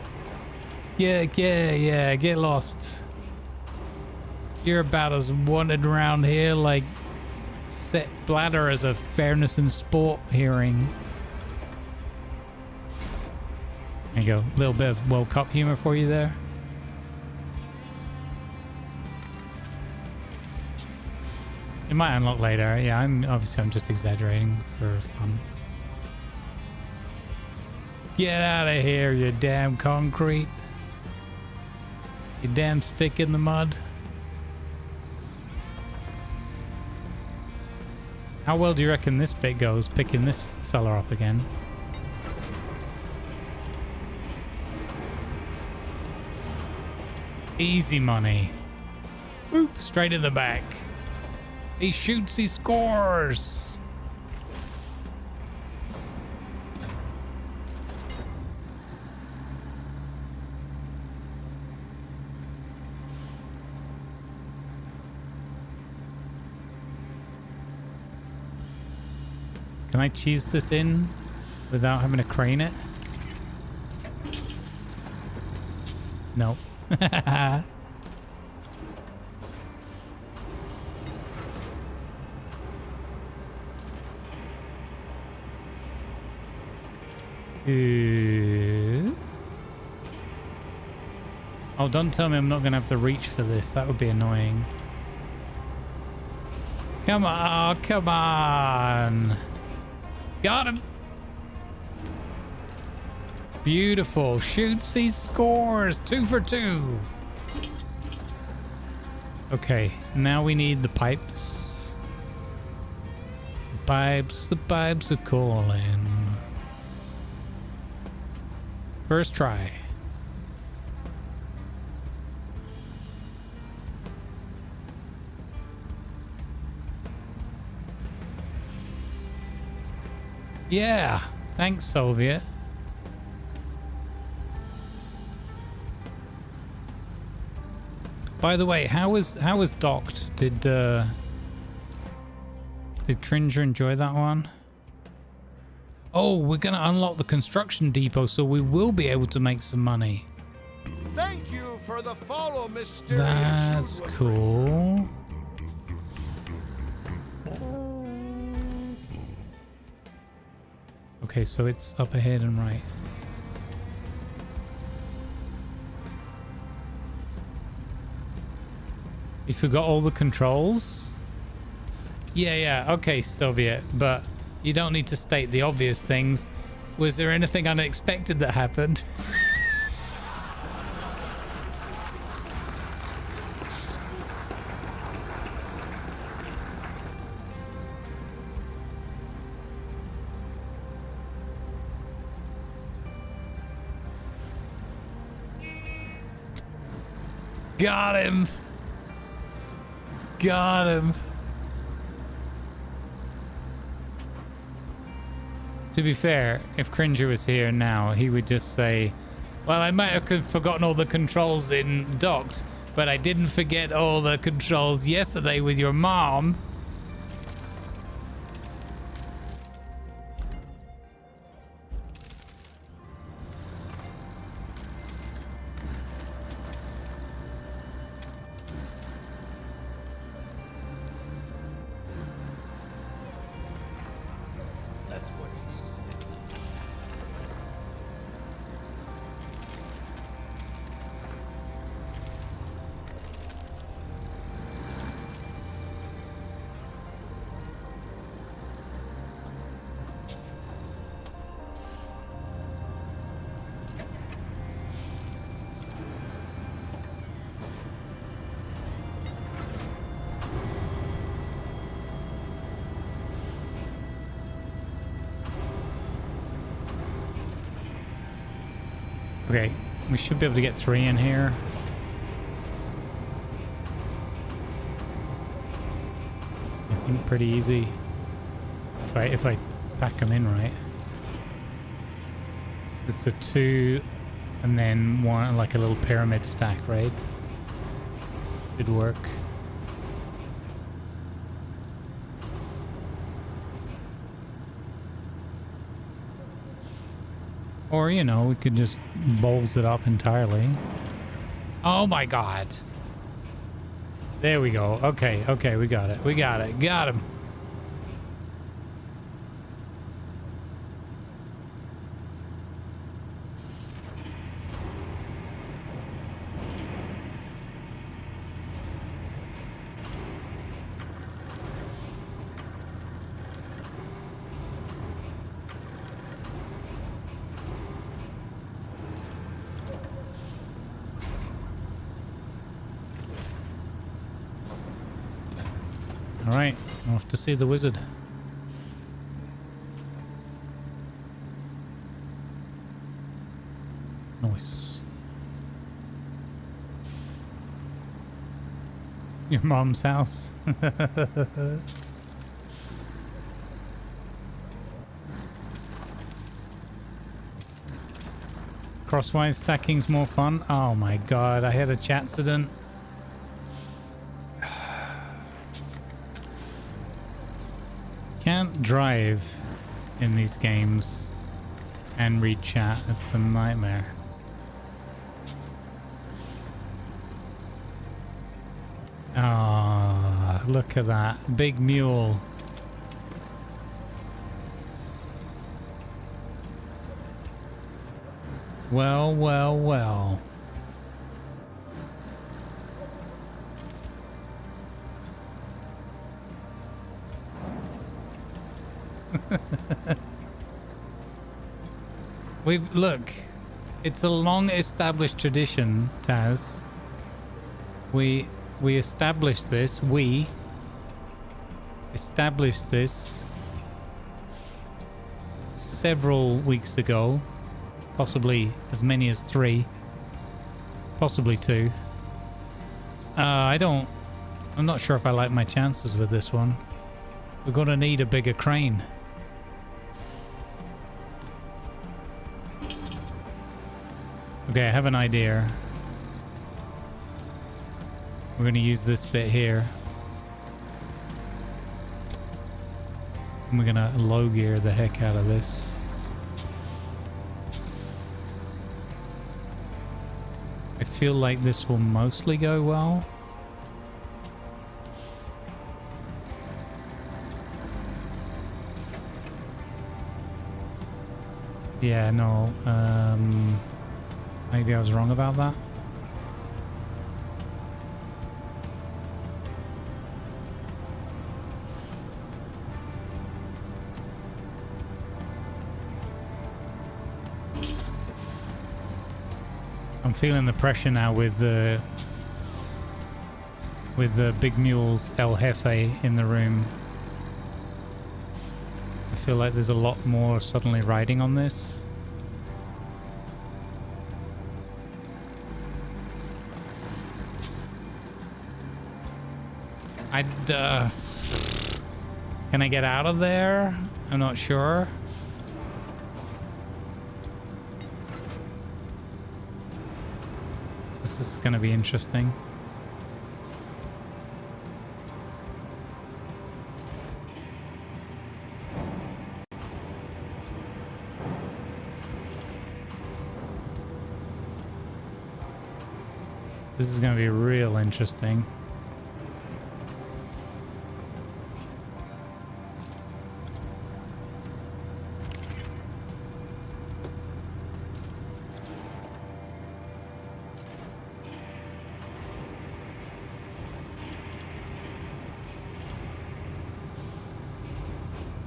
Yeah, get lost. You're about as wanted around here like Set Bladder as a fairness in sport hearing. There you go. A little bit of World Cup humor for you there. It might unlock later. Yeah, I'm just exaggerating for fun. Get out of here, you damn concrete. You damn stick in the mud. How well do you reckon this bit goes, picking this fella up again? Easy money. Whoop, straight in the back. He shoots, he scores. Can I cheese this in without having to crane it? Nope. Oh, don't tell me I'm not going to have to reach for this. That would be annoying. Come on, come on. Got him. Beautiful. Shoots, he scores. 2 for 2. Okay, now we need the pipes. The pipes are calling. First try. Yeah, thanks, Soviet. By the way, how was Docked? Did Cringer enjoy that one? Oh, we're gonna unlock the construction depot, so we will be able to make some money. Thank you for the follow, mysterious. That's cool. Okay, so it's up ahead and right. You forgot all the controls? Yeah, okay, Soviet, but you don't need to state the obvious things. Was there anything unexpected that happened? Got him. Got him. To be fair, if Cringer was here now, he would just say, well, I might have forgotten all the controls in Docked, but I didn't forget all the controls yesterday with your mom. Okay, we should be able to get 3 in here. I think pretty easy. If I pack them in right. It's a 2 and then 1, like a little pyramid stack, right? Should work. Or, you know, we could just balls it up entirely. Oh my god. There we go. Okay, okay, we got it. We got it. Got him. Alright, off to see the wizard. Nice. Your mom's house. Crosswise stacking's more fun. Oh my god, I had a chatcident. Can't drive in these games and read chat. It's a nightmare. Ah, look at that big mule. Well, well, well. Look, it's a long established tradition, Taz. We established this. We established this several weeks ago, possibly as many as 3, possibly 2. I'm not sure if I like my chances with this one. We're gonna need a bigger crane. Okay, I have an idea. We're going to use this bit here. And we're going to low gear the heck out of this. I feel like this will mostly go well. Yeah, no. Maybe I was wrong about that. I'm feeling the pressure now with the Big Mule's El Jefe in the room. I feel like there's a lot more suddenly riding on this. Can I get out of there? I'm not sure. This is gonna be interesting. This is gonna be real interesting.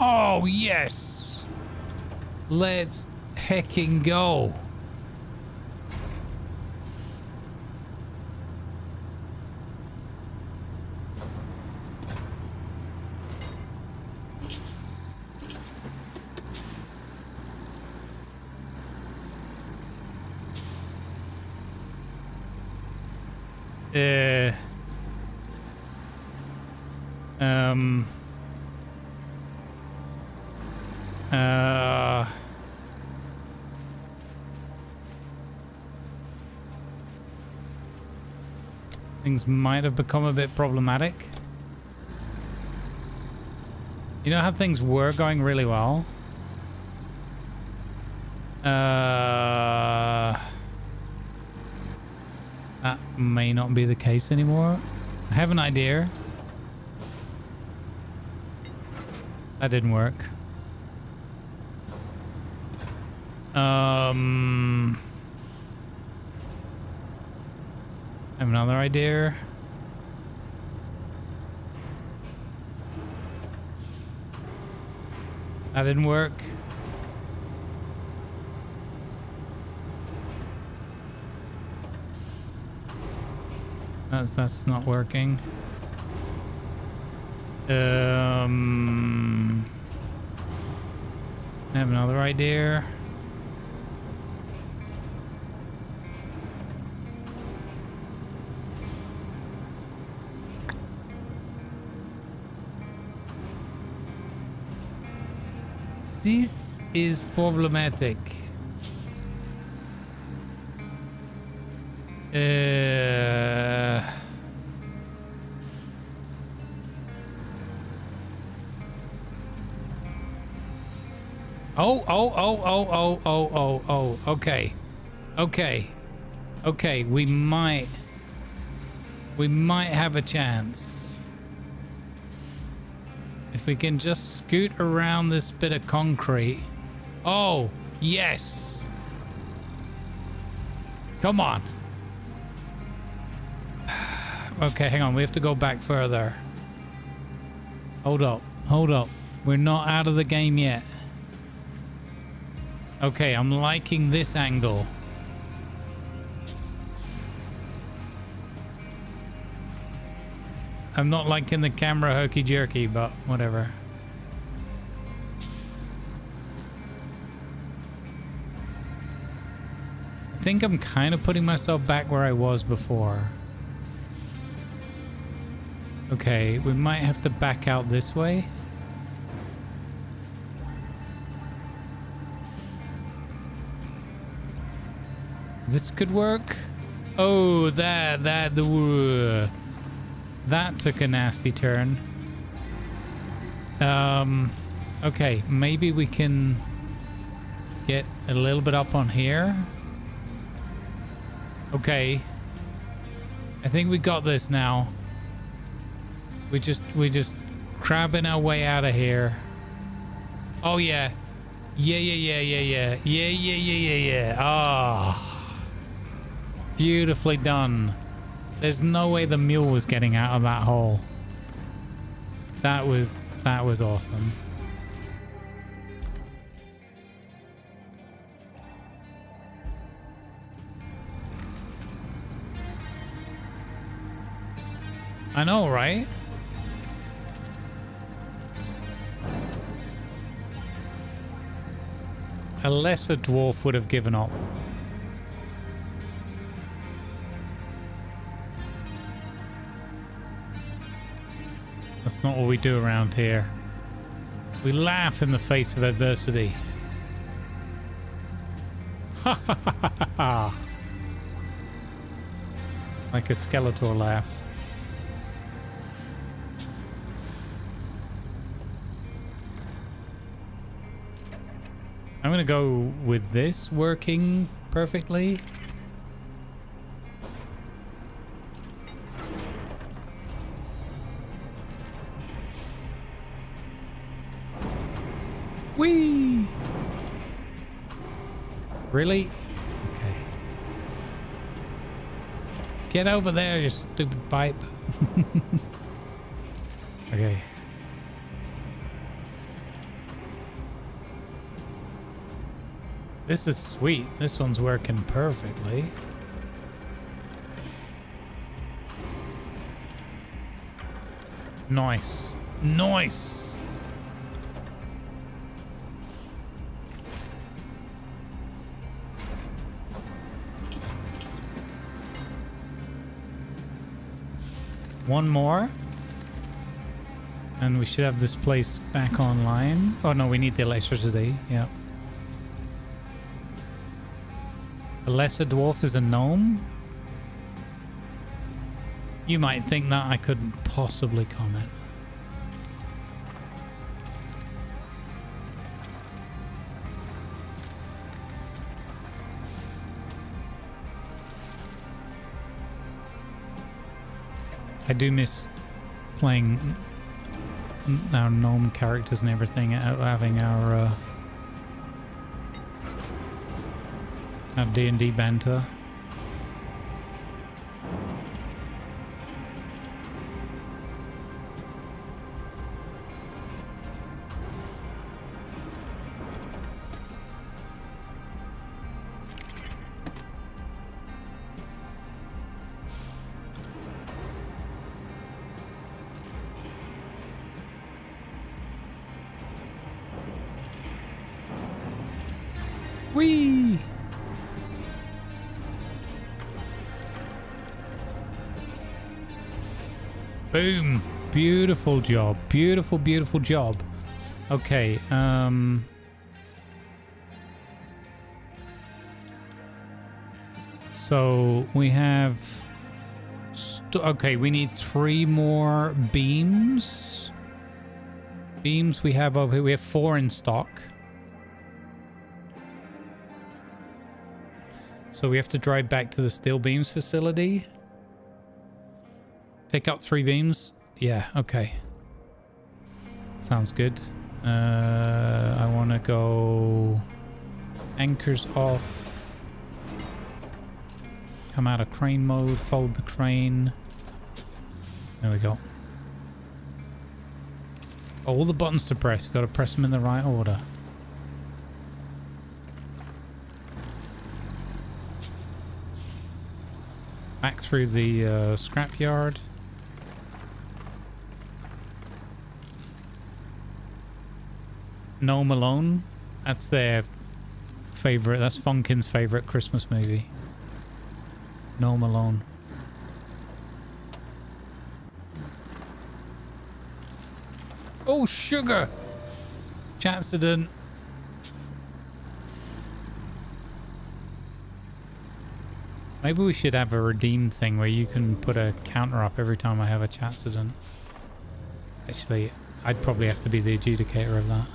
Oh, yes! Let's hecking go. Things might have become a bit problematic. You know how things were going really well? That may not be the case anymore. I have an idea. That didn't work. I have another idea. That didn't work. That's not working. I have another idea. This is problematic. Oh. Okay. We might have a chance. If we can just scoot around this bit of concrete. Oh, yes. Come on. Okay, hang on. We have to go back further. Hold up. We're not out of the game yet. Okay, I'm liking this angle. I'm not liking the camera herky-jerky, but whatever. I think I'm kind of putting myself back where I was before. Okay, we might have to back out this way. This could work. Oh, that took a nasty turn. Okay, maybe we can get a little bit up on here. Okay. I think we got this now. We just crabbing our way out of here. Oh yeah. Yeah. Ah. Beautifully done. There's no way the mule was getting out of that hole. That was awesome. I know, right? A lesser dwarf would have given up. That's not what we do around here. We laugh in the face of adversity. Ha ha ha ha ha. Like a Skeletor laugh. I'm gonna go with this working perfectly. Whee! Really? Okay. Get over there, you stupid pipe. Okay. This is sweet. This one's working perfectly. Nice. Nice. One more. And we should have this place back online. Oh no, we need the electricity. Yeah. The lesser dwarf is a gnome. You might think that I couldn't possibly comment. I do miss playing our gnome characters and everything, having our D&D banter. Whee! Boom. Beautiful job. Beautiful, beautiful job. Okay, so we have okay, we need 3 more beams. Beams we have over here. We have 4 in stock. So we have to drive back to the steel beams facility. Pick up 3 beams. Yeah, okay. Sounds good. I want to go anchors off. Come out of crane mode, fold the crane. There we go. All the buttons to press. Got to press them in the right order. Back through the scrapyard. Gnome Alone. That's their favorite. That's Funkin's favorite Christmas movie. Gnome Alone. Oh, sugar! Accident. Maybe we should have a redeem thing where you can put a counter up every time I have a accident. Actually, I'd probably have to be the adjudicator of that.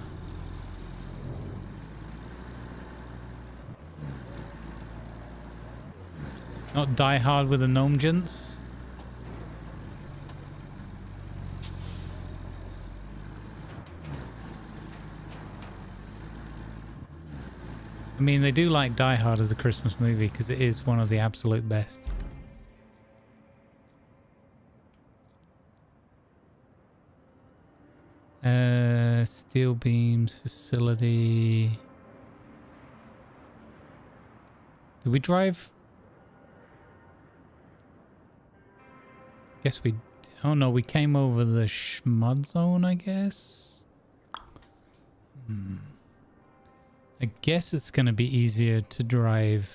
Not Die Hard with the gnome gents. I mean, they do like Die Hard as a Christmas movie because it is one of the absolute best. Steel beams facility. Did we drive? Guess we... Oh no, we came over the Schmud zone, I guess. I guess it's going to be easier to drive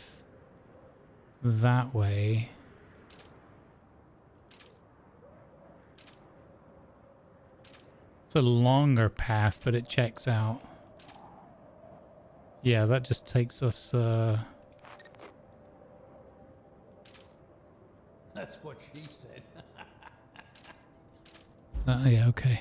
that way. It's a longer path, but it checks out. Yeah, that just takes us... That's what she said. yeah, okay.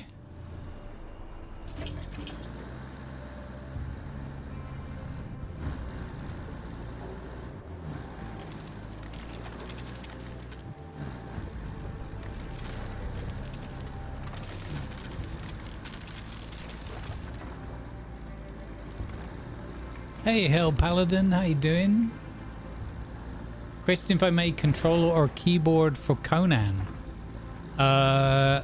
Hey, Hell Paladin, how you doing? Question if I made controller or keyboard for Conan. I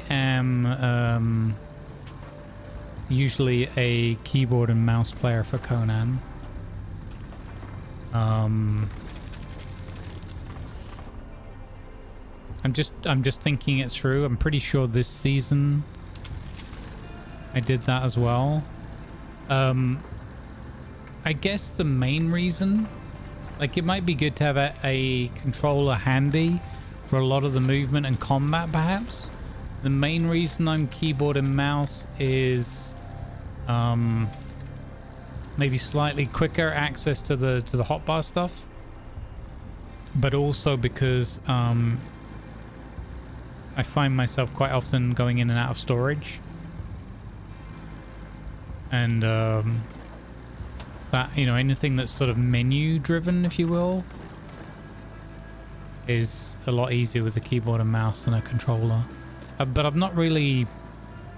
am usually a keyboard and mouse player for Conan. I'm just thinking it through. I'm pretty sure this season I did that as well. I guess the main reason, like, it might be good to have a controller handy for a lot of the movement and combat, perhaps. The main reason I'm keyboard and mouse is maybe slightly quicker access to the hotbar stuff, but also because I find myself quite often going in and out of storage, and that, you know, anything that's sort of menu driven, if you will, is a lot easier with the keyboard and mouse than a controller. But I've not really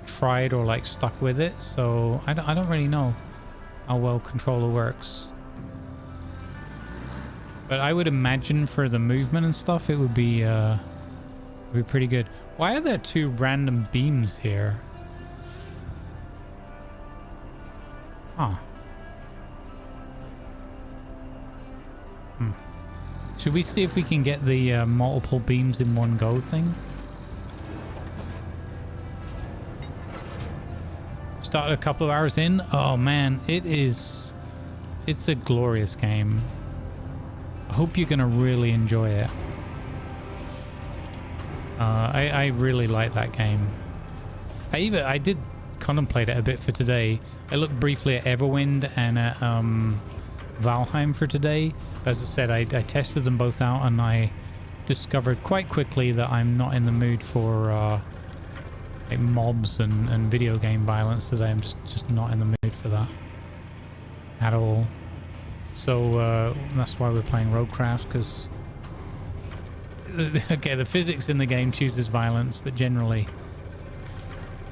tried or like stuck with it, so I don't really know how well controller works. But I would imagine for the movement and stuff, it would be pretty good. Why are there two random beams here? Huh. Should we see if we can get the multiple beams in one go thing? Started a couple of hours in. Oh man, it's a glorious game. I hope you're gonna really enjoy it. I really like that game. I did contemplate it a bit for today. I looked briefly at Everwind and at Valheim for today. As I said, I tested them both out, and I discovered quite quickly that I'm not in the mood for like mobs and video game violence today. I'm just not in the mood for that at all. So that's why we're playing RoadCraft, because okay, the physics in the game chooses violence, but generally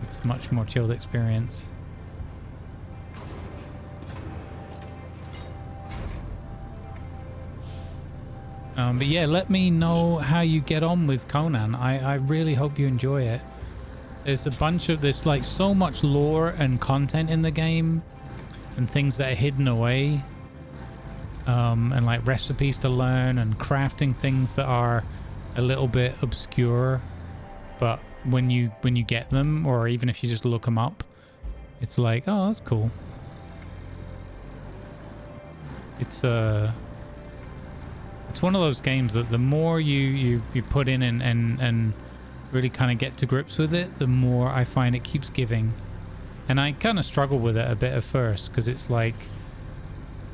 it's a much more chilled experience. But yeah, let me know how you get on with Conan. I really hope you enjoy it. There's there's like so much lore and content in the game, and things that are hidden away, and like recipes to learn and crafting things that are a little bit obscure, but when you get them, or even if you just look them up, it's like, oh, that's cool. It's one of those games that the more you put in and really kind of get to grips with it, the more I find it keeps giving. And I kind of struggle with it a bit at first, because it's like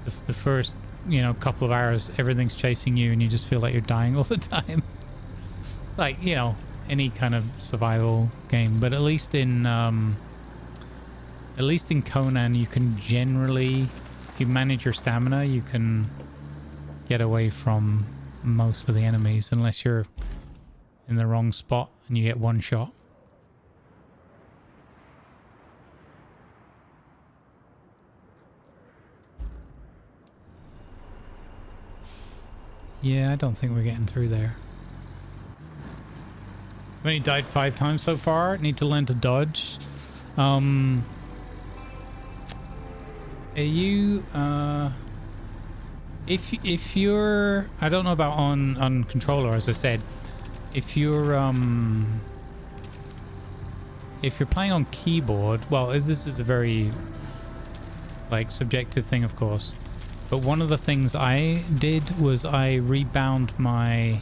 the first, you know, couple of hours, everything's chasing you and you just feel like you're dying all the time. Like, you know, any kind of survival game. But at least in Conan, you can generally, if you manage your stamina, you can get away from most of the enemies, unless you're in the wrong spot and you get one shot. Yeah, I don't think we're getting through there. I've only died 5 times so far. Need to learn to dodge. Are you if you're, I don't know about on controller, as I said, if you're playing on keyboard, well, this is a very like subjective thing, of course, but one of the things I did was I rebound my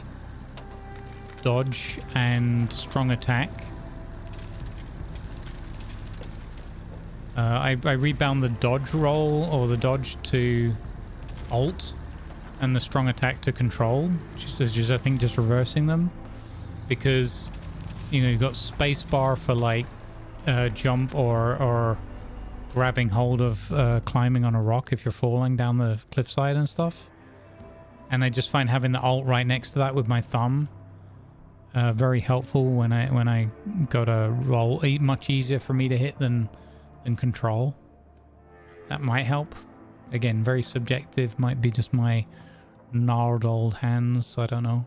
dodge and strong attack. I rebound the dodge roll, or the dodge to alt, and the strong attack to control, just I think just reversing them, because, you know, you've got space bar for like jump or grabbing hold of climbing on a rock if you're falling down the cliffside and stuff, and I just find having the alt right next to that with my thumb very helpful when I go to roll. Much easier for me to hit than control. That might help. Again, very subjective. Might be just my gnarled old hands. I don't know.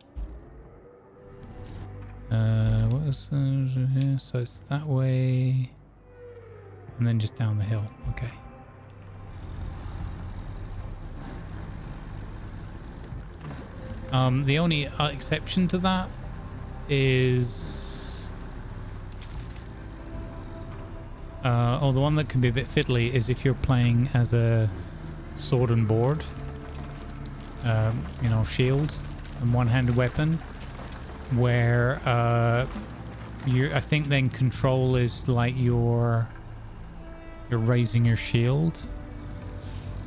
What is here? So it's that way, and then just down the hill. Okay. The only exception to that is, or the one that can be a bit fiddly, is if you're playing as a sword and board, you know, shield and one-handed weapon. where I think then control is like you're raising your shield,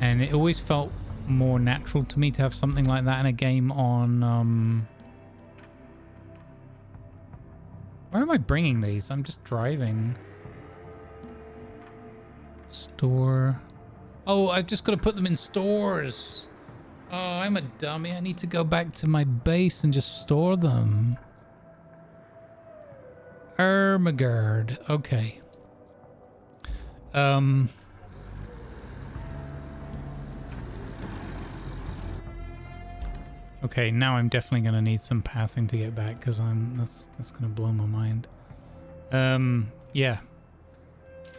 and it always felt more natural to me to have something like that in a game on where am I bringing these? I'm just driving. Store. Oh, I've just got to put them in stores. Oh, I'm a dummy. I need to go back to my base and just store them. Ermagerd. Okay. Okay, now I'm definitely going to need some pathing to get back, because that's going to blow my mind. Yeah.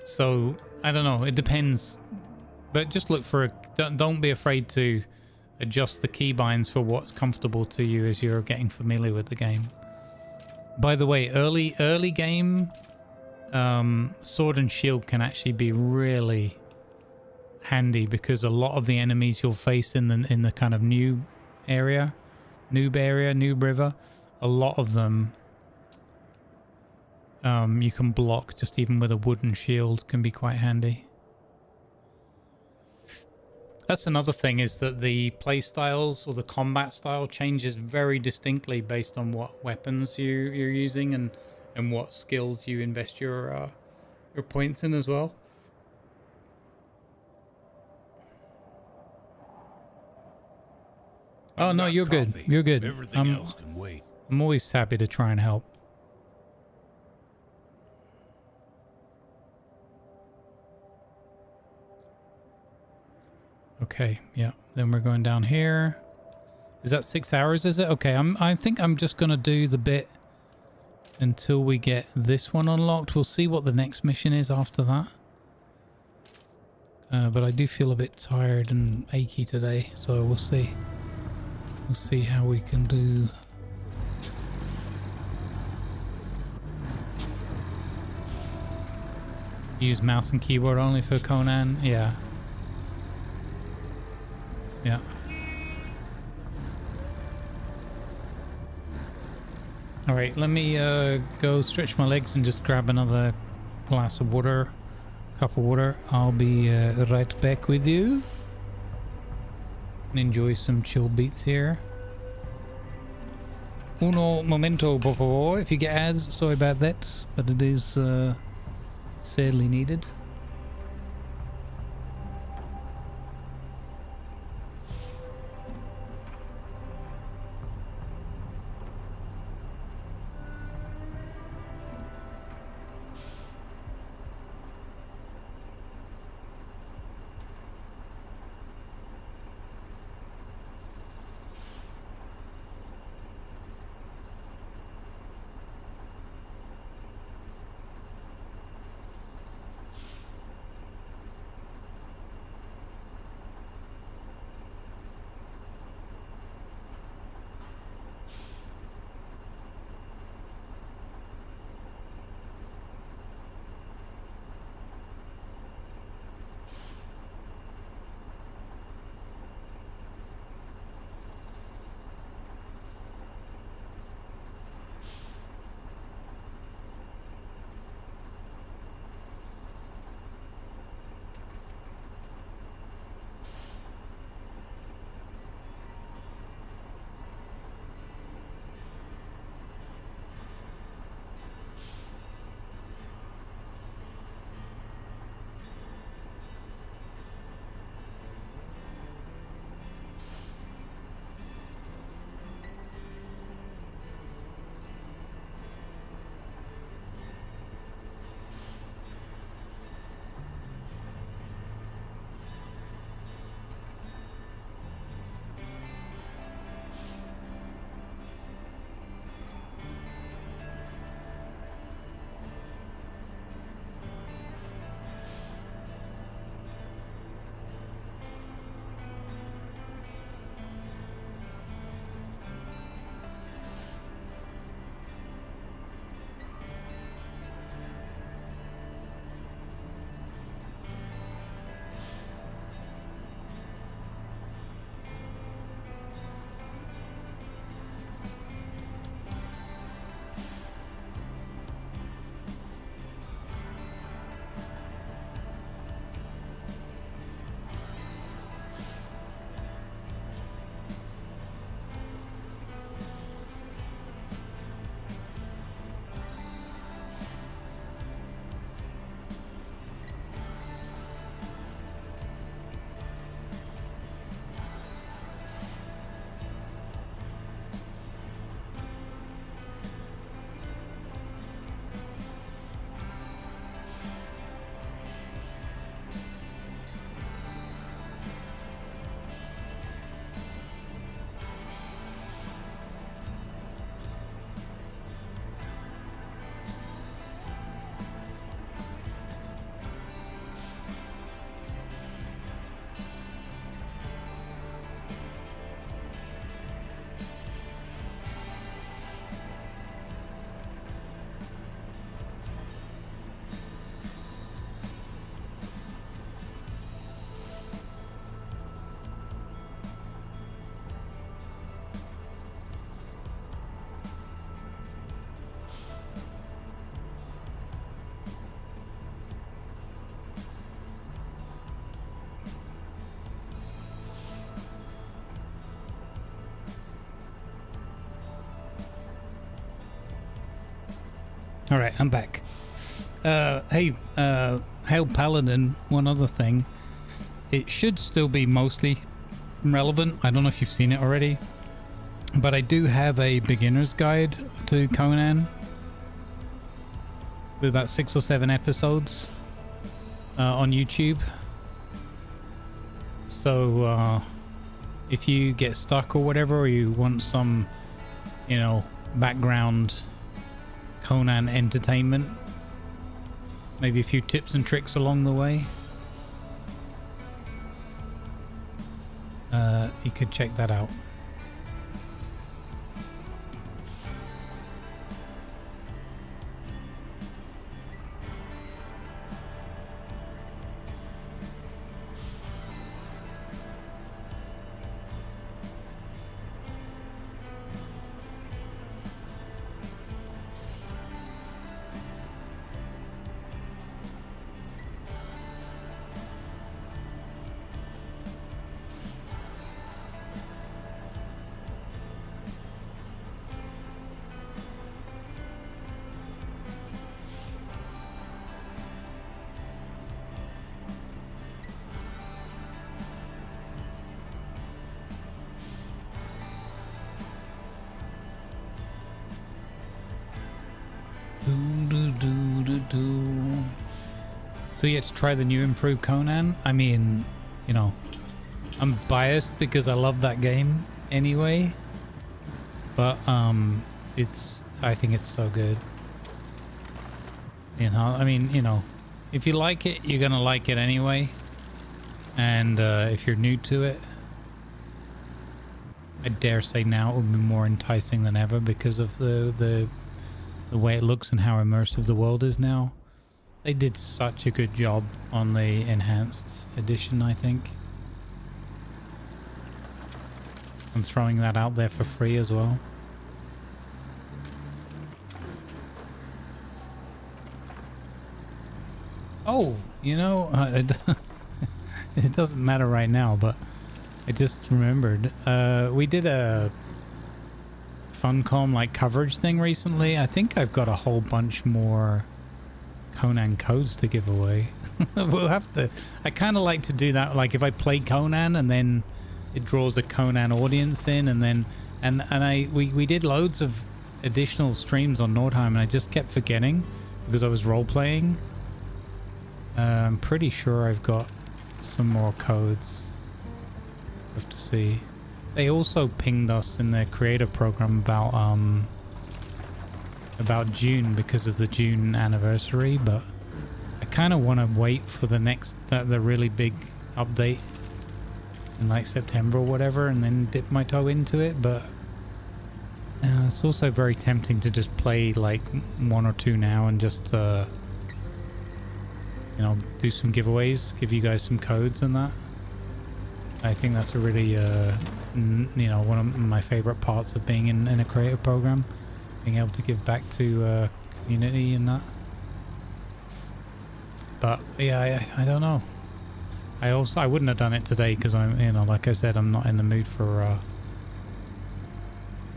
So, I don't know. It depends. But just look for don't be afraid to adjust the keybinds for what's comfortable to you as you're getting familiar with the game. By the way, early game, sword and shield can actually be really handy, because a lot of the enemies you'll face in the kind of noob river, a lot of them you can block just even with a wooden shield. Can be quite handy. That's another thing, is that the play styles or the combat style changes very distinctly based on what weapons you're using and what skills you invest your points in as well. Oh no, you're good. You're good. Everything else can wait. I'm always happy to try and help. Okay, yeah. Then we're going down here. Is that 6 hours, is it? Okay, I think I'm just going to do the bit until we get this one unlocked. We'll see what the next mission is after that. But I do feel a bit tired and achy today, so we'll see. We'll see how we can do. Use mouse and keyboard only for Conan? Yeah. Yeah. Alright, let me go stretch my legs and just grab another glass of water, cup of water. I'll be right back with you. And enjoy some chill beats here. Uno momento, por favor. If you get ads, sorry about that, but it is sadly needed. All right, I'm back. Hey, Hail Paladin, one other thing. It should still be mostly relevant. I don't know if you've seen it already, but I do have a beginner's guide to Conan with about 6 or 7 episodes on YouTube. So if you get stuck or whatever, or you want some, you know, background Conan entertainment, maybe a few tips and tricks along the way, you could check that out. So you had to try the new improved Conan. I mean, you know, I'm biased because I love that game anyway, but I think it's so good. You know, I mean, you know, if you like it, you're gonna like it anyway. And if you're new to it, I dare say now it will be more enticing than ever because of the way it looks and how immersive the world is now. They did such a good job on the enhanced edition, I think. I'm throwing that out there for free as well. Oh, you know, it doesn't matter right now, but I just remembered. We did a Funcom like coverage thing recently. I think I've got a whole bunch more Conan codes to give away. We'll have to. I kind of like to do that. Like if I play Conan and then it draws the Conan audience in, and then we did loads of additional streams on Nordheim, and I just kept forgetting because I was role playing. I'm pretty sure I've got some more codes. Have to see. They also pinged us in their creator program about June because of the June anniversary, but I kind of want to wait for the next the really big update in like September or whatever, and then dip my toe into it. But it's also very tempting to just play like 1 or 2 now and just you know, do some giveaways, give you guys some codes and that. I think that's a really you know, one of my favorite parts of being in a creative program, being able to give back to community and that. But yeah, I don't know. I wouldn't have done it today because I'm, you know, like I said, I'm not in the mood for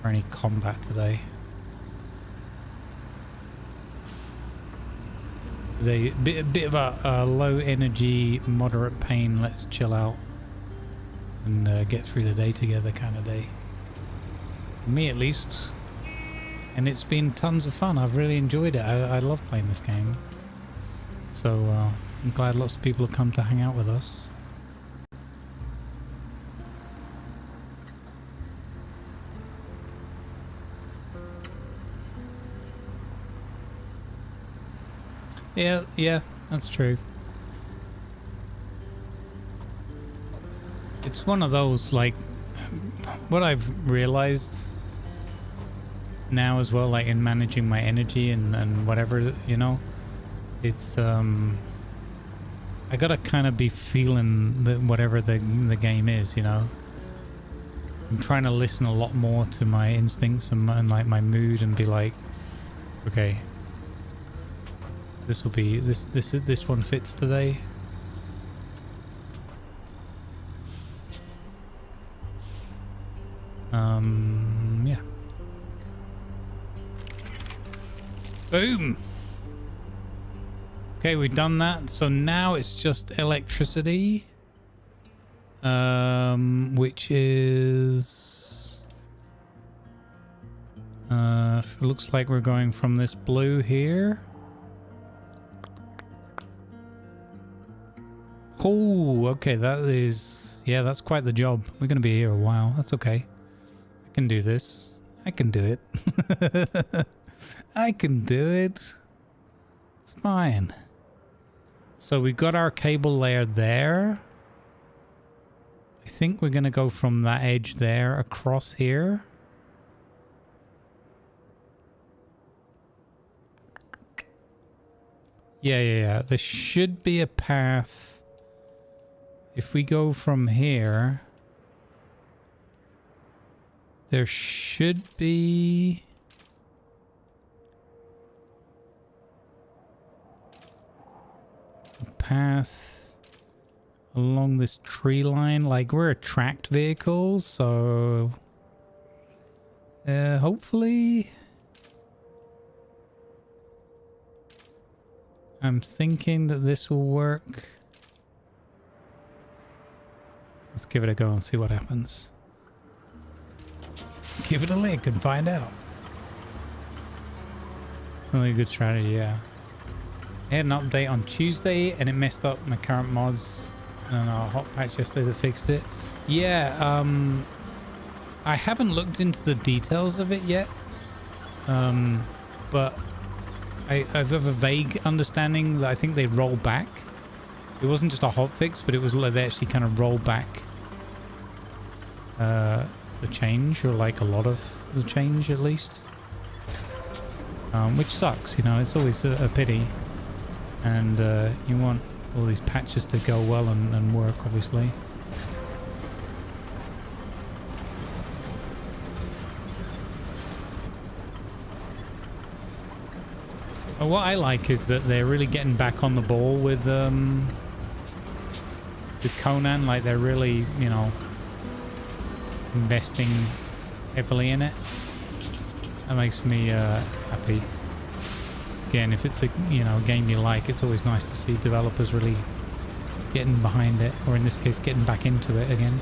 any combat today. There's a bit of a low energy, moderate pain, let's chill out and get through the day together kind of day. For me at least. And it's been tons of fun. I've really enjoyed it. I love playing this game. So I'm glad lots of people have come to hang out with us. Yeah, that's true. It's one of those, like, what I've realized now as well, like in managing my energy and whatever, you know, it's I gotta kind of be feeling whatever the game is, you know. I'm trying to listen a lot more to my instincts and like my mood, and be like, okay, this will be this one fits today. Yeah. Boom. Okay, we've done that. So now it's just electricity. Which is... it looks like we're going from this blue here. Oh, okay, that is... Yeah, that's quite the job. We're going to be here a while. That's okay. I can do this. I can do it. I can do it. It's fine. So we've got our cable layer there. I think we're going to go from that edge there across here. Yeah. There should be a path. If we go from here, there should be... a path along this tree line. Like, we're a tracked vehicle, so... hopefully... I'm thinking that this will work. Let's give it a go and see what happens. Give it a lick and find out. It's only a good strategy, yeah. I had an update on Tuesday and it messed up my current mods. And our hot patch yesterday that fixed it. Yeah, I haven't looked into the details of it yet. But I have a vague understanding that I think they roll back. It wasn't just a hotfix, but it was like they actually kind of roll back the change, or like a lot of the change at least. Which sucks, you know, it's always a pity. And you want all these patches to go well and work, obviously. But what I like is that they're really getting back on the ball with Conan. Like, they're really, you know, investing heavily in it. That makes me happy. Again, if it's a, you know, game you like, it's always nice to see developers really getting behind it, or in this case getting back into it again.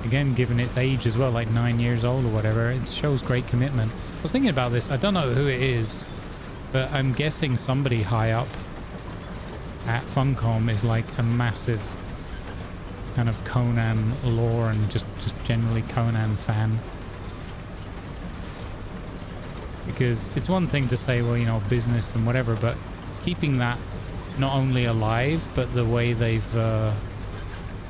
Again, given its age as well, like 9 years old or whatever, it shows great commitment. I was thinking about this, I don't know who it is, but I'm guessing somebody high up at Funcom is like a massive kind of Conan lore and just generally Conan fan. Because it's one thing to say, well, you know, business and whatever, but keeping that not only alive, but the way they've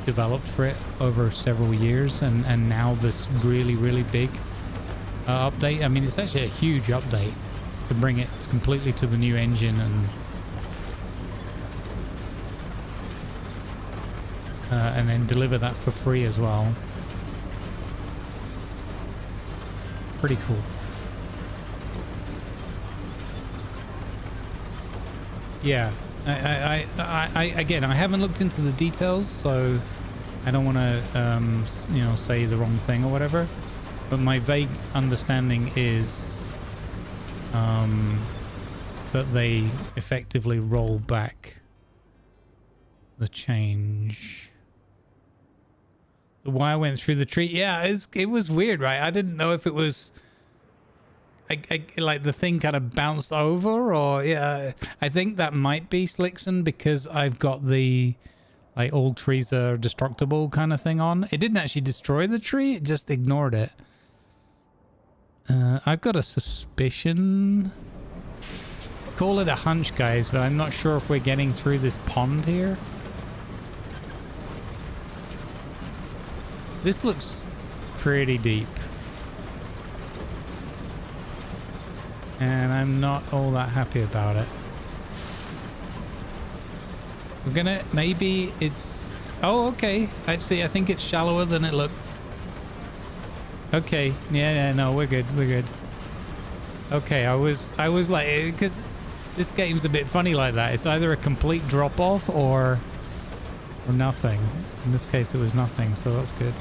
developed for it over several years, and now this really big update. I mean, it's actually a huge update to bring it completely to the new engine, and then deliver that for free as well. Pretty cool. Yeah, I again, I haven't looked into the details, so I don't want to, you know, say the wrong thing or whatever. But my vague understanding is that they effectively roll back the change. The wire went through the tree. Yeah, it was weird, right? I didn't know if it was... like the thing kind of bounced over, or yeah, I think that might be Slickson because I've got the like all trees are destructible kind of thing on. It didn't actually destroy the tree, it just ignored it. I've got a suspicion. Call it a hunch, guys, but I'm not sure if we're getting through this pond here. This looks pretty deep. And I'm not all that happy about it. We're gonna... Maybe it's... Oh, okay. Actually, I think it's shallower than it looks. Okay. Yeah, no, we're good. We're good. Okay, I was like... Because this game's a bit funny like that. It's either a complete drop-off or nothing. In this case, it was nothing, so that's good.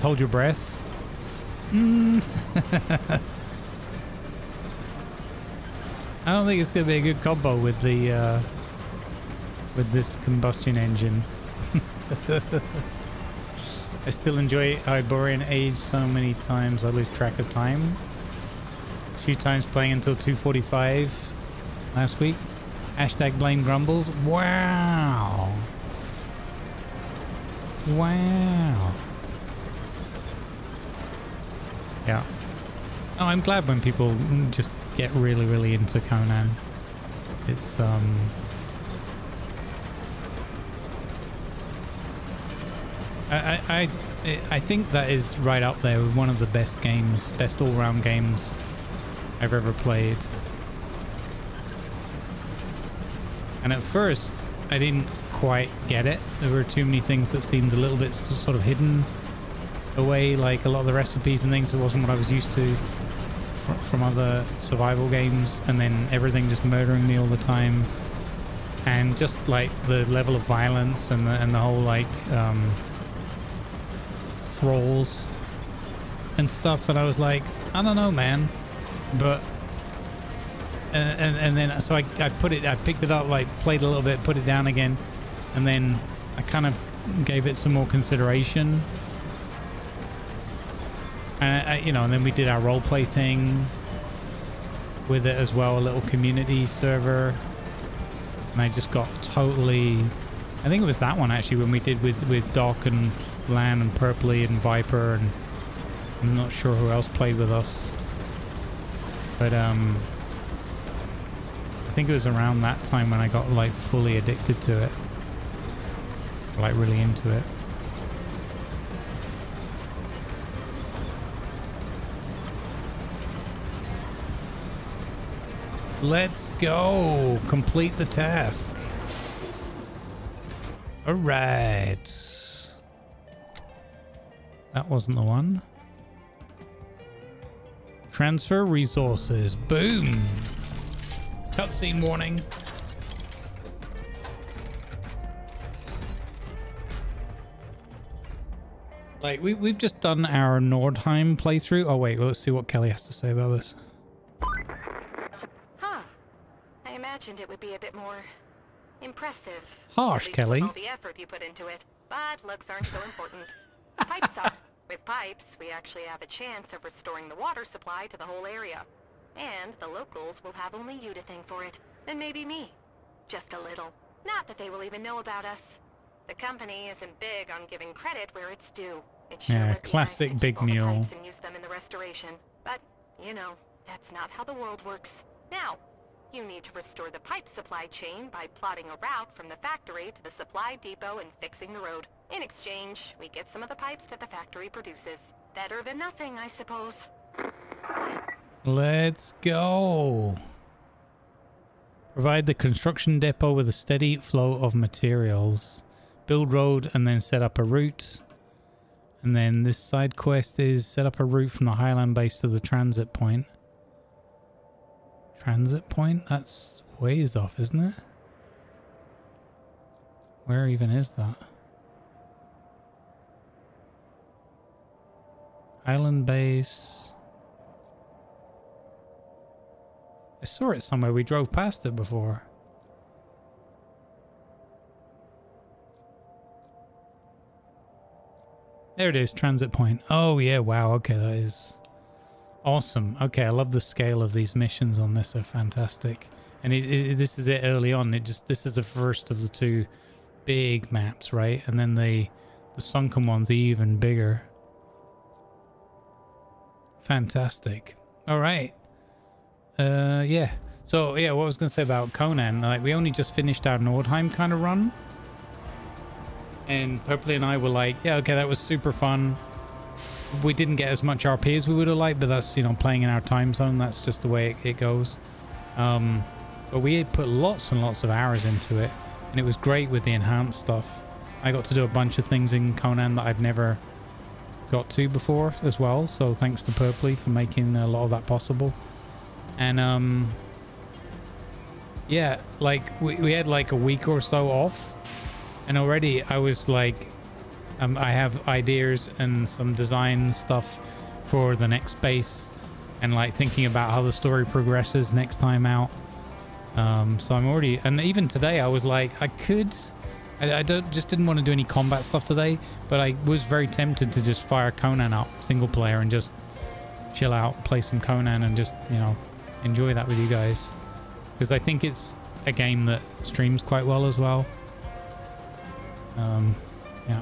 hold your breath. I don't think it's going to be a good combo with the with this combustion engine. I still enjoy Iborian Age so many times I lose track of time. A few times playing until 2:45 last week. Hashtag blame Grumbles. Wow. Wow. Yeah. Oh, I'm glad when people just get really, really into Conan. It's I think that is right up there with one of the best games, best all-round games I've ever played. And at first, I didn't quite get it. There were too many things that seemed a little bit sort of hidden away, like a lot of the recipes and things. It wasn't what I was used to from other survival games, and then everything just murdering me all the time, and just like the level of violence and the whole like thralls and stuff. And I was like, I don't know, man. But and then so I picked it up, like played a little bit, put it down again, and then I kind of gave it some more consideration. And and then we did our roleplay thing with it as well, a little community server. And I just got totally, I think it was that one actually, when we did with Doc and Lan and Purpley and Viper, and I'm not sure who else played with us. But I think it was around that time when I got like fully addicted to it, like really into it. Let's go complete the task. All right. That wasn't the one. Transfer resources. Boom. Cutscene warning. Like we've just done our Nordheim playthrough. Oh wait, well, let's see what Kelly has to say about this. I imagined it would be a bit more impressive. Harsh, Kelly. All the effort you put into it, but looks aren't so important. Pipes are. With pipes, we actually have a chance of restoring the water supply to the whole area. And the locals will have only you to thank for it, and maybe me. Just a little. Not that they will even know about us. The company isn't big on giving credit where it's due. It sure Yeah, would be classic nice to big keep all the mule. pipes and use them in the restoration. But, that's not how the world works. Now, you need to restore the pipe supply chain by plotting a route from the factory to the supply depot and fixing the road. In exchange, we get some of the pipes that the factory produces. Better than nothing, I suppose. Let's go. Provide the construction depot with a steady flow of materials. Build road and then set up a route. And then this side quest is set up a route from the Highland base to the transit point. Transit point? That's ways off, isn't it? Where even is that? Highland base. I saw it somewhere. We drove past it before. There it is, transit point. Oh yeah, wow, okay, that is awesome. Okay, I love the scale of these missions on this, are fantastic. And this is it early on. This is the first of the two big maps, right? And then the sunken one's even bigger. Fantastic. All right. Yeah. So yeah, what I was gonna say about Conan, like we only just finished our Nordheim kind of run. And Purpley and I were like, yeah, okay, that was super fun. We didn't get as much RP as we would have liked, but that's, playing in our time zone. That's just the way it goes. But we had put lots and lots of hours into it, and it was great with the enhanced stuff. I got to do a bunch of things in Conan that I've never got to before as well. So thanks to Purpley for making a lot of that possible. And yeah, like we had like a week or so off. And already I was like, I have ideas and some design stuff for the next base, and like thinking about how the story progresses next time out. So I'm already, and even today I was like, I just didn't want to do any combat stuff today, but I was very tempted to just fire Conan up single player and just chill out, play some Conan, and just, you know, enjoy that with you guys, because I think it's a game that streams quite well as well. Yeah.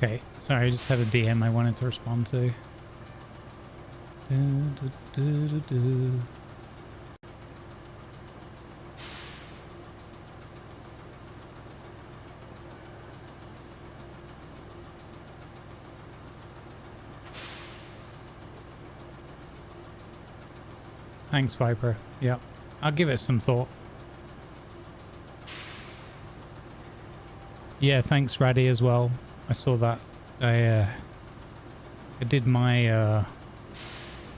Okay, sorry, I just had a DM I wanted to respond to. Thanks, Viper. Yep, I'll give it some thought. Yeah, thanks, Raddy, as well. I saw that. I did my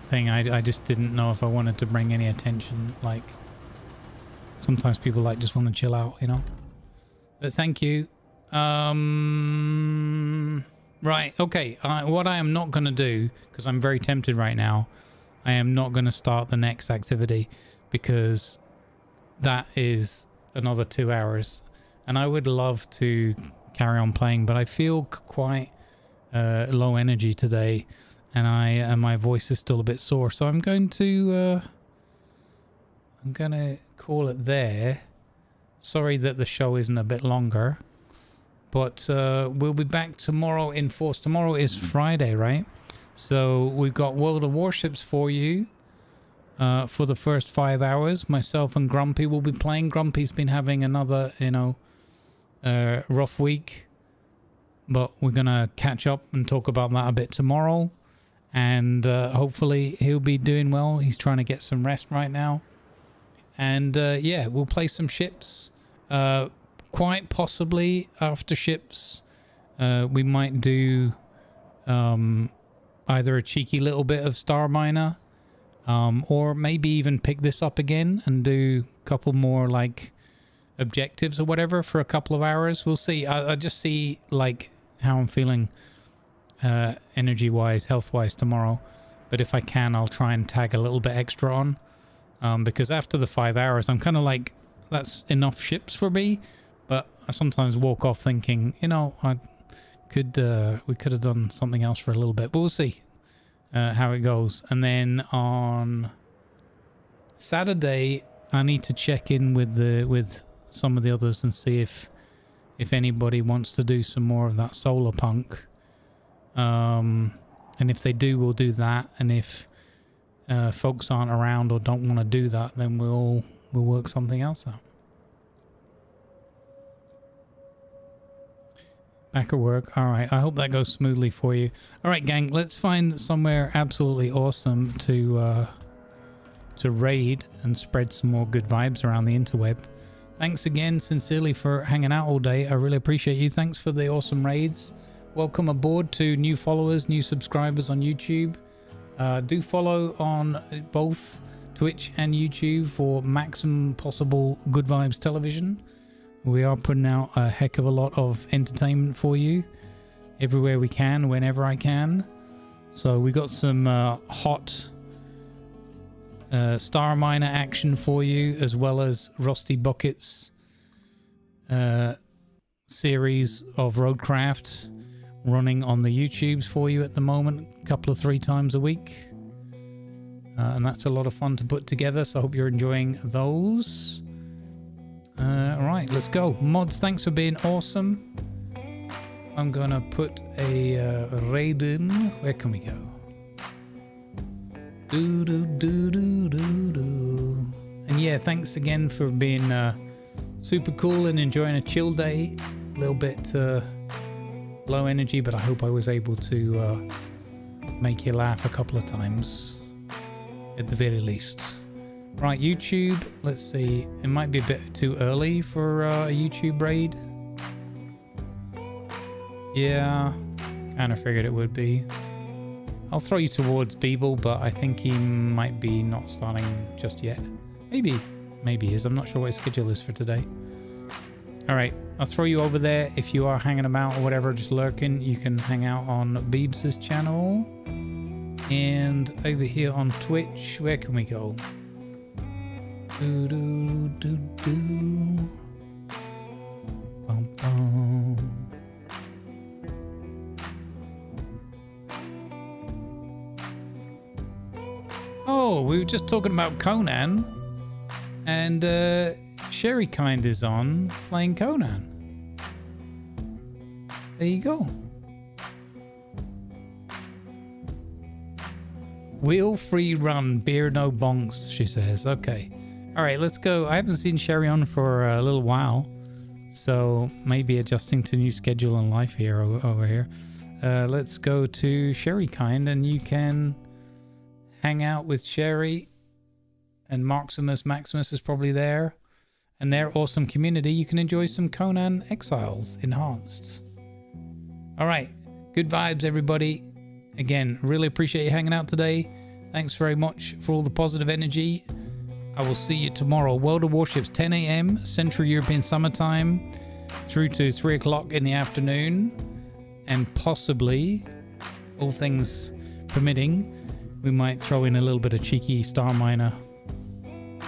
thing. I just didn't know if I wanted to bring any attention. Like, sometimes people like just want to chill out, you know. But thank you. Right. Okay. What I am not going to do, because I'm very tempted right now, I am not going to start the next activity, because that is another 2 hours, and I would love to carry on playing, but I feel quite low energy today, and my voice is still a bit sore, so I'm going to call it there. Sorry that the show isn't a bit longer, but we'll be back tomorrow in force. Tomorrow is Friday, right? So we've got World of Warships for you for the first 5 hours. Myself and Grumpy will be playing. Grumpy's been having another, you know, rough week, but we're gonna catch up and talk about that a bit tomorrow, and hopefully he'll be doing well. He's trying to get some rest right now, and yeah, we'll play some ships. Quite possibly after ships, we might do either a cheeky little bit of Star Miner, or maybe even pick this up again and do a couple more like objectives or whatever for a couple of hours. We'll see. I just see like how I'm feeling energy wise, health wise tomorrow, but if I can, I'll try and tag a little bit extra on, because after the 5 hours I'm kind of like, that's enough ships for me, but I sometimes walk off thinking, you know, we could have done something else for a little bit, but we'll see how it goes. And then on Saturday I need to check in with some of the others and see if anybody wants to do some more of that solar punk, and if they do, we'll do that, and if folks aren't around or don't want to do that, then we'll work something else out. Back at work. All right, I hope that goes smoothly for you. All right, gang, let's find somewhere absolutely awesome to raid and spread some more good vibes around the interweb. Thanks again sincerely for hanging out all day. I really appreciate you. Thanks for the awesome raids. Welcome aboard to new followers, new subscribers on YouTube. Do follow on both Twitch and YouTube for maximum possible good vibes television. We are putting out a heck of a lot of entertainment for you everywhere we can, whenever I can. So we got some hot Star Miner action for you, as well as Rusty Buckets series of RoadCraft running on the YouTubes for you at the moment, a couple of 3 times a week. And that's a lot of fun to put together, so I hope you're enjoying those. Right, let's go. Mods, thanks for being awesome. I'm gonna put a raid in. Where can we go? And yeah, thanks again for being super cool and enjoying a chill day. A little bit low energy, but I hope I was able to make you laugh a couple of times at the very least. Right, YouTube, let's see. It might be a bit too early for a YouTube raid. Yeah, kind of figured it would be. I'll throw you towards Beeble, but I think he might be not starting just yet. Maybe he is. I'm not sure what his schedule is for today. All right, I'll throw you over there. If you are hanging about or whatever, just lurking, you can hang out on Beebs' channel. And over here on Twitch, where can we go? Bum, bum. Oh, we were just talking about Conan, and Sherry Kind is on playing Conan. There you go. Wheel free run, beer no bonks, she says. Okay. All right, let's go. I haven't seen Sherry on for a little while, so maybe adjusting to new schedule and life here over here. Let's go to Sherry Kind, and you can hang out with Sherry, and Maximus is probably there, and their awesome community. You can enjoy some Conan Exiles Enhanced. All right, good vibes, everybody. Again, really appreciate you hanging out today. Thanks very much for all the positive energy. I will see you tomorrow. World of Warships, 10 a.m. Central European Summertime through to 3 o'clock in the afternoon. And possibly, all things permitting, we might throw in a little bit of cheeky Star Miner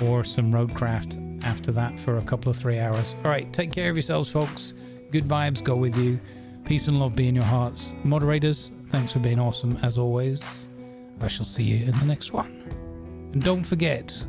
or some RoadCraft after that for a couple of 3 hours. All right, take care of yourselves, folks. Good vibes go with you. Peace and love be in your hearts. Moderators, thanks for being awesome as always. I shall see you in the next one. And don't forget,